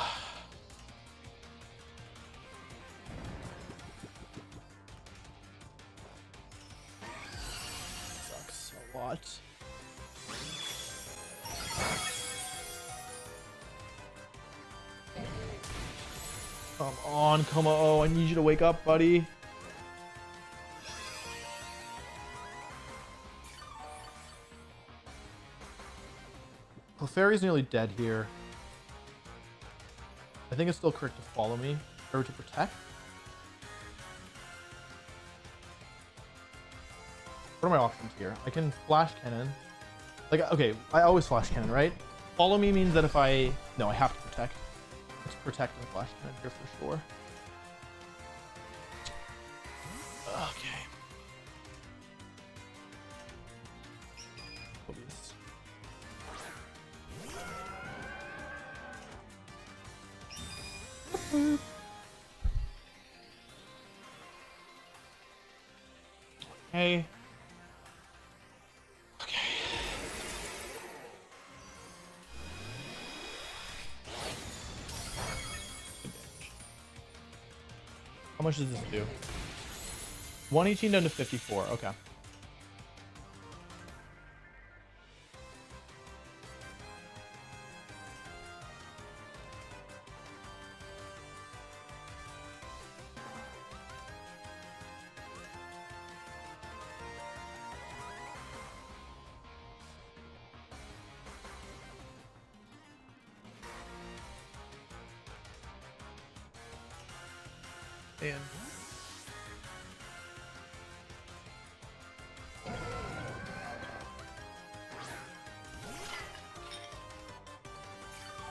Sucks a lot. Come on, Como. I need you to wake up, buddy. Clefairy's nearly dead here. I think it's still correct to follow me or to protect. What are my options here? I can flash cannon. Like, okay, I always flash cannon, right? Follow me means that if I... No, I have to protect. Let's protect and flash cannon here for sure. Okay. Obvious. Okay. Okay. How much does this do? 118 down to 54. Okay. And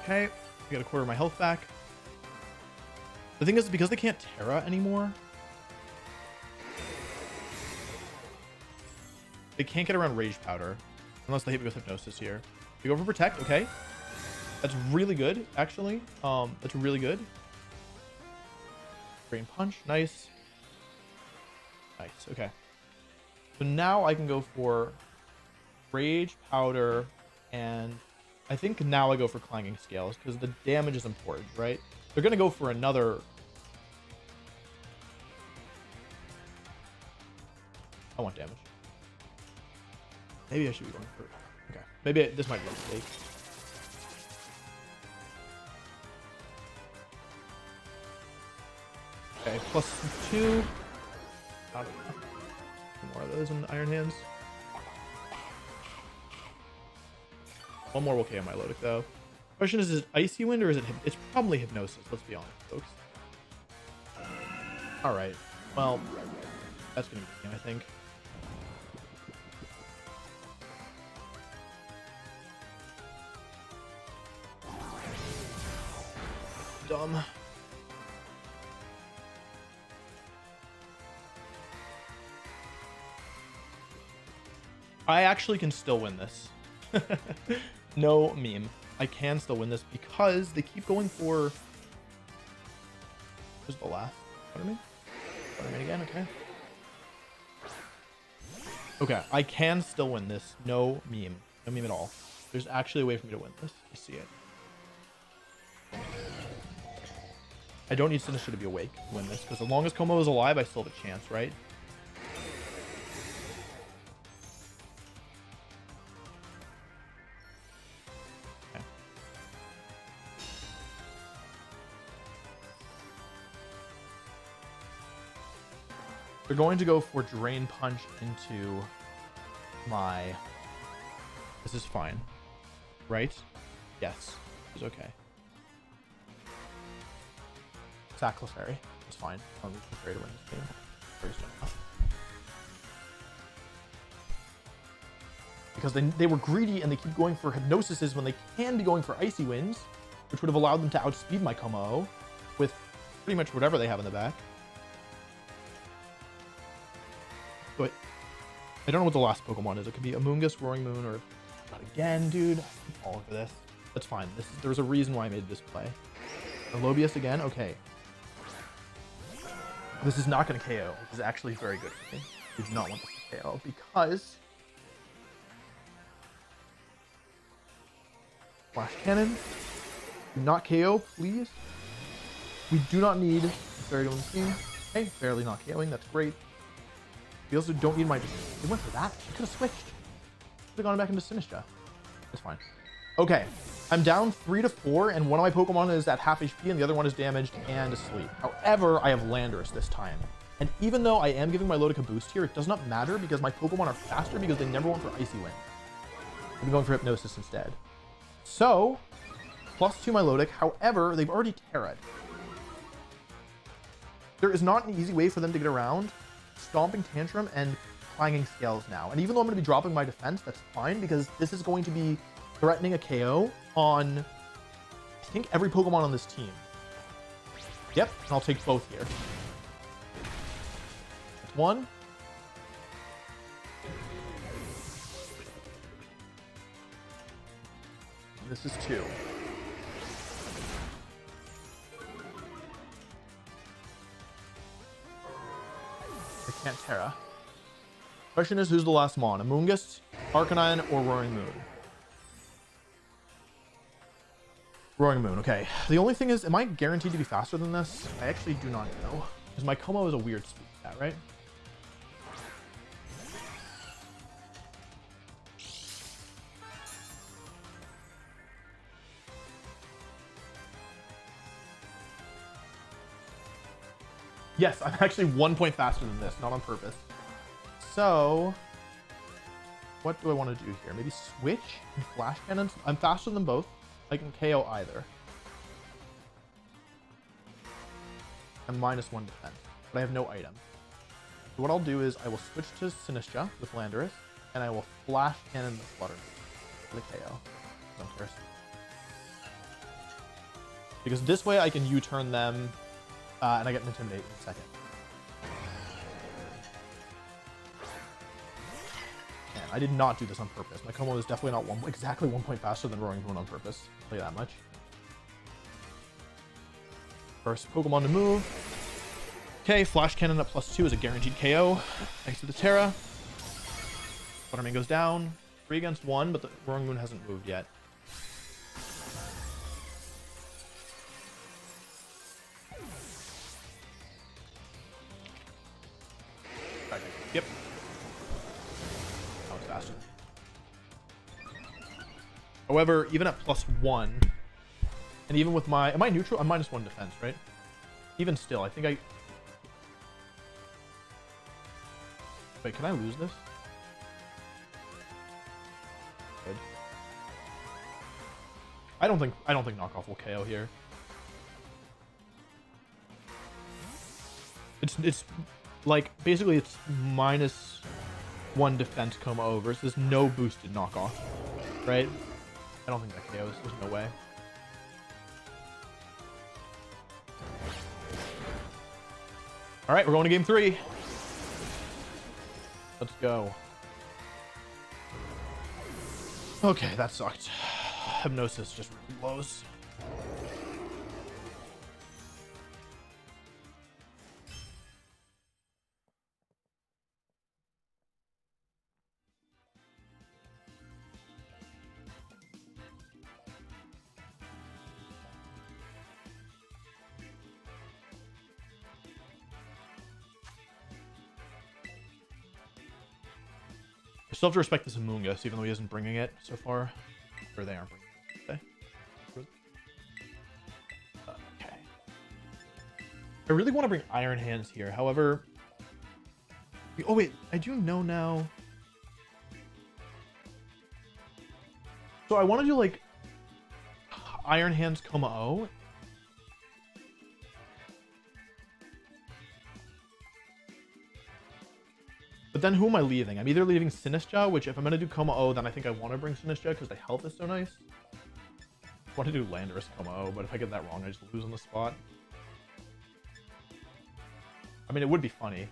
okay, I got a quarter of my health back. The thing is, because they can't Terra anymore, they can't get around Rage Powder unless they hit me with Hypnosis here. We go for Protect, okay. That's really good, actually. That's really good. Drain Punch, nice. Nice, okay. So now I can go for Rage Powder, and I think now I go for Clanging Scales, because the damage is important, right? They're going to go for another... I want damage. Maybe I should be going for... Okay, maybe this might be a mistake. Okay, +2. Not enough. Two more of those in Iron Hands. One more will KO my Lodic though. Question is it Icy Wind or is it... It's probably Hypnosis, let's be honest, folks. Alright, well, that's gonna be me, I think. Dumb. I actually can still win this. No meme. I can still win this because they keep going for... Where's the last? Buttermane? Buttermane again, okay. Okay, I can still win this. No meme. No meme at all. There's actually a way for me to win this. You see it. I don't need Sinistcha to be awake to win this, because as long as Como is alive, I still have a chance, right? Okay. They're going to go for Drain Punch into my... This is fine, right? Yes, it's okay. Sack Clefairy. It's fine. I don't need Clefairy to win this game. Clefairy's done enough. Because they were greedy and they keep going for Hypnosises when they can be going for Icy Winds, which would have allowed them to outspeed my Como with pretty much whatever they have in the back. But I don't know what the last Pokemon is. It could be Amoonguss, Roaring Moon, or not again, dude. I'm all over this. That's fine. There's a reason why I made this play. Alobius again? Okay. This is not going to KO. This is actually very good for me. I do not want this to KO because... Flash Cannon. Do not KO, please. We do not need Fairy to win the game. Okay, barely not KOing. That's great. We also don't need my... They went for that. I could have switched. Could have gone back into Sinistcha. It's fine. Okay. I'm down 3-4, and one of my Pokemon is at half HP, and the other one is damaged and asleep. However, I have Landorus this time. And even though I am giving my Lodic a boost here, it does not matter because my Pokemon are faster because they never went for Icy Wind. I'm going for Hypnosis instead. So, +2 my Lodic. However, they've already Terra'd. There is not an easy way for them to get around Stomping Tantrum and Clanging Scales now. And even though I'm going to be dropping my defense, that's fine because this is going to be threatening a KO on, I think, every Pokemon on this team. Yep, and I'll take both here. That's one. And this is two. I can't Terra. Question is, who's the last Mon? Amoonguss, Arcanine, or Roaring Moon? Roaring Moon, okay. The only thing is, am I guaranteed to be faster than this? I actually do not know. Because my Como is a weird speed stat, right? Yes, I'm actually 1 point faster than this, not on purpose. So, what do I want to do here? Maybe switch and Flash Cannons? I'm faster than both. I can KO either. I'm -1 defense, but I have no item. So what I'll do is I will switch to Sinistcha with Landorus, and I will Flash Cannon the Flutter for the KO. Don't care. Because this way I can U-turn them, and I get an Intimidate in a second. Man, I did not do this on purpose. My Como is definitely not exactly 1 point faster than Roaring Moon on purpose. I'll tell you that much. First Pokemon to move. Okay, Flash Cannon at +2 is a guaranteed KO. Thanks to the Terra. Butterman goes down. 3 against 1, but the Roaring Moon hasn't moved yet. Yep. That was faster. However, even at +1, and even with my... Am I neutral? I'm -1 defense, right? Even still, I think I... Wait, can I lose this? Good. I don't think knockoff will KO here. It's like basically it's -1 defense Como versus no boosted knockoff, right? I don't think that KOs. There's no way. All right, we're going to game 3. Let's go. Okay, that sucked. Hypnosis just really blows. I still have to respect this Amoonguss, even though he isn't bringing it so far. Or they aren't bringing it. Okay. I really want to bring Iron Hands here. However... Oh, wait. I do know now... So I want to do, like... Iron Hands Como-O. But then who am I leaving? I'm either leaving Sinistcha, which if I'm going to do Como-O, then I think I want to bring Sinistcha because the health is so nice. I want to do Landorus Como-O, but if I get that wrong, I just lose on the spot. I mean, it would be funny.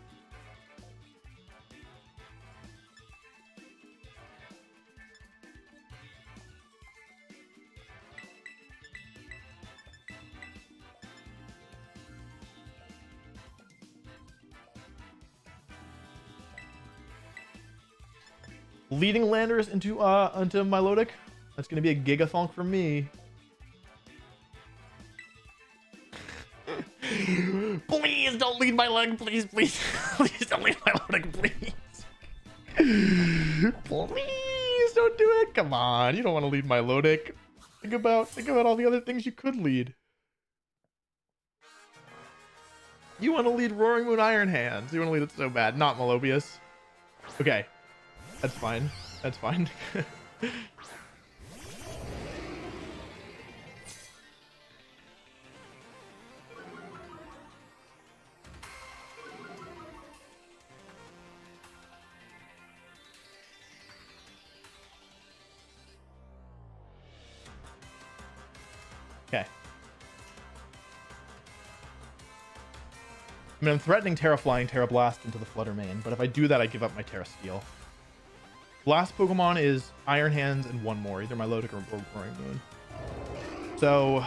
Leading Landorus into Milotic. That's gonna be a Gigathonk for me. Please don't lead my leg. Please, please. Please don't lead my leg, please. Please don't do it. Come on. You don't want to lead my Lodic. Think about all the other things you could lead. You want to lead Roaring Moon Iron Hands. You want to lead it so bad. Not Melobius. Okay. That's fine. That's fine. Okay. I mean, I'm threatening Terra Flying Terra Blast into the Flutter Mane, but if I do that, I give up my Terra Steel. Last Pokemon is Iron Hands and one more, either my Lodic or Roaring Moon. So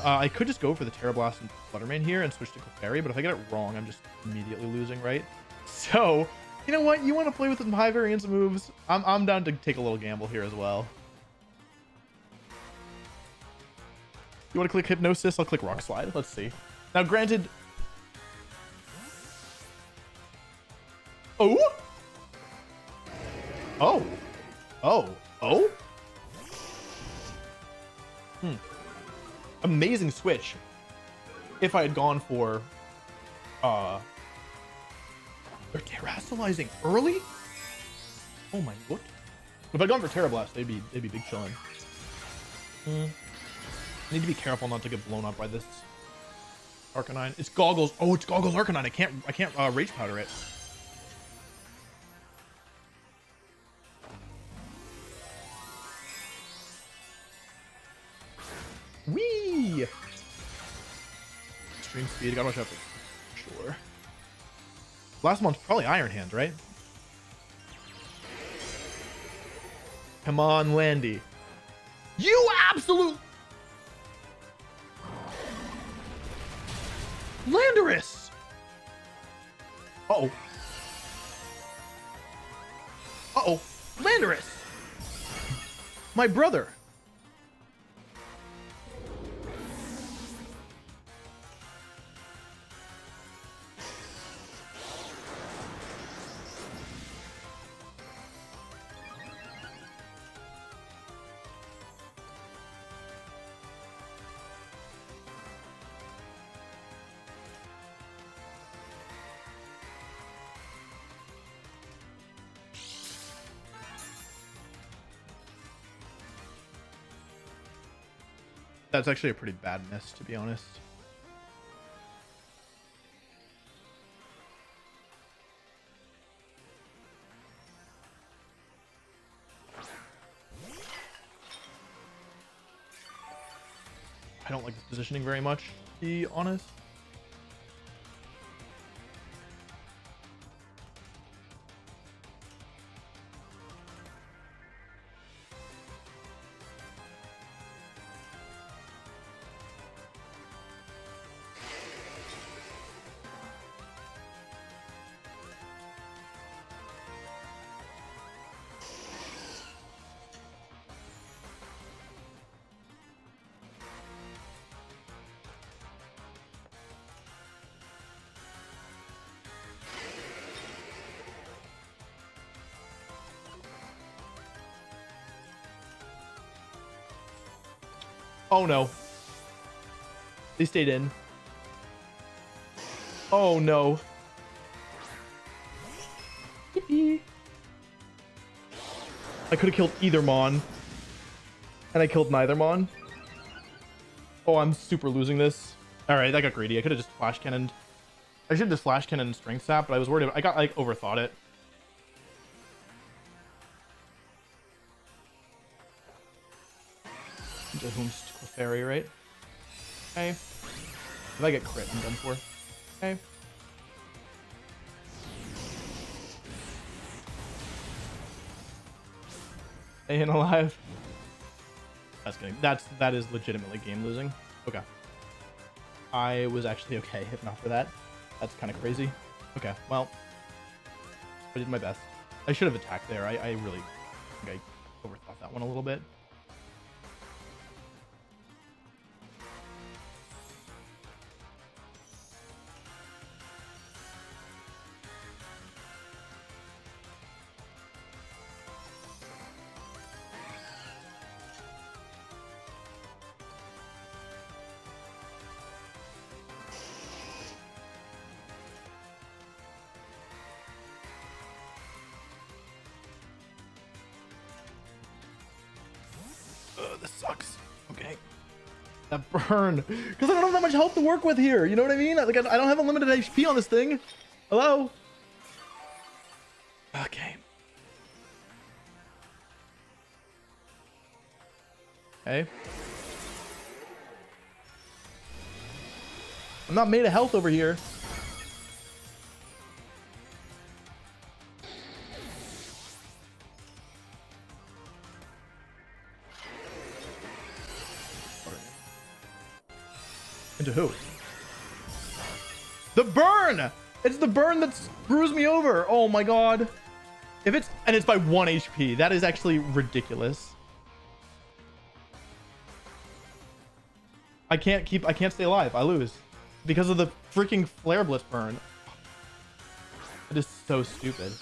I could just go for the Terra Blast and Flutter Mane here and switch to Clefairy, but if I get it wrong, I'm just immediately losing, right? So, you know what? You want to play with some high variance moves? I'm down to take a little gamble here as well. You want to click Hypnosis? I'll click Rock Slide. Let's see. Now, granted... Oh? Oh. Oh. Oh? Amazing switch. If I had gone for... They're terastallizing early? Oh my, what? If I'd gone for Terra Blast, they'd be big chillin'. Need to be careful not to get blown up by this Arcanine. It's Goggles. Oh, it's Goggles Arcanine. I can't Rage Powder it. Whee! Extreme speed. Gotta watch out for sure. Last month's probably Iron Hands, right? Come on, Landy. You absolute Landorus! Uh-oh. Uh-oh. Landorus! My brother. That's actually a pretty bad miss, to be honest. I don't like this positioning very much, to be honest. Oh no. They stayed in. Oh no. Yippee. I could have killed either Mon. And I killed neither Mon. Oh, I'm super losing this. Alright, I got greedy. I could have just flash cannoned. I should have just flash cannon Strength Sap, but I was worried about, I got like overthought it. Into whom's Clefairy, right? Okay. If I get crit, I'm done for. Okay. Staying alive. That's kidding. That is legitimately game losing. Okay. I was actually okay if not for that. That's kind of crazy. Okay, well, I did my best. I should have attacked there. I really think I overthought that one a little bit. This sucks. Okay. That burn. Because I don't have that much health to work with here. You know what I mean? Like, I don't have unlimited HP on this thing. Hello? Okay. Okay. I'm not made of health over here. Into who? The burn! It's the burn that screws me over. Oh my god. If it's, and it's by 1 HP. That is actually ridiculous. I can't stay alive. I lose. Because of the freaking flare blitz burn. It is so stupid.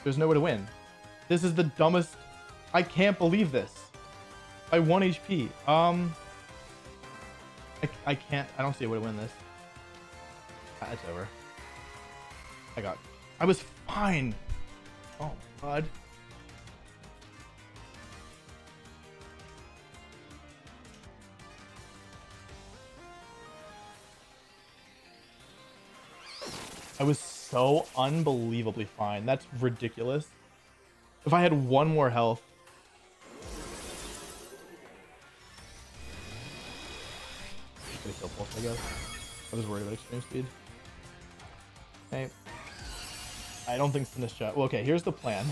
There's no way to win. This is the dumbest. I can't believe this. By 1 HP. I can't. I don't see a way to win this. It's over. I was fine. Oh my god. I was so unbelievably fine. That's ridiculous. If I had 1 more health. Kill pulse, I guess. I was worried about extreme speed. Okay. I don't think Sinistcha. Well, okay, here's the plan.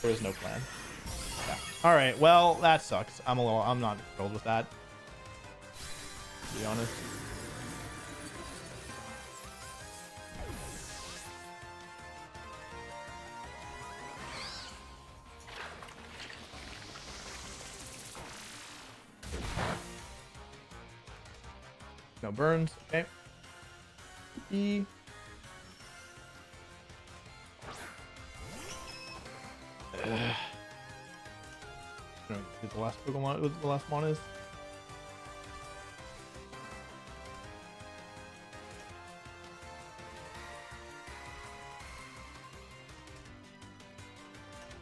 There is no plan. Yeah. All right. Well, that sucks. I'm not thrilled with that. To be honest. No burns. Okay. E. The last Pokemon. What the last one is.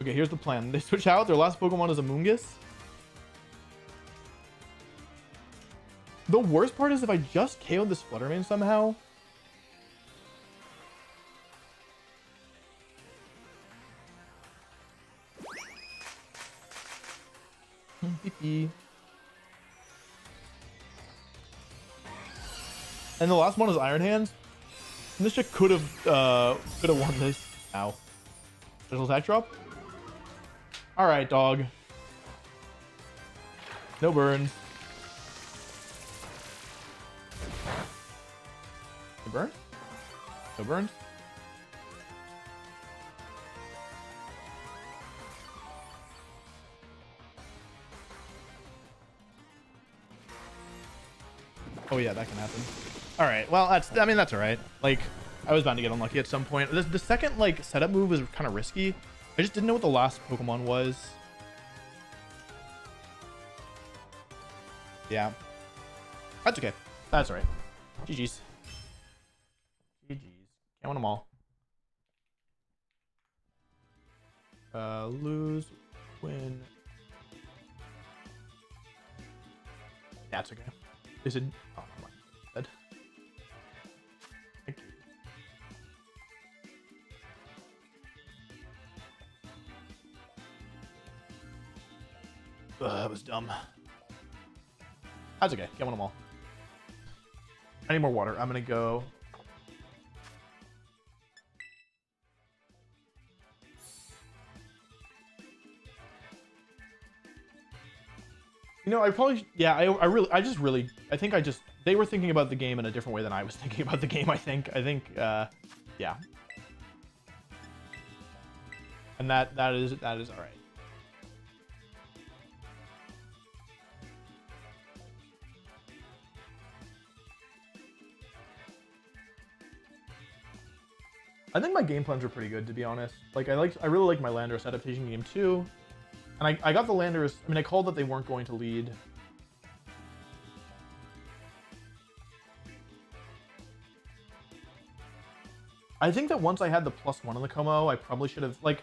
Okay, here's the plan. They switch out. Their last Pokemon is a Moongus. The worst part is if I just KO'd this Fluttermane somehow. And the last one is Iron Hands. Sinistcha could have won this. Ow. Special attack drop. All right, dog. No burns. No burns. No burns. Oh yeah, that can happen. All right. Well, that's all right. Like, I was bound to get unlucky at some point. The second like setup move was kind of risky. I just didn't know what the last Pokemon was. Yeah. That's okay. That's all right. GG's. GG's. Can't win them all. Lose, win. That's okay. Is it? Oh, come on. Dead. Thank you. That was dumb. That's okay. Get one of them all. I need more water. I'm gonna go. You know, I probably, yeah, I think they were thinking about the game in a different way than I was thinking about the game, I think, yeah. And that is all right. I think my game plans are pretty good, to be honest. Like, I really like my Landorus adaptation game too. And I got the Landorus. I mean, I called that they weren't going to lead. I think that once I had the +1 on the Como, I probably should have, like,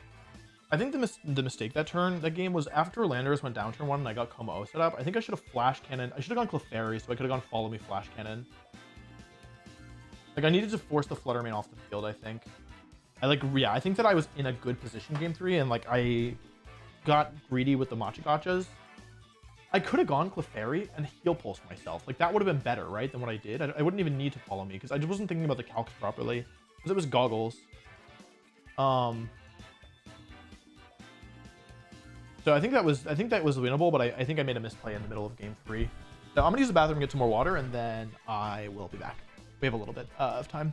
I think the mistake that game was after Landorus went down turn 1 and I got Como set up. I think I should have Flash Cannon. I should have gone Clefairy, so I could have gone Follow Me Flash Cannon. Like, I needed to force the Fluttermane off the field, I think. I think that I was in a good position game 3, and, like, I got greedy with the Machigachas. I could have gone Clefairy and Heal Pulse myself. Like, that would have been better, right, than what I did. I wouldn't even need to Follow Me, because I just wasn't thinking about the calcs properly. Because it was Goggles. So I think that was winnable, but I think I made a misplay in the middle of game 3. So I'm gonna use the bathroom and get some more water, and then I will be back. We have a little bit of time.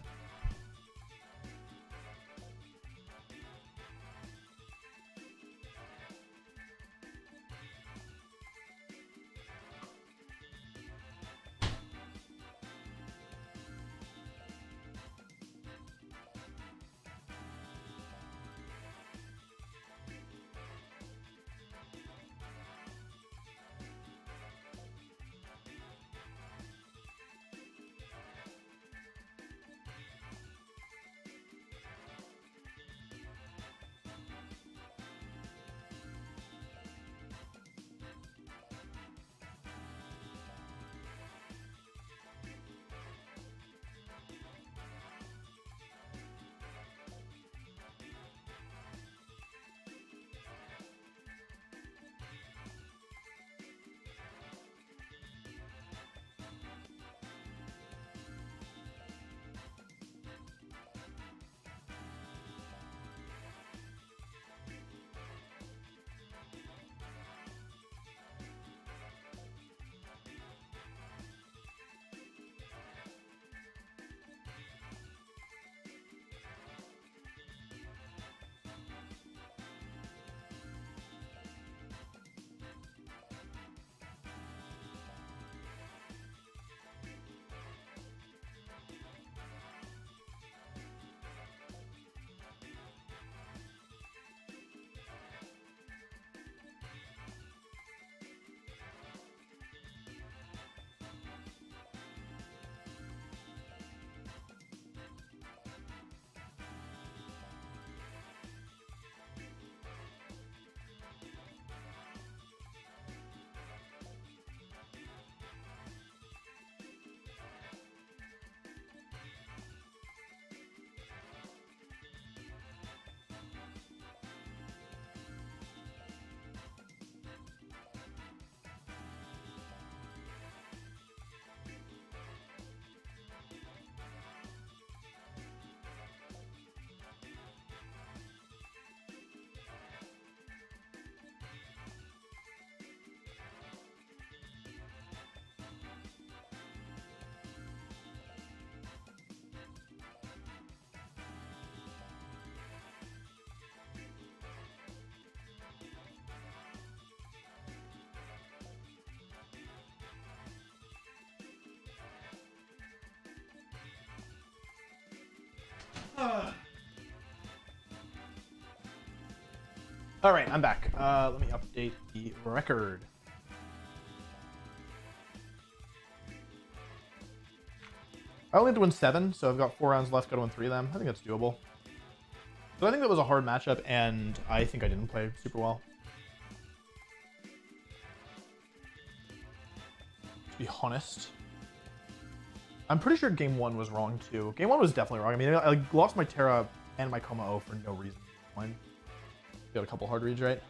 All right, I'm back. Let me update the record. I only have to win 7, so I've got 4 rounds left. Got to win 3 of them. I think that's doable. So I think that was a hard matchup, and I think I didn't play super well. To be honest, I'm pretty sure game 1 was wrong too. Game 1 was definitely wrong. I mean, I lost my Terra and my Como for no reason. Got a couple hard reads, right?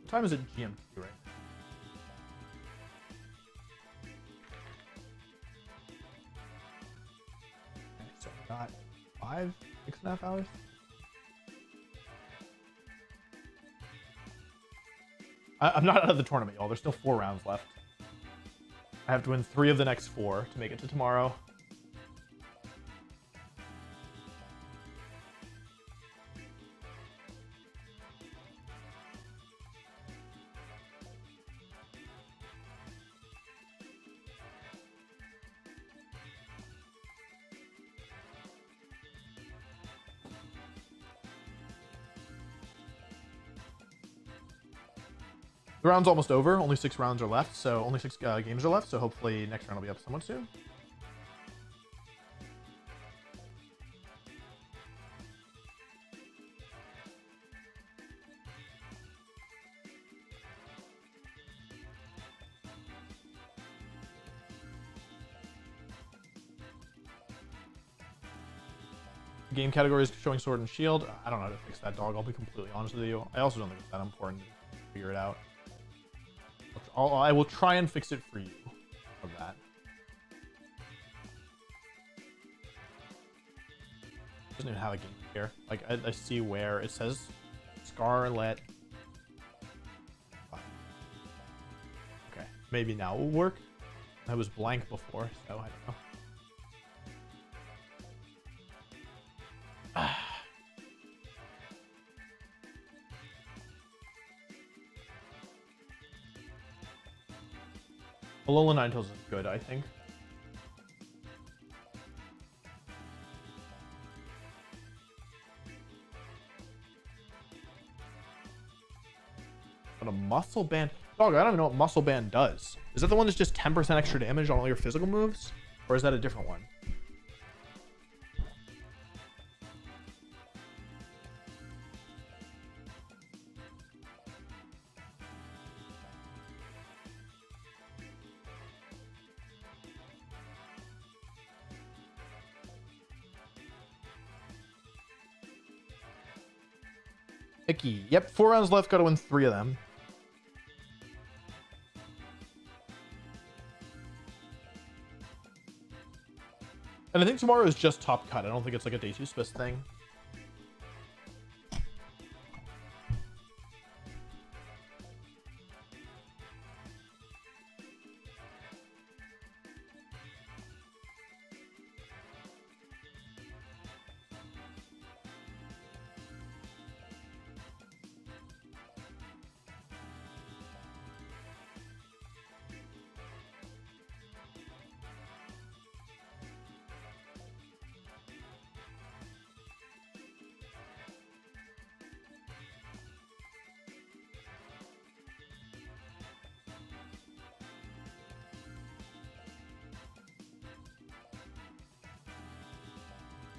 What time is it GMT, right? Okay, so I've got 6.5 hours. I'm not out of the tournament, y'all. There's still 4 rounds left. I have to win 3 of the next 4 to make it to tomorrow. The round's almost over. Only 6 rounds are left, so only 6 games are left. So hopefully next round will be up somewhat soon. Game category is showing sword and shield. I don't know how to fix that, dog. I'll be completely honest with you. I also don't think it's that important to figure it out. I will try and fix it for you of that. It doesn't even have a game here. Like, I see where it says Scarlet. Okay, maybe now it will work. I was blank before, so I don't know. Alola Ninetales is good, I think. But a muscle band, dog. I don't even know what muscle band does. Is that the one that's just 10% extra damage on all your physical moves, or is that a different one? Icky. Yep, 4 rounds left. Got to win 3 of them. And I think tomorrow is just top cut. I don't think it's like a day 2 spec thing.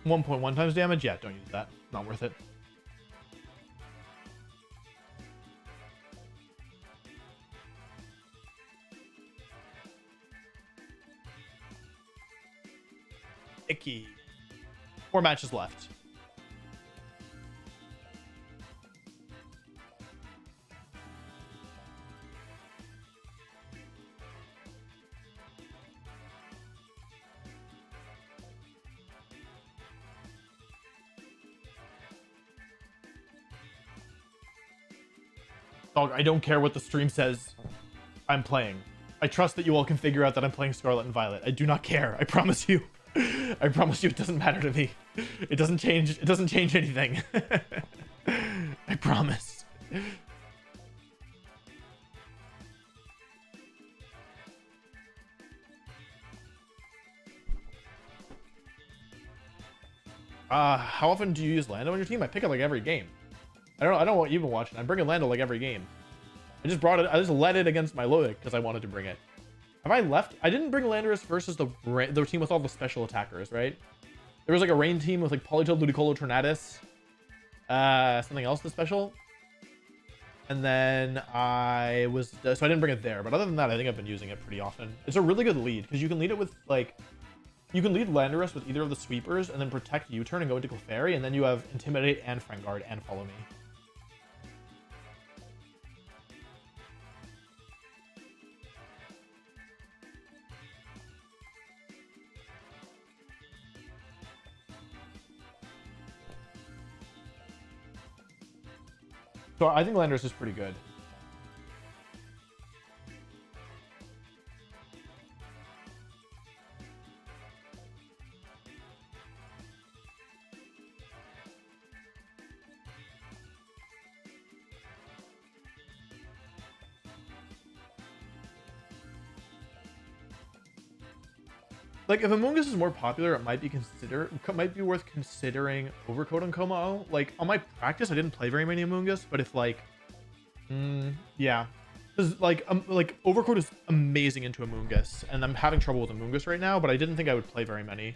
.1 times damage? Yeah, don't use that. Not worth it. Icky. 4 matches left. Dog, I don't care what the stream says. I'm playing. I trust that you all can figure out that I'm playing Scarlet and Violet. I do not care. I promise you. I promise you it doesn't matter to me. It doesn't change anything. I promise. How often do you use Lando on your team? I pick it like every game. I don't know what you've been watching. I'm bringing Lando like every game. I just brought it. I just led it against my Lodic because I wanted to bring it. Have I left? I didn't bring Landorus versus the team with all the special attackers, right? There was like a rain team with like Politoed, Ludicolo, Tornadus, something else that's special. And then so I didn't bring it there. But other than that, I think I've been using it pretty often. It's a really good lead because you can lead it with like, you can lead Landorus with either of the sweepers and then protect U-turn and go into Clefairy, and then you have Intimidate and Frangard and Follow Me. So I think Landorus is pretty good. Like, if Amoonguss is more popular, it might be worth considering Overcoat on Komao. Like, on my practice, I didn't play very many Amoonguss, but if, like, yeah. Because like Overcoat is amazing into Amoonguss, and I'm having trouble with Amoonguss right now, but I didn't think I would play very many.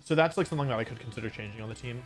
So that's like something that I could consider changing on the team.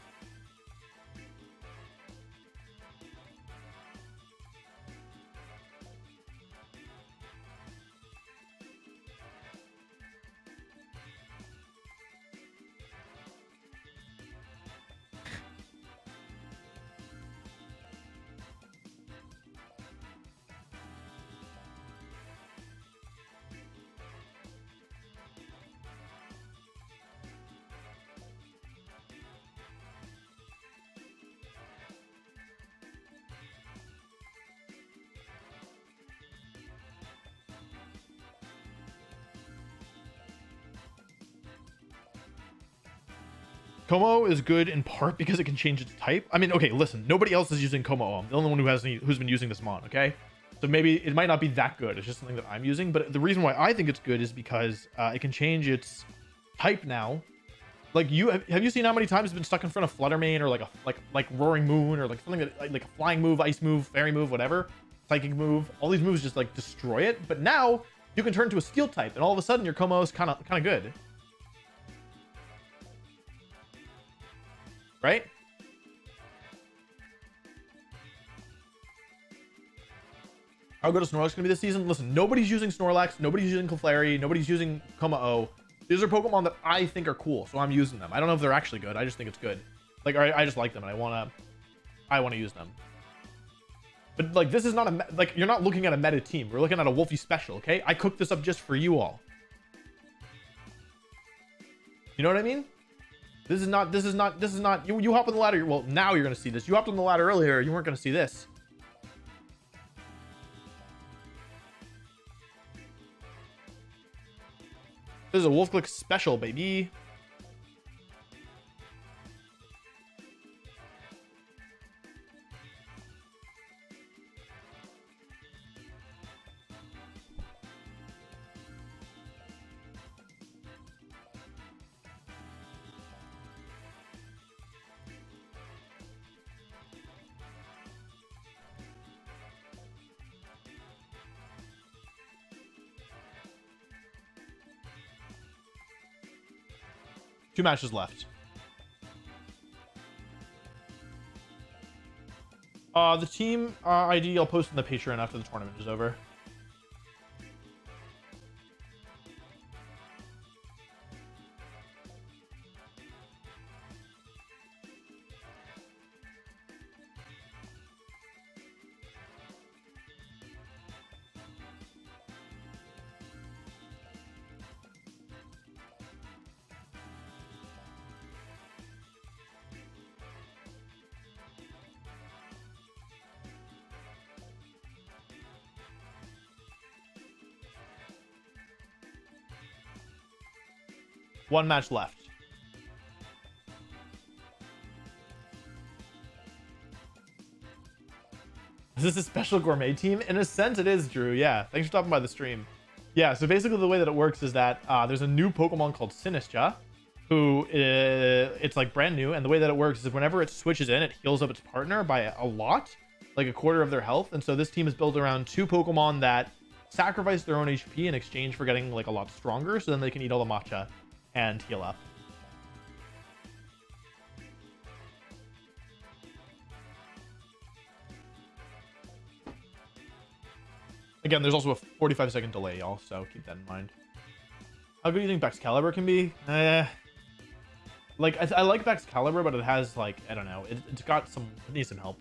Como is good in part because it can change its type. I mean, okay, listen, nobody else is using Como. I'm the only one who's been using this mon, okay? So maybe it might not be that good. It's just something that I'm using. But the reason why I think it's good is because it can change its type now. Like, have you seen how many times it's been stuck in front of Fluttermane or like Roaring Moon or like something that like a flying move, ice move, fairy move, whatever, psychic move. All these moves just like destroy it. But now you can turn to a steel type, and all of a sudden your Como is kind of good. Right? How good is Snorlax gonna be this season? Listen, nobody's using Snorlax, nobody's using Clefairy, nobody's using Como. These are Pokemon that I think are cool, so I'm using them. I don't know if they're actually good. I just think it's good. Like, I just like them, and I wanna use them. But like, this is not a like you're not looking at a meta team. We're looking at a Wolfey special, okay? I cooked this up just for you all. You know what I mean? This is not, you hop on the ladder. Well, now you're going to see this. You hopped on the ladder earlier. You weren't going to see this. This is a Wolf Click special, baby. Two matches left. The team ID I'll post in the Patreon after the tournament is over. One match left. Is this a special gourmet team? In a sense, it is, Drew. Yeah, thanks for stopping by the stream. Yeah, so basically the way that it works is that there's a new Pokemon called Sinistcha, who it's like brand new, and the way that it works is whenever it switches in, it heals up its partner by a lot, like a quarter of their health. And so this team is built around two Pokemon that sacrifice their own HP in exchange for getting like a lot stronger, so then they can eat all the matcha and heal up. Again, there's also a 45-second delay, y'all, so keep that in mind. How good do you think Baxcalibur can be? Like, I like Baxcalibur, but it has, like, I don't know. It's got some... It needs some help.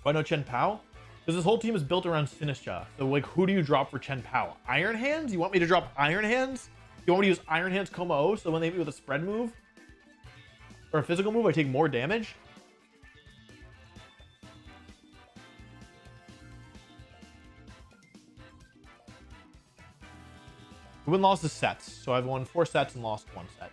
Why no Chen Pao? Because this whole team is built around Sinistcha. So, like, who do you drop for Chen Pao? Iron Hands? You want me to drop Iron Hands? You want me to use Iron Hands Como-O so when they meet with a spread move? Or a physical move, I take more damage? Win lost is sets. So I've won 4 sets and lost 1 set.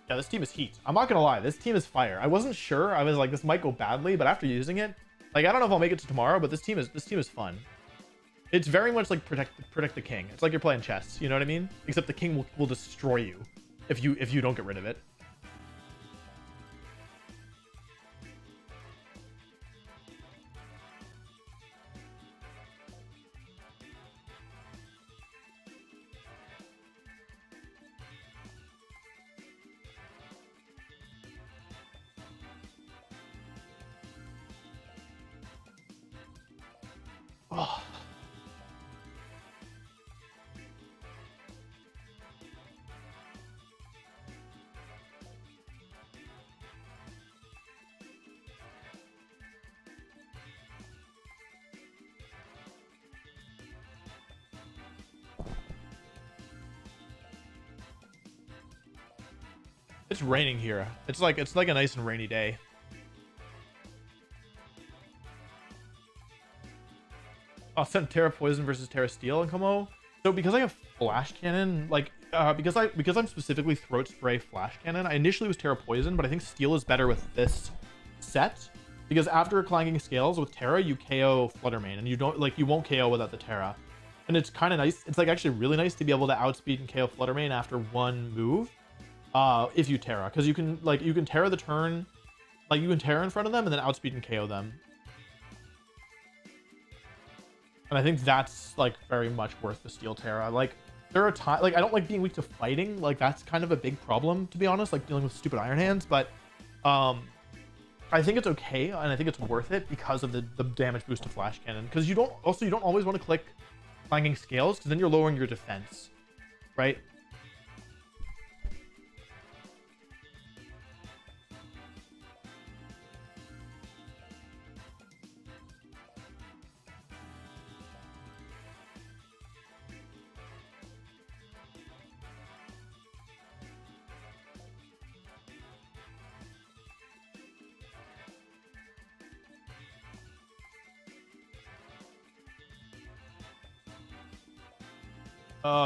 Yeah, this team is heat. I'm not gonna lie, this team is fire. I wasn't sure. I was like, this might go badly, but after using it, like, I don't know if I'll make it to tomorrow, but this team is fun. It's very much like protect the king. It's like you're playing chess. You know what I mean? Except the king will destroy you if you don't get rid of it. Oh. It's raining here. It's like a nice and rainy day. I'll send Terra Poison versus Terra Steel and Como. So because I have Flash Cannon, like because I'm specifically Throat Spray Flash Cannon, I initially was Terra Poison, but I think Steel is better with this set because after Clanging Scales with Terra, you KO Fluttermane, and you won't KO without the Terra, and it's kind of nice. It's like actually really nice to be able to outspeed and KO Fluttermane after one move, if you Terra, because you can Terra the turn, like you can Terra in front of them and then outspeed and KO them. And I think that's like very much worth the Steel Terra. Like there are times, like I don't like being weak to fighting. Like that's kind of a big problem, to be honest, like dealing with stupid Iron Hands. But I think it's okay, and I think it's worth it because of the damage boost to Flash Cannon. Because you don't always want to click Clanging Scales, because then you're lowering your defense, right?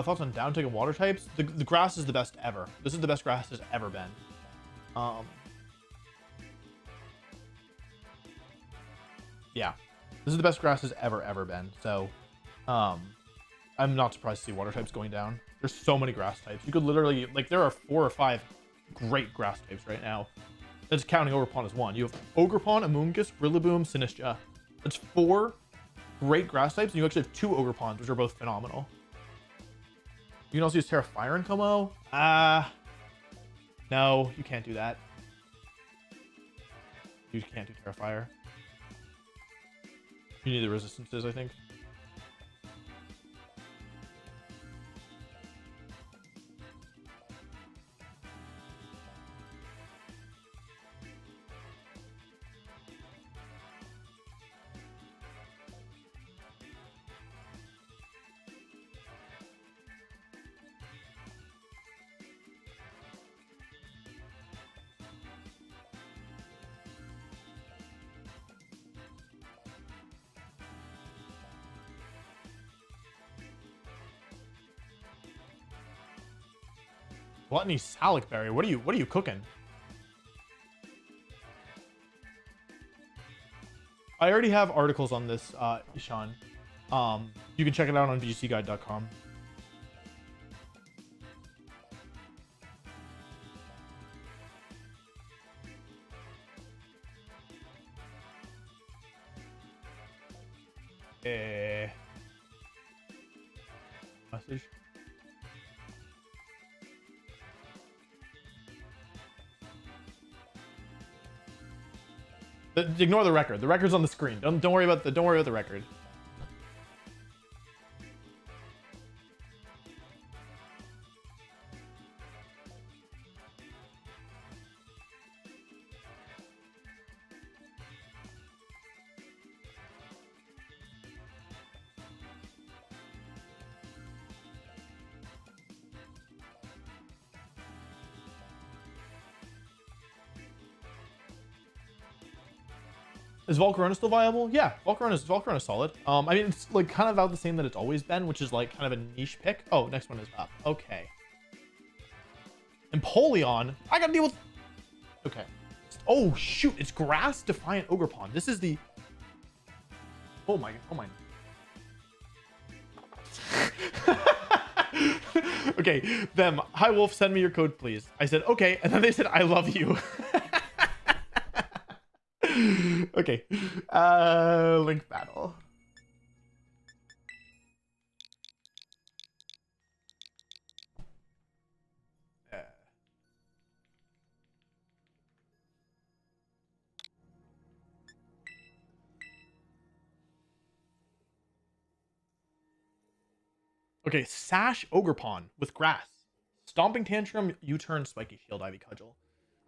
Thoughts on down taking water types? The grass is the best ever. This is the best grass has ever been. Yeah, this is the best grass has ever been. So, I'm not surprised to see water types going down. There's so many grass types. You could literally, like, there are 4 or 5 great grass types right now. That's counting Ogerpon as one. You have Ogerpon, Amoonguss, Rillaboom, Sinistcha. That's 4 great grass types, and you actually have 2 Ogerpons, which are both phenomenal. You can also use Terra Fire and Como. No, you can't do that. You can't do Terra Fire. You need the resistances, I think. Gluttony Salic Berry. What are you cooking? I already have articles on this, Ishan. You can check it out on VGCguide.com. Message. Ignore the record. The record's on the screen. Don't worry about the record. Is Volcarona still viable? Yeah, Volcarona is solid. I mean, it's like kind of about the same that it's always been, which is like kind of a niche pick. Oh, next one is up. Okay. Empoleon. I gotta deal with. Okay. Oh shoot! It's Grass Defiant Ogerpon. This is the. Oh my. Okay, them. Hi, Wolf. Send me your code, please. I said, okay. And then they said, I love you. Okay. Link battle. Okay, Sash Ogrepon with grass. Stomping Tantrum, U-turn, Spiky Shield, Ivy Cudgel.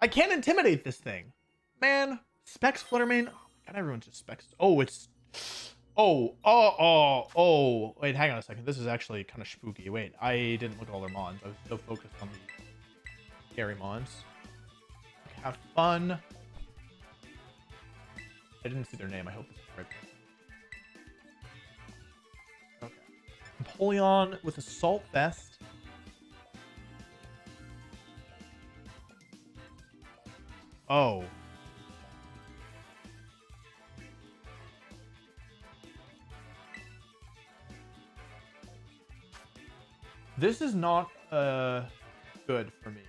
I can't intimidate this thing. Man, Specs Fluttermane. Oh my god, everyone's just Specs. Oh, it's... Oh. Wait, hang on a second. This is actually kind of spooky. Wait, I didn't look at all their mons. I was so focused on the scary mons. Okay, have fun. I didn't see their name. I hope it's the right person. Empoleon with Assault Vest. Oh. This is not good for me.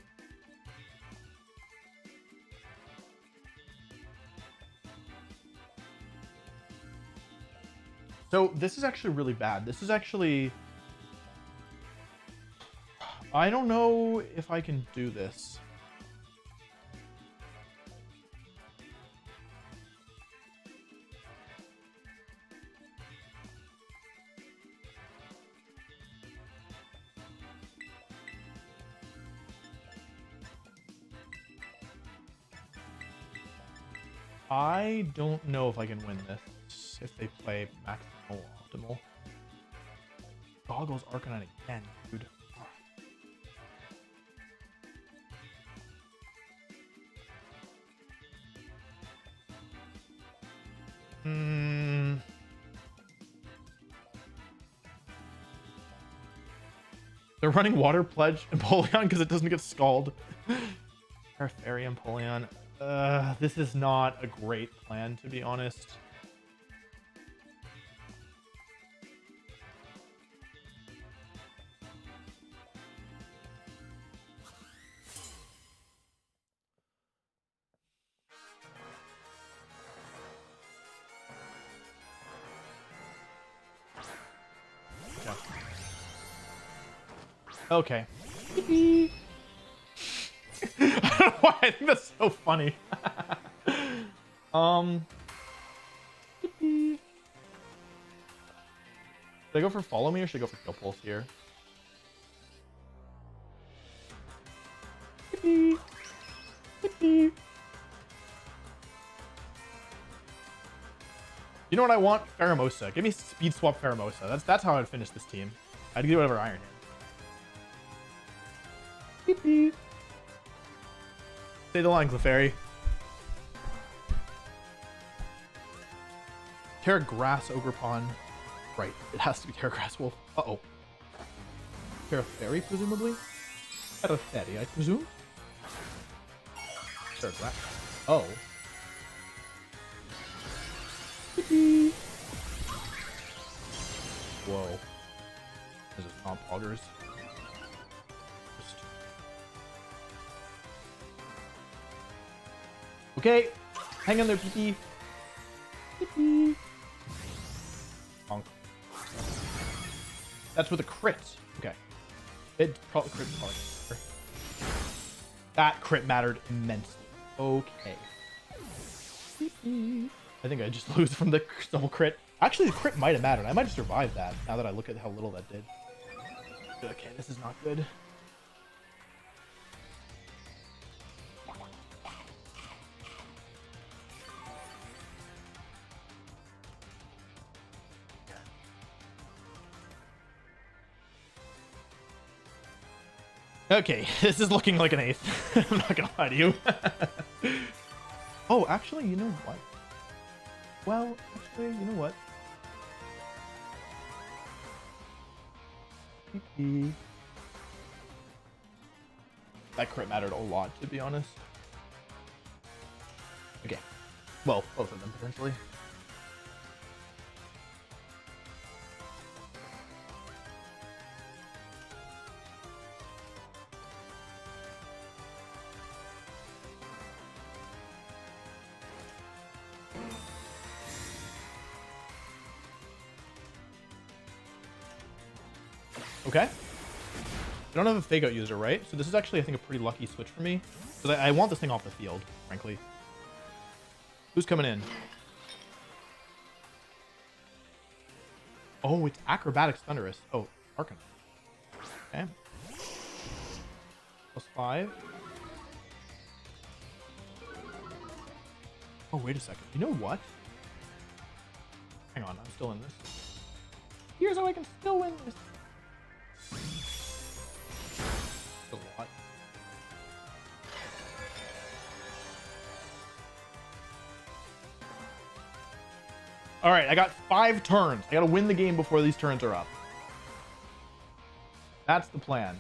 So this is actually really bad. This is actually... I don't know if I can do this. I don't know if I can win this if they play maximal optimal. Goggles Arcanine again, dude. They're running Water Pledge Empoleon because it doesn't get scald. Fairy Empoleon. This is not a great plan, to be honest. Okay. I don't know why I think that's so funny. Should I go for Follow Me or should I go for Kill Pulse here? You know what I want? Pheromosa. Give me Speed Swap Pheromosa. That's how I'd finish this team. I'd do whatever Iron Hand. Say the line, Clefairy. Terra Grass Ogrepon. Right, it has to be Terra Grass Wolf. Uh-oh. Terra Fairy, presumably? Terra Fairy, I presume? Terra Grass. Oh. Whoa. This is not poggers. Okay, hang in there, PP. PP. Bonk. That's with a crit. Okay. It probably crit. That crit mattered immensely. Okay. I think I just lose from the double crit. Actually, the crit might have mattered. I might have survived that now that I look at how little that did. Okay, this is not good. Okay, this is looking like an 8th. I'm not gonna lie to you. Oh, actually, you know what? Well, actually, you know what? That crit mattered a lot, to be honest. Okay. Well, both of them, potentially. Okay. I don't have a fake out user, right? So this is actually, I think, a pretty lucky switch for me. Because I want this thing off the field, frankly. Who's coming in? Oh, it's Acrobatics Thunderous. Oh, Arcanine. Okay. +5. Oh, wait a second. You know what? Hang on, I'm still in this. Here's how I can still win this. A lot. All right, I got 5 turns. I got to win the game before these turns are up. That's the plan.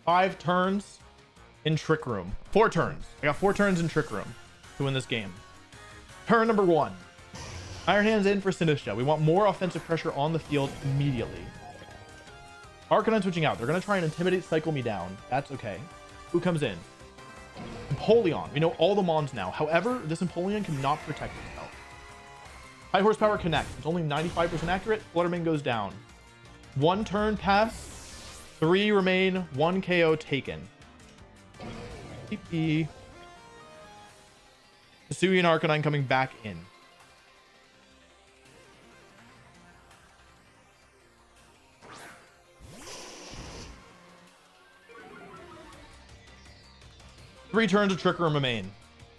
5 turns in Trick Room. 4 turns. I got 4 turns in Trick Room to win this game. Turn number 1. Iron Hands in for Sinistcha. We want more offensive pressure on the field immediately. Arcanine switching out. They're going to try and intimidate, cycle me down. That's okay. Who comes in? Empoleon. We know all the mons now. However, this Empoleon cannot protect itself. High horsepower connect. It's only 95% accurate. Flutterman goes down. 1 turn pass. 3 remain. 1 KO taken. PP. Hisui and Arcanine coming back in. Three turns of Trick Room remain.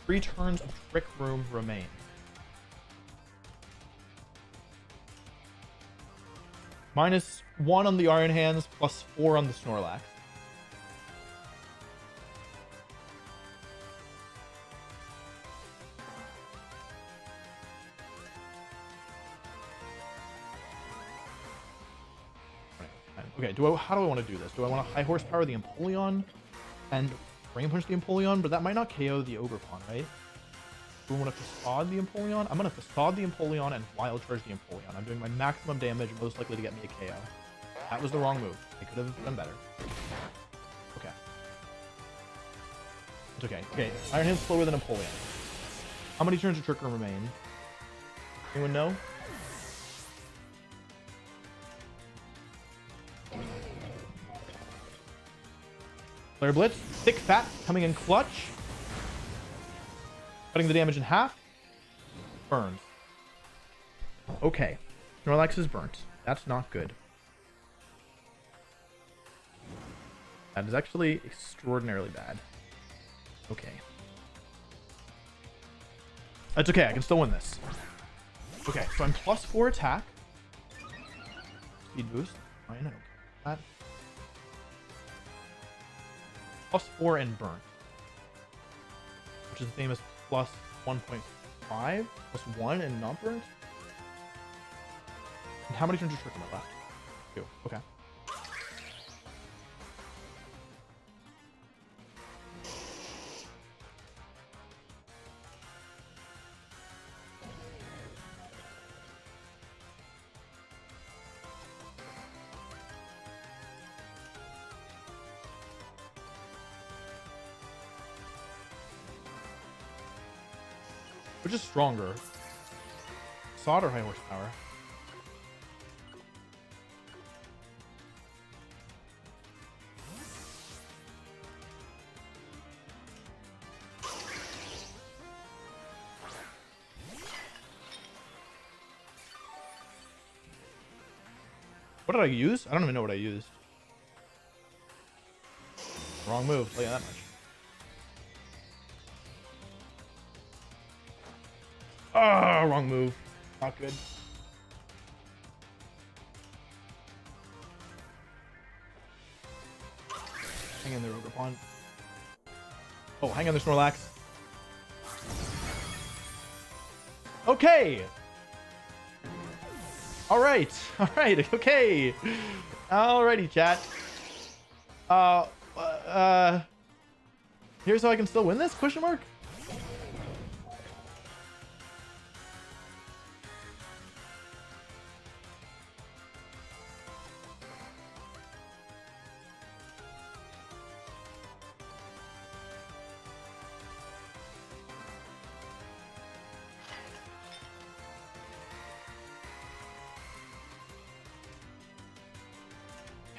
3 turns of Trick Room remain. -1 on the Iron Hands, +4 on the Snorlax. Okay, how do I want to do this? Do I want to high horsepower the Empoleon and Rain Punch the Empoleon? But that might not KO the Ogerpon, right? Do I want to Facade the Empoleon? I'm going to Facade the Empoleon and Wild Charge the Empoleon. I'm doing my maximum damage, most likely to get me a KO. That was the wrong move. I could have done better. Okay. It's okay. Okay, Iron Hand's slower than Empoleon. How many turns of Trick Room remain? Anyone know? Flare Blitz, Thick Fat coming in clutch. Cutting the damage in half. Burns. Okay. Snorlax is burnt. That's not good. That is actually extraordinarily bad. Okay. That's okay. I can still win this. Okay, so I'm +4 attack. Speed boost. Fine, I don't care about that. +4 and burnt, which is the same as +1.5, +1 and not burnt. And how many turns of Trick Room are left? 2. Okay. Which is stronger? Sod or high horsepower? What did I use? I don't even know what I used. Wrong move, tell you that much. Ah, wrong move. Not good. Hang in there, Ogerpon. Oh, hang on there, Snorlax. Okay. All right. All right. Okay. Alrighty, chat. Here's how I can still win this? Question mark.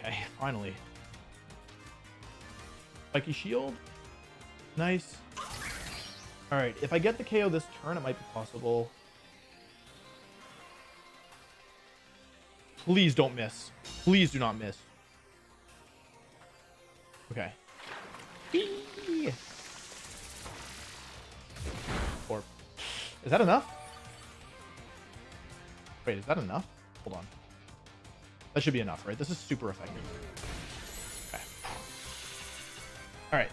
Okay, finally. Spiky shield. Nice. All right, if I get the KO this turn, it might be possible. Please don't miss. Please do not miss. Okay. Or is that enough? Wait, is that enough? Hold on. That should be enough, right? This is super effective. Okay. All right.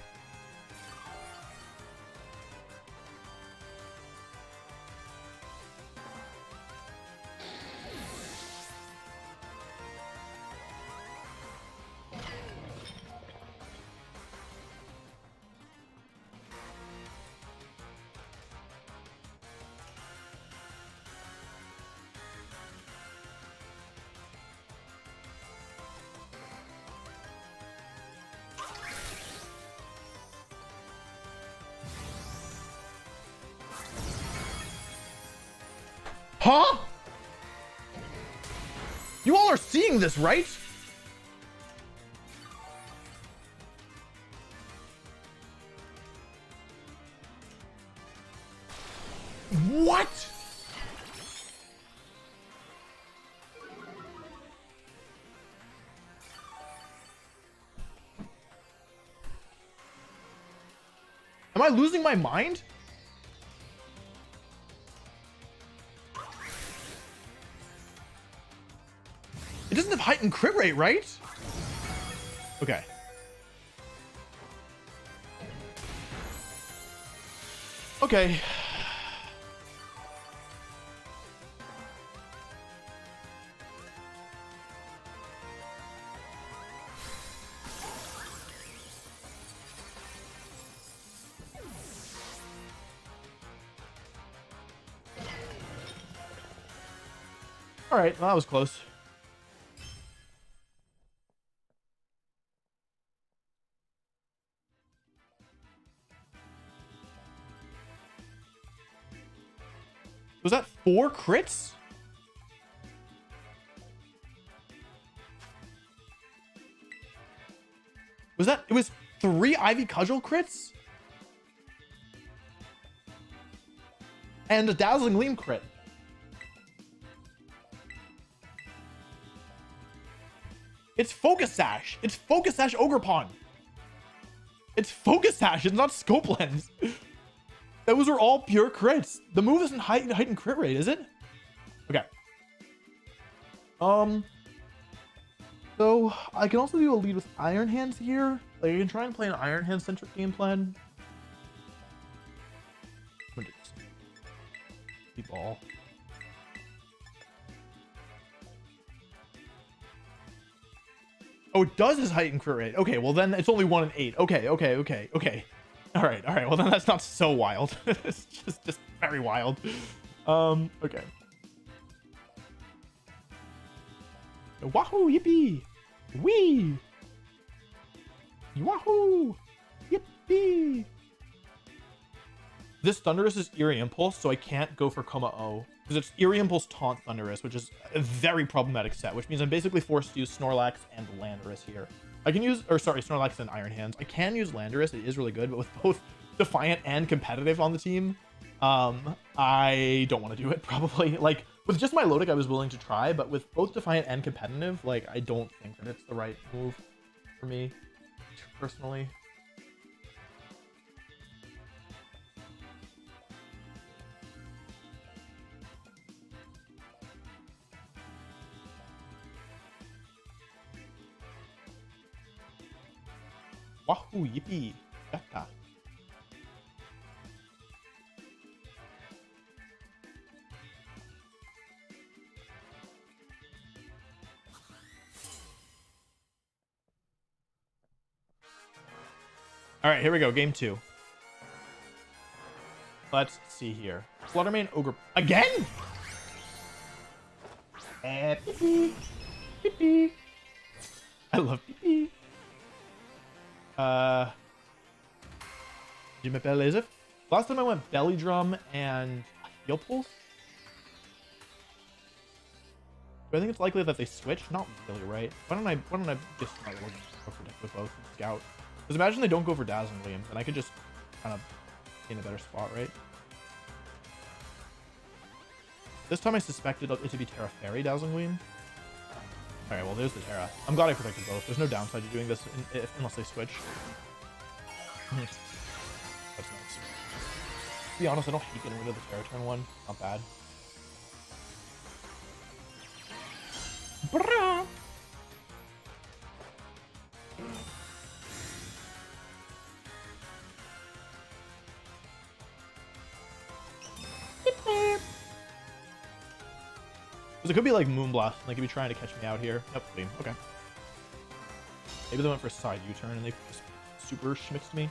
Huh? You all are seeing this, right? What? Am I losing my mind? It doesn't have heightened crit rate, right? Okay. Okay. All right, well, that was close. Was that 4 crits? Was that... It was 3 Ivy Cudgel crits? And a Dazzling Gleam crit. It's Focus Sash. It's Focus Sash Ogre Pawn. It's Focus Sash. It's not Scope Lens. Those are all pure crits. The move isn't heightened crit rate, is it? Okay. So I can also do a lead with Iron Hands here. Like I can try and play an Iron Hand centric game plan. Keep ball. Oh, it does his heightened crit rate. Okay, well then it's only 1 in 8. Okay. All right. Well then that's not so wild. It's just very wild. Okay. Wahoo! Yippee! Wee! Wahoo! Yippee! This Thunderous is Eerie Impulse, so I can't go for Coma O. Because it's Eerie Impulse Taunt Thunderous, which is a very problematic set, which means I'm basically forced to use Snorlax and Landorus here. I can use, or sorry, Snorlax and Iron Hands. I can use Landorus, it is really good, but with both Defiant and Competitive on the team, I don't want to do it, probably. Like, with just my Lodic, I was willing to try, but with both Defiant and Competitive, like, I don't think that it's the right move for me, personally. Wahoo, yippee, yatta. All right, here we go, game 2. Let's see here. Fluttermane Ogre again? Pee-pee. Pee-pee. I love pee-pee. Je m'appelle Lazif. Last time I went Belly Drum and Heal Pulse. Do I think it's likely that they switch? Not really, right? Why don't I just start looking for protect with both and scout? Because imagine they don't go for Dazzling Gleam, then I could just kind of be in a better spot, right? This time I suspected it to be Terra Fairy Dazzling Gleam. Alright, well there's the Terra. I'm glad I protected both. There's no downside to doing this unless they switch. That's nice. To be honest, I don't hate getting rid of the Terra turn 1. Not bad. Brrrah! Because it could be like Moonblast, and they could be trying to catch me out here. Nope, Gleam. Okay. Maybe they went for a side U-turn and they just super schmitzed me.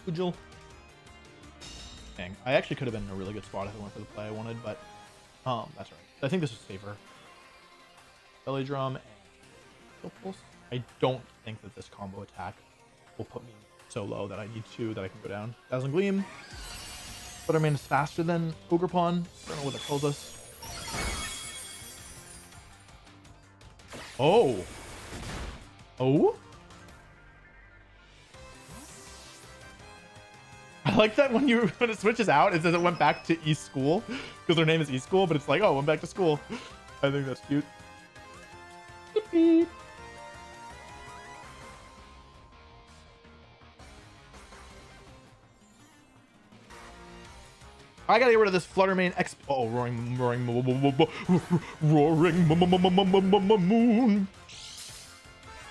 Ujul. Dang. I actually could have been in a really good spot if I went for the play I wanted, but that's right. I think this is safer. Belly Drum and Kill Pulse. I don't think that this combo attack will put me so low that I need two that I can go down. Dazzling Gleam. Fluttermane is faster than Ogerpon. I don't know what that tells us. Oh. Oh? I like that when it switches out, it says it went back to East School because their name is East School, but it's like, oh, went back to school. I think that's cute. Beep, beep. I gotta get rid of this Fluttermane X. Oh, roaring moon.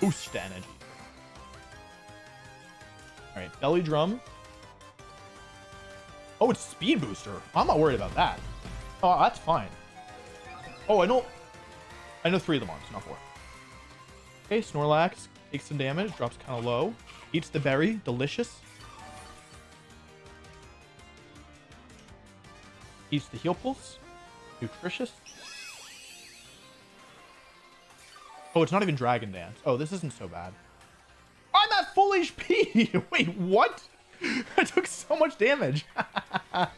Boost the energy. All right, Belly Drum. Oh, it's Speed Booster. I'm not worried about that. Oh, that's fine. Oh, I know 3 of the mons, not 4. Okay, Snorlax takes some damage, drops kind of low. Eats the berry, delicious. Eats the Heal Pulse, nutritious. Oh, it's not even Dragon Dance. Oh, this isn't so bad. I'm at full HP. Wait, what? I took so much damage. Let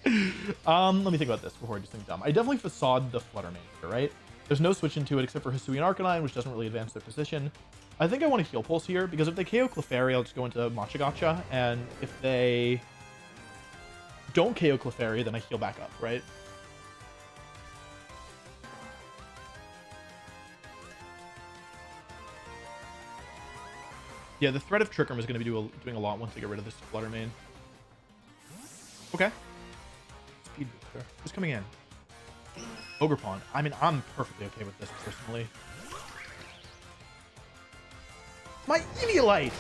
me think about this before I do something dumb. I definitely facade the Fluttermane here, right? There's no switch into it except for Hisuian Arcanine, which doesn't really advance their position. I think I want to Heal Pulse here, because if they KO Clefairy, I'll just go into Machagacha, and if they don't KO Clefairy, then I heal back up, right? Yeah, the threat of Trick Room is going to be doing a lot once I get rid of this Fluttermane. Okay. Speed Booster. Who's coming in? Ogerpon. I mean, I'm perfectly okay with this personally. My Eviolite!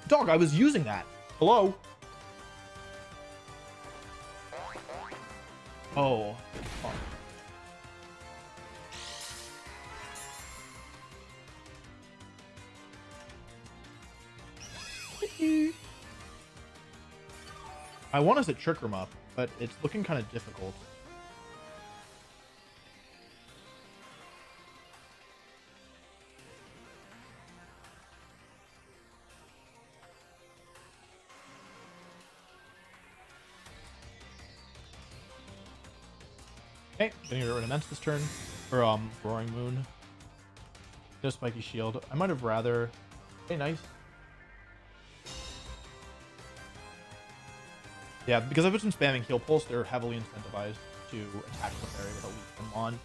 Dog, I was using that. Hello? Oh. Fuck. I want to set Trick Room up, but it's looking kind of difficult. Okay, gonna get rid of Immense this turn. Or, Roaring Moon. No Spiky Shield. I might have rather... Okay, nice. Yeah, because I've been spamming Heal Pulse, they're heavily incentivized to attack the area without leaving them on.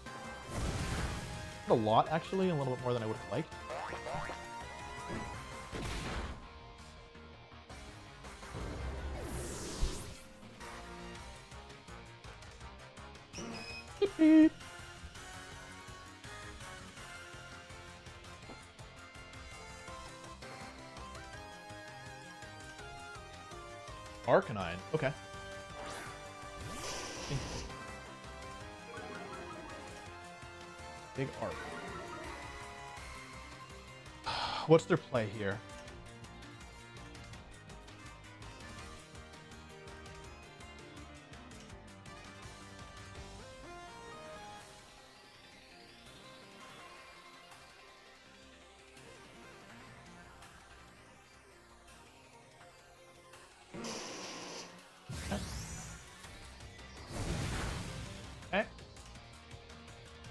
A lot, actually, a little bit more than I would have liked. Beep, beep. Arcanine. Okay. Big arc. What's their play here?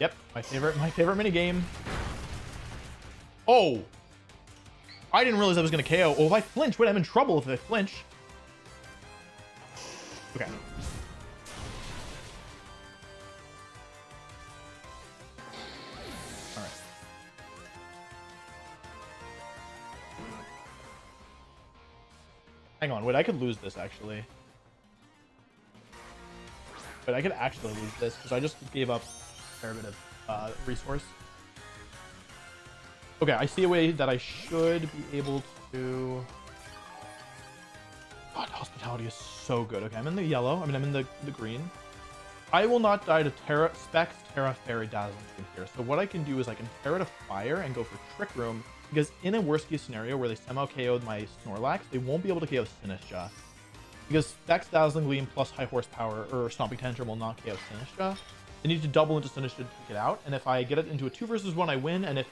Yep, my favorite mini game. Oh, I didn't realize I was gonna KO. Oh, if I flinch, wait, I'm in trouble if I flinch. Okay. All right. Hang on, wait, I could lose this actually. But I could actually lose this because I just gave up a fair bit of resource. Okay, I see a way that I should be able to... God, hospitality is so good. Okay, I'm in the yellow. I mean, I'm in the green. I will not die to Terra, Specs, Terra, Fairy, Dazzling Gleam here. So what I can do is I can Terra to Fire and go for Trick Room, because in a worst case scenario where they somehow KO'd my Snorlax, they won't be able to KO Sinistcha. Because Specs, Dazzling Gleam plus High Horsepower or Stomping Tantrum will not KO Sinistcha. They need to double into Sinistcha to take it out, and if I get it into a 2 versus 1, I win, and if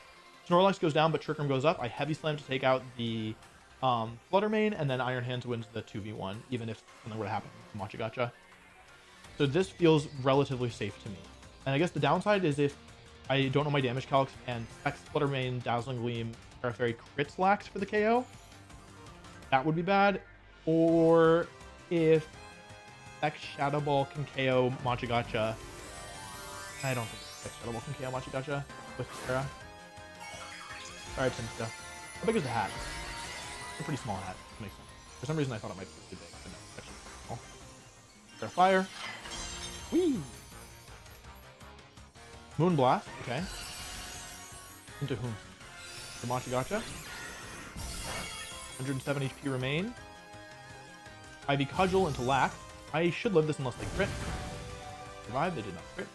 Snorlax goes down but Trick Room goes up, I Heavy Slam to take out the Flutter Mane, and then Iron Hands wins the 2v1, even if something were to happen to Machagacha. So this feels relatively safe to me. And I guess the downside is if I don't know my damage calcs and Specs, Flutter Mane, Dazzling Gleam, Terra Fairy crits lax for the KO, that would be bad. Or if Specs Shadow Ball can KO Machagacha. I don't think Specs Shadow Ball can KO Machagacha with Terra. Alright, Sinistcha. How big is the hat? It's a pretty small hat. Makes sense. For some reason I thought it might be too big, but no, it's actually small. Terra Fire. Whee! Moonblast, okay. Into whom? The Machagacha. 107 HP remain. Ivy Cudgel into Lack. I should live this unless they crit. Survive, they did not crit.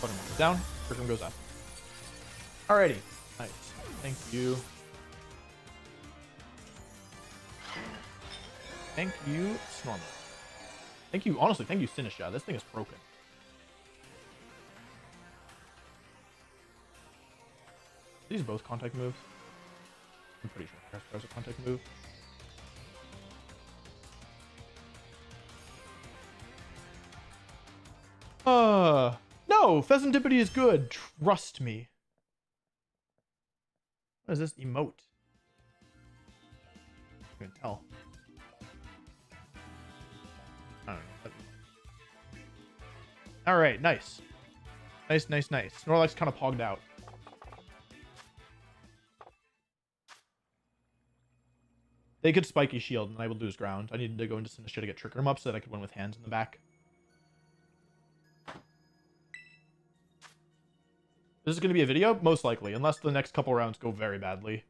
Buttermilk goes down, Trick goes up. Alrighty. Nice. Thank you. Thank you, Snorlax. Thank you, honestly, thank you, Sinistcha. This thing is broken. These are both contact moves. I'm pretty sure there's a contact move. No, Pheasantipity is good. Trust me. What is this emote? I can tell. I don't know. All right, nice. Nice. Snorlax kind of pogged out. They could Spiky Shield, and I would lose ground. I needed to go into Sinistcha to get Trick Room up so that I could win with hands in the back. This is going to be a video? Most likely, unless the next couple rounds go very badly.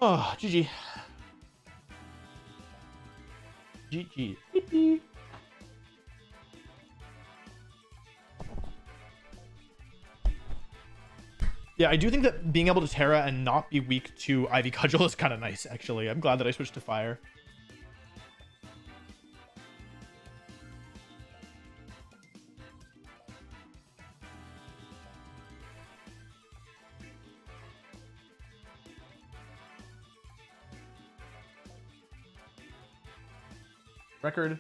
Oh, GG. GG. Yeah, I do think that being able to Terra and not be weak to Ivy Cudgel is kind of nice, actually. I'm glad that I switched to Fire. Record.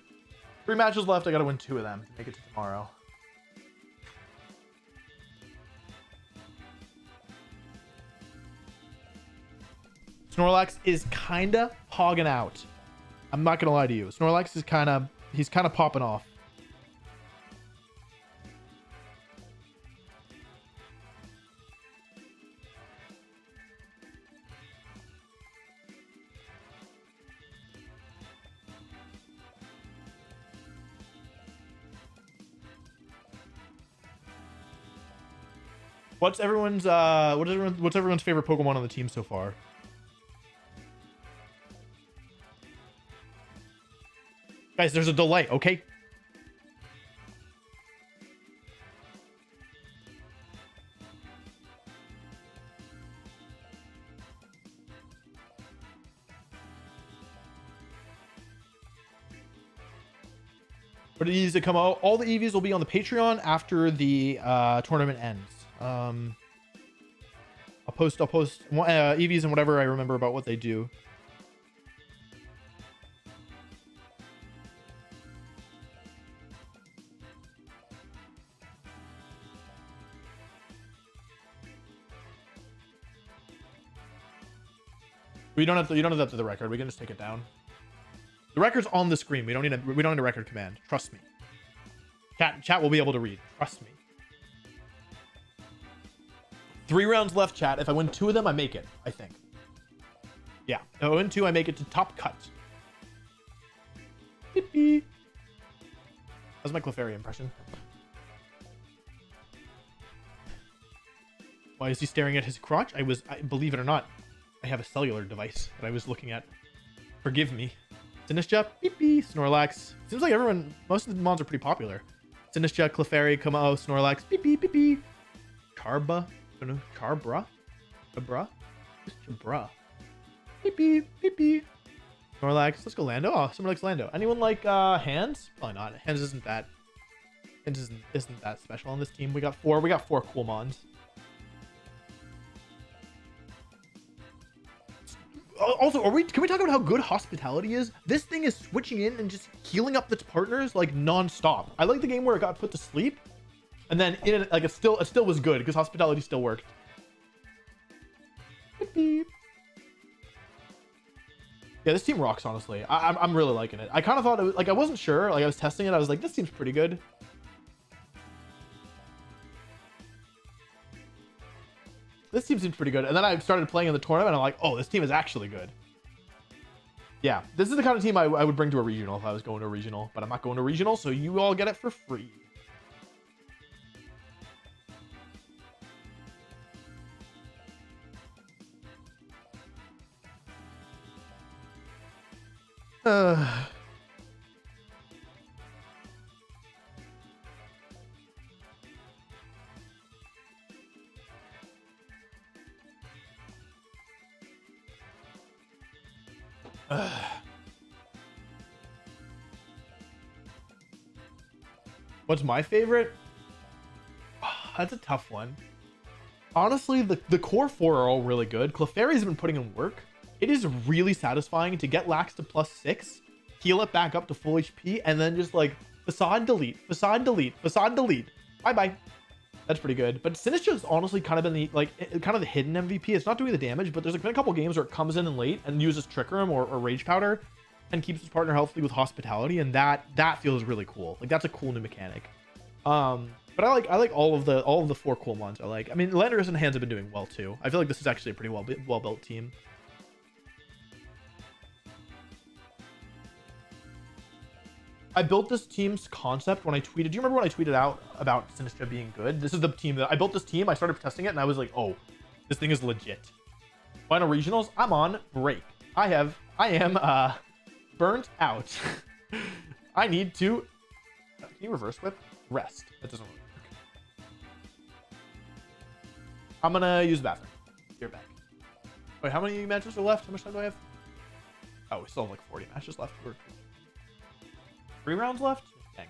3 matches left. I gotta win 2 of them to make it to tomorrow. Snorlax is kinda hogging out. I'm not gonna lie to you. Snorlax is he's kinda popping off. What's everyone's favorite Pokemon on the team so far? Guys, there's a delay, okay? For the EVs that come out, all the EVs will be on the Patreon after the tournament ends. I'll post EVs and whatever I remember about what they do. You don't have to do the record. We can just take it down. The record's on the screen. We don't need a record command. Trust me. Chat will be able to read. Trust me. 3 rounds left, chat. If I win 2 of them, I make it, I think. Yeah. If I win 2, I make it to top cut. Beep beep. That was my Clefairy impression. Why is he staring at his crotch? I believe it or not, I have a cellular device that I was looking at. Forgive me. Sinistcha, beep beep, Snorlax. Seems like most of the mons are pretty popular. Sinistcha, Clefairy, Komao, Snorlax, beep beep, beep beep. Charbra? I don't know, Charbra? Chabra? Who's Chabra? Beep beep, beep beep. Snorlax, let's go Lando. Oh, someone likes Lando. Anyone like Hands? Probably not. Hands isn't that special on this team. We got 4 cool mons. Also, can we talk about how good hospitality is? This thing is switching in and just healing up its partners like non-stop. I like the game where it got put to sleep, and then it still was good because hospitality still worked. Beep, beep. Yeah, this team rocks, honestly. I'm really liking it. I kind of thought it was, like, I wasn't sure. Like, I was testing it. I was like, this seems pretty good. This team seems pretty good. And then I started playing in the tournament, and I'm like, oh, this team is actually good. Yeah, this is the kind of team I would bring to a regional if I was going to a regional. But I'm not going to a regional, so you all get it for free. What's my favorite? That's a tough one. Honestly, the core 4 are all really good. Clefairy's been putting in work. It is really satisfying to get Lax to +6, heal it back up to full HP, and then just like facade delete, facade delete, facade delete. Bye-bye. That's pretty good. But Sinistcha's honestly kind of been the hidden MVP. It's not doing the damage, but there's been a couple games where it comes in late and uses Trick Room or Rage Powder and keeps his partner healthy with hospitality, and that feels really cool. Like, that's a cool new mechanic. But I like all of the 4 cool mons. I mean, Landorus and Hands have been doing well too. I feel like this is actually a pretty well built team. I built this team's concept when I tweeted. Do you remember when I tweeted out about Sinistcha being good? This is the team that I built. This team, I started testing it, and I was like, oh, this thing is legit. Final regionals, I'm on break. I am burnt out. I need to. Can you reverse whip? Rest. That doesn't work. I'm gonna use the bathroom. You're back. Wait, how many matches are left? How much time do I have? Oh, we still have like 40 matches left. We're 3 rounds left? Dang.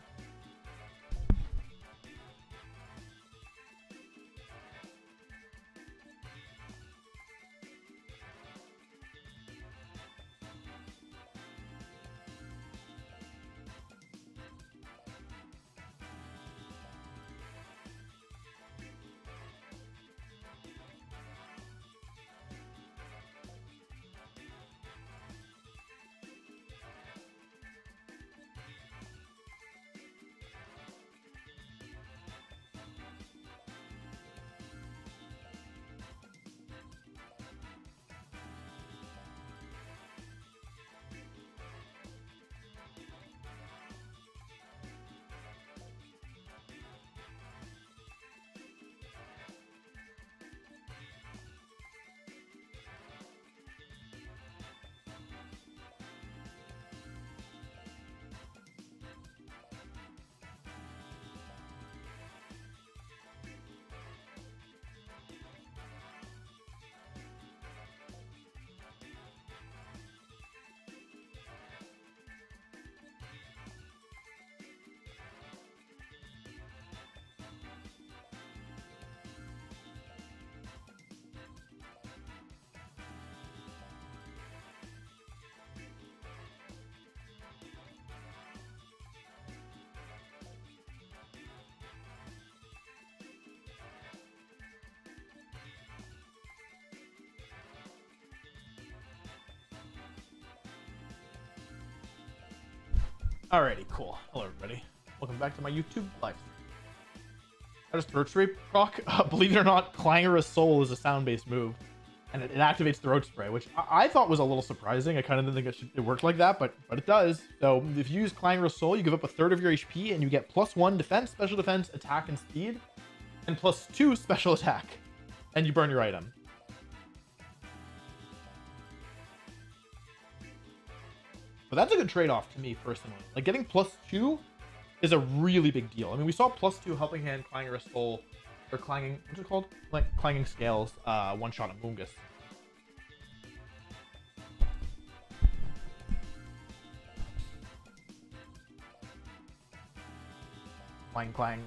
Alrighty, cool. Hello, everybody. Welcome back to my YouTube live stream. I just throat spray proc. Believe it or not, Clangorous Soul is a sound-based move, and it activates throat spray, which I thought was a little surprising. I kind of didn't think it worked like that, but it does. So if you use Clangorous Soul, you give up a third of your HP, and you get +1 defense, special defense, attack, and speed, and +2 special attack, and you burn your item. But that's a good trade-off to me personally. Like getting +2 is a really big deal. I mean, we saw +2 Helping Hand, Clangorous Soul, or Clanging, what's it called? Like Clanging Scales, one-shot at Mungus. Clang, clang.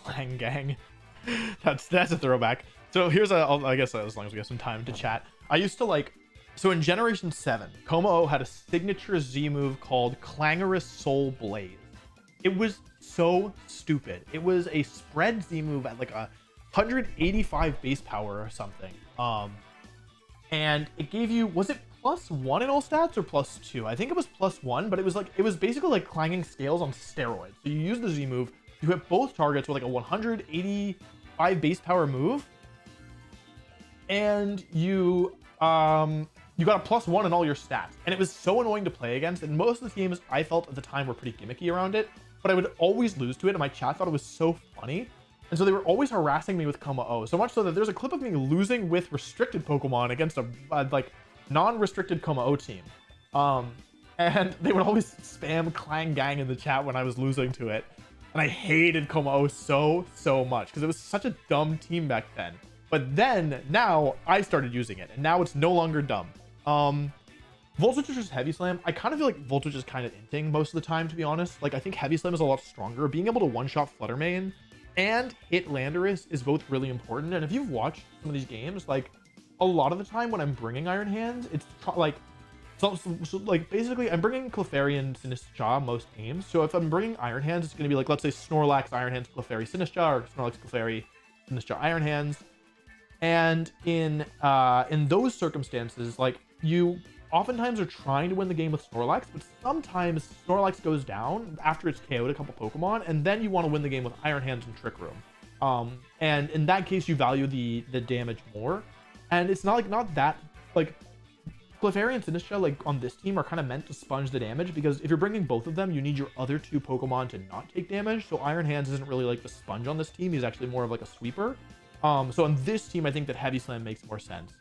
Clang gang. That's a throwback. So here's I guess as long as we have some time to chat. I used to like, so in Generation 7, Como had a signature Z move called Clangorous Soul Blaze. It was so stupid. It was a spread Z move at like 185 base power or something. And it gave you, was it +1 in all stats or +2? I think it was +1, but it was basically like Clanging Scales on steroids. So you use the Z move, you hit both targets with like a 185 base power move, and you got a +1 in all your stats. And it was so annoying to play against, and most of the teams I felt at the time were pretty gimmicky around it, but I would always lose to it, and my chat thought it was so funny. And so they were always harassing me with Como-O, so much so that there's a clip of me losing with restricted Pokemon against a like non-restricted Como-O team. And they would always spam Clang Gang in the chat when I was losing to it. And I hated Como-O so much because it was such a dumb team back then. But then, now, I started using it, and now it's no longer dumb. Voltage versus Heavy Slam, I kind of feel like Voltage is kind of inting most of the time, to be honest. Like, I think Heavy Slam is a lot stronger. Being able to one-shot Flutter Mane and hit Landorus is both really important. And if you've watched some of these games, like, a lot of the time when I'm bringing Iron Hands, it's like... So like basically I'm bringing Clefairy and Sinistcha most games. So if I'm bringing Iron Hands, it's going to be like, let's say Snorlax, Iron Hands, Clefairy, Sinistcha, or Snorlax, Clefairy, Sinistcha, Iron Hands. And in those circumstances, like you oftentimes are trying to win the game with Snorlax, but sometimes Snorlax goes down after it's KO'd a couple Pokemon, and then you want to win the game with Iron Hands and Trick Room. And in that case, you value the damage more. And it's not that like Clefairy and Sinistcha, like on this team, are kind of meant to sponge the damage, because if you're bringing both of them, you need your other two Pokemon to not take damage. So Iron Hands isn't really like the sponge on this team. He's actually more of like a sweeper. So on this team, I think that Heavy Slam makes more sense.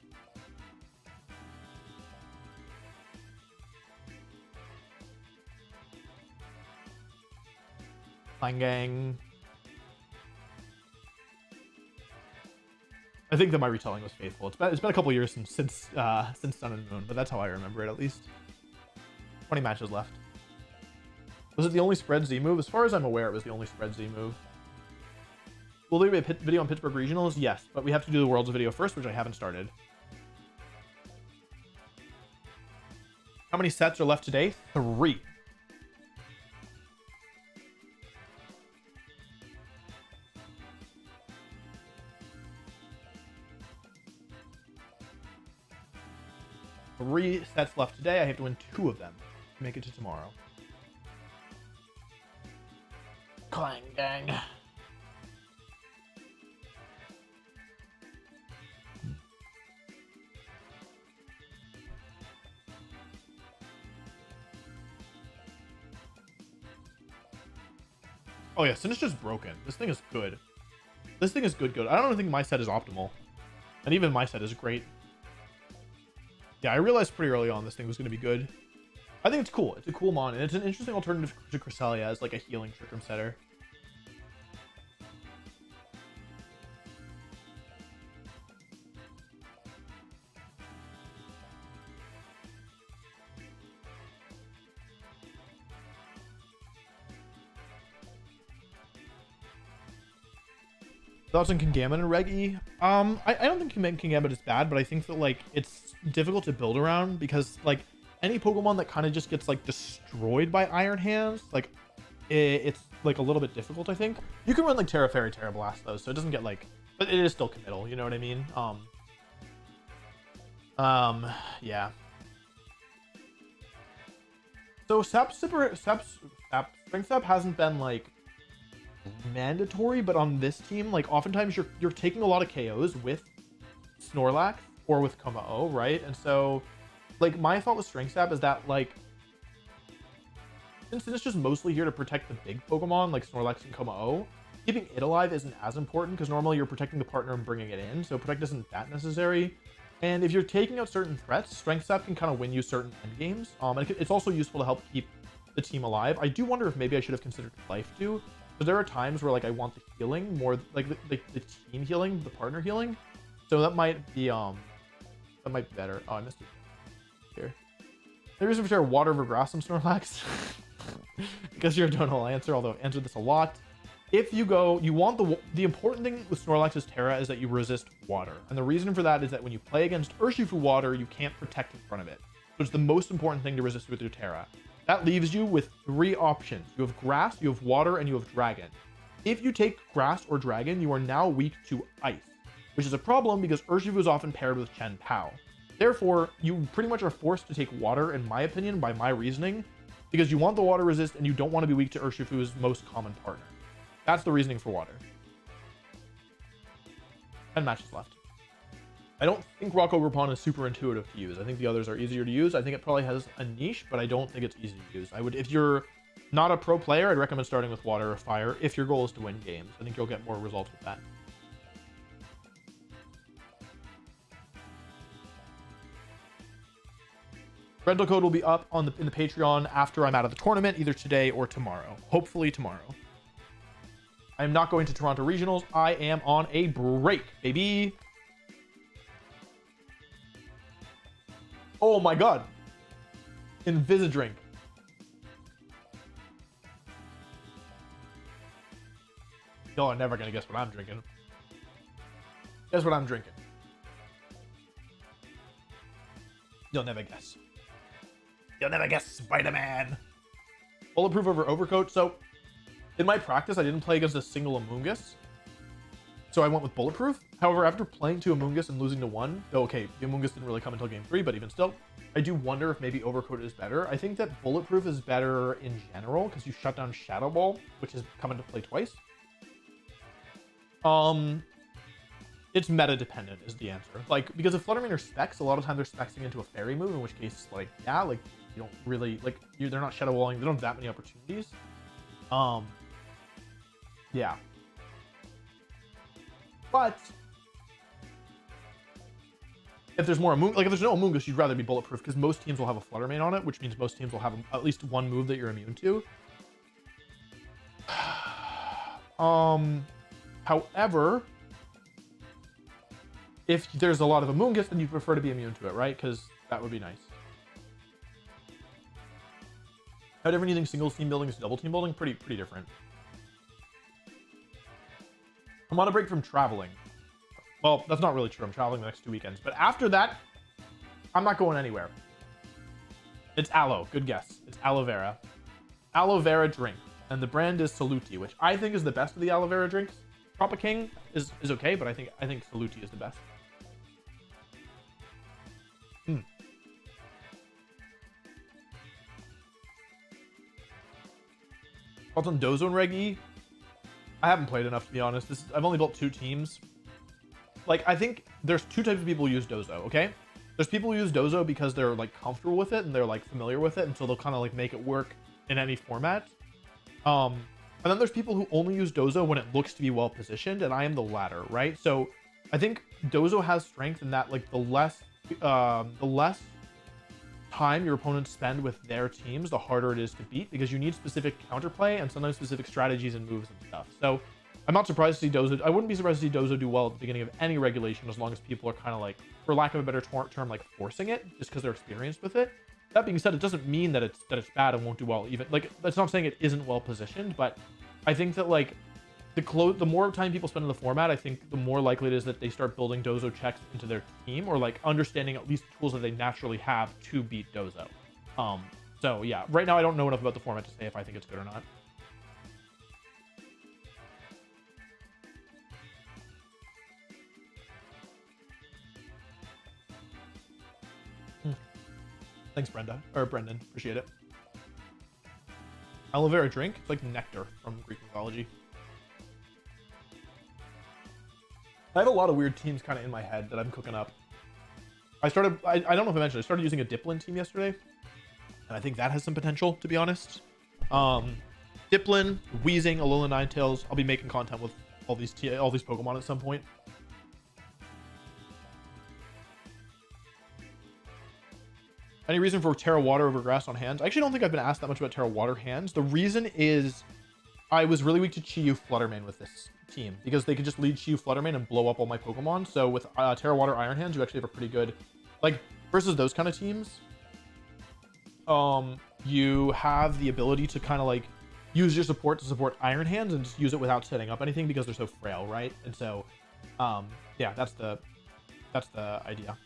Clang Gang. I think that my retelling was faithful. It's been a couple years since Sun and Moon, but that's how I remember it, at least. 20 matches left. Was it the only spread Z move? As far as I'm aware, it was the only spread Z move. Will there be a video on Pittsburgh Regionals? Yes, but we have to do the Worlds video first, which I haven't started. How many sets are left today? 3. Three sets left today. I have to win 2 of them to make it to tomorrow. Clang Gang. Oh yeah, Sinistcha's broken. This thing is good. This thing is good. I don't think my set is optimal. And even my set is great. Yeah, I realized pretty early on this thing was going to be good. I think it's cool. It's a cool mon, and it's an interesting alternative to Cresselia as like a healing Trick Room setter. Thoughts on King Gambit and Reg E? I don't think King Gambit is bad, but I think that like it's difficult to build around because like any Pokemon that kind of just gets like destroyed by Iron Hands, like it's like a little bit difficult. I think you can run like Terra Fairy, Terra Blast though, so it doesn't get like, but it is still committal. You know what I mean? Yeah. So Strength Sap hasn't been like mandatory, but on this team, like oftentimes you're taking a lot of KOs with Snorlax or with Kommo-o, right? And so like my thought with Strength Sap is that like since it's just mostly here to protect the big Pokemon like Snorlax and Kommo-o, keeping it alive isn't as important because normally you're protecting the partner and bringing it in, so protect isn't that necessary. And if you're taking out certain threats, Strength Sap can kind of win you certain end games. And it's also useful to help keep the team alive. I do wonder if maybe I should have considered Life too, because there are times where like I want the healing more, like the team healing, the partner healing. So that might be better. Oh, I missed it here. The reason for share water over grass and Snorlax because you're a donal answer, although I've answered this a lot. If you go, you want the important thing with Snorlax's Terra is that you resist water. And the reason for that is that when you play against Urshifu water, you can't protect in front of it. So it's the most important thing to resist with your Terra. That leaves you with 3 options. You have grass, you have water, and you have dragon. If you take grass or dragon, you are now weak to ice, which is a problem because Urshifu is often paired with Chen Pao. Therefore, you pretty much are forced to take water, in my opinion, by my reasoning, because you want the water resist and you don't want to be weak to Urshifu's most common partner. That's the reasoning for water. 10 matches left. I don't think Rock Ogre Pawn is super intuitive to use. I think the others are easier to use. I think it probably has a niche, but I don't think it's easy to use. If you're not a pro player, I'd recommend starting with water or fire if your goal is to win games. I think you'll get more results with that. Rental code will be up in the Patreon after I'm out of the tournament, either today or tomorrow. Hopefully tomorrow. I am not going to Toronto Regionals. I am on a break, baby. Oh my god. Invisidrink. Y'all are never going to guess what I'm drinking. Guess what I'm drinking. You'll never guess. You'll never guess, Spider-Man. Bulletproof over Overcoat. So, in my practice, I didn't play against a single Amoonguss. So I went with Bulletproof. However, after playing 2 Amoonguss and losing to 1, though, okay, the Amoonguss didn't really come until game 3, but even still, I do wonder if maybe Overcoat is better. I think that Bulletproof is better in general because you shut down Shadow Ball, which has come into play twice. It's meta dependent is the answer. Like, because if Fluttermane are specs, a lot of times they're spexing into a fairy move, in which case, like, yeah, like, you don't really, like, they're not Shadow Walling, they don't have that many opportunities. Yeah. But if there's more if there's no Amoonguss, you'd rather be Bulletproof because most teams will have a Fluttermane on it, which means most teams will have at least one move that you're immune to. However, if there's a lot of Amoonguss, then you prefer to be immune to it, right? Because that would be nice. How different do you think single team building is double team building? Pretty different. I'm on a break from traveling. Well, that's not really true. I'm traveling the next 2 weekends. But after that, I'm not going anywhere. It's aloe. Good guess. It's aloe vera. Aloe vera drink. And the brand is Saluti, which I think is the best of the aloe vera drinks. Tropic King is okay, but I think Saluti is the best. Thoughts on Dozo and Regi? I haven't played enough, to be honest. I've only built 2 teams. Like, I think there's 2 types of people who use Dozo, okay? There's people who use Dozo because they're, like, comfortable with it and they're, like, familiar with it, and so they'll kind of, like, make it work in any format. And then there's people who only use Dozo when it looks to be well positioned, and I am the latter, right? So I think Dozo has strength in that, like, the less time your opponents spend with their teams, the harder it is to beat, because you need specific counterplay and sometimes specific strategies and moves and stuff. So I'm not surprised to see Dozo. I wouldn't be surprised to see Dozo do well at the beginning of any regulation, as long as people are kind of like, for lack of a better term, like forcing it, just because they're experienced with it. That being said, it doesn't mean that it's bad and won't do well. Even like, that's not saying it isn't well positioned, but I think that like the more time people spend in the format, I think the more likely it is that they start building Dozo checks into their team, or like understanding at least the tools that they naturally have to beat Dozo. So yeah, right now I don't know enough about the format to say if I think it's good or not. Thanks, Brenda or Brendan. Appreciate it. Aloe vera drink. It's like nectar from Greek mythology. I have a lot of weird teams kind of in my head that I'm cooking up. I don't know if I mentioned, I started using a Diplin team yesterday, and I think that has some potential, to be honest. Diplin, Weezing, Alola Ninetales. I'll be making content with all these Pokemon at some point. Any reason for Terra Water over Grass on hands? I actually don't think I've been asked that much about Terra Water hands. The reason is I was really weak to Chi-Yu Fluttermane with this team because they could just lead Chi-Yu Fluttermane and blow up all my Pokemon. So with Terra Water Iron Hands, you actually have a pretty good, like, versus those kind of teams, you have the ability to kind of like use your support to support Iron Hands and just use it without setting up anything because they're so frail, right? And so, yeah, that's the idea.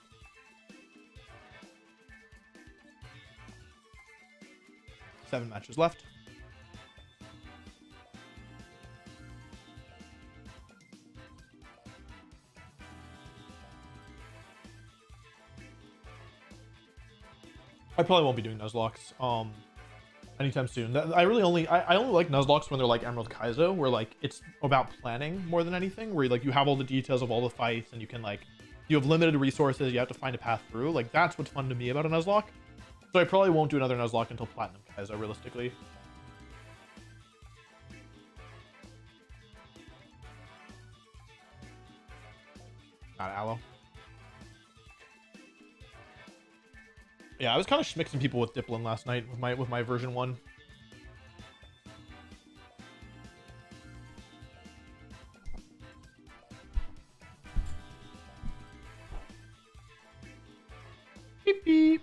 Seven matches left. I probably won't be doing Nuzlocke anytime soon. I only like Nuzlocke when they're like Emerald Kaizo, where like it's about planning more than anything, where like you have all the details of all the fights and you can like you have limited resources, you have to find a path through. Like that's what's fun to me about a Nuzlocke. So I probably won't do another Nuzlocke until Platinum Kaizo, realistically. Not Aloe. Yeah, I was kind of schmixing people with Diplin last night with my version 1. Beep beep.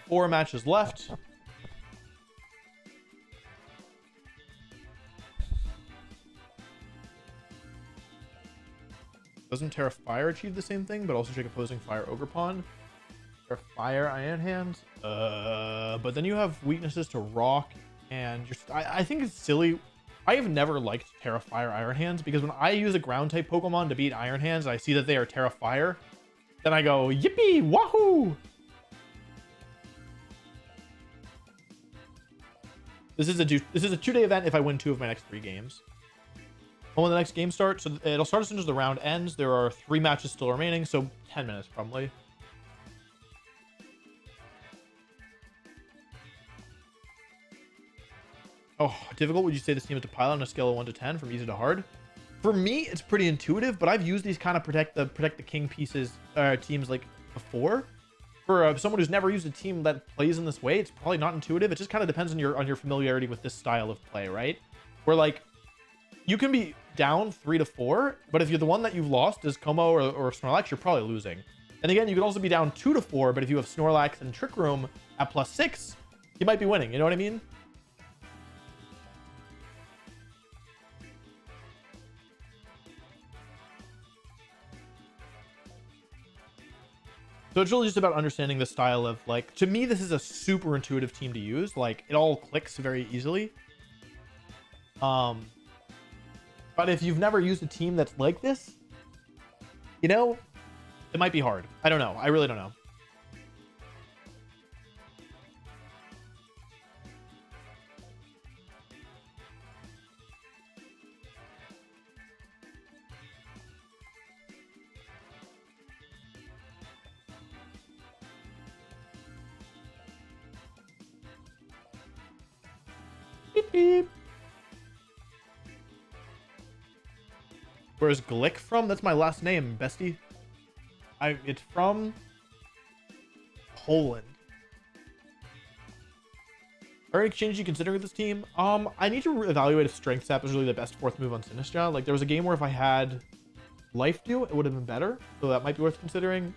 Four matches left. Doesn't Terra Fire achieve the same thing, but also take opposing Fire Ogerpon? Terra Fire Iron Hands? But then you have weaknesses to Rock, and I think it's silly. I have never liked Terra Fire Iron Hands, because when I use a Ground-type Pokemon to beat Iron Hands, and I see that they are Terra Fire, then I go, yippee, wahoo! This is a 2-day event if I win 2 of my next 3 games. When the next game starts, so it'll start as soon as the round ends. There are 3 matches still remaining, so 10 minutes probably. Oh, difficult would you say this team is to pilot on a scale of 1 to 10 from easy to hard? For me, it's pretty intuitive, but I've used these kind of protect the king pieces teams like before. For someone who's never used a team that plays in this way, it's probably not intuitive. It just kind of depends on your familiarity with this style of play, right? Where like you can be down 3 to 4, but if you're the one that you've lost is Como or Snorlax, you're probably losing. And again, you could also be down 2 to 4, but if you have Snorlax and Trick Room at +6, you might be winning. You know what I mean? So it's really just about understanding the style of, like, to me, this is a super intuitive team to use. Like, it all clicks very easily. But if you've never used a team that's like this, you know, it might be hard. I don't know. I really don't know. Beep, beep. Where's Glick from? That's my last name, bestie. It's from Poland. Are any exchanges you considering with this team? I need to evaluate if Strength Sap is really the best 4th move on Sinistcha. Like, there was a game where if I had Life Dew, it would have been better. So that might be worth considering.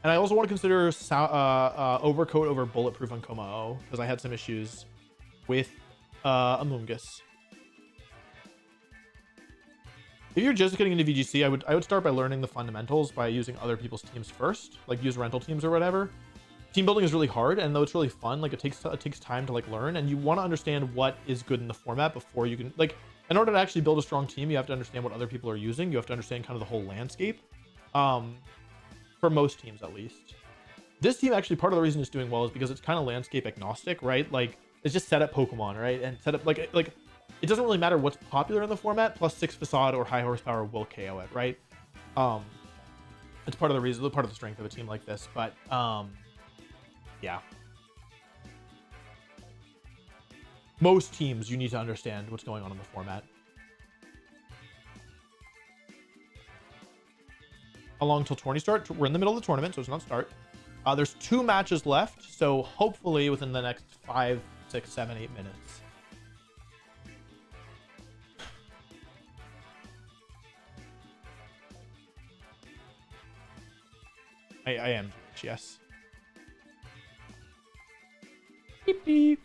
And I also want to consider Overcoat over Bulletproof on Komao, because I had some issues with Amoongus. If you're just getting into VGC, I would start by learning the fundamentals by using other people's teams first, like use rental teams or whatever. Team building is really hard, and though it's really fun, like it takes time to like learn, and you want to understand what is good in the format before you can, like, in order to actually build a strong team, you have to understand what other people are using. You have to understand kind of the whole landscape, for most teams at least. This team, actually, part of the reason it's doing well is because it's kind of landscape agnostic, right? Like, it's just set up Pokemon, right? And set up like it doesn't really matter what's popular in the format. Plus 6 Facade or high horsepower will KO it, right? It's part of the reason, part of the strength of a team like this. But yeah, most teams you need to understand what's going on in the format. How long till tourney start? We're in the middle of the tournament, so it's not start. There's 2 matches left, so hopefully within the next 5, 6, 7, 8 minutes. I am Jewish, yes. Beep beep.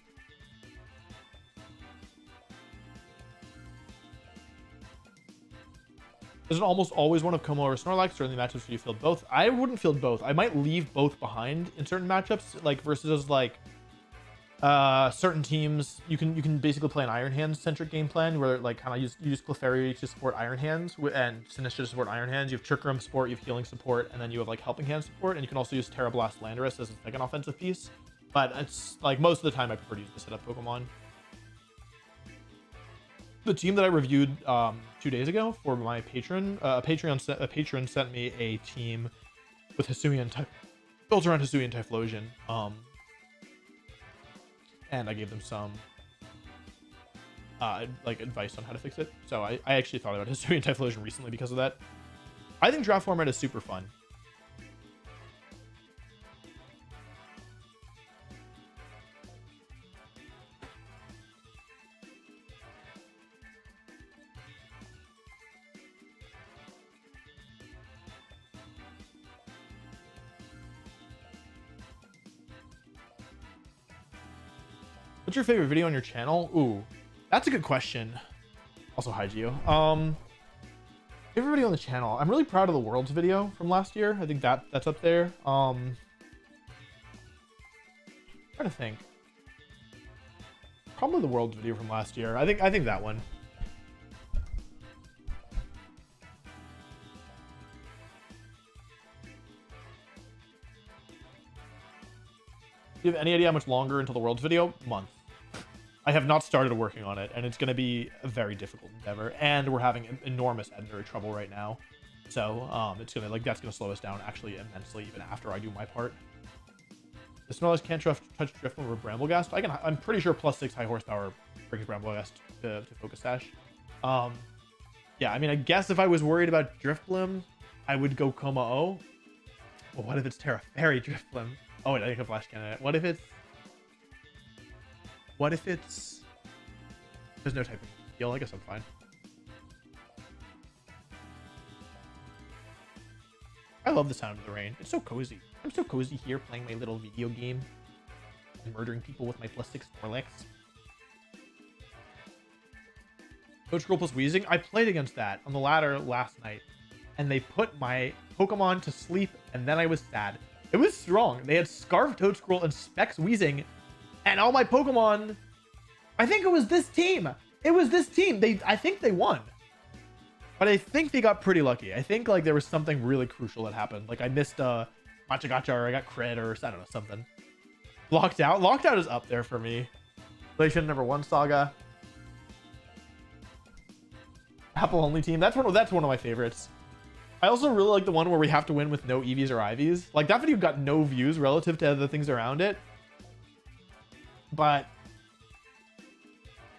There's an almost always one of Como or Snorlax. Certainly matchups where you field both. I wouldn't field both. I might leave both behind in certain matchups, like versus like certain teams. You can basically play an Iron Hands centric game plan where like kind of use Clefairy to support Iron Hands and Sinistcha to support Iron Hands. You have Trick Room support, you have healing support, and then you have like Helping Hand support, and you can also use Terra Blast Landorus as a second offensive piece. But it's like most of the time I prefer to use the setup Pokemon. The team that I reviewed 2 days ago for my patron, a patron sent me a team with Hisuian built around Hisuian Typhlosion, and I gave them some like advice on how to fix it. So I actually thought about Hisuian Typhlosion recently because of that. I think draft format is super fun. What's your favorite video on your channel? Ooh, that's a good question. Also, hi, Gio. Favorite video on the channel. I'm really proud of the Worlds video from last year. I think that's up there. Trying to think. Probably the Worlds video from last year. I think that one. Do you have any idea how much longer until the Worlds video? Month. I have not started working on it, and it's going to be a very difficult endeavor, and we're having enormous editor trouble right now, so it's gonna that's gonna slow us down actually immensely even after I do my part. The Snorlax can't touch Drift over Bramblegast. I'm pretty sure +6 high horsepower brings Bramblegast to Focus Sash. Yeah, I mean, I guess if I was worried about Drifblim, I would go Komao. Well, what if it's Terra Fairy Drifblim? Oh wait, I think a Flash Cannon. What if it's there's no type of heal? I guess I'm fine. I love the sound of the rain. It's so cozy. I'm so cozy here playing my little video game and murdering people with my +6 Snorlax. Coach Girl plus Weezing. I played against that on the ladder last night, and they put my Pokemon to sleep, and then I was sad. It was strong. They had Scarf Toadscroll and Specs Weezing, and all my Pokemon. I think it was this team. It was this team. I think they won, but I think they got pretty lucky. I think like there was something really crucial that happened. Like I missed a Matcha Gacha, or I got crit, or I don't know, something. Locked Out is up there for me. Relation #1 Saga. Apple only team. That's one of my favorites. I also really like the one where we have to win with no EVs or IVs. Like that video got no views relative to the things around it. But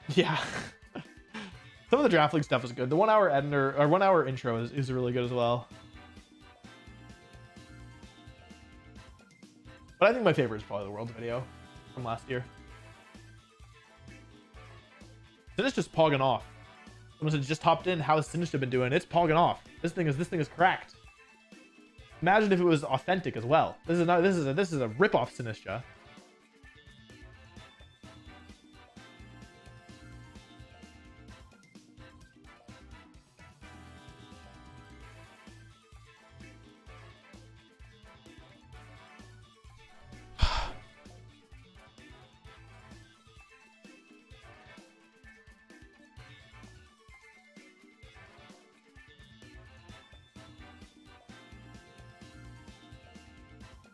yeah. Some of the Draft League stuff is good. The 1 hour editor or 1 hour intro is really good as well. But I think my favorite is probably the Worlds video from last year. Sinistcha's just pogging off. Someone said just hopped in. How has Sinistcha been doing? It's pogging off. This thing is cracked. Imagine if it was authentic as well. This is a rip-off Sinistcha.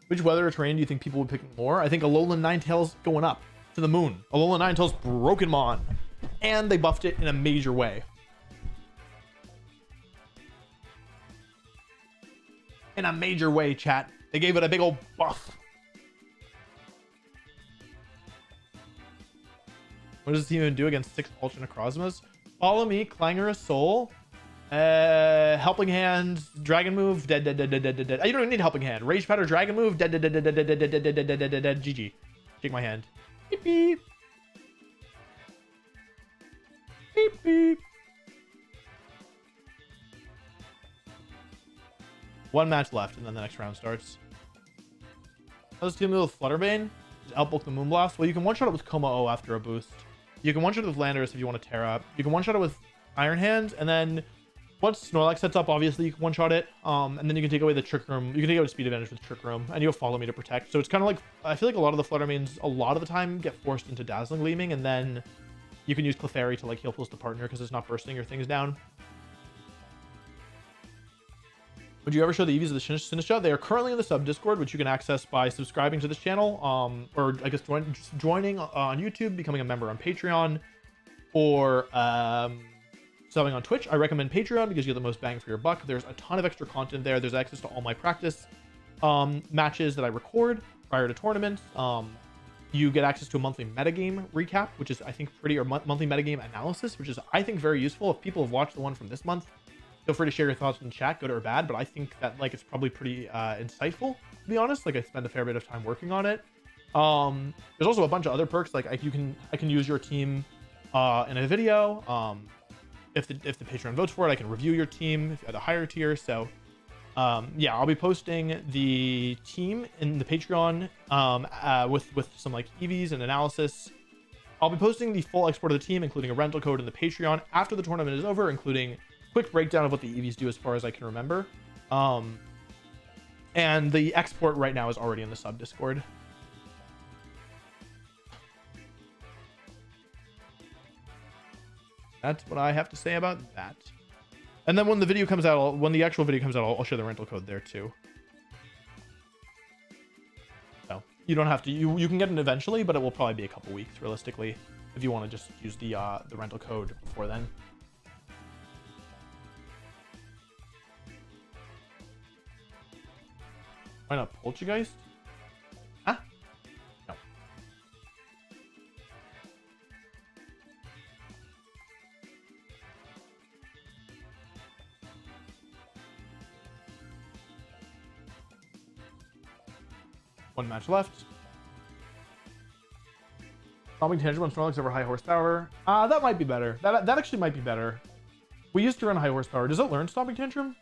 Which weather or terrain do you think people would pick more? I think Alolan Ninetales going up to the moon. Alolan Ninetales broken Mon. And they buffed it in a major way. In a major way, chat. They gave it a big old buff. What does this team even do against 6 Ultra Necrozmas? Follow me, Clangorous Soul. Helping Hand, Dragon Move, dead. You don't even need Helping Hand. Rage Powder, Dragon Move, dead. GG. Shake my hand. Beep beep. Beep beep. One match left, and then the next round starts. How does team with Flutterbane? Just outbulk the Moonblast? Well, you can one-shot it with Coma O after a boost. You can one-shot it with Landorus if you want to tear up. You can one-shot it with Iron Hand, and then once Snorlax sets up, obviously you can one-shot it, and then you can take away the Trick Room. You can take away the speed advantage with Trick Room, and you'll follow me to protect. So it's kind of like, I feel like a lot of the Fluttermanes, a lot of the time, get forced into Dazzling Gleaming, and then you can use Clefairy to like heal pulse the partner because it's not bursting your things down. Would you ever show the EVs of the Sinistcha? They are currently in the sub Discord, which you can access by subscribing to this channel, or I guess joining on YouTube, becoming a member on Patreon, or subbing on Twitch. I recommend Patreon because you get the most bang for your buck. There's a ton of extra content there. There's access to all my practice matches that I record prior to tournaments. You get access to a monthly metagame recap, which is I think pretty, or monthly metagame analysis, which is I think very useful. If people have watched the one from this month, feel free to share your thoughts in the chat, good or bad, but I think that like it's probably pretty insightful, to be honest. Like I spend a fair bit of time working on it. There's also a bunch of other perks, like I can use your team in a video. If the Patreon votes for it, I can review your team at a higher tier. So yeah, I'll be posting the team in the Patreon with some like EVs and analysis. I'll be posting the full export of the team, including a rental code in the Patreon after the tournament is over, including quick breakdown of what the EVs do as far as I can remember. And the export right now is already in the sub Discord. That's what I have to say about that. And then when the video comes out, when the actual video comes out, I'll share the rental code there too. So you don't have to, you can get it eventually, but it will probably be a couple weeks realistically if you want to just use the rental code before then. Why not Poltergeist? Huh? No. One match left. Stomping Tantrum on Snorlax over high horsepower. That might be better. That actually might be better. We used to run high horsepower. Does it learn Stomping Tantrum?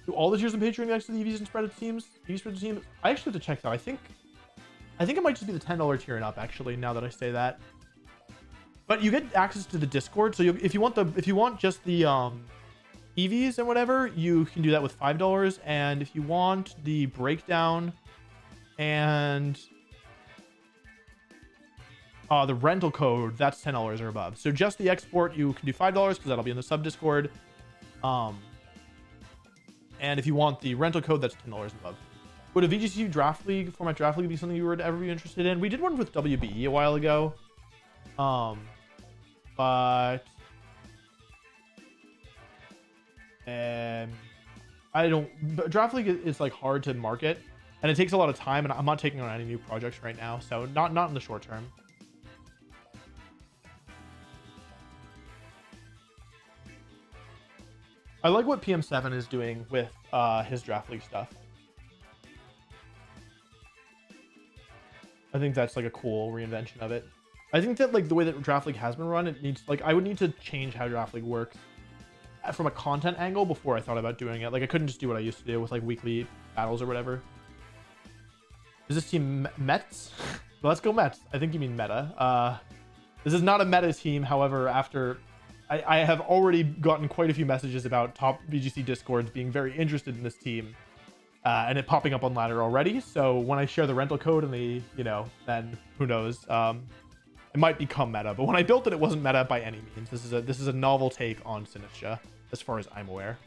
Do all the tiers in Patreon next to the EVs and spread teams? EV spread teams? I actually have to check that. I think it might just be the $10 tier and up actually, now that I say that. But you get access to the Discord. So if you want just the EVs and whatever, you can do that with $5. And if you want the breakdown and the rental code, that's $10 or above. So just the export, you can do $5 because that'll be in the sub Discord. And if you want the rental code, that's $10 above. Would a VGC draft league, format draft league, be something you would ever be interested in? We did one with WBE a while ago. But draft league is like hard to market and it takes a lot of time, and I'm not taking on any new projects right now. So not in the short term. I like what PM7 is doing with his draft league stuff. I think that's like a cool reinvention of it. I think that like the way that draft league has been run, it needs like I would need to change how draft league works from a content angle before I thought about doing it. Like I couldn't just do what I used to do with like weekly battles or whatever. Is this team Mets? Let's go Mets. I think you mean meta. This is not a meta team. However, after I have already gotten quite a few messages about top VGC discords being very interested in this team, and it popping up on ladder already. So when I share the rental code and the, you know, then who knows, it might become meta. But when I built it, it wasn't meta by any means. This is a novel take on Sinistcha, as far as I'm aware.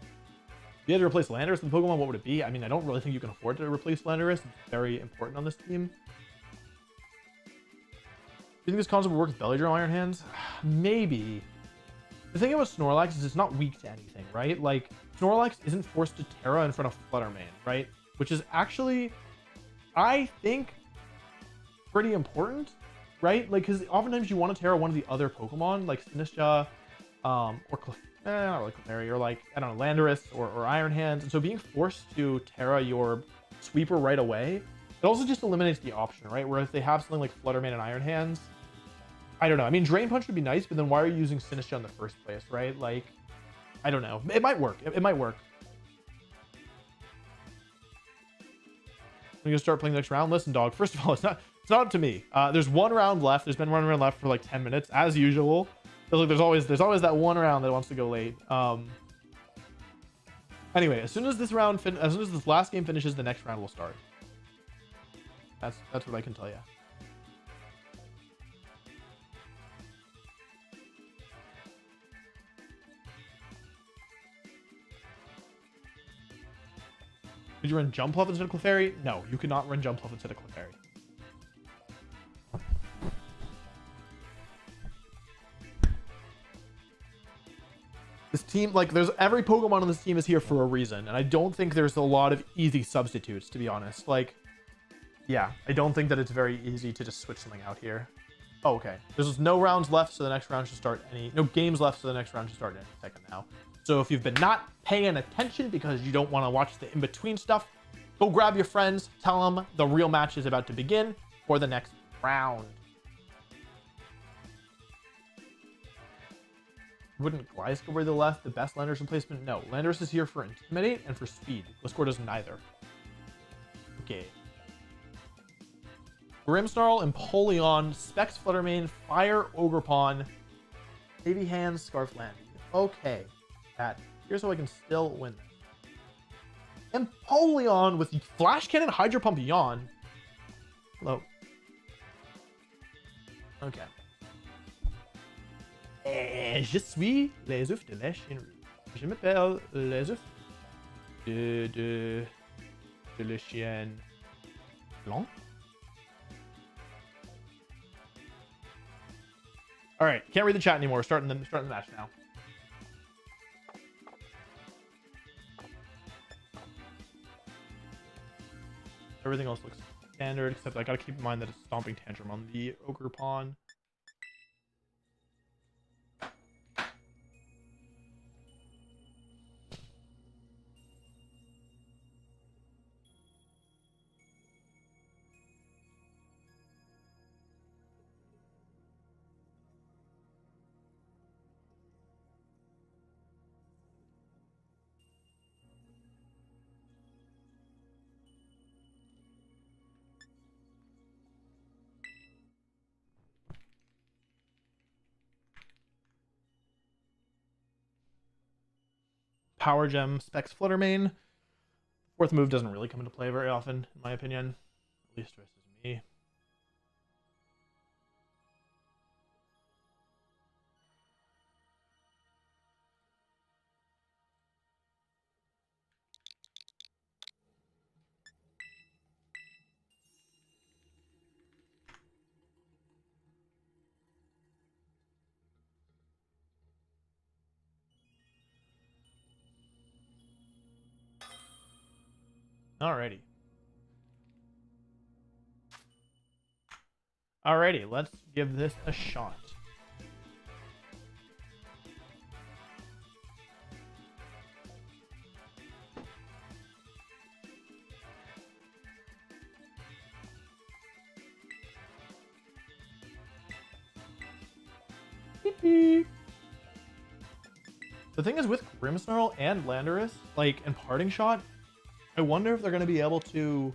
If you had to replace Landorus with Pokemon, what would it be? I mean, I don't really think you can afford to replace Landorus. It's very important on this team. Do you think this concept would work with Belly Drum Iron Hands? Maybe. The thing about Snorlax is it's not weak to anything, right? Like, Snorlax isn't forced to Terra in front of Fluttermane, right? Which is actually, I think, pretty important, right? Like, because oftentimes you want to Terra one of the other Pokemon, like Sinistcha, or not really Clefairy, or like, I don't know, Landorus or Iron Hands. And so being forced to Terra your Sweeper right away, it also just eliminates the option, right? Where if they have something like Fluttermane and Iron Hands, I don't know. I mean, Drain Punch would be nice, but then why are you using Sinistcha in the first place, right? Like, I don't know. It might work. It might work. We're gonna start playing the next round. Listen, dog. First of all, it's not up to me. There's one round left. There's been one round left for like 10 minutes, as usual. Feels like there's always that one round that wants to go late. Anyway, as soon as this last game finishes, the next round will start. That's what I can tell you. Did you run Jumpluff instead of Clefairy? No, you could not run Jumpluff instead of Clefairy. This team, like, there's every Pokemon on this team is here for a reason, and I don't think there's a lot of easy substitutes, to be honest. Like, yeah, I don't think that it's very easy to just switch something out here. Oh, okay. There's no rounds left, so the next round should start no games left, so the next round should start any second now. So if you've been not paying attention because you don't want to watch the in-between stuff, go grab your friends, tell them the real match is about to begin for the next round. Wouldn't Gliscor be the left the best Landorus replacement? No, Landorus is here for Intimidate and for speed. Gliscor does neither. Okay. Grimmsnarl, Empoleon, Specs Fluttermane, Fire Ogerpon, Baby Hands, Scarf Landy. Okay. Here's how I can still win this. Empoleon with Flash Cannon, Hydro Pump, Yawn. Hello. Okay. Je suis les œufs de la Chine. Je m'appelle les œufs de la Chine blanc. All right, can't read the chat anymore. Starting the match now. Everything else looks standard, except I gotta keep in mind that it's Stomping Tantrum on the Ogerpon. Power Gem, Specs Fluttermane. Fourth move doesn't really come into play very often, in my opinion. At least versus me. Alrighty. Alrighty, let's give this a shot. Beep, beep. The thing is with Grimmsnarl and Landorus, like, and Parting Shot, I wonder if they're going to be able to...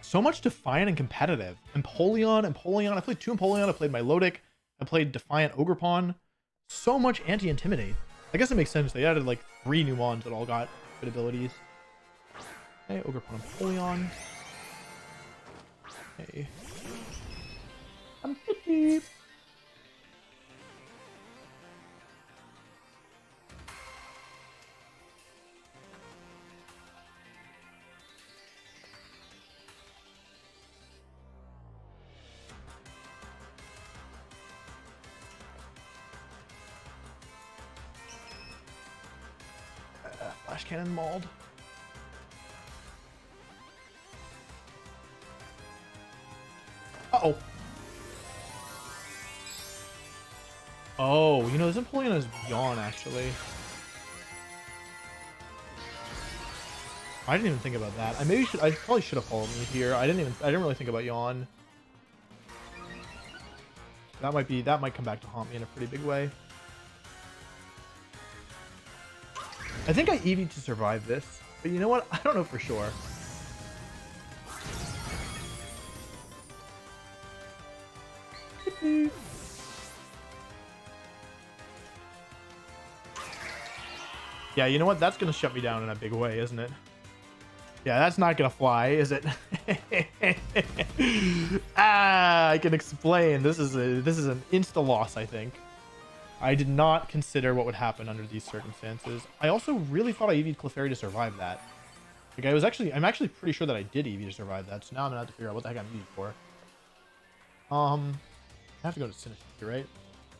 So much Defiant and competitive. Empoleon. I played 2 Empoleon. I played Milotic. I played Defiant Ogerpon. So much Anti-Intimidate. I guess it makes sense. They added like 3 new mons that all got good abilities. Okay, Ogerpon, Empoleon. Okay. I'm 50. Flash Cannon mauled. Uh-oh. Oh, you know, this Empoleon has Yawn, actually. I didn't even think about that. I probably should have followed me here. I didn't really think about Yawn. That might come back to haunt me in a pretty big way. I think I EV'd to survive this, but you know what? I don't know for sure. Yeah, you know what? That's gonna shut me down in a big way, isn't it? Yeah, that's not gonna fly, is it? I can explain. This is an insta loss, I think. I did not consider what would happen under these circumstances. I also really thought I EV'd Clefairy to survive that. Like I'm actually pretty sure that I did EV to survive that. So now I'm gonna have to figure out what the heck I'm EV for. I have to go to Sinistcha, right?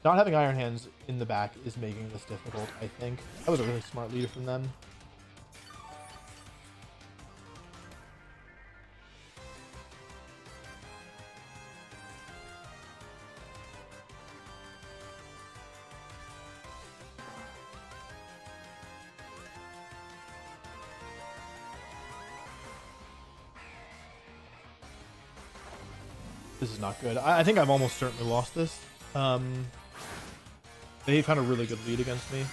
Not having Iron Hands in the back is making this difficult, I think. That was a really smart leader from them. This is not good. I think I've almost certainly lost this. They've had a really good lead against me.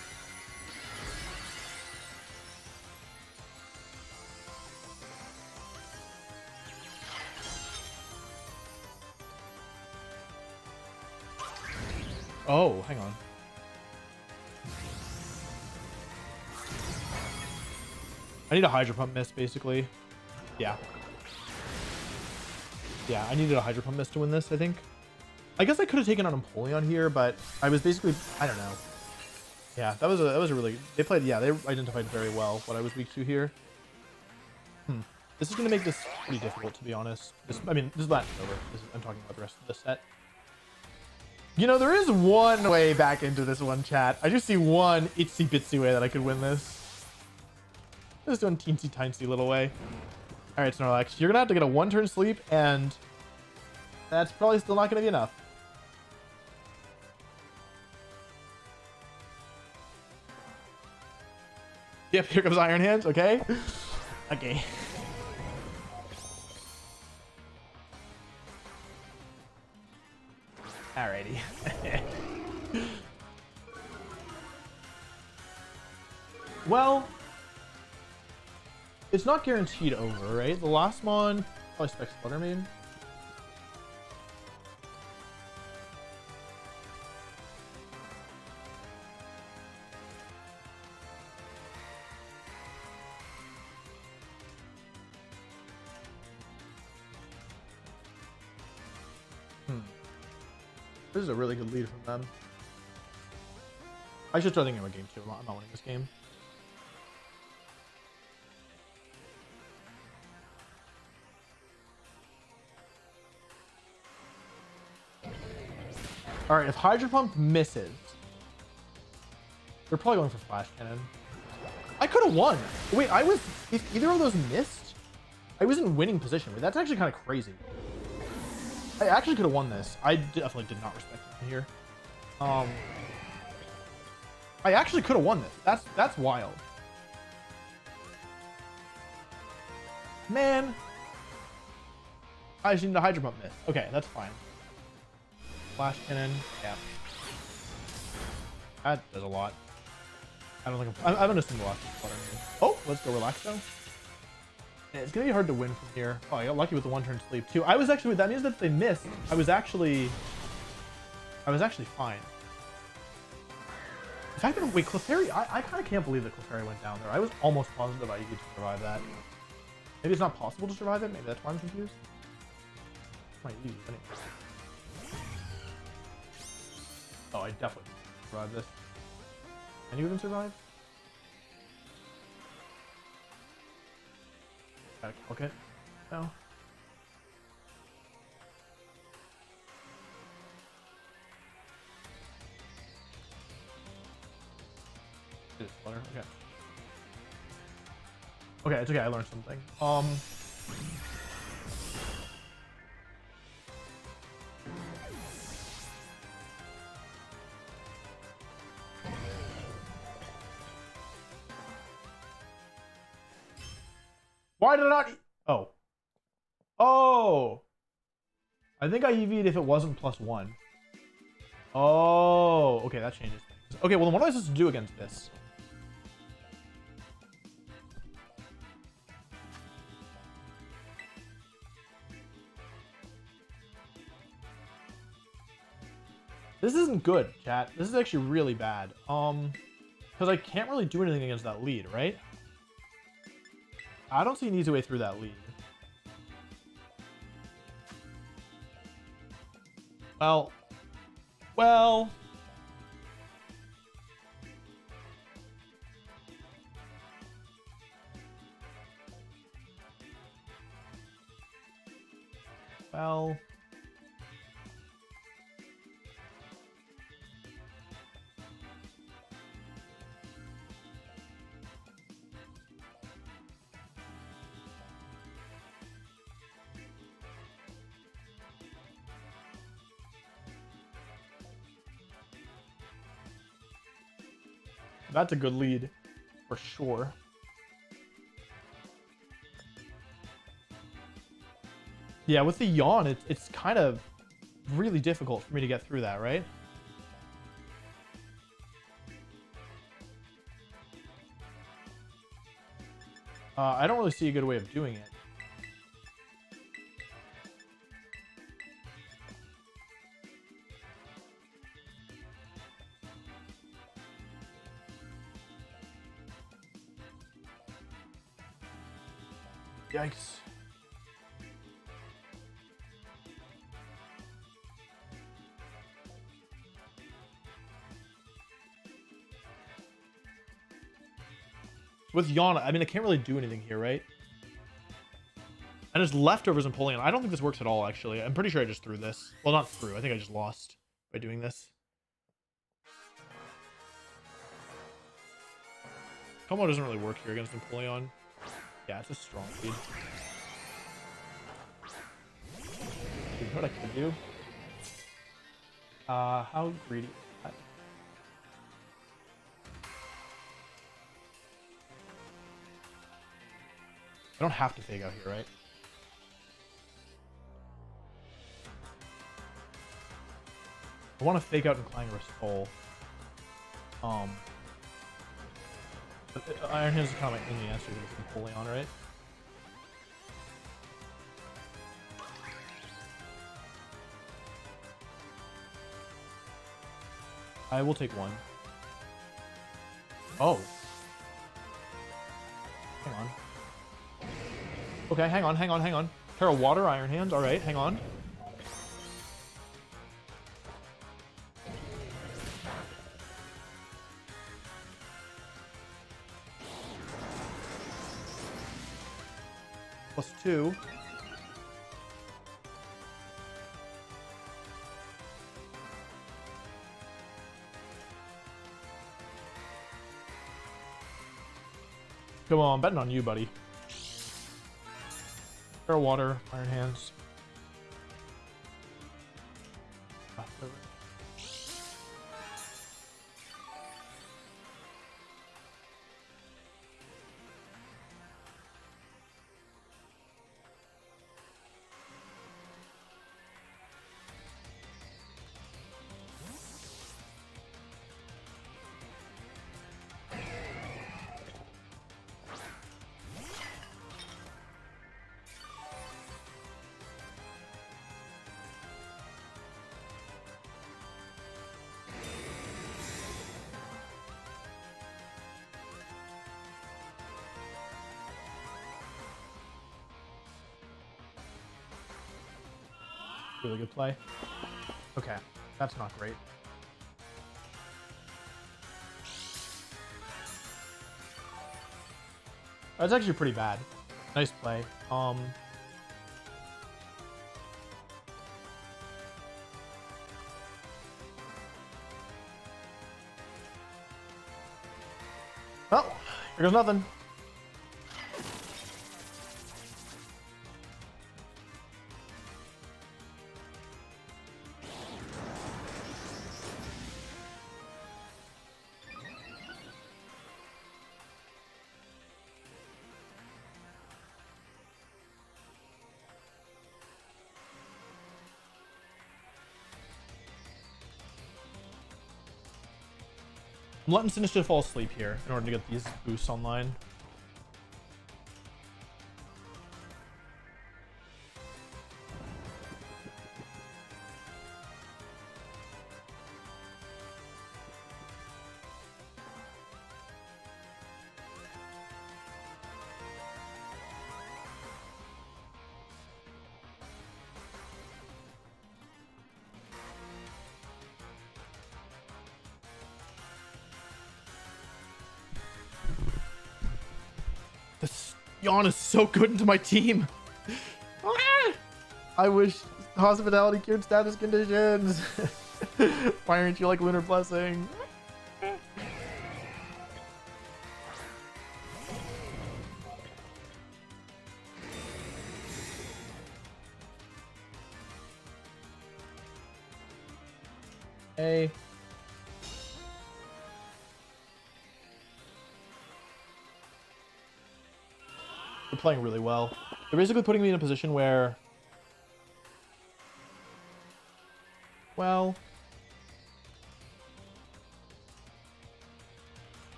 Oh, hang on. I need a Hydro Pump miss, basically. Yeah. Yeah, I needed a Hydro Pump miss to win this, I think. I guess I could have taken on Empoleon here, but I was basically, I don't know. Yeah, that was a really, they identified very well what I was weak to here. This is going to make this pretty difficult, to be honest. This is not over. I'm talking about the rest of the set. You know, there is one way back into this one, chat. I just see one itsy bitsy way that I could win this. Just one teensy tiny little way. All right, Snorlax, you're gonna have to get a 1-turn sleep, and that's probably still not gonna be enough. Yep, here comes Iron Hands. Okay. Okay. Alrighty. Well, it's not guaranteed over, right? The last one, probably Spec Splitter Main. This is a really good lead from them. I should start thinking about game 2. I'm not winning this game. Alright, if Hydro Pump misses, they're probably going for Flash Cannon. I could have won. Wait, if either of those missed, I was in winning position. That's actually kind of crazy. I actually could have won this. I definitely did not respect him here. I actually could have won this. That's wild. Man. I just need the Hydro Pump miss. Okay, that's fine. Flash Cannon. Yeah. That does a lot. I don't think I'm gonna assume the last one. Oh, let's go relax though. Yeah, it's gonna be hard to win from here. Oh, I got lucky with the one turn sleep too. I was actually, that means that if they missed, I was actually fine. The fact that, wait, Clefairy, I kind of can't believe that Clefairy went down there. I was almost positive I could survive that. Maybe it's not possible to survive it. Maybe that's why I'm confused. Might use anyway. Oh, I definitely survived this. Can you even survive? Gotta calc it. No. Okay. Okay, it's okay. I learned something. Why did I not? Oh. Oh. I think I EV'd if it wasn't +1. Oh. Okay, that changes things. Okay, well then what am I supposed to do against this? This isn't good, chat. This is actually really bad. Because I can't really do anything against that lead, right? I don't see an easy way through that lead. Well. Well. Well. That's a good lead, for sure. Yeah, with the yawn, it's kind of really difficult for me to get through that, right? I don't really see a good way of doing it. Yikes. With Yana, I mean, I can't really do anything here, right? And his leftovers and pulling. I don't think this works at all, actually. I'm pretty sure I just threw this. Well, not threw. I think I just lost by doing this. Como doesn't really work here against Napoleon. Yeah, it's a strong lead. You know what I could do? How greedy is that? don't have to fake out here, right? I want to fake out and Clanger a Skull. But Iron Hands is kind of my only answer to this Napoleon, right? I will take one. Oh. Hang on. Okay, hang on. Terra Water, Iron Hands. Alright, hang on. +2. Come on, I'm betting on you, buddy. Fair Water, Iron Hands. Really good play. Okay, that's not great. That's actually pretty bad. Nice play. Well, here goes nothing. I'm letting Sinistcha fall asleep here in order to get these boosts online. This Yawn is so good into my team. I wish hospitality cured status conditions. Why aren't you like Lunar Blessing? Hey. They're playing really well. They're basically putting me in a position where, well,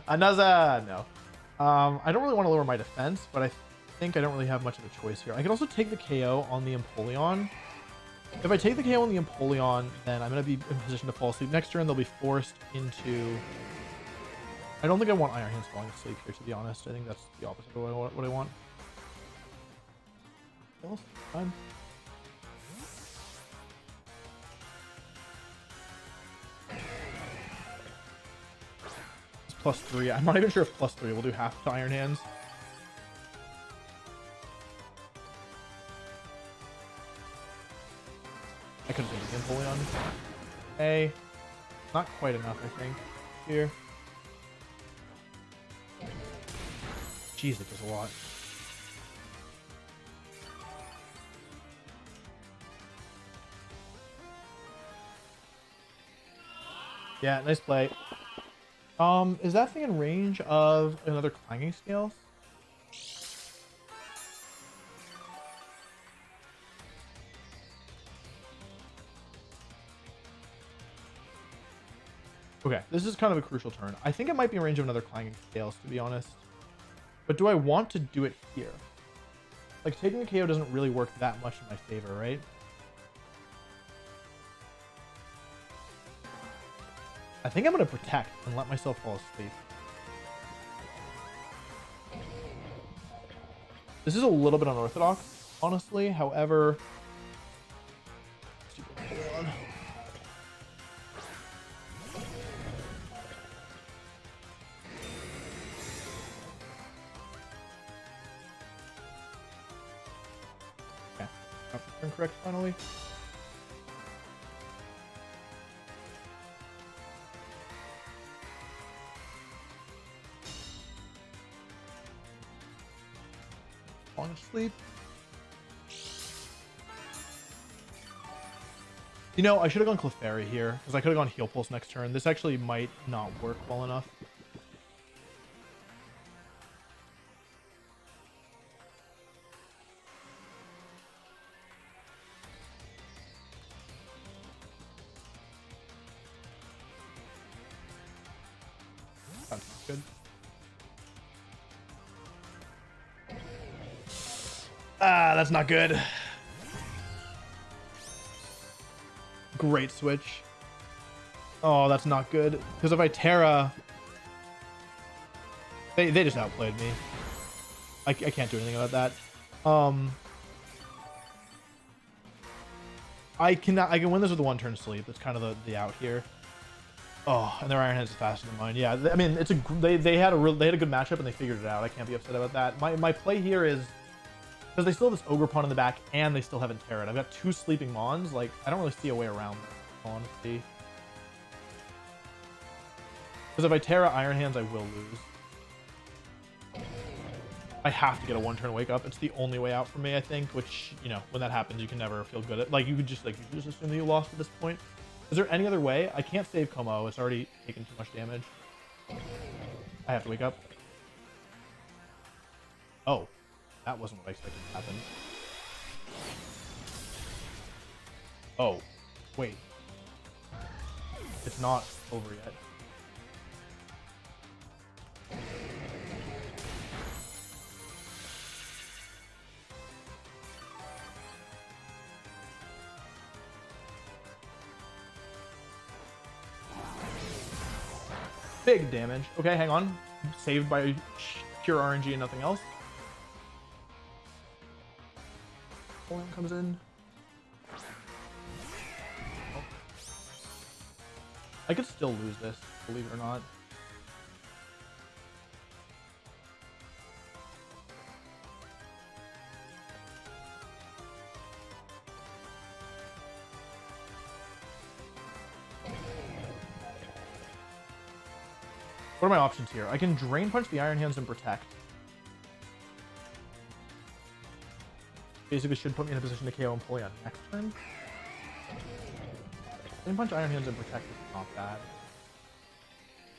another no. I don't really want to lower my defense, but I think I don't really have much of a choice here. I can also take the KO on the Empoleon. If I take the KO on the Empoleon, then I'm going to be in position to fall asleep next turn. They'll be forced into... I don't think I want Iron Hands falling asleep here, to be honest. I think that's the opposite of what I want. Well, fine. It's +3. I'm not even sure if +3 will do half to Iron Hands. I couldn't take the Empoleon. A. Not quite enough, I think. Here. Jeez, that does a lot. Yeah, nice play. Is that thing in range of another clanging scales? Okay, this is kind of a crucial turn. I think it might be in range of another clanging scales, to be honest. But do I want to do it here? Like, taking the KO doesn't really work that much in my favor, right? I think I'm going to protect and let myself fall asleep. This is a little bit unorthodox, honestly. However... Okay. Turn correct, finally. Falling asleep. You know, I should have gone Clefairy here, because I could have gone Heal Pulse next turn. This actually might not work well enough. That's not good. Ah, that's not good. Great switch. Oh, that's not good. Because if I Terra... They just outplayed me. I can't do anything about that. I can win this with a one-turn sleep. That's kind of the out here. Oh, and their Iron Hands is faster than mine. Yeah, I mean, they had a good matchup and they figured it out. I can't be upset about that. My play here is... Because they still have this Ogre Pawn in the back, and they still haven't Terra'd. I've got two Sleeping Mons. Like, I don't really see a way around this, honestly. Because if I Terra Iron Hands, I will lose. I have to get a one-turn Wake Up. It's the only way out for me, I think. Which, you know, when that happens, you can never feel good at. Like, you could just assume that you lost at this point. Is there any other way? I can't save Como. It's already taken too much damage. I have to Wake Up. Oh. That wasn't what I expected to happen. Oh, wait. It's not over yet. Big damage. Okay, hang on. Saved by pure RNG and nothing else. Comes in. Oh. I could still lose this, believe it or not. What are my options here? I can Drain Punch the Iron Hands and Protect. Basically should put me in a position to KO Empoleon next turn. Drain Punch Iron Hands and Protect is not bad.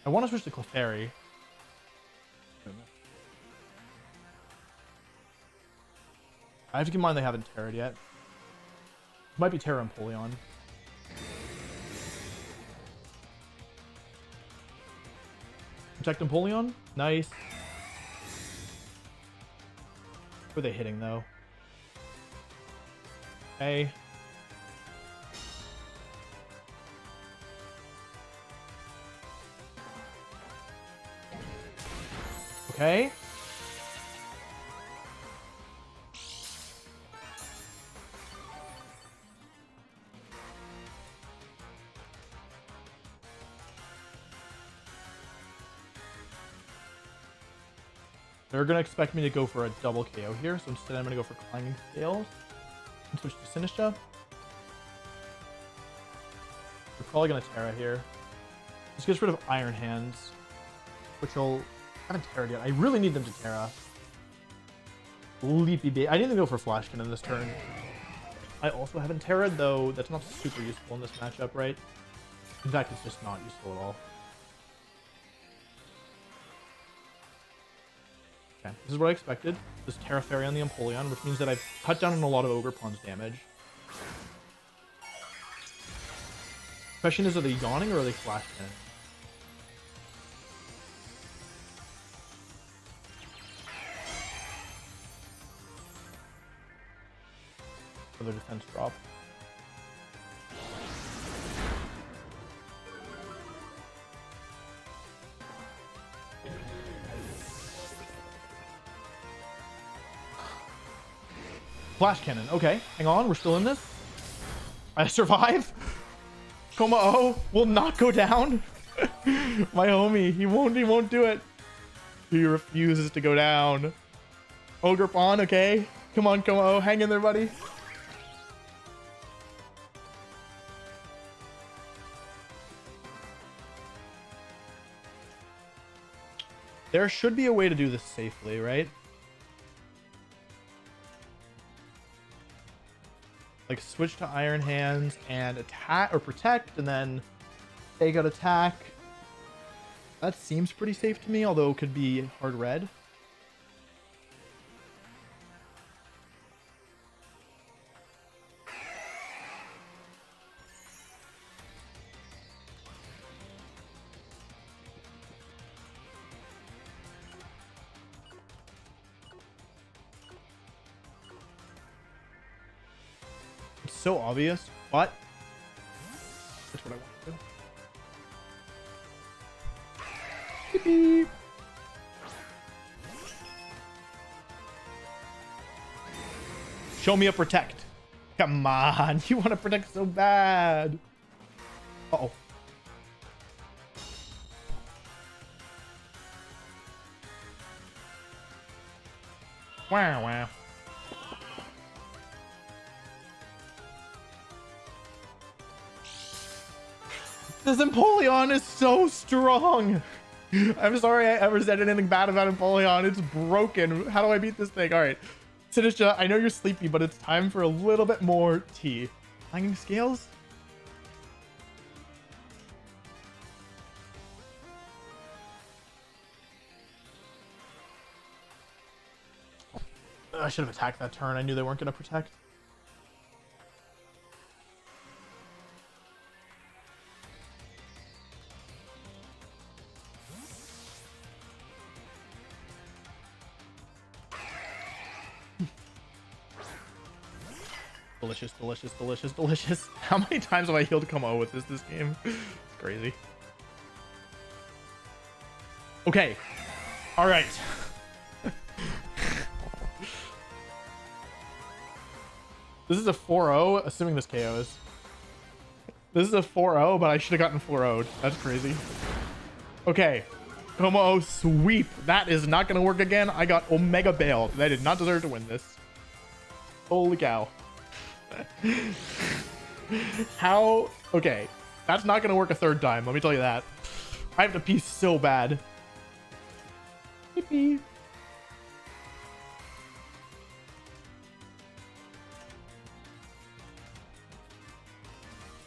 I want to switch to Clefairy. I have to keep in mind they haven't Terra'd yet. It might be Terra Empoleon. Protect Empoleon? Nice. Who are they hitting though? Okay. Okay. They're going to expect me to go for a double KO here, so instead I'm going to go for Clanging Scales. And switch to Sinistcha. We're probably going to Terra here. This gets rid of Iron Hands, which I haven't Terra'd yet. I really need them to Terra. Leapy Bait. I need to go for Flash Cannon this turn. I also haven't Terra'd, though that's not super useful in this matchup, right? In fact, it's just not useful at all. Okay, this is what I expected. This Terra Fairy on the Empoleon, which means that I've cut down on a lot of Ogre Pawn's damage. Question is, are they yawning or are they flash cannon? For their defense drop. Flash cannon. Okay, hang on. We're still in this. I survive. Komao will not go down. My homie, he won't do it. He refuses to go down. Ogre Pawn, okay. Come on, Komao, hang in there, buddy. There should be a way to do this safely, right? Like switch to Iron Hands and attack or protect and then take out attack. That seems pretty safe to me, although it could be hard red. So obvious, but that's what I want to do. Beep. Show me a protect. Come on, you want to protect so bad. Uh-oh. Wow, wow. This Empoleon is so strong. I'm sorry I ever said anything bad about Empoleon. It's broken. How do I beat this thing? All right. Sinistcha, I know you're sleepy, but it's time for a little bit more tea. Hanging scales? I should have attacked that turn. I knew they weren't going to protect. Delicious, delicious, delicious, delicious. How many times have I healed Komao with this game? It's crazy. Okay. All right. This is a 4-0, assuming this KOs. This is a 4-0, but I should have gotten 4-0'd. That's crazy. Okay. Komao sweep. That is not going to work again. I got Omega bailed. I did not deserve to win this. Holy cow. How? Okay. That's not going to work a third time. Let me tell you that. I have to pee so bad. Yippee.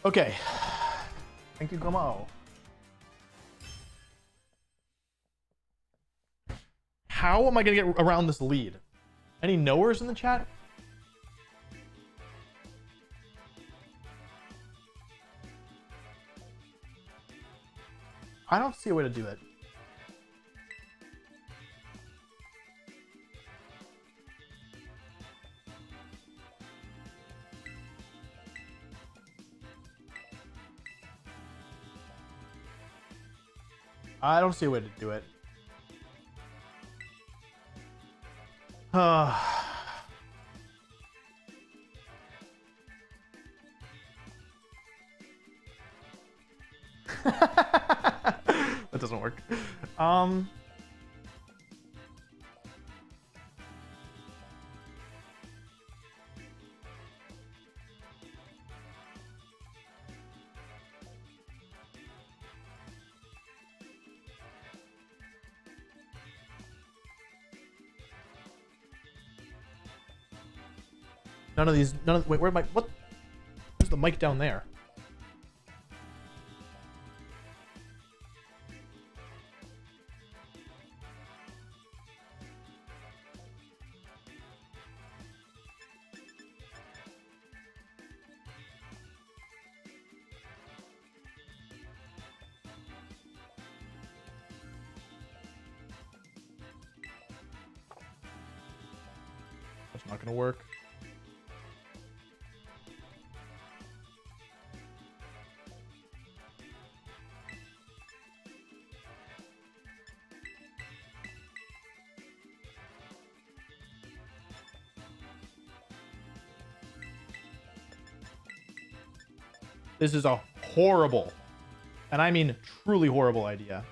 Okay. Thank you, Komao. How am I going to get around this lead? Any knowers in the chat? I don't see a way to do it. I don't see a way to do it. That doesn't work. None of these, wait, where am I, what? There's the mic down there. Not gonna work. This is a horrible, and I mean truly horrible idea.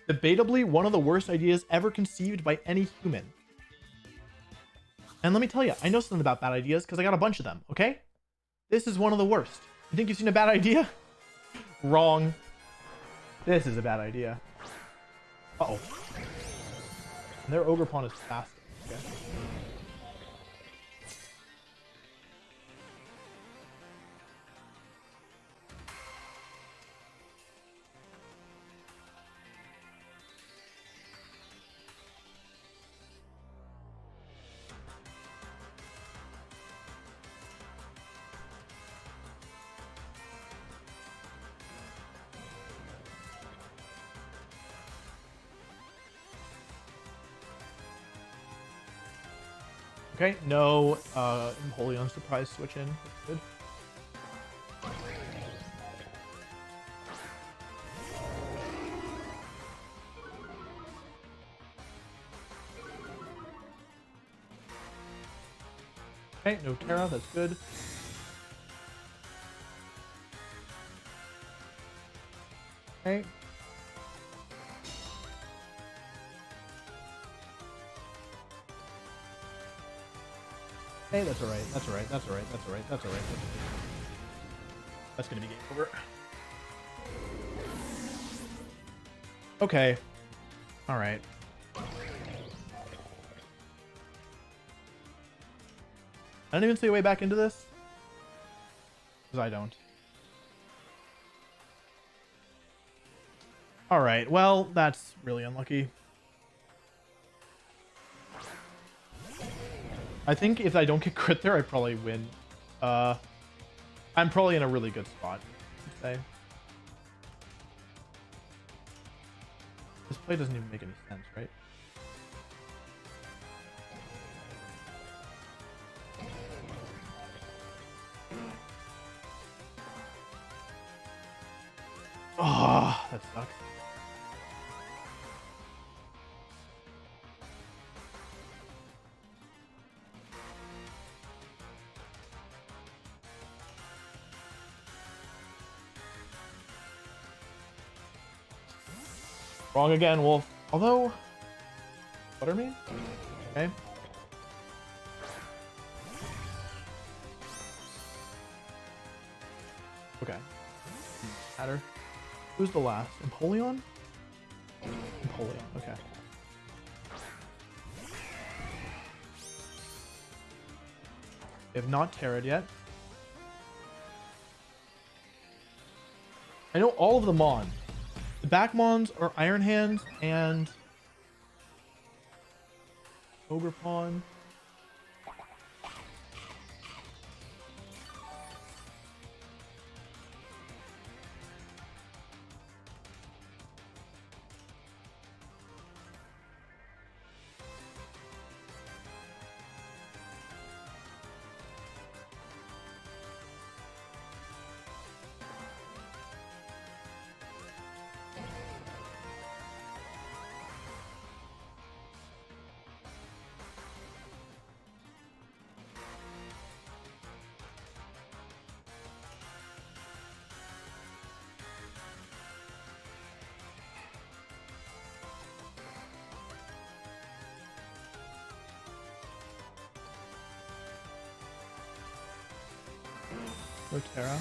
Debatably one of the worst ideas ever conceived by any human. And let me tell you, I know something about bad ideas because I got a bunch of them, okay? This is one of the worst. You think you've seen a bad idea? Wrong. This is a bad idea. Uh-oh. And their ogre pawn is fast. Okay. Okay, no Empoleon surprise switch in. That's good. Okay, no Terra, that's good. Okay. Hey, that's alright, that's alright, that's alright, that's alright, that's alright. That's gonna be game over. Okay. Alright. I don't even see a way back into this. Because I don't. Alright, well, that's really unlucky. I think if I don't get crit there, I probably win. I'm probably in a really good spot, I'd say. This play doesn't even make any sense, right? Oh, that sucks. Wrong again, Wolf. Although, Buttermean? Okay. Okay. Matter. Who's the last? Empoleon? Empoleon, okay. They have not terrored yet. I know all of the Mon. The back Mons are Iron Hands and Ogre Pawn. No Terra.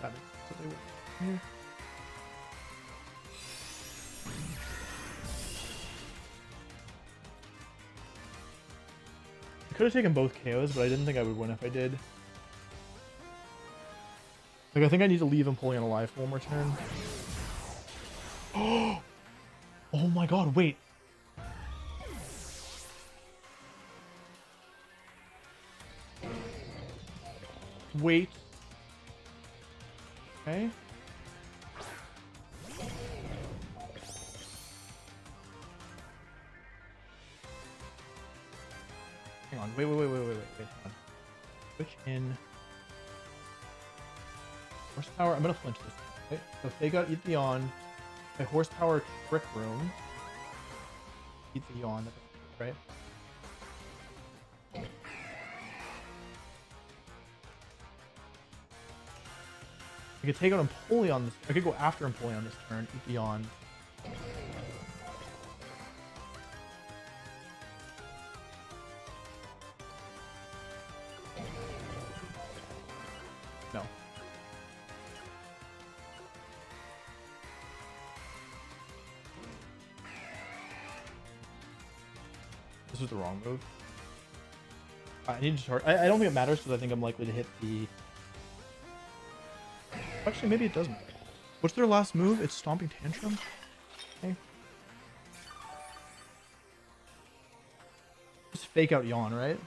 That is what they were here. I could have taken both KOs, but I didn't think I would win if I did. Like, I think I need to leave Empoleon alive for one more turn. Oh my god, wait. Wait. Okay. Hang on. Wait. Hang on. Switch in. Horsepower. I'm gonna flinch this. Okay. So fake out, eat the yawn. My horsepower trick room. Eat the yawn. Right. I could take out Empoleon this. I could go after Empoleon this turn. Eat the yawn. No. This was the wrong move. I need to charge. I don't think it matters because I think I'm likely to hit the. Actually, maybe it does matter. What's their last move? It's Stomping Tantrum? Okay. Just fake out yawn, right?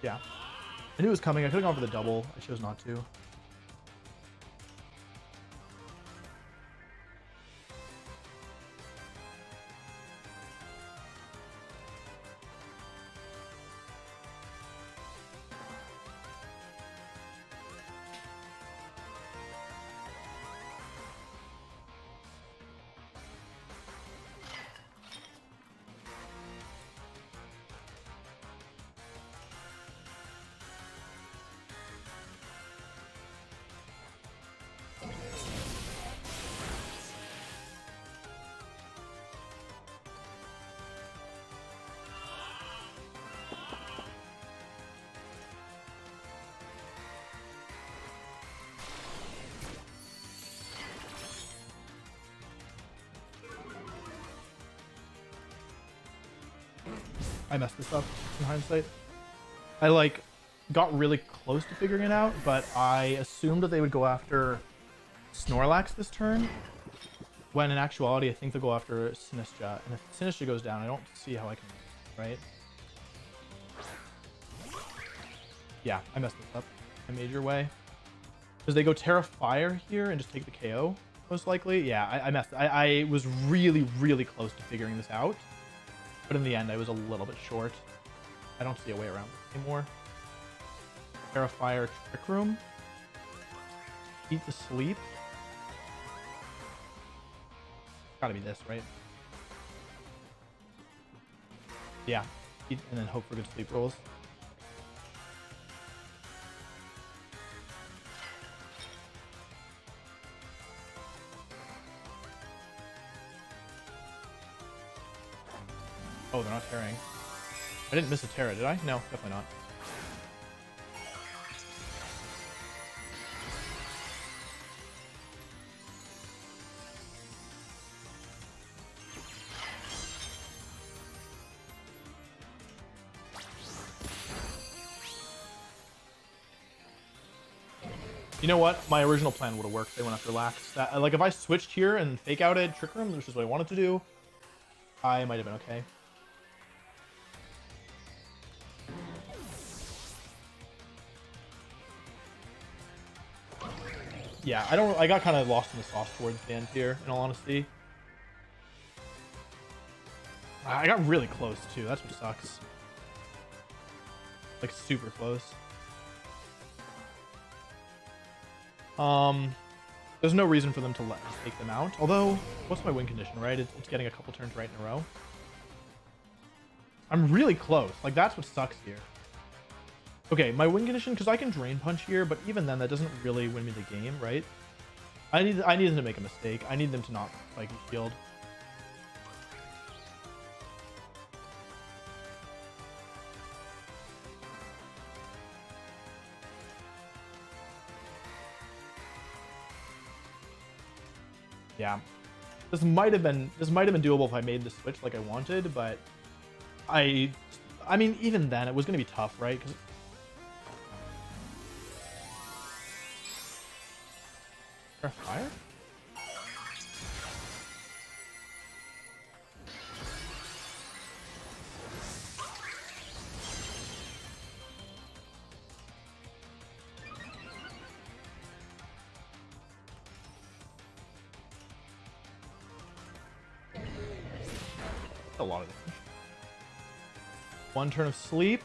Yeah. I knew it was coming. I could have gone for the double. I chose not to. I messed this up in hindsight. I like got really close to figuring it out, but I assumed that they would go after Snorlax this turn, when in actuality I think they'll go after Sinistcha, and if Sinistcha goes down, I don't see how I can, right? Yeah, I messed this up in a major way. Because they go Terra Fire here and just take the KO, most likely. Yeah, I messed. I was really, really close to figuring this out. But in the end, I was a little bit short. I don't see a way around this anymore. Terra Fire Trick Room. Eat the Sleep. Gotta be this, right? Yeah. Eat, and then hope for good sleep rolls. Oh, they're not tearing. I didn't miss a Terra, did I? No, definitely not. You know what? My original plan would have worked. They went after Lax. That, like, if I switched here and fake outed Trick Room, which is what I wanted to do, I might have been okay. Yeah, I got kind of lost in the sauce towards the end here, in all honesty. I got really close, too. That's what sucks. Like, super close. There's no reason for them to let me take them out. Although, what's my win condition, right? It's getting a couple turns right in a row. I'm really close. Like, that's what sucks here. Okay, my win condition, because I can Drain Punch here, but even then, that doesn't really win me the game, right? I need them to make a mistake. I need them to not Psychic Shield. Yeah, this might have been doable if I made the switch like I wanted, but I mean, even then, it was gonna be tough, right? Because fire. lot of damage. One turn of sleep.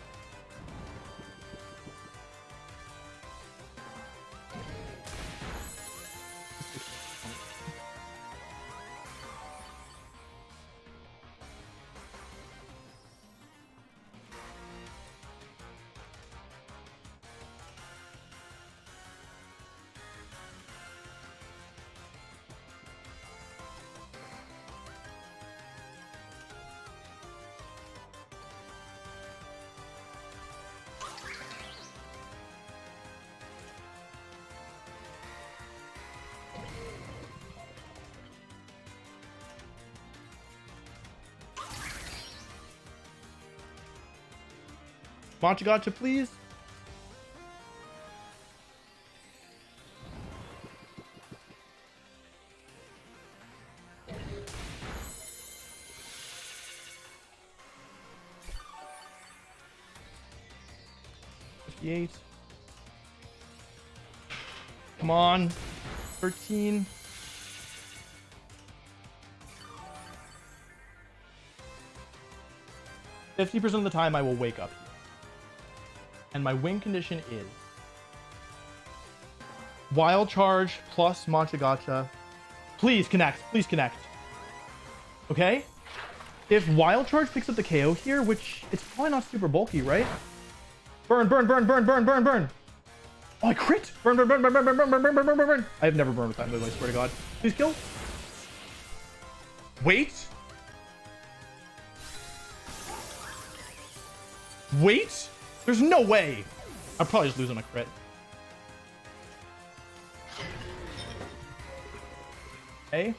Gotcha, please. $58. Come on. 13. %50 of the time I will wake up here. And my win condition is Wild Charge plus Gacha. Please connect. Please connect. Okay? If Wild Charge picks up the KO here, which it's probably not super bulky, right? Burn, burn, burn, burn, burn, burn, burn. Oh, I crit! Burn, burn, burn, burn, burn, burn, burn, burn, burn, burn, burn, burn. I have never burned with that move, I swear to God. Please kill. Wait. Wait? There's no way. I'm probably just losing a crit. Okay.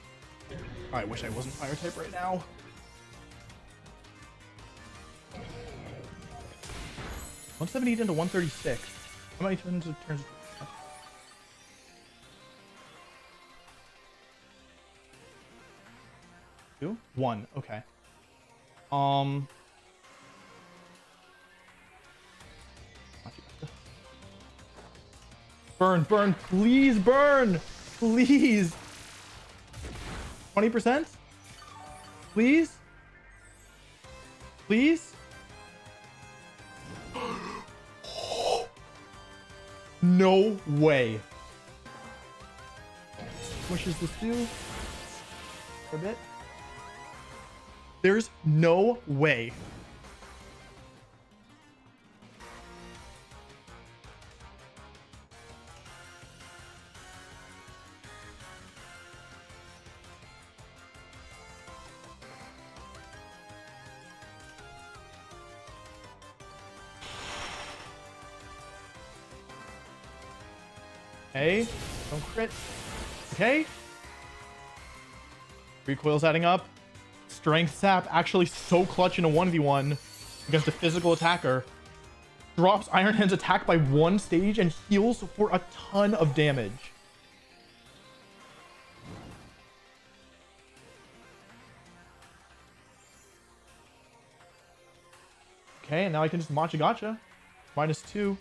I wish I wasn't fire type right now. $178 into $136. How many turns? Two? One. Okay. Burn, burn, please burn! Please! 20%? Please? Please? No way. Pushes this too. For a bit. There's no way. Okay, don't crit. Okay. Recoil's adding up. Strength sap actually so clutch in a 1v1 against a physical attacker. Drops Iron Hand's attack by 1 stage and heals for a ton of damage. Okay, and now I can just matcha gotcha. -2.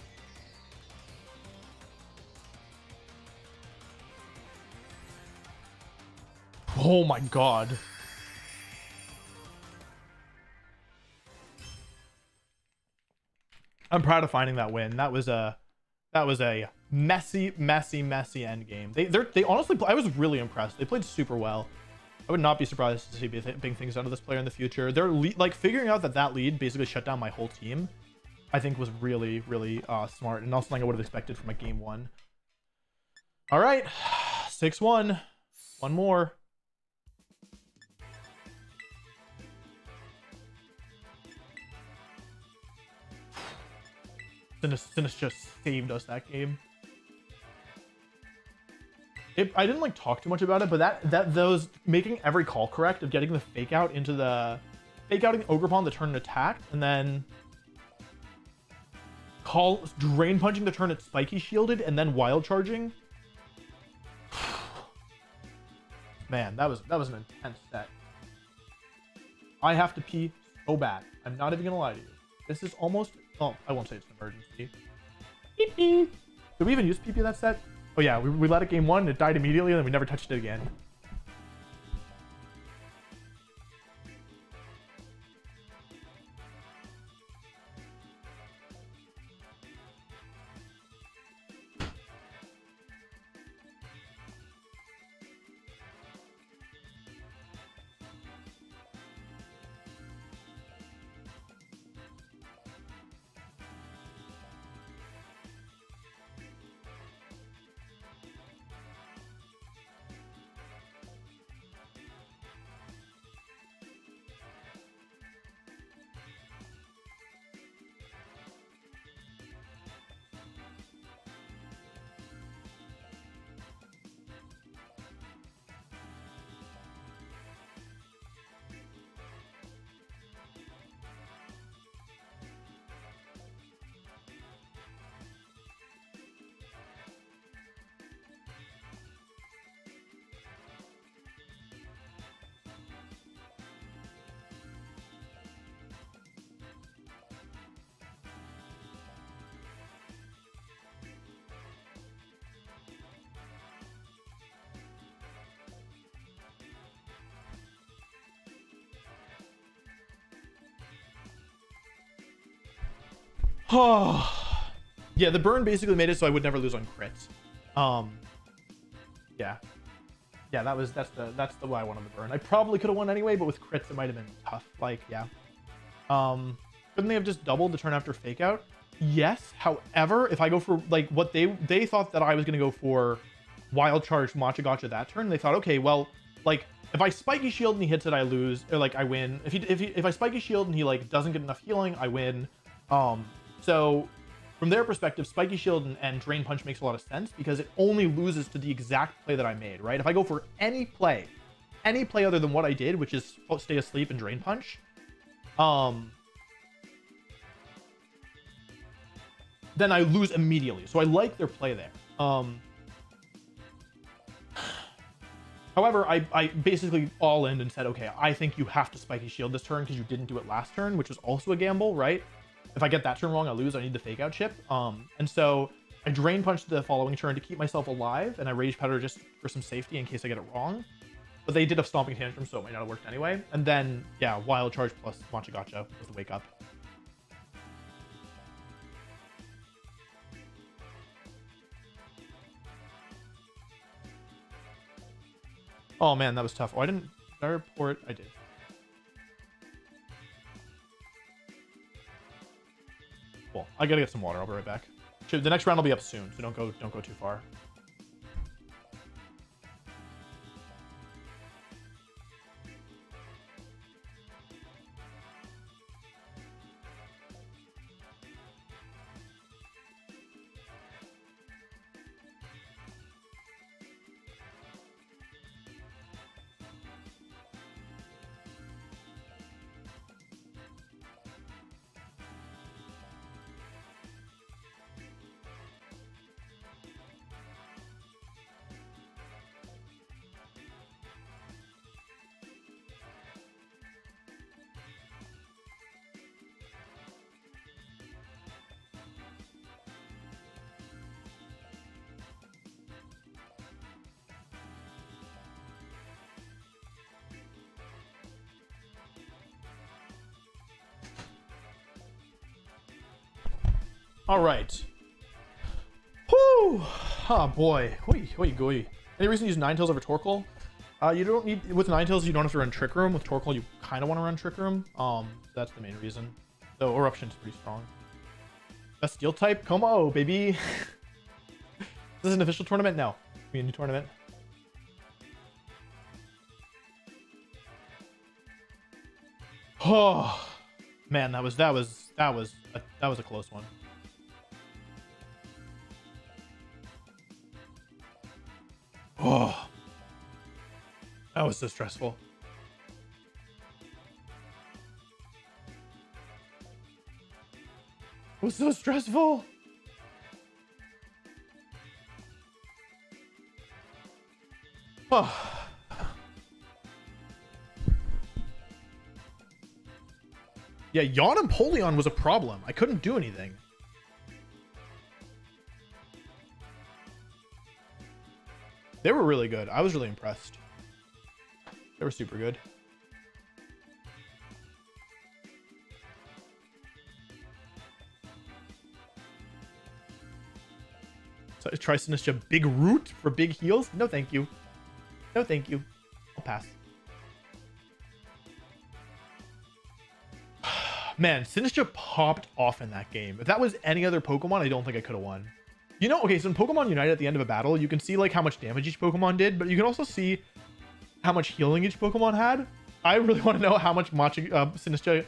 Oh my God. I'm proud of finding that win. That was a messy end game. They honestly, I was really impressed. They played super well. I would not be surprised to see big things out of this player in the future. They're like figuring out that lead basically shut down my whole team. I think was really smart and not something I would have expected from a game 1. All right, 6-1. One more. Sinistcha just saved us that game. I didn't like talk too much about it, but those making every call correct of getting the fake out into the fake outing Ogre Pawn the turn it attacked, and then drain punching the turn it spiky shielded, and then wild charging. Man, that was an intense set. I have to pee so bad. I'm not even gonna lie to you. This is almost. Oh, I won't say it's an emergency. Beep, beep. Did we even use PP that set? Oh yeah, we let it game 1, it died immediately, and then we never touched it again. Oh, yeah, the burn basically made it so I would never lose on crits. Yeah. Yeah, that's the why I wanted the burn. I probably could have won anyway, but with crits it might have been tough. Like, yeah. Couldn't they have just doubled the turn after fake out? Yes. However, if I go for like what they thought that I was gonna go for wild charge Matcha Gotcha that turn, they thought, okay, well, like if I spiky shield and he hits it, I lose, or like I win. If I spiky shield and he like doesn't get enough healing, I win. So from their perspective, spiky shield and drain punch makes a lot of sense because it only loses to the exact play that I made, right? If I go for any play other than what I did, which is stay asleep and drain punch, then I lose immediately. So I like their play there. However, I basically all in and said, okay, I think you have to spiky shield this turn because you didn't do it last turn, which was also a gamble, right? If I get that turn wrong, I lose. I need the fake out chip. And so I drain punch the following turn to keep myself alive, and I rage powder just for some safety in case I get it wrong. But they did have stomping tantrum, so it might not have worked anyway. And then, yeah, wild charge plus Matcha Gotcha was the wake up. Oh man, that was tough. Oh, did I report? I did. Cool. I gotta get some water. I'll be right back. The next round will be up soon, so don't go too far. All right. Whoo! Oh boy. Hoi. Any reason to use Ninetales over Torkoal? You don't need, with Ninetales, you don't have to run Trick Room. With Torkoal, you kind of want to run Trick Room. That's the main reason. So Eruption's pretty strong. Best Steel type? Como, baby. Is this an official tournament? No. Community tournament. Oh man, that was a close one. Oh, that was so stressful. It was so stressful. Oh. Yeah, Yawn and Polion was a problem. I couldn't do anything. They were really good. I was really impressed. They were super good. So try Sinistcha big root for big heals? No, thank you. No, thank you. I'll pass. Man, Sinistcha popped off in that game. If that was any other Pokemon, I don't think I could have won. You know, okay, so in Pokemon Unite at the end of a battle, you can see like how much damage each Pokemon did, but you can also see how much healing each Pokemon had. I really want to know how much Sinistcha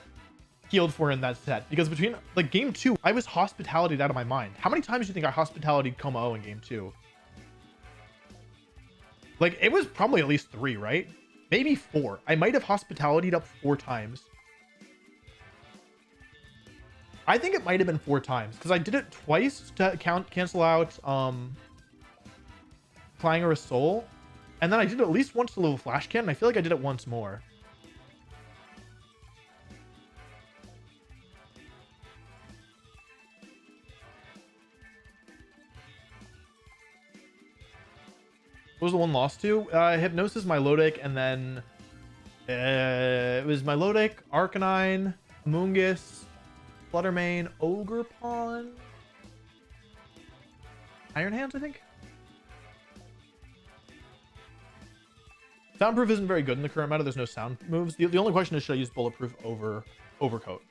healed for in that set, because between like game 2, I was hospitality'd out of my mind. How many times do you think I hospitality'd Como in game 2? Like, it was probably at least 3, right? Maybe 4. I might have hospitality'd up 4 times. I think it might have been 4 times, because I did it twice to cancel out Clangorous Soul, and then I did it at least once to level Flash Cannon. I feel like I did it once more. What was the one lost to? Hypnosis, Milotic, and then it was Milotic, Arcanine, Amoonguss, Fluttermane, Ogre Pawn, Iron Hands, I think. Soundproof isn't very good in the current meta. There's no sound moves. The only question is, should I use Bulletproof over Overcoat?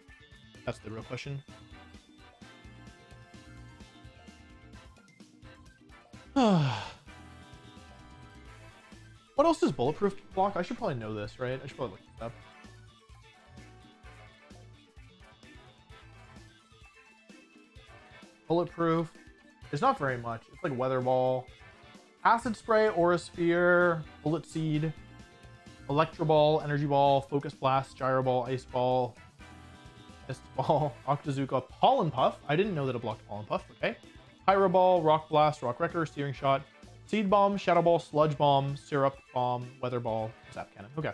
That's the real question. What else does Bulletproof block? I should probably know this, right? I should probably look this up. Bulletproof. There's not very much. It's like Weather Ball, Acid Spray, Aura Sphere, Bullet Seed, Electro Ball, Energy Ball, Focus Blast, Gyro Ball, Ice Ball, Mist Ball, Octazooka, Pollen Puff. I didn't know that it blocked Pollen Puff. Okay. Pyro Ball, Rock Blast, Rock Wrecker, Steering Shot, Seed Bomb, Shadow Ball, Sludge Bomb, Syrup Bomb, Weather Ball, Zap Cannon. Okay.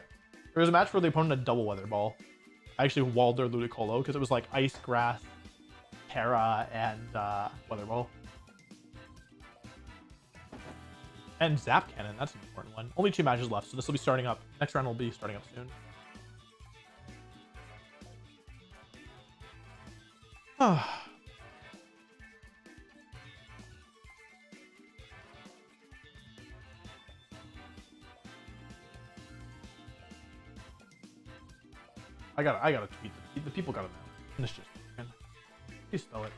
There was a match where the opponent had double Weather Ball. I actually walled their Ludicolo because it was like Ice, Grass, Terra, and Weather Ball. And Zap Cannon, that's an important one. Only 2 matches left, so this will be starting up. Next round will be starting up soon. I gotta tweet the people gotta know. And it's just, please spell it.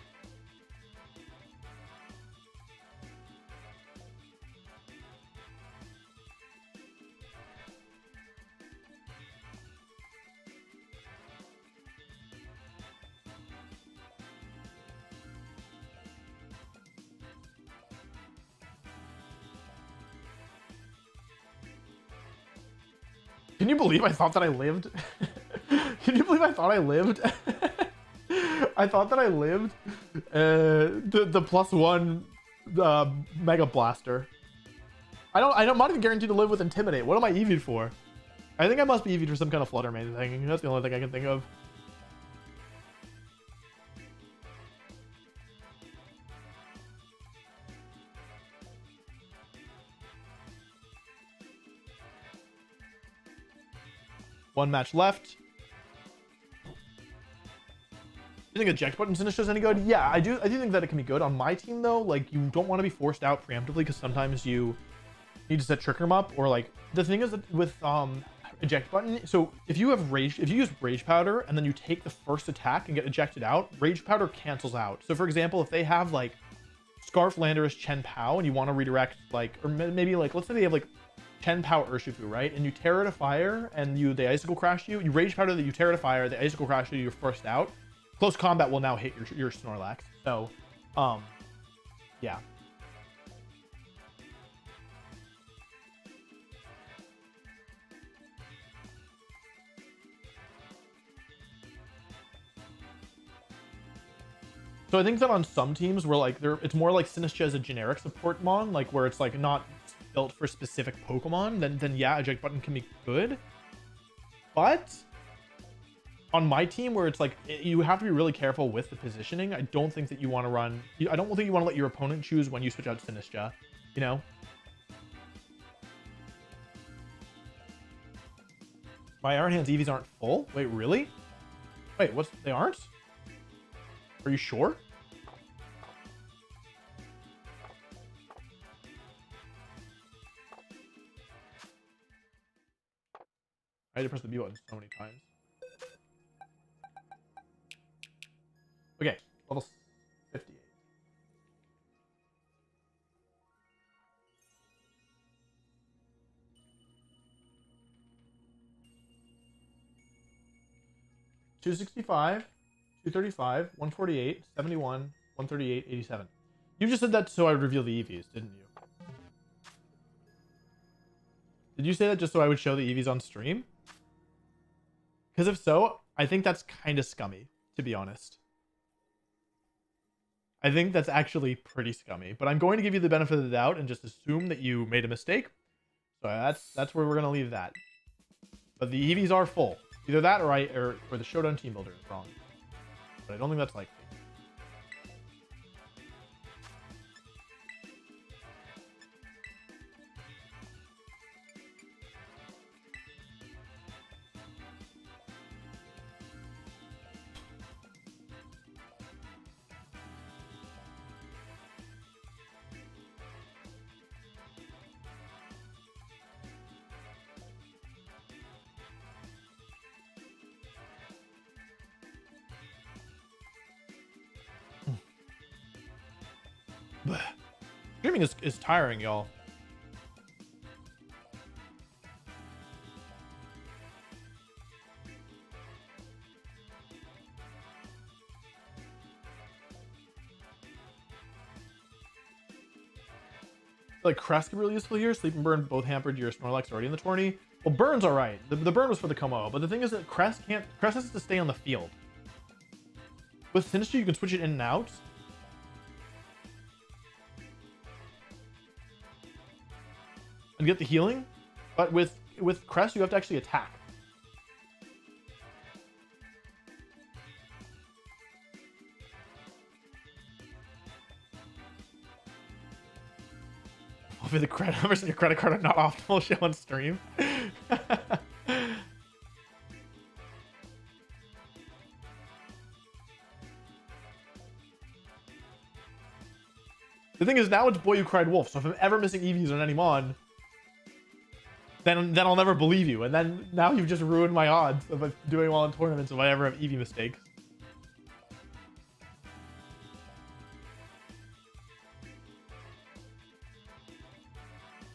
Can you believe I thought that I lived? Can you believe I thought I lived? I thought that I lived the +1 Mega Blaster. I'm not even guaranteed to live with Intimidate. What am I EV'd for? I think I must be EV'd for some kind of Fluttermane thing. That's the only thing I can think of. One match left. Do you think eject button Sinistcha is any good? Yeah, I do think that it can be good. On my team though, like you don't want to be forced out preemptively because sometimes you need to set trick room up, or like the thing is that with eject button, so if you use Rage Powder and then you take the first attack and get ejected out, Rage Powder cancels out. So for example, if they have like Scarf Landorus Chen Pao and you want to redirect like, or maybe like, let's say they have like Chen Pao Urshifu, right? And you Terra to Fire and they Icicle Crash you Rage Powder that you Terra to Fire, the Icicle Crash you're first out. Close combat will now hit your Snorlax. So, yeah. So I think that on some teams where like it's more like Sinistcha as a generic support mon, like where it's like not built for specific Pokemon, then yeah, eject button can be good. But on my team where it's like you have to be really careful with the positioning, I don't think that you want to run. I don't think you want to let your opponent choose when you switch out Sinistcha, you know? My Iron Hands EVs aren't full? Wait, really? Wait, they aren't? Are you sure? I had to press the B button so many times. Okay, level 58. $265, 235, 148, 71, 138, 87. You just said that so I would reveal the EVs, didn't you? Did you say that just so I would show the EVs on stream? Because if so, I think that's kind of scummy, to be honest. I think that's actually pretty scummy, but I'm going to give you the benefit of the doubt and just assume that you made a mistake. So that's where we're going to leave that. But the EVs are full. Either that or the Showdown Team Builder is wrong. But I don't think that's likely. Streaming is tiring, y'all. Like Crest could be really useful here. Sleep and Burn both hampered your Snorlax already in the tourney. Well, Burn's alright. The burn was for the Como, but the thing is that Crest has to stay on the field. With Sinistcha, you can switch it in and out. And get the healing. But with Crest, you have to actually attack. For the credit numbers in your credit card are not optimal, show on stream. The thing is, now it's Boy Who Cried Wolf, so if I'm ever missing EVs on any mon, then I'll never believe you, and then now you've just ruined my odds of doing well in tournaments if I ever have EV mistakes.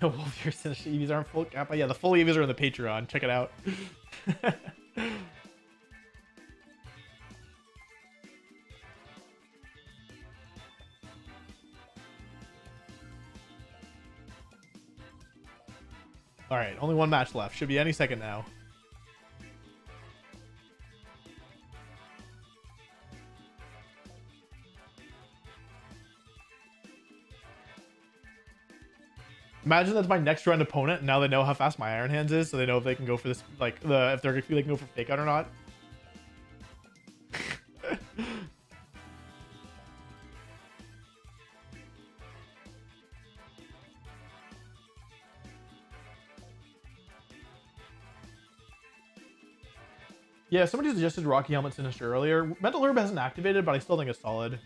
Wolf, your Sinistcha EVs aren't full cap. Yeah, the full EVs are in the Patreon. Check it out. All right, only one match left. Should be any second now. Imagine that's my next round opponent, and now they know how fast my Iron Hands is, so they know if they can go for this, like, if they can go for fake out or not. Yeah, somebody suggested Rocky Helmet Sinistcha earlier. Mental Herb hasn't activated, but I still think it's solid.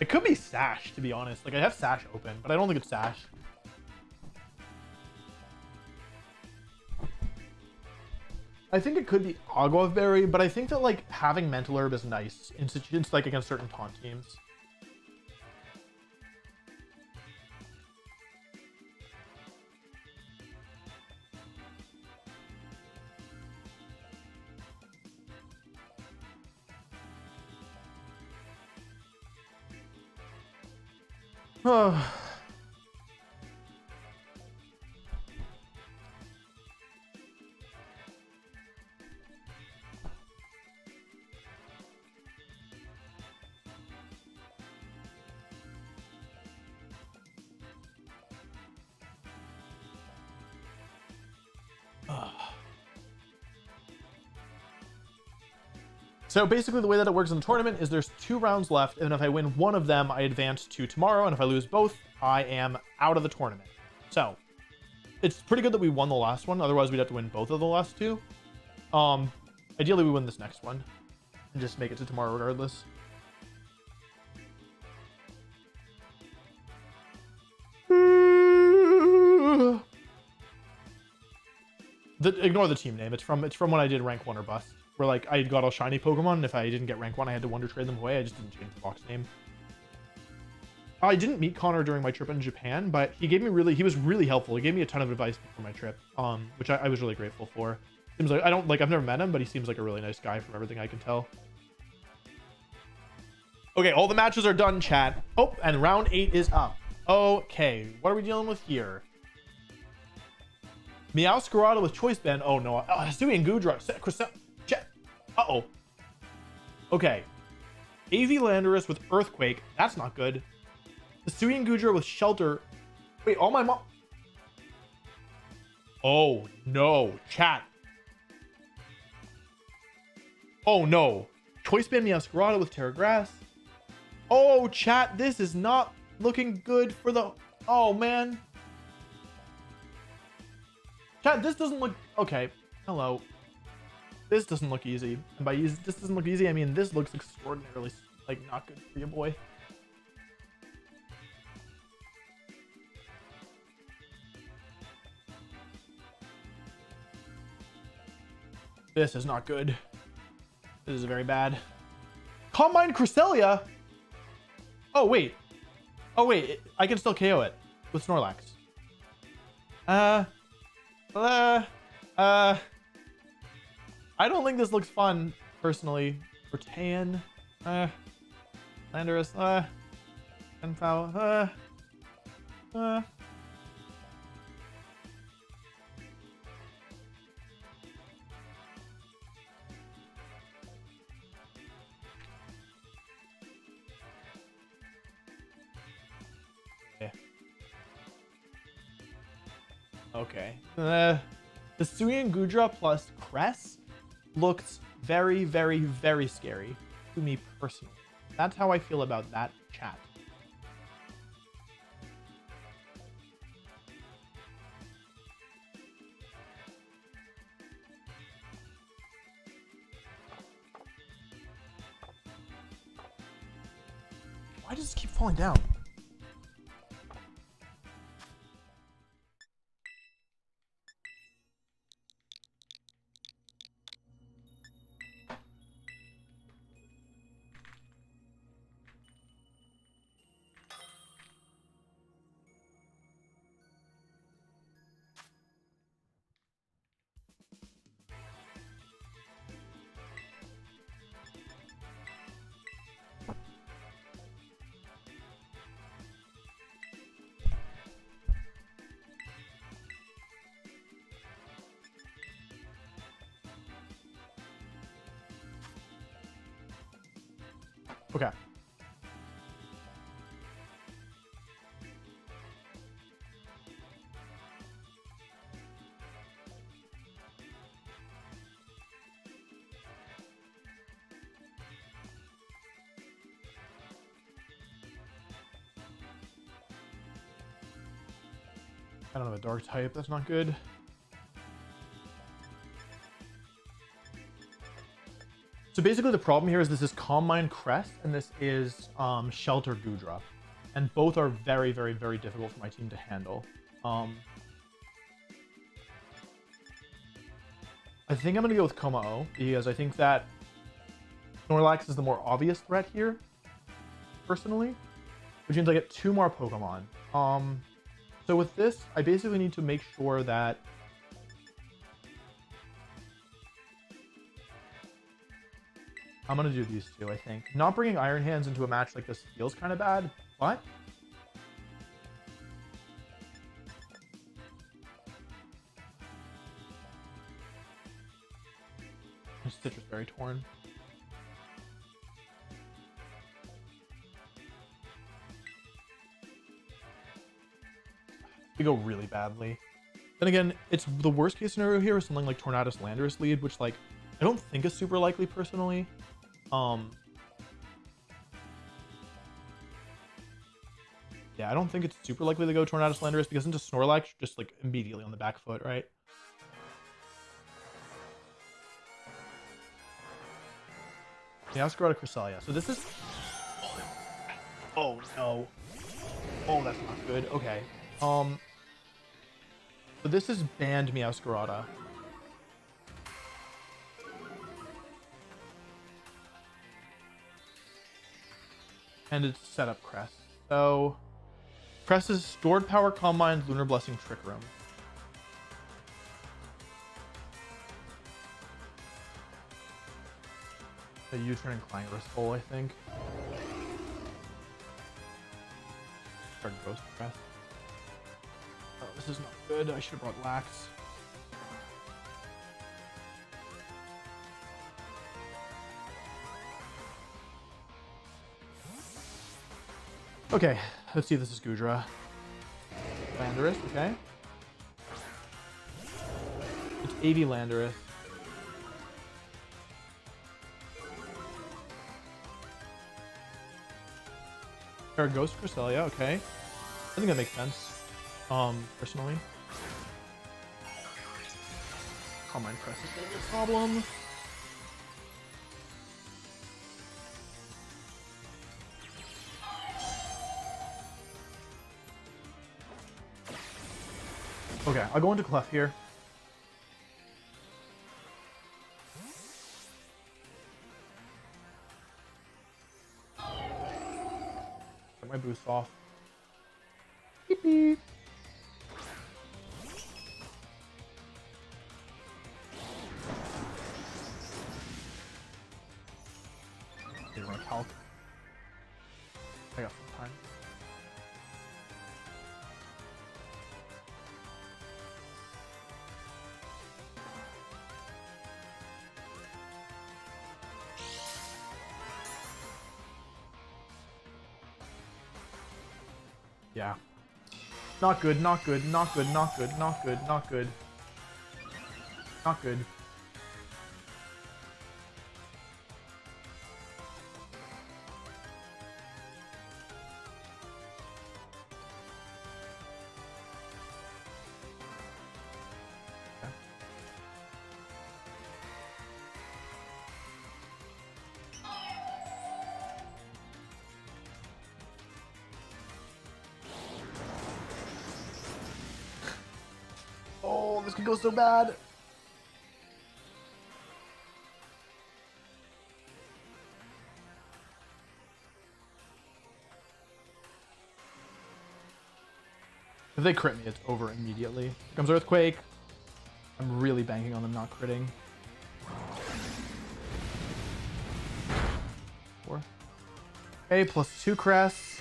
It could be Sash, to be honest. Like, I have Sash open, but I don't think it's Sash. I think it could be Agua Berry, but I think that, like, having Mental Herb is nice in situations, like, against certain taunt teams. So basically the way that it works in the tournament is there's 2 rounds left, and if I win one of them, I advance to tomorrow, and if I lose both, I am out of the tournament. So it's pretty good that we won the last one, otherwise we'd have to win both of the last 2. Ideally we win this next one and just make it to tomorrow regardless. Ignore the team name. It's from when I did rank 1 or bust. Where, like, I got all shiny Pokemon, and if I didn't get rank 1, I had to Wonder Trade them away. I just didn't change the box name. I didn't meet Connor during my trip in Japan, but he was really helpful. He gave me a ton of advice before my trip, which I was really grateful for. Seems like, I've never met him, but he seems like a really nice guy from everything I can tell. Okay, all the matches are done, chat. Oh, and round 8 is up. Okay, what are we dealing with here? Meowscarada with Choice Band. Oh, no. Stewie and Goodra. Uh-oh. Okay. AV Landorus with Earthquake. That's not good. Stewie and Goodra with Shelter. Wait, all my mom... Oh, no. Chat. Oh, no. Choice Band Meowscarada with Terra Grass. Oh, chat. This is not looking good for the... Oh, man. Chat, this doesn't look... Okay. Hello. This doesn't look easy. And by this doesn't look easy, I mean this looks extraordinarily, like, not good for you, boy. This is not good. This is very bad. Combine Cresselia? Oh, wait. Oh, wait. I can still KO it with Snorlax. I don't think this looks fun, personally. Bertan. Landorus. Enfao. Okay. The Suyan Gudra plus Cress looked very, very, very scary to me personally. That's how I feel about that chat. Why does this keep falling down? Okay. I don't have a dark type. That's not good. So basically the problem here is this is Calm Mind Crest and this is Shelter Gudra. And both are very, very, very difficult for my team to handle. I think I'm going to go with Komao because I think that Snorlax is the more obvious threat here, personally. Which means I get 2 more Pokemon. So with this, I basically need to make sure that I'm going to do these 2, I think. Not bringing Iron Hands into a match like this feels kind of bad, but Citrus Berry Torn. We go really badly. Then again, it's the worst case scenario here is something like Tornadus Landorus lead, which like I don't think is super likely personally. Yeah, I don't think it's super likely to go Tornadus Landorus because into Snorlax just like immediately on the back foot, right? Yeah, Ascarota Cresselia. So this is oh no. Oh, that's not good. Okay. So this is banned Meowscarada. And it's set up Crest. So Crest is Stored Power, Calm Mind, Lunar Blessing, Trick Room. A U-turn and Clangorous Bowl, I think. Start Ghost Crest. Oh, this is not good. I should have brought Lax. Okay, let's see if this is Gudra. Landorus, okay. It's AV Landorus. Ghost Cresselia, okay. I think that makes sense. Personally. Calm Mind Crest is gonna be a problem. Okay, I'll go into Clef here. Get my boost off. Beep, beep. They run a calc. I got some time. Yeah. Not good, not good, not good, not good, not good, not good. Not good. Okay. Oh, this could go so bad. If they crit me, it's over immediately. Here comes Earthquake. I'm really banking on them not critting. 4. Okay, plus 2 crests.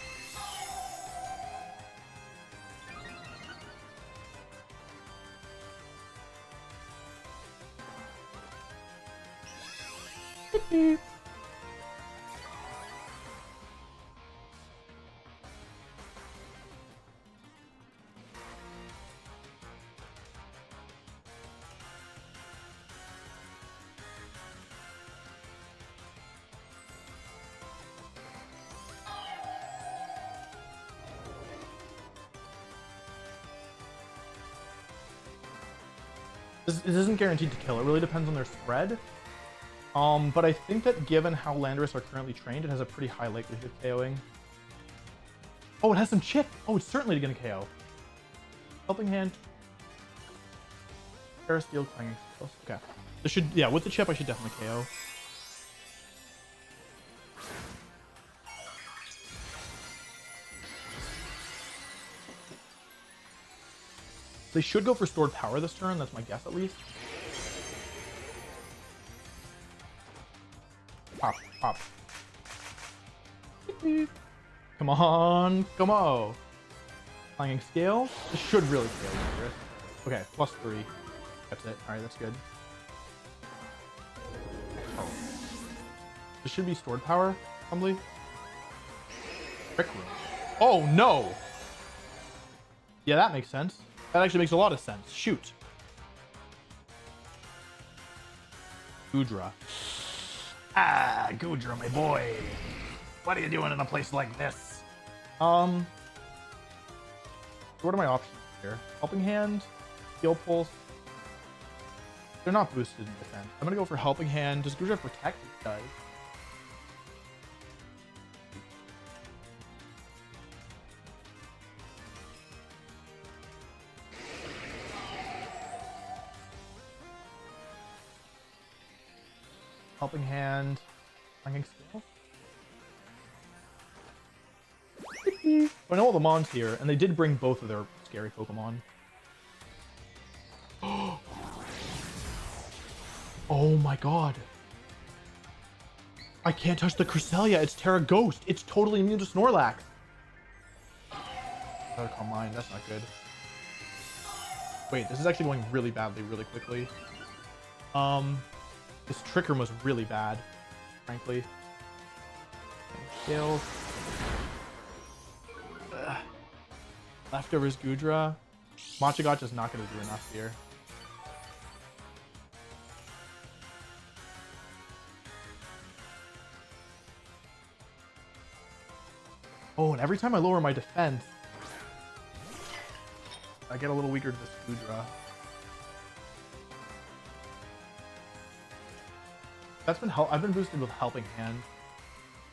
This isn't guaranteed to kill. It really depends on their spread. But I think that given how Landorus are currently trained, it has a pretty high likelihood of KOing. Oh, it has some chip. Oh, it's certainly going to KO. Helping Hand. Parasteel, Clanging Skills. Okay. This should, yeah, with the chip, I should definitely KO. They should go for stored power this turn. That's my guess, at least. Pop, pop. Come on, come on. Clanging Scale. This should really fail. Okay, plus 3. That's it. Alright, that's good. Oh. This should be stored power, probably. Trick Room. Oh, no! Yeah, that makes sense. That actually makes a lot of sense. Shoot. Goodra. Ah, Goodra, my boy. What are you doing in a place like this? What are my options here? Helping Hand, Heal Pulse. They're not boosted in defense. I'm gonna go for Helping Hand. Does Goodra protect? It does. Helping Hand, Clanging Skill. I know all the Mons here, and they did bring both of their scary Pokemon. Oh my god. I can't touch the Cresselia, it's Terra Ghost. It's totally immune to Snorlax. Gotta Calm Mind, that's not good. Wait, this is actually going really badly really quickly. This Trick Room was really bad, frankly. Scales. Leftovers Goodra. Machagotch is not going to do enough here. Oh, and every time I lower my defense, I get a little weaker to this Goodra. That's been I've been boosted with Helping Hand.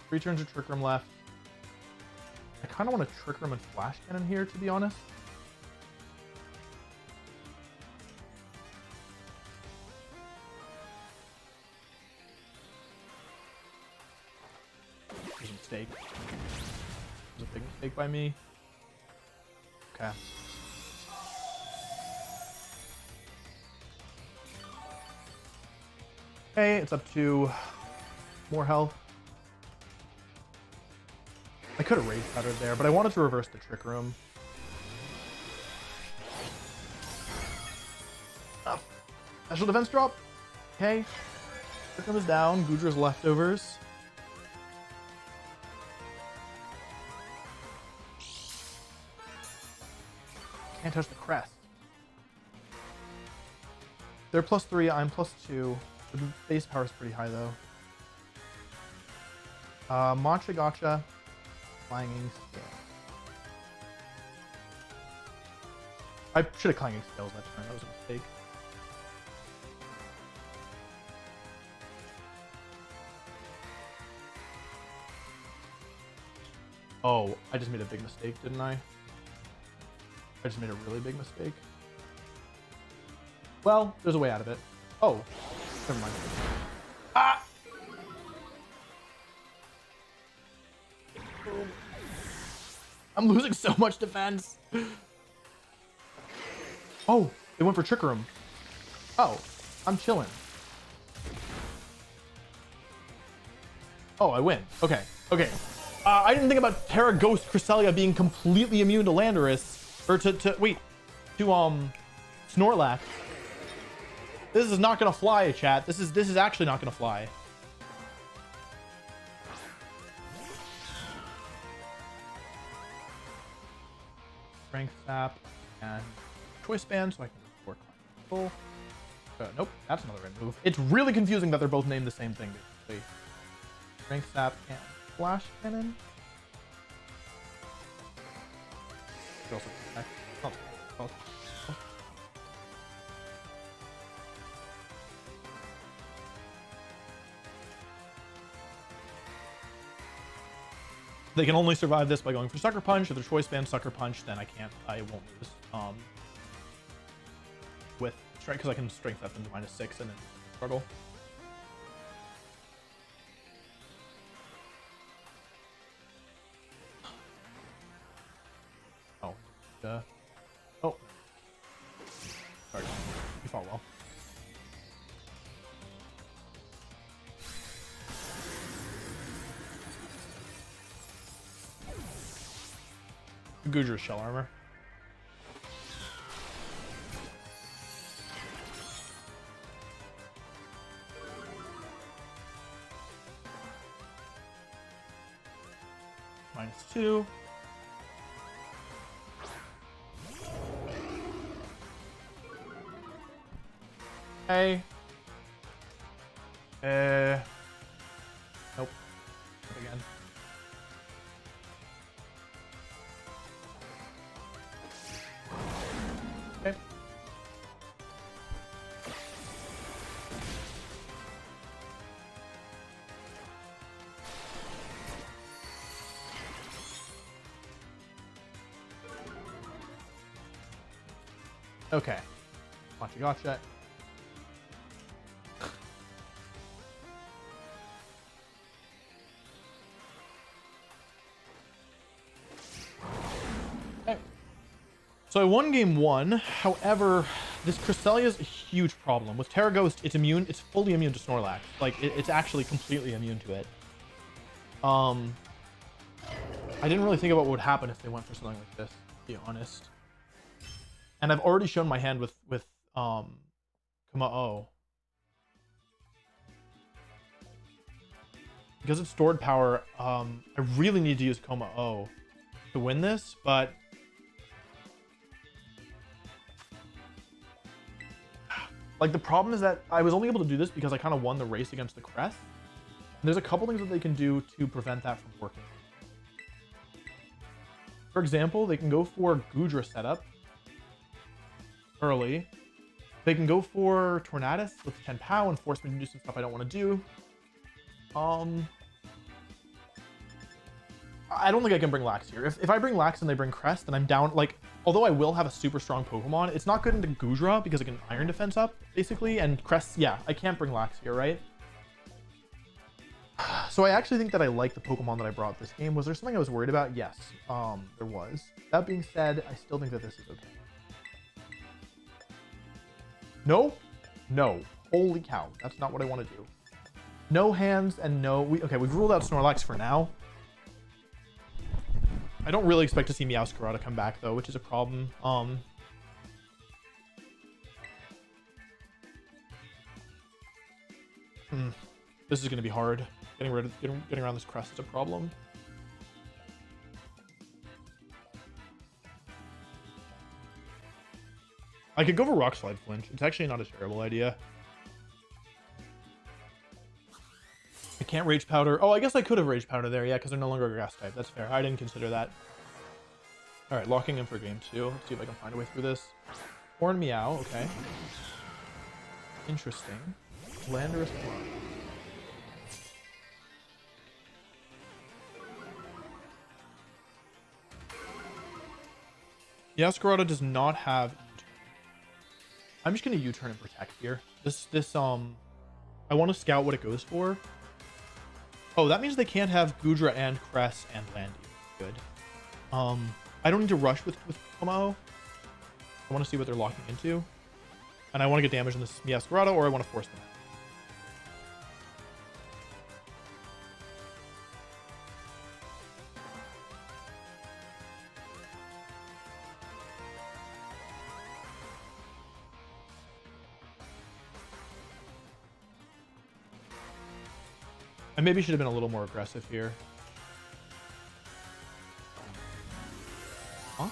3 turns of Trick Room left. I kind of want to Trick Room and Flash Cannon here, to be honest. It was a mistake. It was a big mistake by me. Okay. Okay, it's up to more health. I could have raised better there, but I wanted to reverse the Trick Room. Special defense drop. Okay. Trick Room is down. Gudra's leftovers. Can't touch the crest. They're +3, I'm +2. The base power is pretty high though. Matcha Gotcha. Clanging Scale. I should have Clanging Scales that turn. That was a mistake. Oh, I just made a big mistake, didn't I? I just made a really big mistake. Well, there's a way out of it. Oh, never mind. Ah! I'm losing so much defense. Oh, they went for Trick Room. Oh, I'm chilling. Oh, I win. Okay, okay. I didn't think about Terra Ghost Cresselia being completely immune to Landorus, or to Snorlax. This is not gonna fly, chat. This is actually not gonna fly. Strength Sap and Choice Band, so I can work full. Nope, that's another red move. It's really confusing that they're both named the same thing, basically. Strength Sap and Flash Cannon. They can only survive this by going for Sucker Punch. If their Choice Band Sucker Punch, then I won't lose. With strength, because I can strength up into -6 and then struggle. Oh. Oh. Sorry. You fought well. Gudra's shell armor. -2. Okay. Nope. Not again. Okay. Okay. Gotcha. Okay. So I won game 1. However, this Cresselia is a huge problem. With Terra Ghost, it's immune. It's fully immune to Snorlax. Like, it's actually completely immune to it. I didn't really think about what would happen if they went for something like this, to be honest. And I've already shown my hand with Kuma-O. Because it's stored power, I really need to use Kuma-O to win this, but like the problem is that I was only able to do this because I kind of won the race against the Crest. And there's a couple things that they can do to prevent that from working. For example, they can go for Gudra setup early. They can go for Tornadus with 10 POW and force me to do some stuff I don't want to do. I don't think I can bring Lax here. If I bring Lax and they bring Crest, then I'm down. Like, although I will have a super strong Pokemon, it's not good into Gudra because I can Iron Defense up, basically. And Crest, yeah, I can't bring Lax here, right? so I actually think that I like the Pokemon that I brought this game. Was there something I was worried about? Yes, there was. That being said, I still think that this is okay. No, no, holy cow, that's not what I want to do. No hands and no, okay, we've ruled out Snorlax for now. I don't really expect to see Meowscarada come back though, which is a problem. This is going to be hard. Getting around this crest is a problem. I could go for Rock Slide Flinch. It's actually not a terrible idea. I can't Rage Powder. Oh, I guess I could have Rage Powder there, yeah, because they're no longer a grass type. That's fair. I didn't consider that. All right, locking in for game 2. Let's see if I can find a way through this. Horn Meow, okay. Interesting. Landorus. Meowscarada does not have U-turn. I'm just gonna U-turn and protect here. I want to scout what it goes for. Oh, that means they can't have Goodra and Cress and Landy. Good. I don't need to rush with Como. I want to see what they're locking into. And I want to get damage on this Meowscarada, or I want to force them out. I maybe should have been a little more aggressive here. Huh?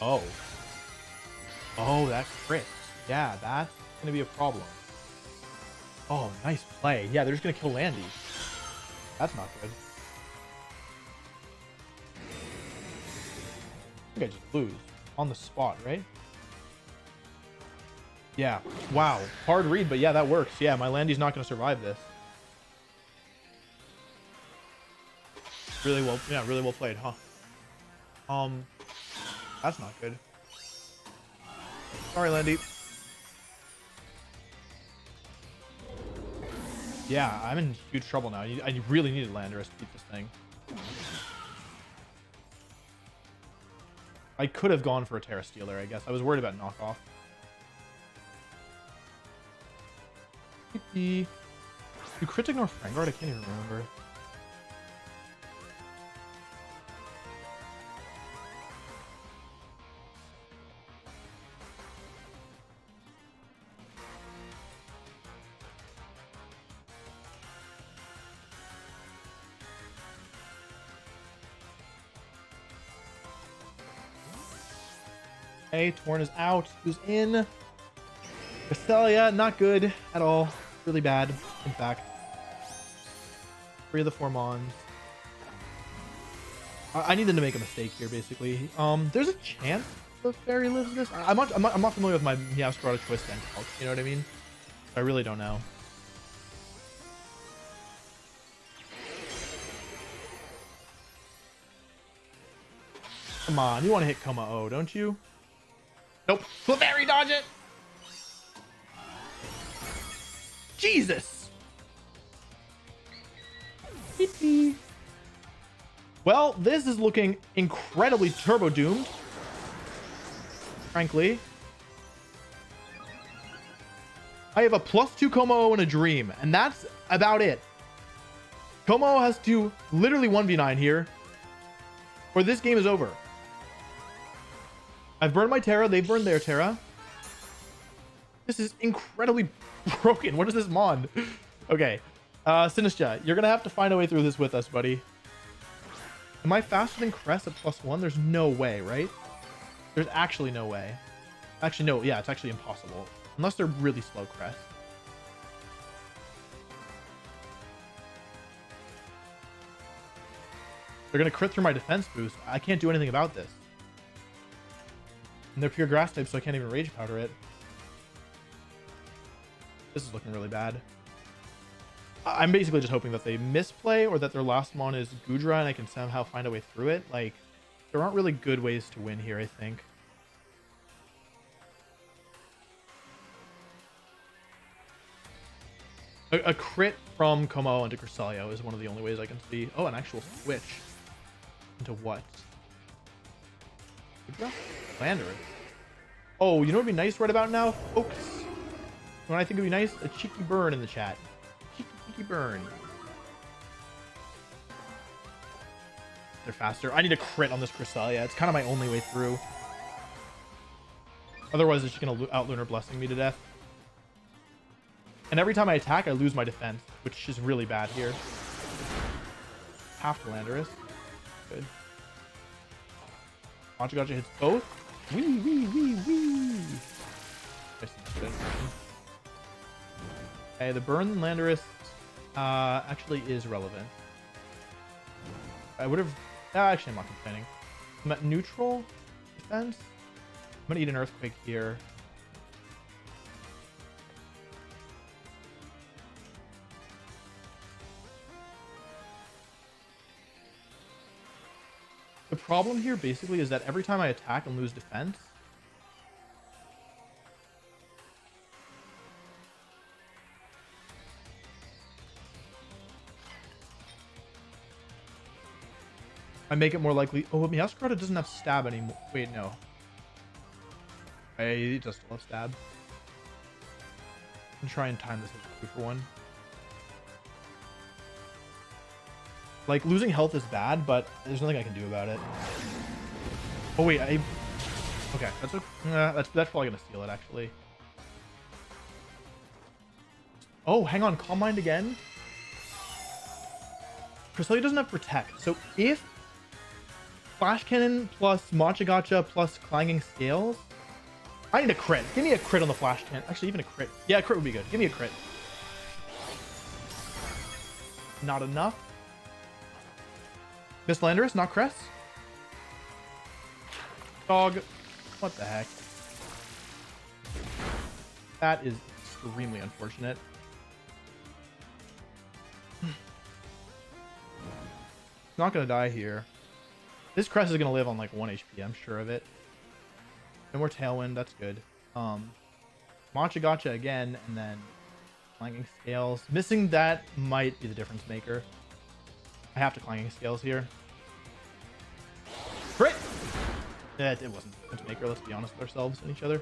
Oh. Oh, that crit. Yeah, that's going to be a problem. Oh, nice play. Yeah, they're just going to kill Landy. That's not good. I think I just lose. On the spot, right? Yeah. Wow. Hard read, but yeah, that works. Yeah, my Landy's not going to survive this. Really well. Yeah, really well played, huh? That's not good. Sorry, Landy. Yeah, I'm in huge trouble now. I really needed Landorus to beat this thing. I could have gone for a Terra Stealer, I guess. I was worried about knockoff. Do crit ignore Frangard? I can't even remember. Okay, Torn is out. Who's in? Cresselia, not good at all. Really bad, in fact. 3 of the 4 Mons. I needed to make a mistake here, basically. There's a chance the Fairy lives this. I'm not familiar with my Meowscarada twist and calc, you know what I mean? I really don't know. Come on, you want to hit Como-O, don't you? Nope. Clefairy, dodge it! Jesus! Well, this is looking incredibly turbo doomed. Frankly. I have a +2 Como-O and a Dream, and that's about it. Como-O has to literally 1v9 here, or this game is over. I've burned my Terra, they've burned their Terra. This is incredibly broken. What is this Mon? Okay. Sinistcha, you're going to have to find a way through this with us, buddy. Am I faster than Cress at +1? There's no way, right? There's actually no way. Actually, no. Yeah, it's actually impossible. Unless they're really slow Cress. They're going to crit through my defense boost. I can't do anything about this. And they're pure grass type, so I can't even Rage Powder it. This is looking really bad. I'm basically just hoping that they misplay or that their last Mon is Goodra and I can somehow find a way through it. Like, there aren't really good ways to win here, I think. A crit from Como into Cresselia is one of the only ways I can see. Oh, an actual switch. Into what? Landorus. Oh, you know what would be nice right about now, folks? When I think would be nice? A cheeky burn in the chat. Cheeky burn. They're faster. I need a crit on this Cresselia. It's kind of my only way through. Otherwise, it's just going to out Lunar Blessing me to death. And every time I attack, I lose my defense, which is really bad here. Half the Landorus. Good. Gotcha hits both. Wee. Okay, the burn Landorus actually is relevant. I would have... actually, I'm not complaining. I'm at neutral defense. I'm going to eat an Earthquake here. The problem here basically is that every time I attack and lose defense, I make it more likely. Oh, Meowscarada doesn't have stab anymore. Wait, no. He does still have stab. I'm try and time this as 2-for-1. Like, losing health is bad, but there's nothing I can do about it. Oh, wait, okay, that's probably gonna steal it, actually. Oh, hang on, Calm Mind again? Cresselia doesn't have Protect, so if Flash Cannon plus Machagacha plus Clanging Scales... I need a crit. Give me a crit on the Flash Cannon. Actually, even a crit. Yeah, a crit would be good. Give me a crit. Not enough. Miss Landorus, not Cress. Dog. What the heck? That is extremely unfortunate. Not gonna die here. This Cress is gonna live on like 1 HP, I'm sure of it. No more Tailwind, that's good. Machagacha again, and then Clanging Scales. Missing that might be the difference maker. I have to Clanging Scales here. Crit! It wasn't the difference maker, let's be honest with ourselves and each other.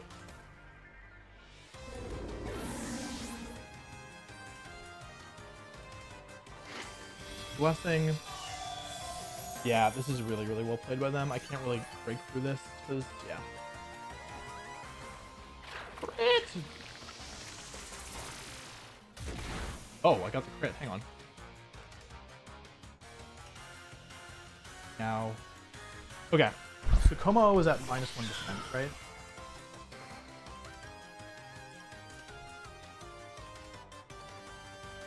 Blessing. Yeah, this is really, really well played by them. I can't really break through this because, yeah. Crit! Oh, I got the crit. Hang on. Now. Okay. So Como was at -1 defense, right?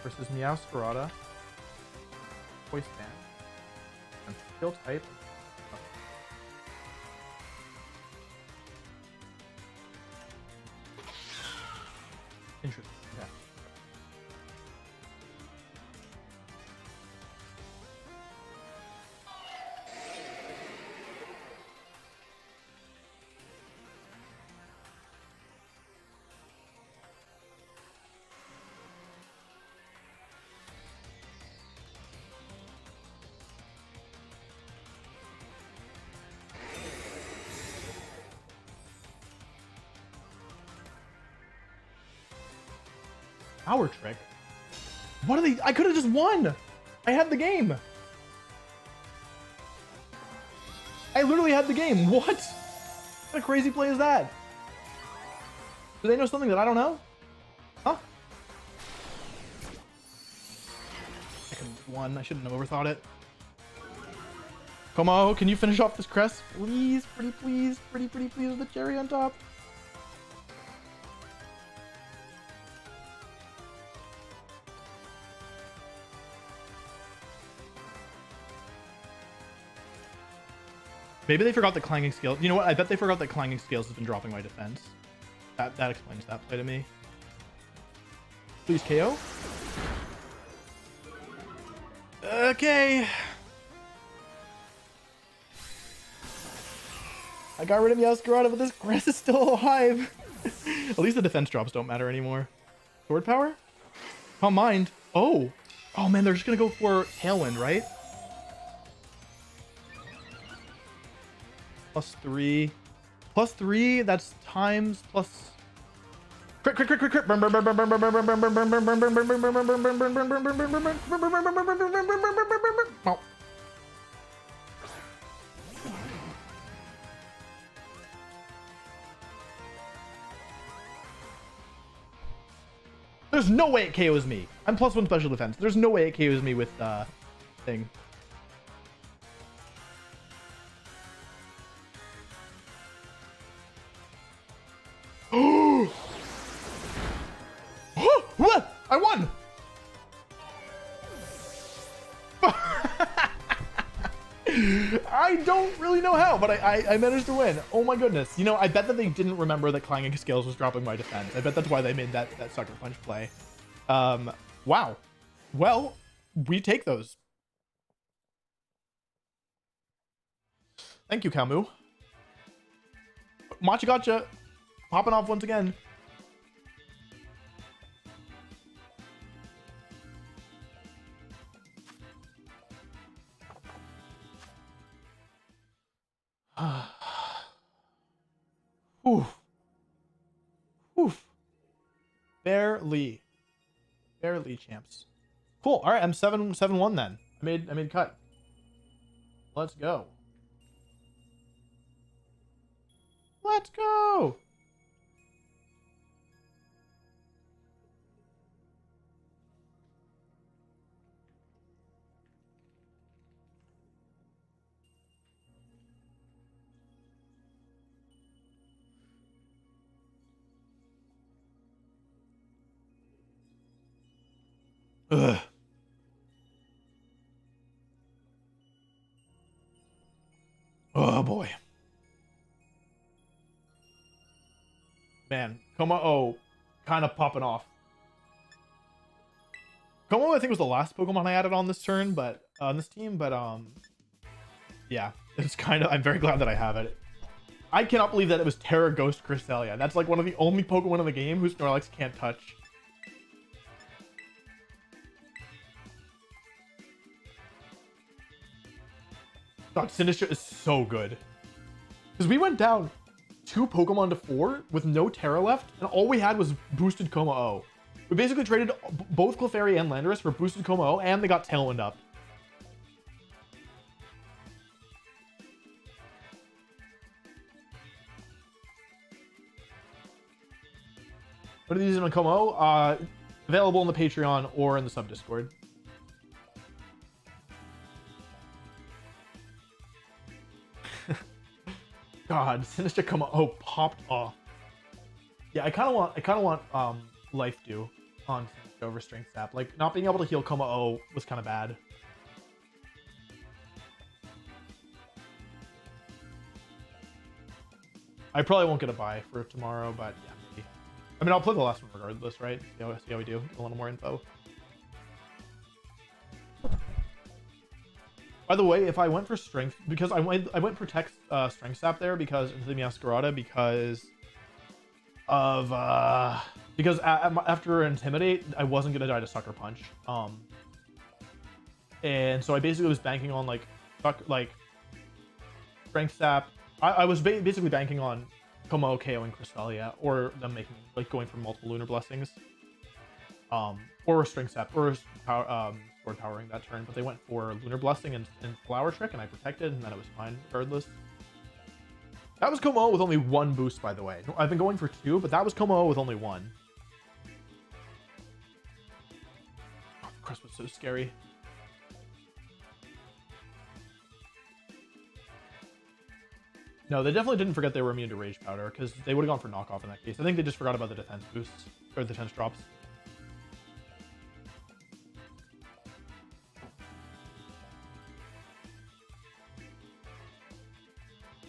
Versus Meowscarada. Voice Band. And skill type. Interesting. Yeah. Power Trick? What are they? I could have just won! I had the game! I literally had the game. What? What a crazy play is that? Do they know something that I don't know? Huh? I could have won. I shouldn't have overthought it. Como, can you finish off this crest? Please, pretty please, pretty please with the cherry on top. Maybe they forgot the Clanging Scales. You know what? I bet they forgot that Clanging Scales has been dropping my defense. That explains that play to me. Please KO. Okay. I got rid of Meowscarada, but this Cress is still alive. At least the defense drops don't matter anymore. Sword power? Can't mind. Oh. Oh, man, they're just going to go for Tailwind, right? +3. +3, that's times plus... Crit, crit, crit, crit, crit. Oh. There's no way it KOs me. I'm +1 special defense. There's no way it KOs me with thing. What? I won. I don't really know how, but I managed to win. Oh my goodness. You know, I bet that they didn't remember that clanging scales was dropping my defense. I bet that's why they made that sucker punch play. Wow. Well, we take those. Thank you, Camus. Matcha Gotcha popping off once again. Oof. Oof. Barely champs. Cool. All right, I'm 7-1 then. I made cut. Let's go. Let's go. Ugh. Oh boy. Man, Como kind of popping off. Como I think was the last Pokemon I added on this turn, but on this team, but yeah, it's kind of, I'm very glad that I have it. I cannot believe that it was Terra Ghost Cresselia. That's like one of the only Pokemon in the game who Snorlax can't touch. God, Sinistcha is so good. Because we went down 2 Pokemon to 4 with no Terra left, and all we had was boosted Como-O. We basically traded both Clefairy and Landorus for boosted Como-O, and they got Tailwind up. What are these in Como-O? Available in the Patreon or in the sub-Discord. God, Sinistcha Como-O popped off. Yeah, I kind of want Life Dew on Sinistcha over Strength Sap. Like, not being able to heal Como-O was kind of bad. I probably won't get a buy for tomorrow, but yeah, maybe. I mean, I'll play the last one regardless, right? See how we do. A little more info. By the way, if I went for Strength, because I went Protect Strength Sap there because into the Meowscarada because of after Intimidate, I wasn't gonna die to Sucker Punch. And so I basically was banking on like Strength Sap. I was basically banking on Como-O KOing Cresselia, or them making like going for multiple Lunar Blessings, or Strength Sap, or Sword Powering that turn. But they went for Lunar Blessing and Flower Trick, and I protected, and then it was fine regardless. That was Como-O with only 1 boost, by the way. I've been going for 2, but that was Como-O with only 1. Oh, Crest was so scary. No, they definitely didn't forget they were immune to Rage Powder, because they would have gone for knockoff in that case. I think they just forgot about the defense boosts, or the defense drops.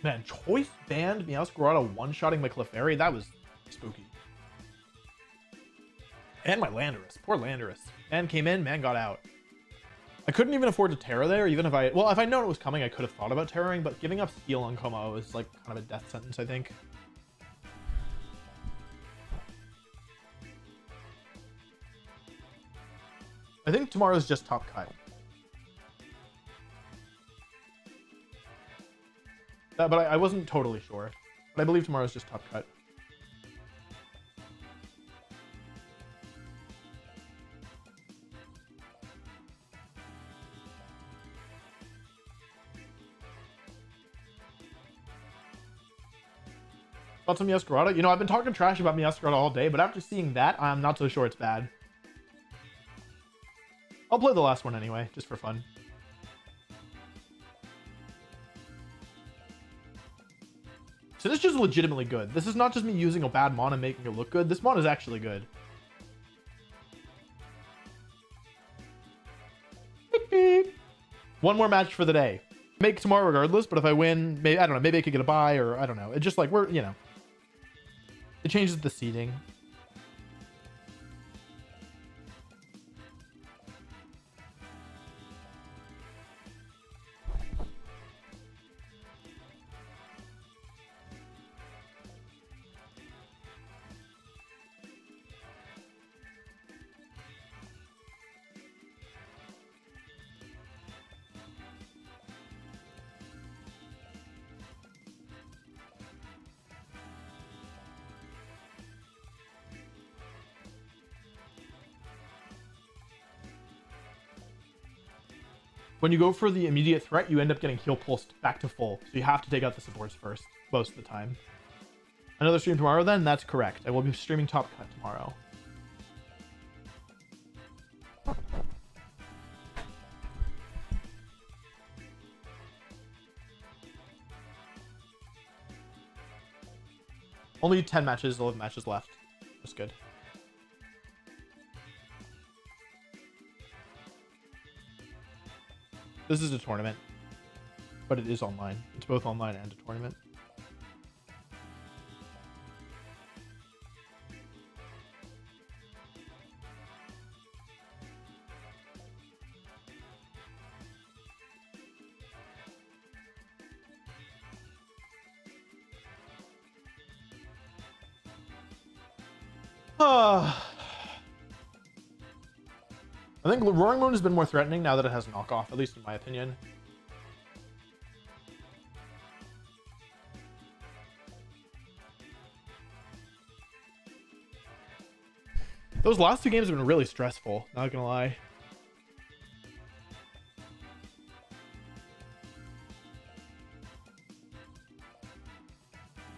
Man, Choice Band Meowscarada one-shotting my Clefairy, that was spooky. And my Landorus, poor Landorus. Man came in, man got out. I couldn't even afford to Terra there, even if I... Well, if I'd known it was coming, I could have thought about Terraing, but giving up Steel on Como-O is like kind of a death sentence, I think. I think tomorrow's just top cut. But I wasn't totally sure. But I believe tomorrow's just top cut. About some Yaskarada? You know, I've been talking trash about Yaskarada all day, but after seeing that, I'm not so sure it's bad. I'll play the last one anyway, just for fun. Sinistcha is legitimately good. This is not just me using a bad mon and making it look good. This mon is actually good. Beep, beep. One more match for the day. Make tomorrow regardless, but if I win, maybe, I don't know, maybe I could get a bye, or I don't know. It's just like, we're, you know, it changes the seating. When you go for the immediate threat, you end up getting heal pulsed back to full. So you have to take out the supports first, most of the time. Another stream tomorrow then? That's correct. I will be streaming Top Cut tomorrow. Only 10 matches, 11 matches left. That's good. This is a tournament, but it is online. It's both online and a tournament. I think Roaring Moon has been more threatening now that it has knockoff, at least in my opinion. Those last two games have been really stressful, not gonna lie.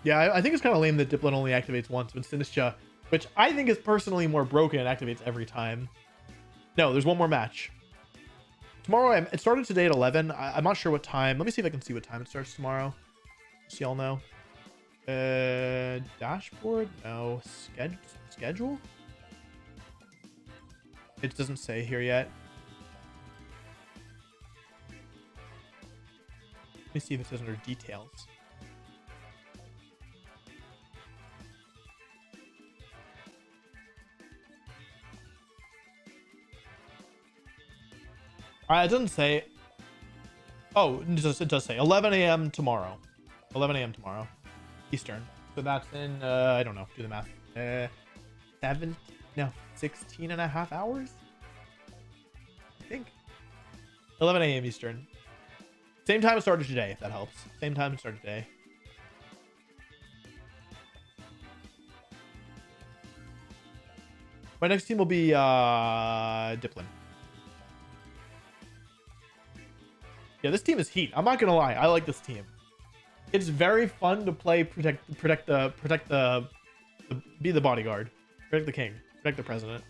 Yeah, I think it's kind of lame that Diplet only activates once, but Sinistcha, which I think is personally more broken, and activates every time. No, there's one more match. Tomorrow, it started today at 11. I'm not sure what time. Let me see if I can see what time it starts tomorrow. So y'all know. Dashboard? No. Schedule? It doesn't say here yet. Let me see if it says under details. It doesn't say. Oh, it does say 11 a.m. tomorrow. 11 a.m. tomorrow. Eastern. So that's in, I don't know. Do the math. 16 and a half hours? I think. 11 a.m. Eastern. Same time it started today, if that helps. Same time it started today. My next team will be Diplin. Yeah, this team is heat. I'm not gonna lie. I like this team. It's very fun to play be the bodyguard. Protect the king. Protect the president.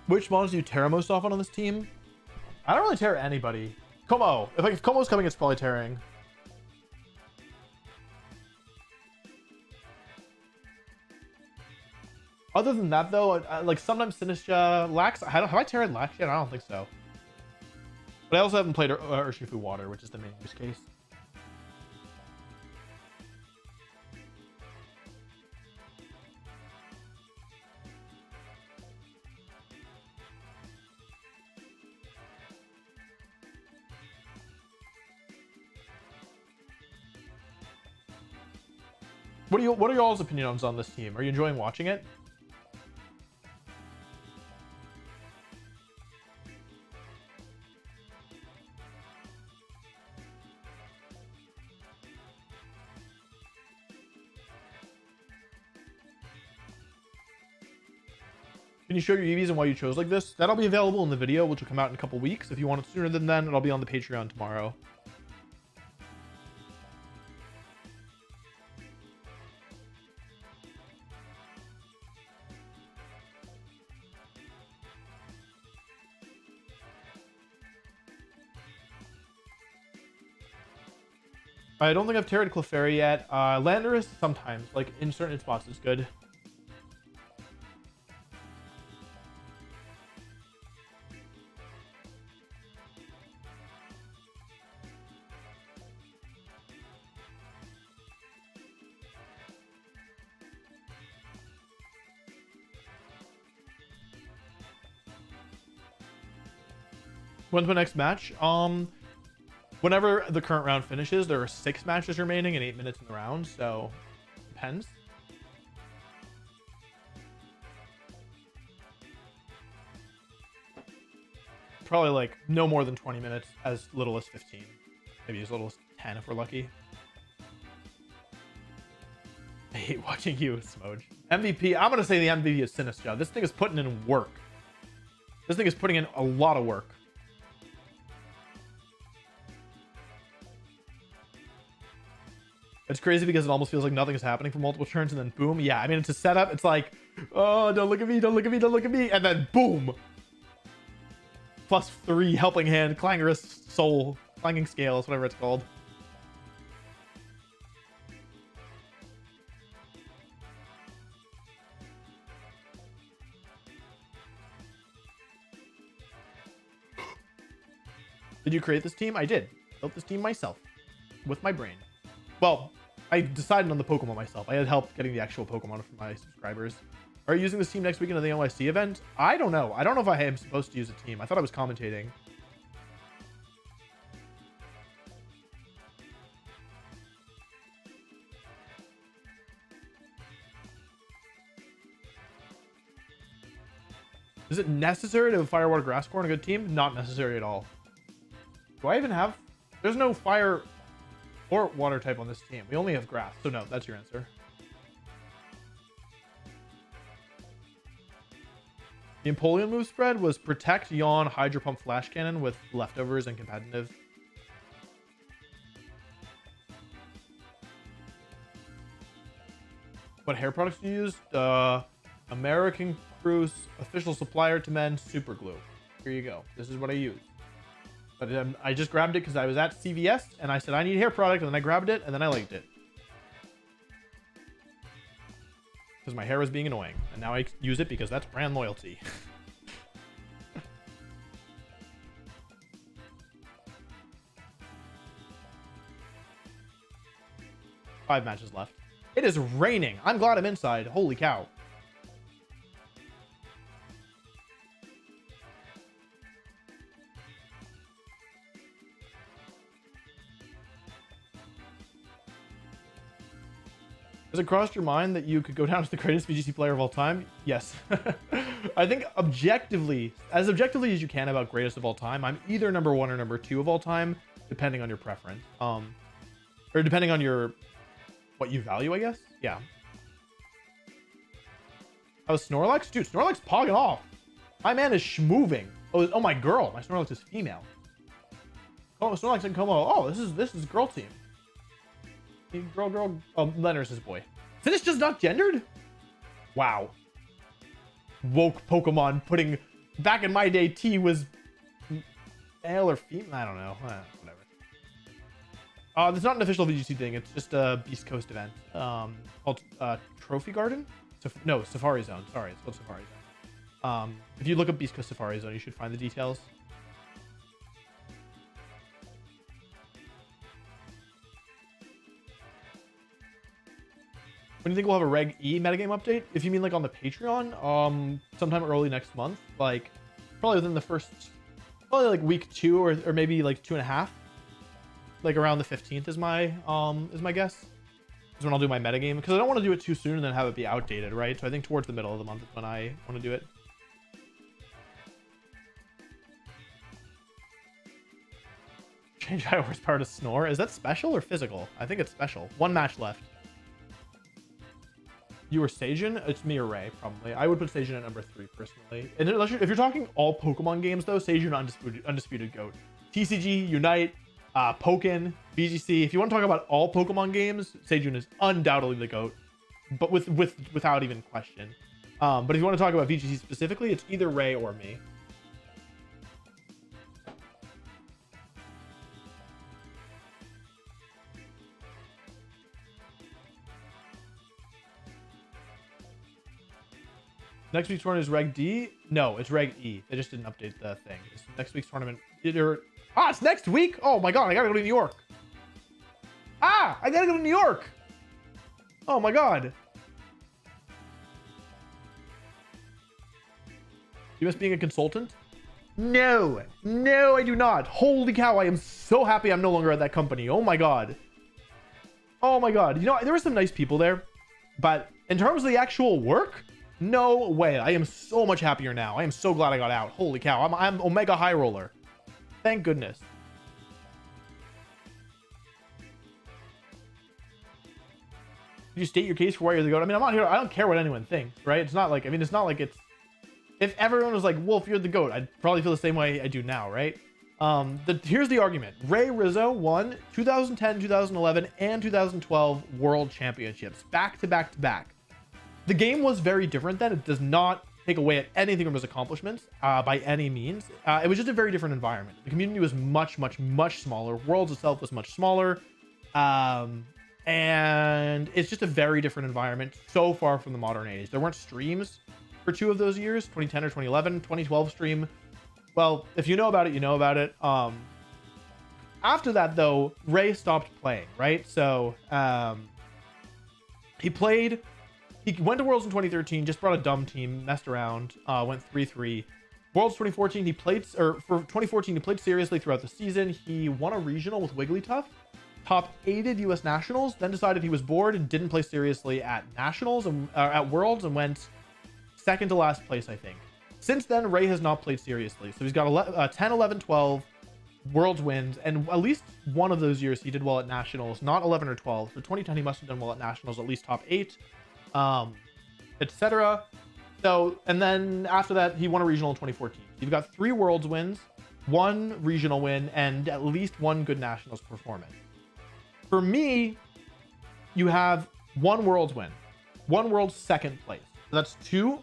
Which models do you tear most often on this team? I don't really tear anybody. Como. If Como's coming, it's probably tearing. Other than that, though, like sometimes Sinistcha, Lax. Have I teared Lax yet? I don't think so. But I also haven't played Urshifu Water, which is the main use case. What are y'all's opinions on this team? Are you enjoying watching it? Can you show your EVs and why you chose like this? That'll be available in the video, which will come out in a couple weeks. If you want it sooner than then, it'll be on the Patreon tomorrow. I don't think I've teared Clefairy yet. Landorus sometimes, like in certain spots, is good. When's my next match? Whenever the current round finishes, there are 6 matches remaining and 8 minutes in the round, so depends. Probably like no more than 20 minutes, as little as 15. Maybe as little as 10 if we're lucky. I hate watching you, Smoj. MVP, I'm gonna say the MVP is Sinistcha. This thing is putting in work. This thing is putting in a lot of work. It's crazy because it almost feels like nothing is happening for multiple turns and then boom. Yeah, I mean, it's a setup. It's like, oh, don't look at me, don't look at me, don't look at me. And then boom. +3 helping hand, clangorous soul, clanging scales, whatever it's called. Did you create this team? I did. Built this team myself with my brain. Well, I decided on the Pokemon myself. I had help getting the actual Pokemon from my subscribers. Are you using this team next weekend at the NYC event? I don't know. I don't know if I am supposed to use a team. I thought I was commentating. Is it necessary to have Fire, Water, Grass Core on a good team? Not necessary at all. Do I even have... There's no Fire or Water type on this team. We only have Grass. So no, that's your answer. The Empoleon move spread was Protect, Yawn, Hydro Pump, Flash Cannon with leftovers and competitive. What hair products do you use? American Cruise official supplier to men, Super Glue. Here you go. This is what I use. But I just grabbed it because I was at CVS and I said I need a hair product, and then I grabbed it and then I liked it because my hair was being annoying, and now I use it because that's brand loyalty. 5 matches left. It is raining. I'm glad I'm inside. Holy cow. Has it crossed your mind that you could go down to the greatest VGC player of all time? Yes. I think objectively as you can about greatest of all time, I'm either number 1 or number 2 of all time, depending on your preference. Or depending on your what you value, I guess. Yeah. How's Snorlax? Dude, Snorlax pogging off. My man is schmoving. Oh, my girl. My Snorlax is female. Oh, Snorlax and Como. Oh, this is girl team. Girl. Oh, Leonard's his boy. Sinistcha's not gendered? Wow. Woke Pokemon putting back in my day, T was male or female. I don't know. Whatever. It's not an official VGC thing. It's just a Beast Coast event called Trophy Garden. No, Safari Zone. Sorry, it's called Safari Zone. If you look up Beast Coast Safari Zone, you should find the details. When do you think we'll have a Reg E metagame update? If you mean like on the Patreon, sometime early next month, like probably within the first, probably like week 2 or maybe like 2.5. Like around the 15th is my guess. Is when I'll do my metagame, because I don't want to do it too soon and then have it be outdated, right? So I think towards the middle of the month is when I want to do it. Change high horsepower to snore. Is that special or physical? I think it's special. 1 match left. You or Sajin? It's me or Ray, probably. I would put Sajin at number 3 personally. And if you're talking all Pokemon games though, Sajin undisputed GOAT. TCG, Unite, Pokken, VGC. If you want to talk about all Pokemon games, Sejun is undoubtedly the GOAT, but without even question. But if you want to talk about VGC specifically, it's either Ray or me. Next week's tournament is Reg D? No, it's Reg E. They just didn't update the thing. It's next week's tournament. It's next week? Oh my god, I gotta go to New York. I gotta go to New York. Oh my god. You miss being a consultant? No, I do not. Holy cow, I am so happy I'm no longer at that company. Oh my god. Oh my god. You know, there were some nice people there, but in terms of the actual work, no way. I am so much happier now. I am so glad I got out. Holy cow. I'm Omega High Roller. Thank goodness. You state your case for why you're the GOAT. I mean, I'm not here. I don't care what anyone thinks, right? It's not like, I mean, it's not like it's, if everyone was like, Wolf, you're the GOAT, I'd probably feel the same way I do now, right? Here's the argument. Ray Rizzo won 2010, 2011, and 2012 World Championships back to back to back. The game was very different then. It does not take away at anything from his accomplishments by any means. It was just a very different environment. The community was much smaller. Worlds itself was much smaller. And it's just a very different environment, so far from the modern age. There weren't streams for 2 of those years, 2010 or 2011. 2012 stream, well, if you know about it, you know about it. After that, though, Ray stopped playing, right? So he went to Worlds in 2013, just brought a dumb team, messed around, went 3-3. Worlds 2014, for 2014, he played seriously throughout the season. He won a regional with Wigglytuff, top 8'd US Nationals, then decided he was bored and didn't play seriously at Nationals and at Worlds, and went second to last place, I think. Since then, Ray has not played seriously. So he's got 10, 11, 12 Worlds wins, and at least one of those years he did well at Nationals, not 11 or 12. So 2010, he must have done well at Nationals, at least top 8. Etc. So, and then after that, he won a regional in 2014. You've got 3 Worlds wins, 1 regional win, and at least 1 good Nationals performance. For me, you have 1 Worlds win, 1 Worlds second place. So that's 2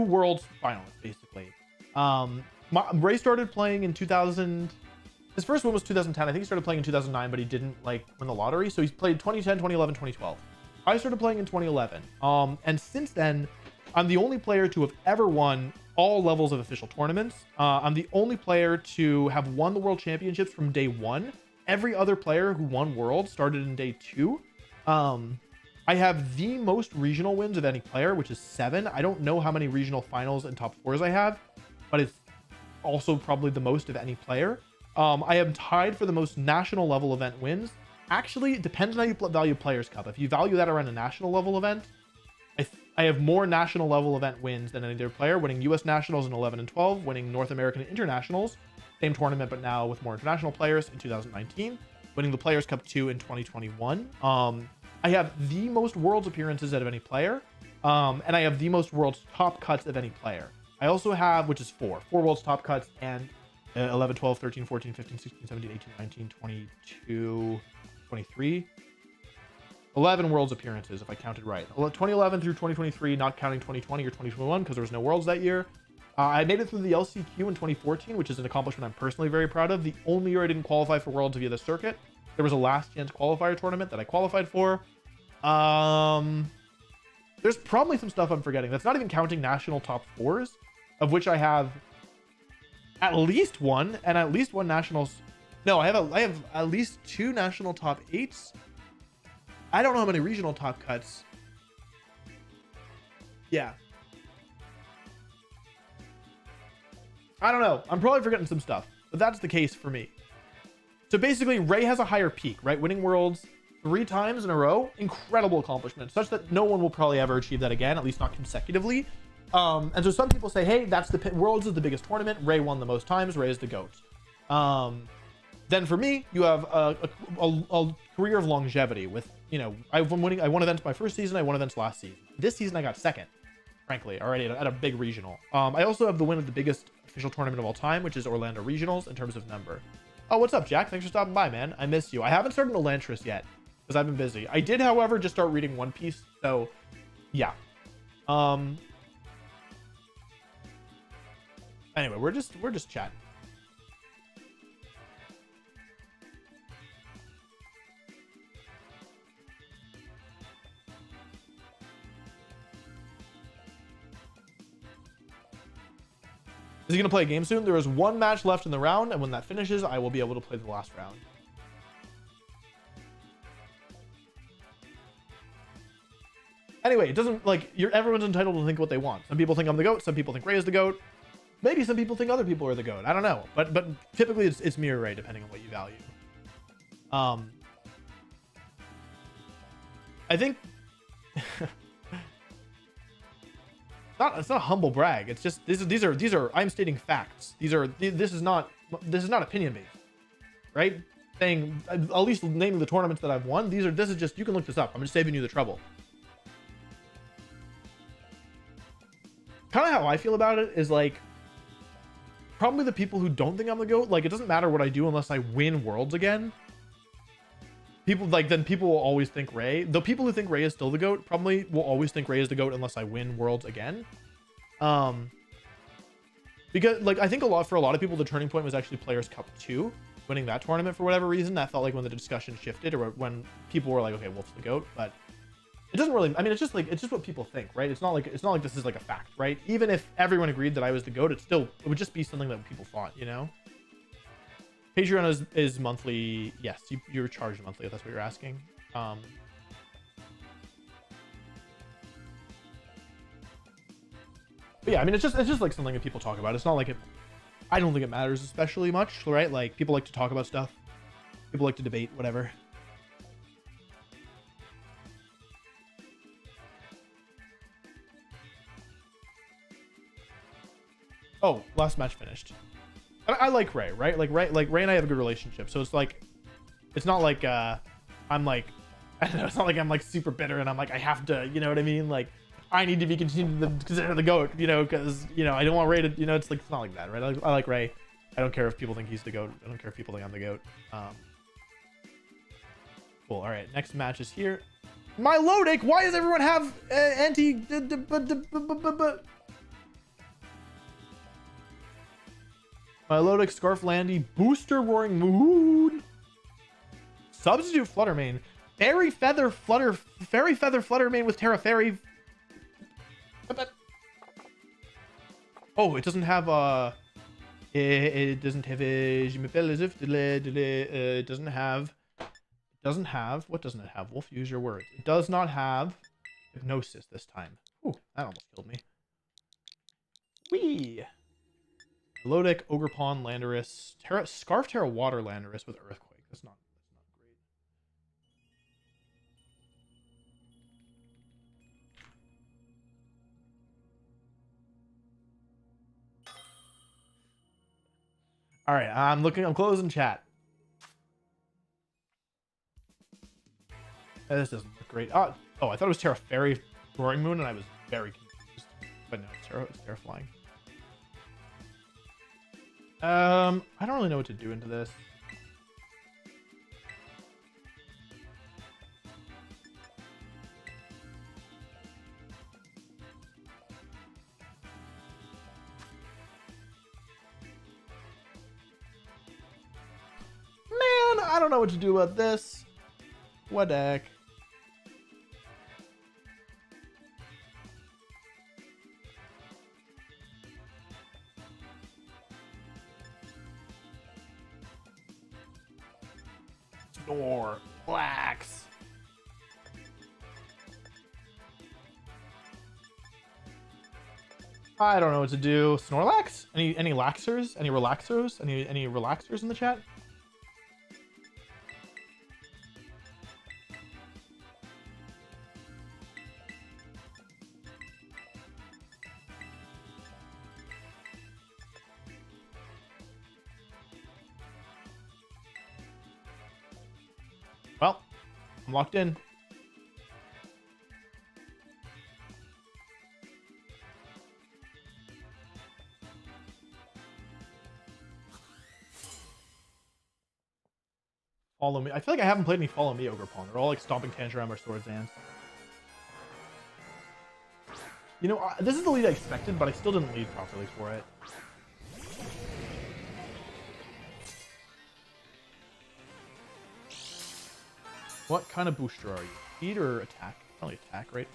Worlds finalists, basically. Ray started playing in 2000. His first one was 2010. I think he started playing in 2009, but he didn't like win the lottery. So he's played 2010, 2011, 2012. I started playing in 2011. And since then, I'm the only player to have ever won all levels of official tournaments. I'm the only player to have won the World Championships from day 1. Every other player who won Worlds started in day 2. I have the most regional wins of any player, which is 7. I don't know how many regional finals and top 4s I have, but it's also probably the most of any player. I am tied for the most national level event wins. Actually, it depends on how you value Players Cup. If you value that around a national level event, I have more national level event wins than any other player, winning US Nationals in 11 and 12, winning North American Internationals, same tournament, but now with more international players in 2019, winning the Players Cup 2 in 2021. I have the most Worlds appearances out of any player, and I have the most Worlds top cuts of any player. I also have, which is 4 Worlds top cuts, and 11, 12, 13, 14, 15, 16, 17, 18, 19, 22, 23. 11 Worlds appearances, if I counted right. 2011 through 2023, not counting 2020 or 2021 because there was no Worlds that year. I made it through the LCQ in 2014, which is an accomplishment I'm personally very proud of. The only year I didn't qualify for Worlds via the circuit. There was a last chance qualifier tournament that I qualified for. There's probably some stuff I'm forgetting. That's not even counting national top 4s, of which I have at least one and at least one nationals. No, I have at least 2 national top 8s. I don't know how many regional top cuts. Yeah. I don't know. I'm probably forgetting some stuff, but that's the case for me. So basically, Ray has a higher peak, right? Winning Worlds 3 times in a row, incredible accomplishment, such that no one will probably ever achieve that again, at least not consecutively. And so some people say, hey, that's the Worlds is the biggest tournament. Ray won the most times. Ray is the GOAT. Then for me, you have a career of longevity with, you know, I won events my first season. I won events last season. This season, I got second, frankly, already at a big regional. I also have the win of the biggest official tournament of all time, which is Orlando Regionals in terms of number. Oh, what's up, Jack? Thanks for stopping by, man. I miss you. I haven't started Elantris yet because I've been busy. I did, however, just start reading One Piece. So, yeah. Anyway, we're just chatting. Is he going to play a game soon? There is 1 match left in the round, and when that finishes, I will be able to play the last round. Anyway, it doesn't, like, everyone's entitled to think what they want. Some people think I'm the GOAT. Some people think Ray is the GOAT. Maybe some people think other people are the GOAT. I don't know. But typically it's me or Ray, depending on what you value. I think... It's not a humble brag. It's just these are I'm stating facts. This is not opinion based, right? Saying at least naming the tournaments that I've won. This is just, you can look this up. I'm just saving you the trouble. Kind of how I feel about it is like probably the people who don't think I'm the GOAT. Like, it doesn't matter what I do unless I win Worlds again. Then people will always think Ray. The people who think Ray is still the GOAT probably will always think Ray is the GOAT unless I win Worlds again. Because, like, I think for a lot of people, the turning point was actually Players Cup 2, winning that tournament for whatever reason. That felt like when the discussion shifted, or when people were like, okay, Wolf's the GOAT. But it doesn't really, I mean, it's just what people think, right? It's not like this is like a fact, right? Even if everyone agreed that I was the GOAT, it would just be something that people thought, you know? Patreon is monthly. Yes, you're charged monthly if that's what you're asking. But yeah, I mean, it's just like something that people talk about. It's not like I don't think it matters especially much, right? Like, people like to talk about stuff. People like to debate, whatever. Oh, last match finished. I like Ray, right? Like Ray and I have a good relationship. So it's like, it's not like I'm like, I don't know, it's not like I'm like super bitter and I'm like, I have to, you know what I mean? Like, I need to be considered the GOAT, you know, because, you know, I don't want Ray to, you know, it's not like that, right? I like Ray. I don't care if people think he's the GOAT. I don't care if people think I'm the GOAT. Cool. All right, next match is here. My Lodic, why does everyone have anti? Melodic, Scarf Landy, Booster Roaring Moon, Substitute Fluttermane, Fairy Feather Fluttermane with Terra Fairy. Oh, it doesn't have it doesn't have what doesn't it have? Wolf, use your words. It does not have Hypnosis this time. Ooh, that almost killed me. Whee! Melodic, Ogre Pawn, Landorus, Scarf Terra Water Landorus with Earthquake. That's not great. All right, I'm closing chat. This doesn't look great. Oh, I thought it was Terra Fairy Roaring Moon, and I was very confused. But no, it's Terra Flying. I don't really know what to do into this. don't know what to do about this. What the heck? Snore. Relax. I don't know what to do. Snorlax? Any laxers? Any relaxers? Any relaxers in the chat? Well, I'm locked in. Follow me. I feel like I haven't played any Follow Me Ogerpon. They're all like Stomping Tantrum or Swords Dance. You know, this is the lead I expected, but I still didn't lead properly for it. What kind of booster are you? Speed or attack? Probably attack, right?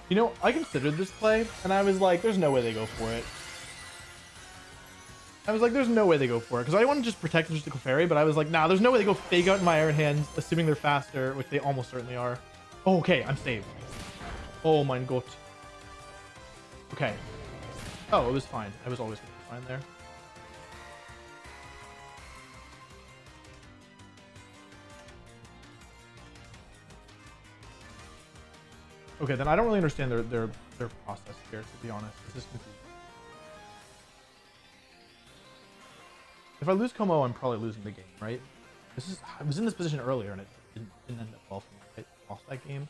You know, I considered this play, and I was like, there's no way they go for it. I was like, there's no way they go for it, because I want to just protect the Mystical Fairy, but I was like, nah, there's no way they go Fake Out in my Iron Hands, assuming they're faster, which they almost certainly are. Oh, okay, I'm saved. Oh mein Gott. Okay. Oh, it was fine. I was always going to be fine there. Okay, then I don't really understand their process here, to be honest. This is confusing. If I lose Como, I'm probably losing the game, right? I was in this position earlier and it didn't end up well for me. I lost that game.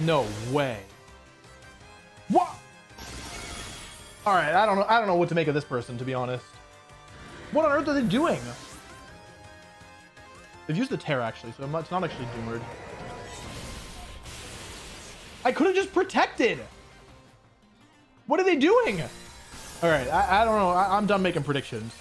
No way. What? All right, I don't know what to make of this person, to be honest. What on earth are they doing? They've used the tear actually, so it's not actually Doomered. I could have just protected. What are they doing? All right, I don't know. I'm done making predictions.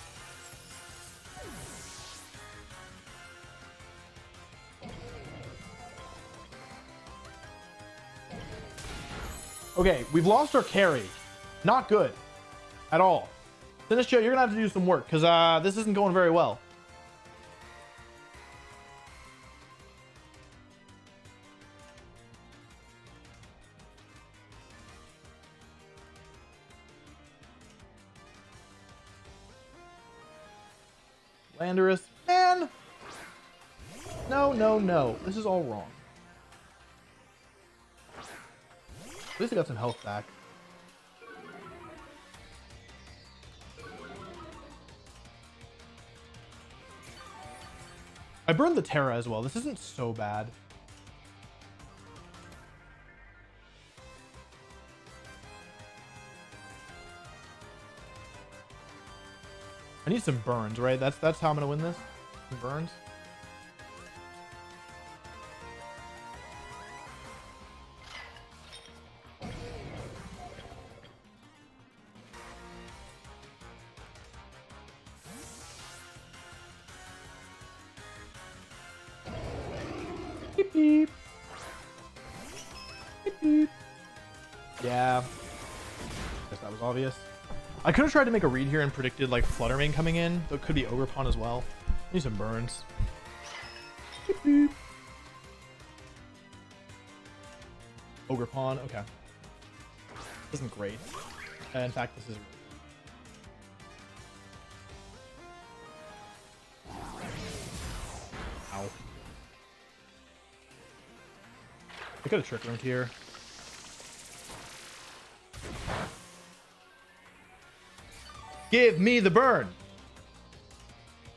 Okay, we've lost our carry. Not good at all. Sinistcha, you're gonna have to do some work because this isn't going very well. Landorus, man! No, no, no. This is all wrong. At least I got some health back. I burned the Terra as well. This isn't so bad. I need some burns, right? That's how I'm gonna win this. Some burns. Beep beep. Beep beep. Yeah. Guess that was obvious. I could have tried to make a read here and predicted like Fluttermane coming in. Though it could be Ogerpon as well. Need some burns. Beep beep. Ogerpon, okay. This isn't great. In fact, this is I could have trick roomed here. Give me the burn.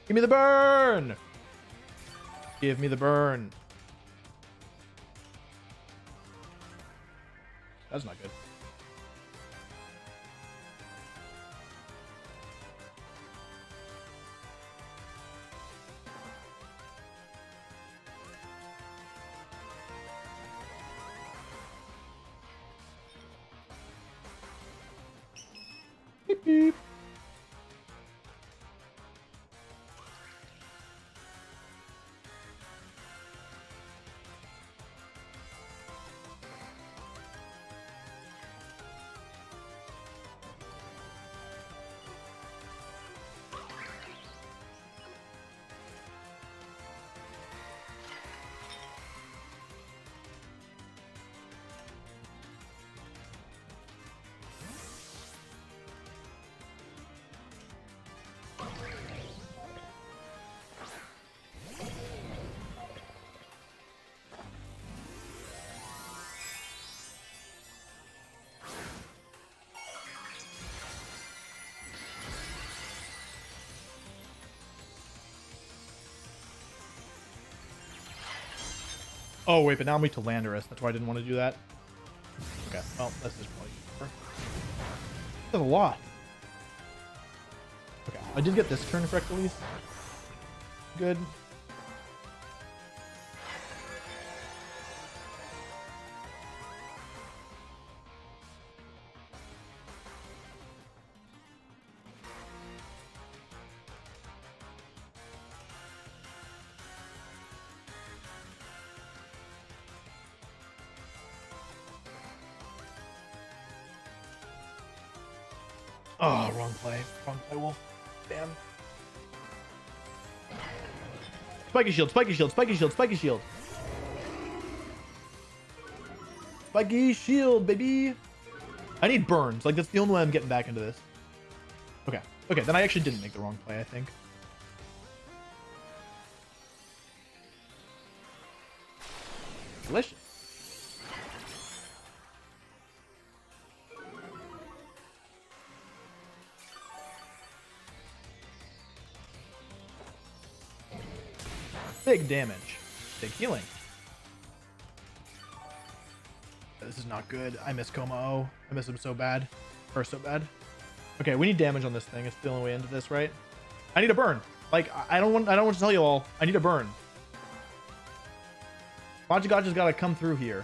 Give me the burn. Give me the burn. That's not good. Beep, beep. Oh, wait, but now I'm weak to Landorus. That's why I didn't want to do that. Okay, well, that's just probably... That's a lot. Okay, I did get this turn correct at least. Good. Oh, wrong play. Wrong play, Wolf. Damn. Spiky shield, spiky shield, spiky shield, spiky shield. Spiky shield, baby. I need burns. Like, that's the only way I'm getting back into this. Okay. Okay, then I actually didn't make the wrong play, I think. Delicious. Big damage. Big healing. This is not good. I miss Como. I miss him so bad. Or so bad. Okay, we need damage on this thing. It's the only way into this, right? I need a burn. Like, I don't want to tell you all. I need a burn. Machigotcha's got to come through here.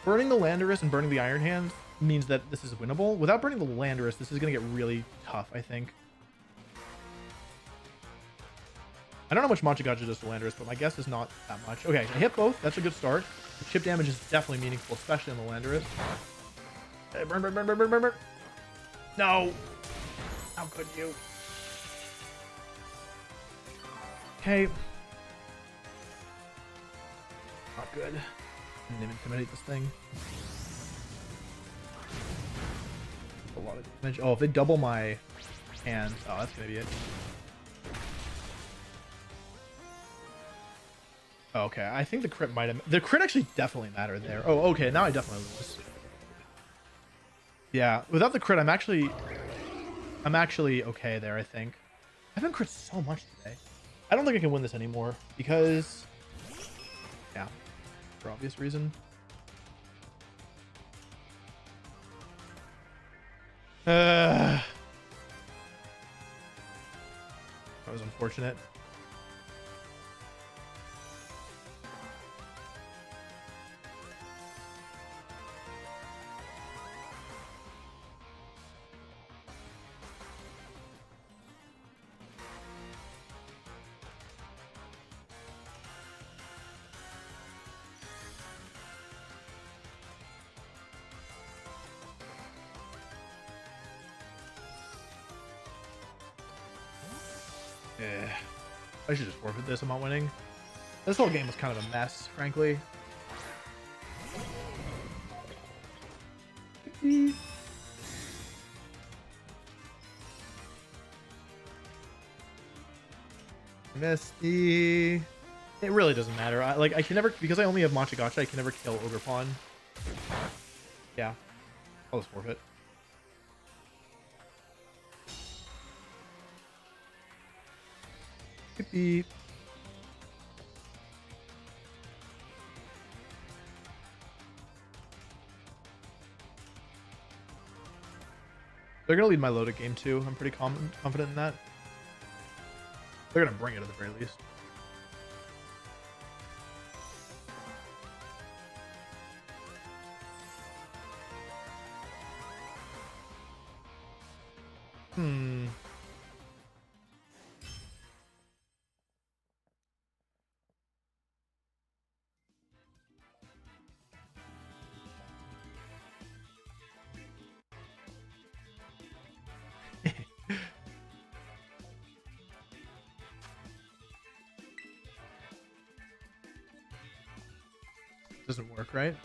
Burning the Landorus and burning the Iron Hands means that this is winnable. Without burning the Landorus, this is going to get really tough, I think. I don't know how much Machigotcha does to Landorus, but my guess is not that much. Okay, I hit both. That's a good start. The chip damage is definitely meaningful, especially on the Landorus. Hey, burn, burn, burn, burn, burn, burn, burn. No. How could you? Okay. Not good. Didn't even intimidate this thing. A lot of damage. Oh, if they double my hands. Oh, that's gonna be it. Okay, I think the crit might have... The crit actually definitely mattered there. Oh, okay, now I definitely lose. Yeah, without the crit, I'm actually okay there, I think. I haven't crit so much today. I don't think I can win this anymore, because... Yeah, for obvious reason. That was unfortunate. Yeah. I should just forfeit this. I'm not winning. This whole game was kind of a mess, frankly. Misty. It really doesn't matter. I can never, because I only have Machagacha, I can never kill Ogre Pawn. Yeah. I'll just forfeit. Could be. They're going to lead my loaded game too. I'm pretty confident in that. They're going to bring it at the very least. Doesn't work, right?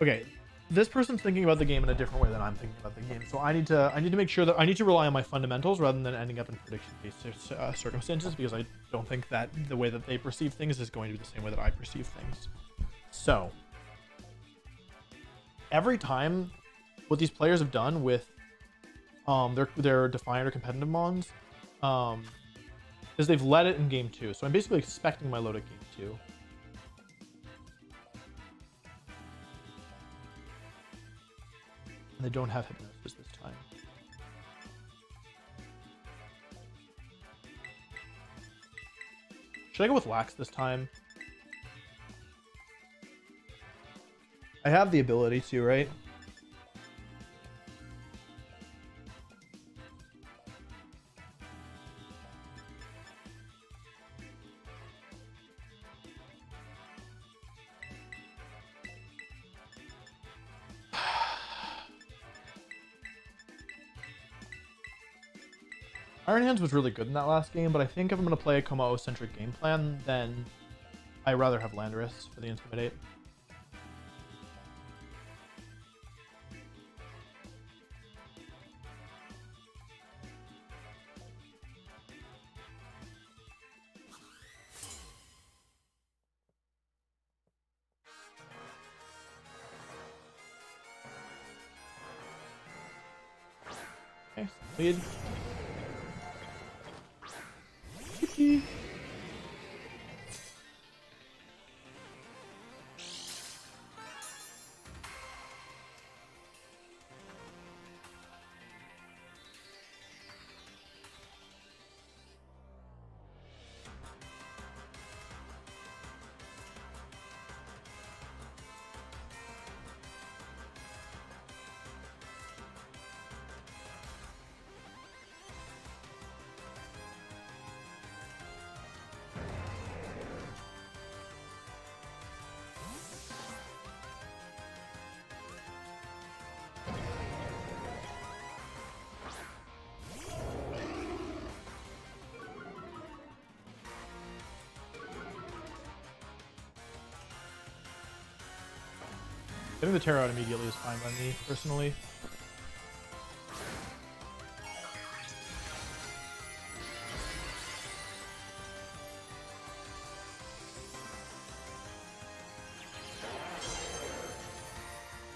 Okay, this person's thinking about the game in a different way than I'm thinking about the game. So I need to make sure that I need to rely on my fundamentals rather than ending up in prediction-based circumstances, because I don't think that the way that they perceive things is going to be the same way that I perceive things. So every time, what these players have done with their Defiant or competitive mons is they've led it in game 2. So I'm basically expecting my load at game 2. And they don't have Hypnosis this time. Should I go with Lax this time? I have the ability to, right? Iron Hands was really good in that last game, but I think if I'm going to play a Komao-centric game plan, then I'd rather have Landorus for the Intimidate. Okay, lead. Getting the Terror out immediately is fine by me, personally.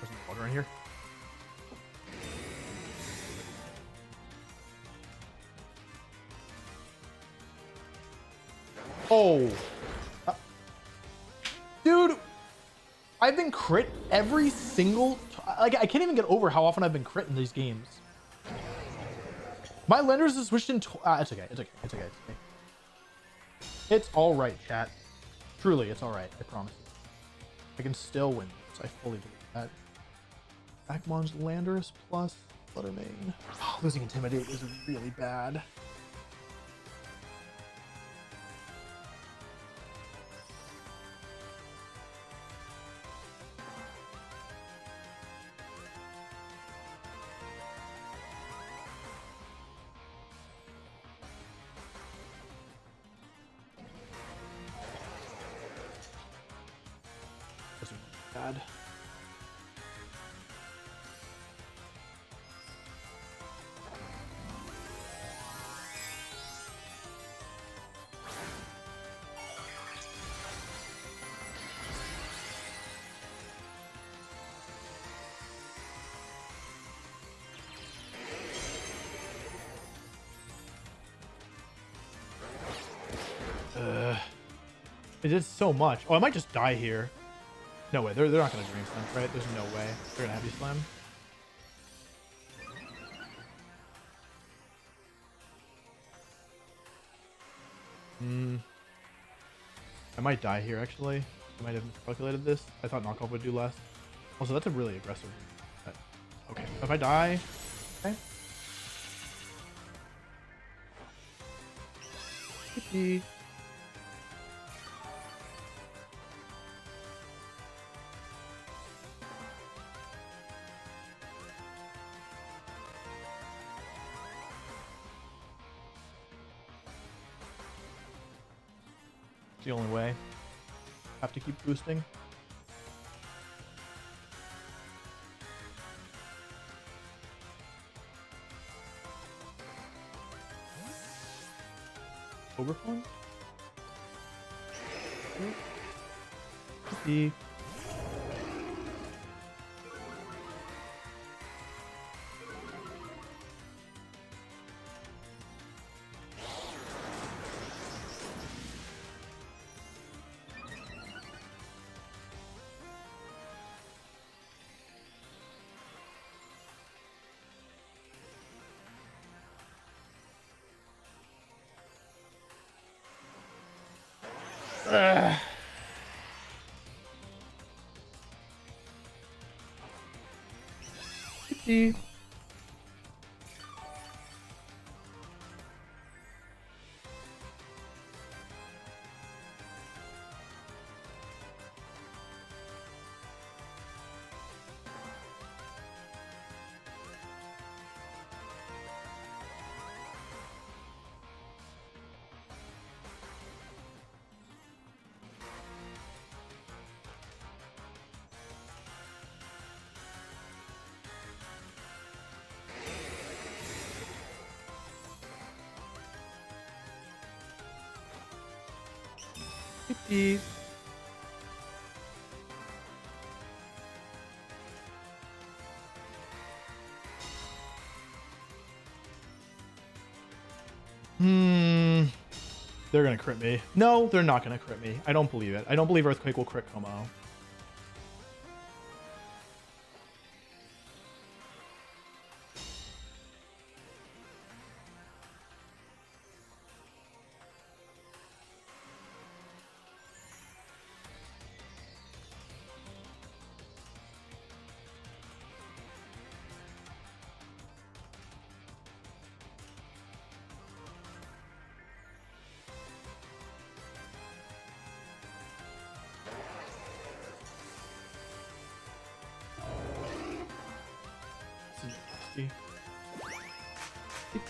There's some water in here. Oh! Dude! I've been crit every single... Like, I can't even get over how often I've been crit in these games. My Landorus is switched in... It's okay, it's okay, it's okay, it's okay. It's alright, chat. Truly, it's alright, I promise you. I can still win this, I fully believe that. Akmon's Landorus plus Fluttermane. Oh, losing Intimidate is really bad. Bad. It did so much. Oh, I might just die here. No way. They're not going to Dream Sense, right? There's no way. They're going to Heavy Slam. I might die here, actually. I might have miscalculated this. I thought knockoff would do less. Also, that's a really aggressive... Okay, if I die... Okay. Yippee. It's the only way. Have to keep boosting. Overflowing? Yippee. Yippee. Yippee. They're gonna crit me. No, they're not gonna crit me. I don't believe it. I don't believe Earthquake will crit Como.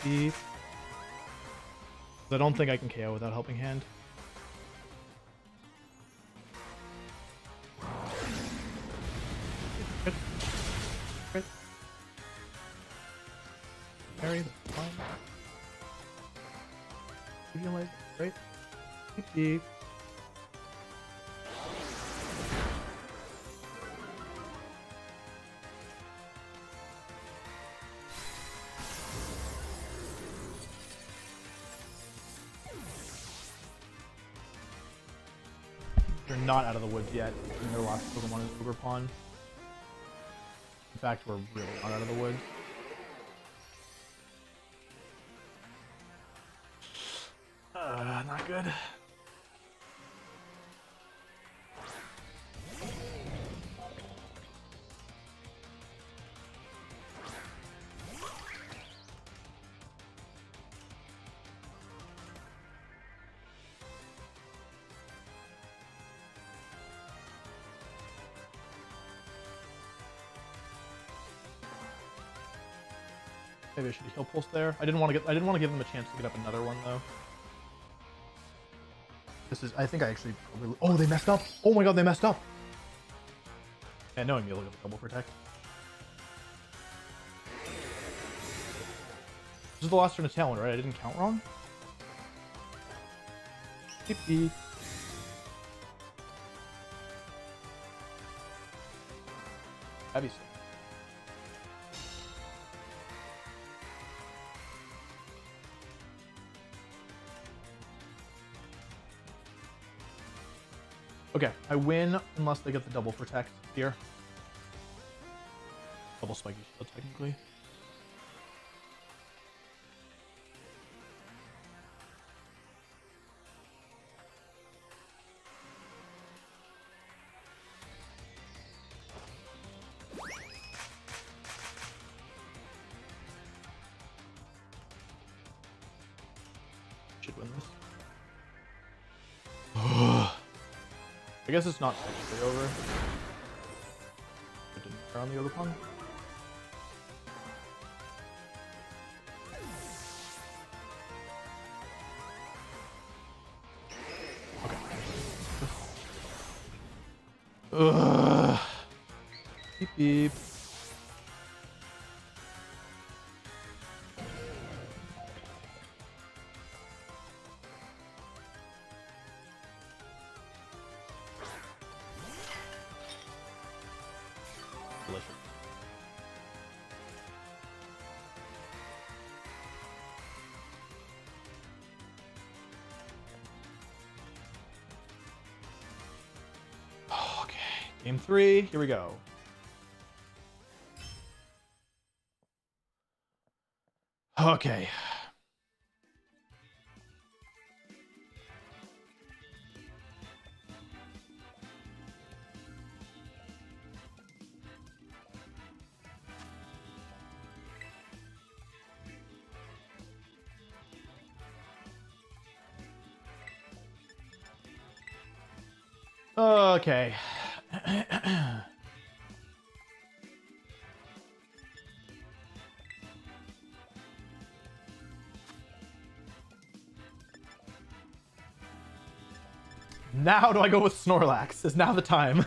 Beep. I don't think I can KO without Helping Hand. Crit. Crit. Parry the fine. Visualize, right? Beep beep. They're not out of the woods yet. And their last Pokemon is Ogre Pawn. In fact, we're really not out of the woods. Not good. Maybe I should heal pulse there. I didn't want to give them a chance to get up another one though. This is, I think I actually probably, oh, they messed up. Oh my god, they messed up. Yeah, knowing me, look at the double protect. This is the last turn of Talon, right? I didn't count wrong. Yippee. That'd be sick. Okay, I win unless they get the double protect here. Double spiky shield, technically. Should win this. I guess it's not technically over. It didn't matter on the other pawn. Okay. Ugh. Beep beep. Delicious. Okay, game 3, here we go. Okay. Okay. Now do I go with Snorlax? Is now the time.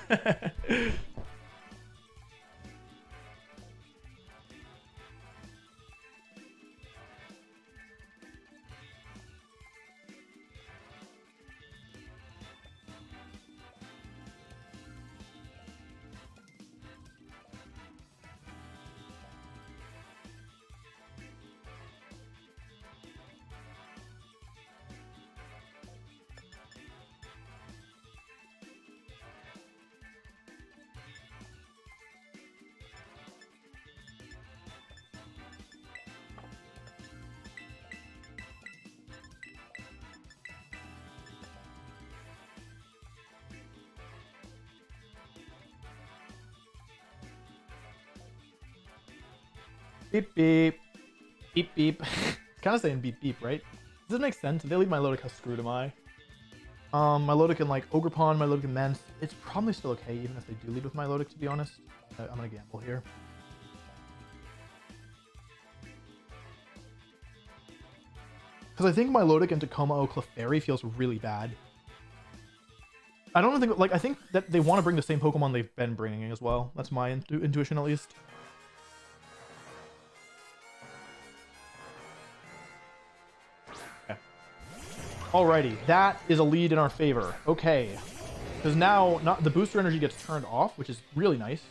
Beep beep. Beep beep. Kind of saying beep beep, right? Does it make sense? If they leave my Milotic, how screwed am I? My Milotic and like Ogre Pawn, Milotic and Mence. It's probably still okay, even if they do lead with my Milotic, to be honest. I'm gonna gamble here. Because I think Milotic into Como Clefairy feels really bad. I don't think, like, I think that they want to bring the same Pokemon they've been bringing as well. That's my intuition, at least. Okay. Alrighty, that is a lead in our favor. Okay. Because now the booster energy gets turned off, which is really nice.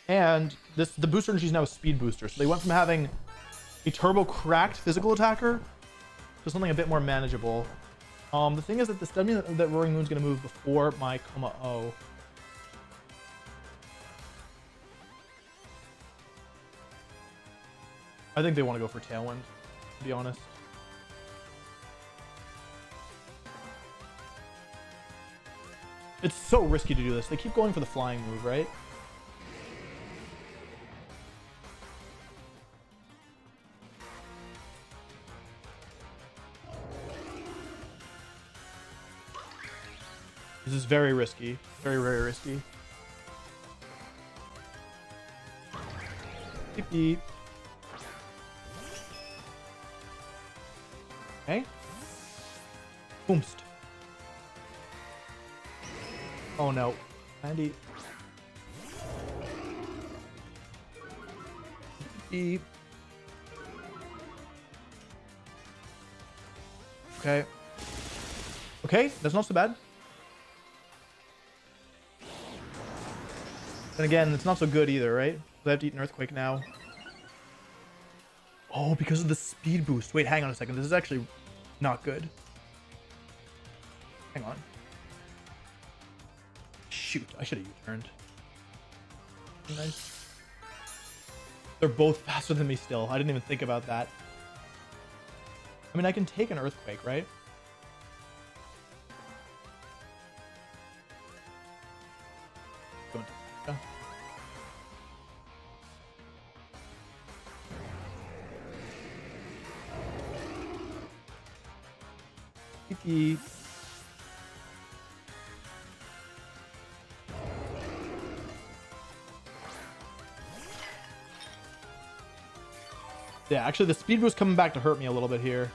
And the booster energy is now a speed booster. So they went from having a turbo cracked physical attacker to something a bit more manageable. The thing is that this doesn't mean that Roaring Moon's going to move before my Como-O. I think they want to go for Tailwind, to be honest. It's so risky to do this. They keep going for the flying move, right? This is very risky. Very, very risky. Beep beep. Okay. Boomst. Oh no. Andy. Beep. Okay. Okay, that's not so bad. And again, it's not so good either, right? They have to eat an Earthquake now. Oh, because of the speed boost. Wait, hang on a second. This is actually not good. Hang on. Shoot, I should have U-turned. Nice. They're both faster than me still. I didn't even think about that. I mean, I can take an earthquake, right? Go into Sinistcha. PP. Yeah, actually the speed boost coming back to hurt me a little bit here.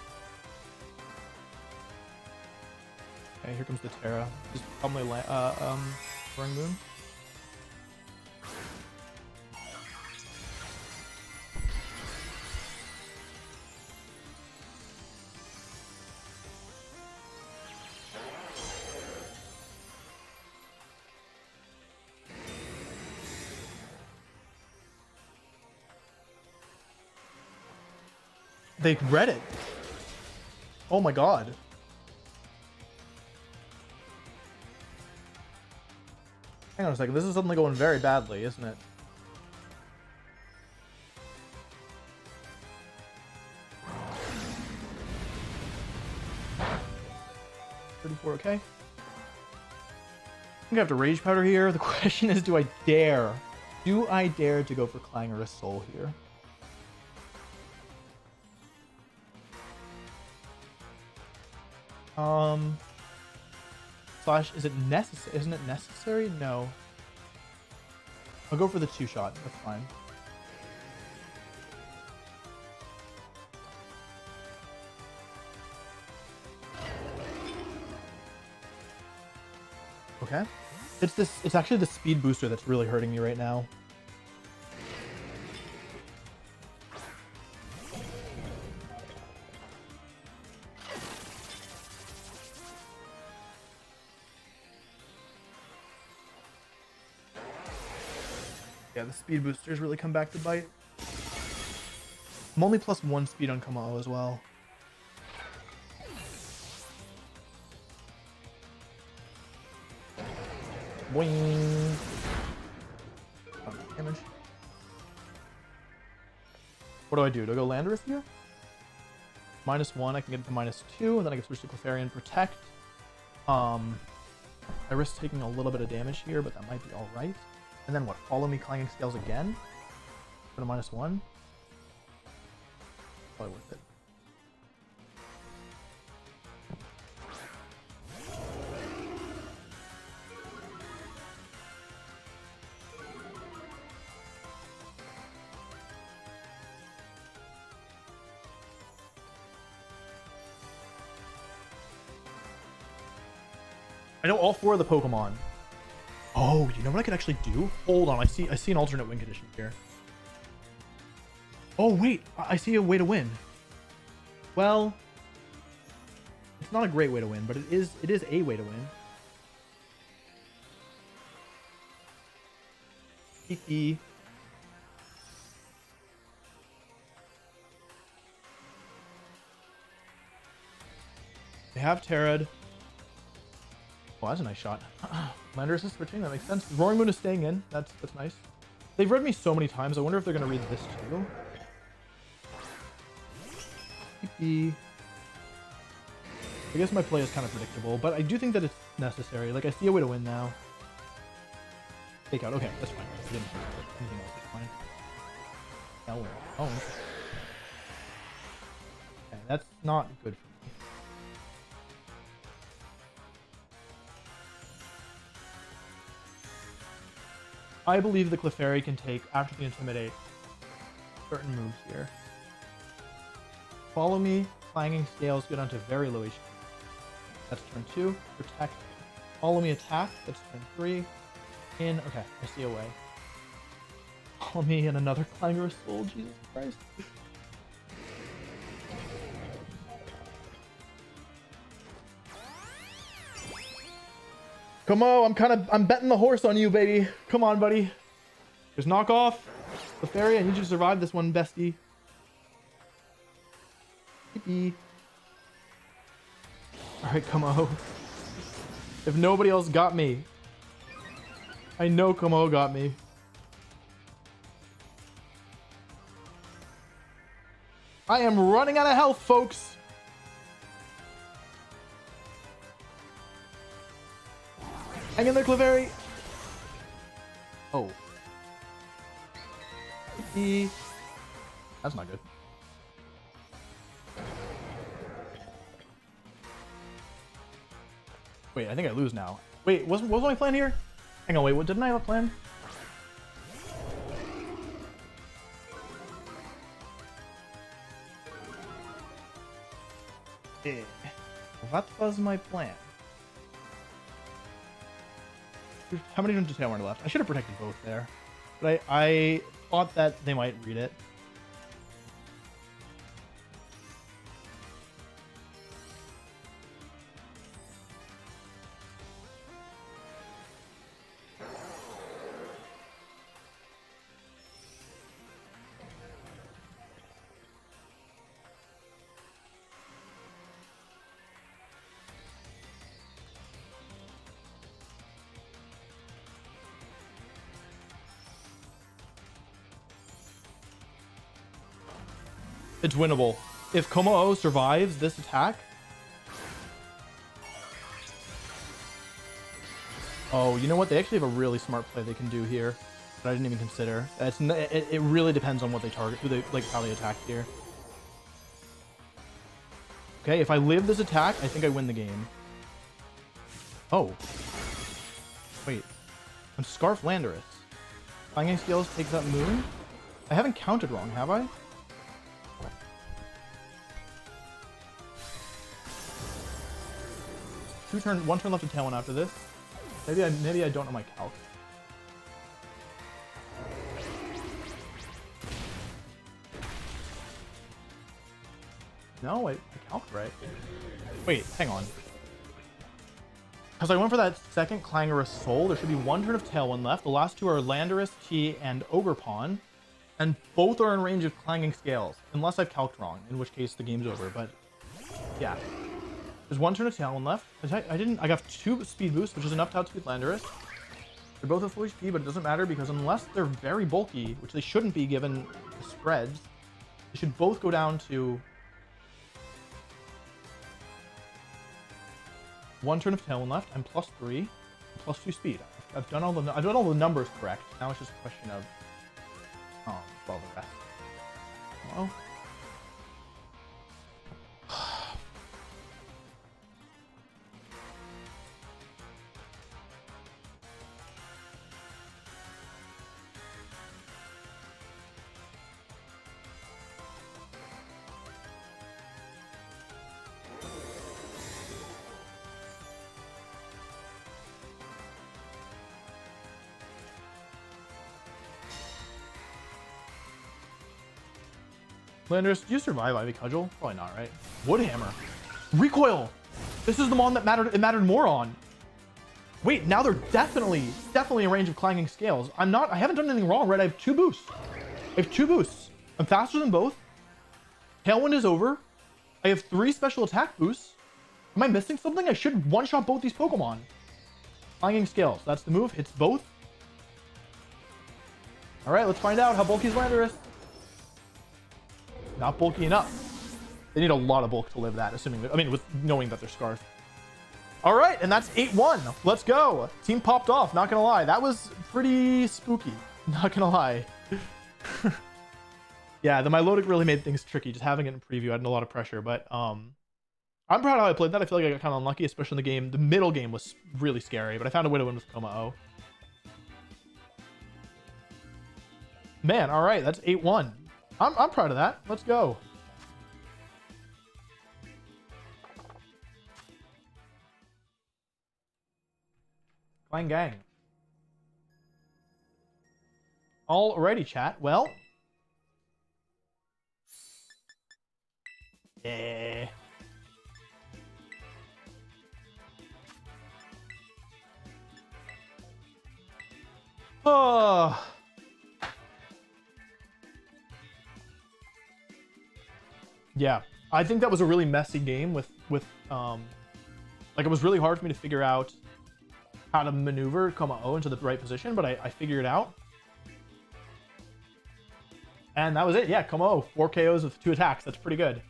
Okay, here comes the Terra. Just probably Roaring Moon. They read it. Oh my god. Hang on a second. This is suddenly going very badly, isn't it? Okay. I think I have to Rage Powder here. The question is, do I dare? Do I dare to go for Clangorous Soul here? Slash, is it necessary? Isn't it necessary? No. I'll go for the 2-shot. That's fine. Okay. It's actually the speed booster that's really hurting me right now. Yeah, the speed boosters really come back to bite. I'm only +1 speed on Kamao as well. Boing. Oh, damage. What do I do? Do I go Landorus here? -1, I can get it to -2, and then I can switch to Clefairy and Protect. I risk taking a little bit of damage here, but that might be alright. And then what? Follow me Clanging Scales again? For the -1? Probably worth it. I know all 4 of the Pokemon. Oh, you know what I could actually do? Hold on, I see an alternate win condition here. Oh wait, I see a way to win. Well, it's not a great way to win, but it is a way to win. Kiki. They have Terrad. Oh, that's a nice shot. Landorus is switching, that makes sense. Roaring Moon is staying in, that's nice. They've read me so many times, I wonder if they're going to read this too. I guess my play is kind of predictable, but I do think that it's necessary. Like, I see a way to win now. Take out, okay, that's fine. I didn't anything else is fine. Now win. Oh, interesting. Okay, that's not good for me. I believe the Clefairy can take, after the Intimidate, certain moves here. Follow me, Clanging Scales, go down to very low HP. That's turn 2. Protect. Follow me, attack. That's turn 3. In. Okay, I see a way. Follow me and another Clangorous Soul. Jesus Christ. Come on, I'm betting the horse on you, baby. Come on, buddy. Just knock off the fairy. I need you to survive this one, bestie. E. All right, Como. If nobody else got me, I know Como got me. I am running out of health, folks. Hang in there, Clefairy. Oh. E. That's not good. Wait, I think I lose now. Wait, what was my plan here? Hang on, wait, what didn't I have a plan? Yeah. What was my plan? How many Ninja Tail are left? I should have protected both there. But I thought that they might read it. It's winnable. If Como survives this attack... Oh, you know what? They actually have a really smart play they can do here that I didn't even consider. It really depends on what they target, how they attack here. Okay, if I live this attack, I think I win the game. Oh. Wait. I'm Scarf Landorus. Clanging Scales takes that moon? I haven't counted wrong, have I? One turn left to tail one after this. Maybe I don't know my calc. No, I calced right. Wait, hang on. Because I went for that second Clangorous Soul, there should be one turn of Tailwind left. The last two are Landorus, T, and Ogre Pawn. And both are in range of Clanging Scales. Unless I've calced wrong, in which case the game's over, but yeah. There's one turn of Tailwind left. I got 2 speed boosts, which is enough to outspeed Landorus. They're both at full HP, but it doesn't matter because unless they're very bulky, which they shouldn't be given the spreads, they should both go down to one turn of Tailwind left. I'm +3, +2 speed. I've done all the numbers correct. Now it's just a question of well, the rest. Well. Landorus, do you survive Ivy Cudgel? Probably not, right? Woodhammer. Recoil! This is the one that it mattered more on. Wait, now they're definitely in range of Clanging Scales. I haven't done anything wrong, right? I have 2 boosts. I'm faster than both. Tailwind is over. I have 3 special attack boosts. Am I missing something? I should one-shot both these Pokemon. Clanging Scales. That's the move. Hits both. Alright, let's find out how bulky is Landorus. Not bulky enough. They need a lot of bulk to live that, with knowing that they're Scarf. All right, and that's 8-1. Let's go. Team popped off, not gonna lie. That was pretty spooky, not gonna lie. Yeah, the Milotic really made things tricky. Just having it in preview, I had a lot of pressure, but I'm proud of how I played that. I feel like I got kind of unlucky, especially in the game. The middle game was really scary, but I found a way to win with Como-O. Man, all right, that's 8-1. I'm proud of that. Let's go. Clang gang. Alrighty, chat. Well. Yeah. Oh. Yeah. I think that was a really messy game with like it was really hard for me to figure out how to maneuver Komao into the right position, but I figured it out. And that was it. Yeah, Komao, 4 KOs with 2 attacks. That's pretty good.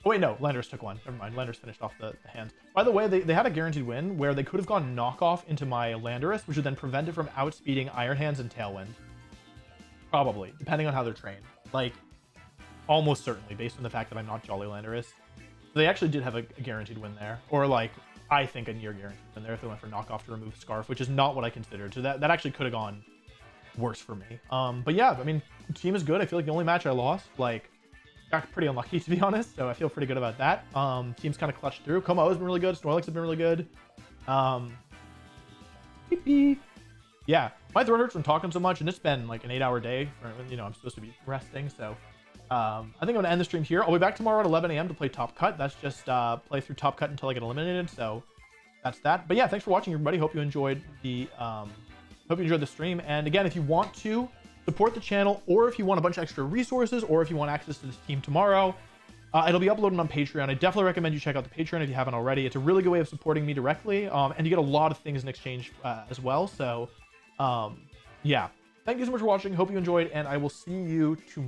Oh, wait, no. Landers took one. Never mind. Landers finished off the hands. By the way, they had a guaranteed win where they could have gone knockoff into my Landorus, which would then prevent it from outspeeding Iron Hands and Tailwind. Probably, depending on how they're trained. Like, almost certainly, based on the fact that I'm not Jolly Landorus. So they actually did have a guaranteed win there. Or, like, I think a near guaranteed win there if they went for knockoff to remove Scarf, which is not what I considered. So that actually could have gone worse for me. But yeah, I mean, team is good. I feel like the only match I lost, like, got pretty unlucky, to be honest, so I feel pretty good about that. Team's kind of clutched through. Komao has been really good. Snorlax has been really good. Yeah, my throat hurts from talking so much, and it's been like an 8-hour day. You know, I'm supposed to be resting, so I think I'm gonna end the stream here. I'll be back tomorrow at 11 a.m. to play Top Cut. That's just play through Top Cut until I get eliminated. So that's that. But yeah, thanks for watching, everybody. Hope you enjoyed the stream. And again, if you want to support the channel, or if you want a bunch of extra resources, or if you want access to this team tomorrow, it'll be uploaded on Patreon. I definitely recommend you check out the Patreon if you haven't already. It's a really good way of supporting me directly, and you get a lot of things in exchange as well. So yeah, thank you so much for watching. Hope you enjoyed, and I will see you tomorrow.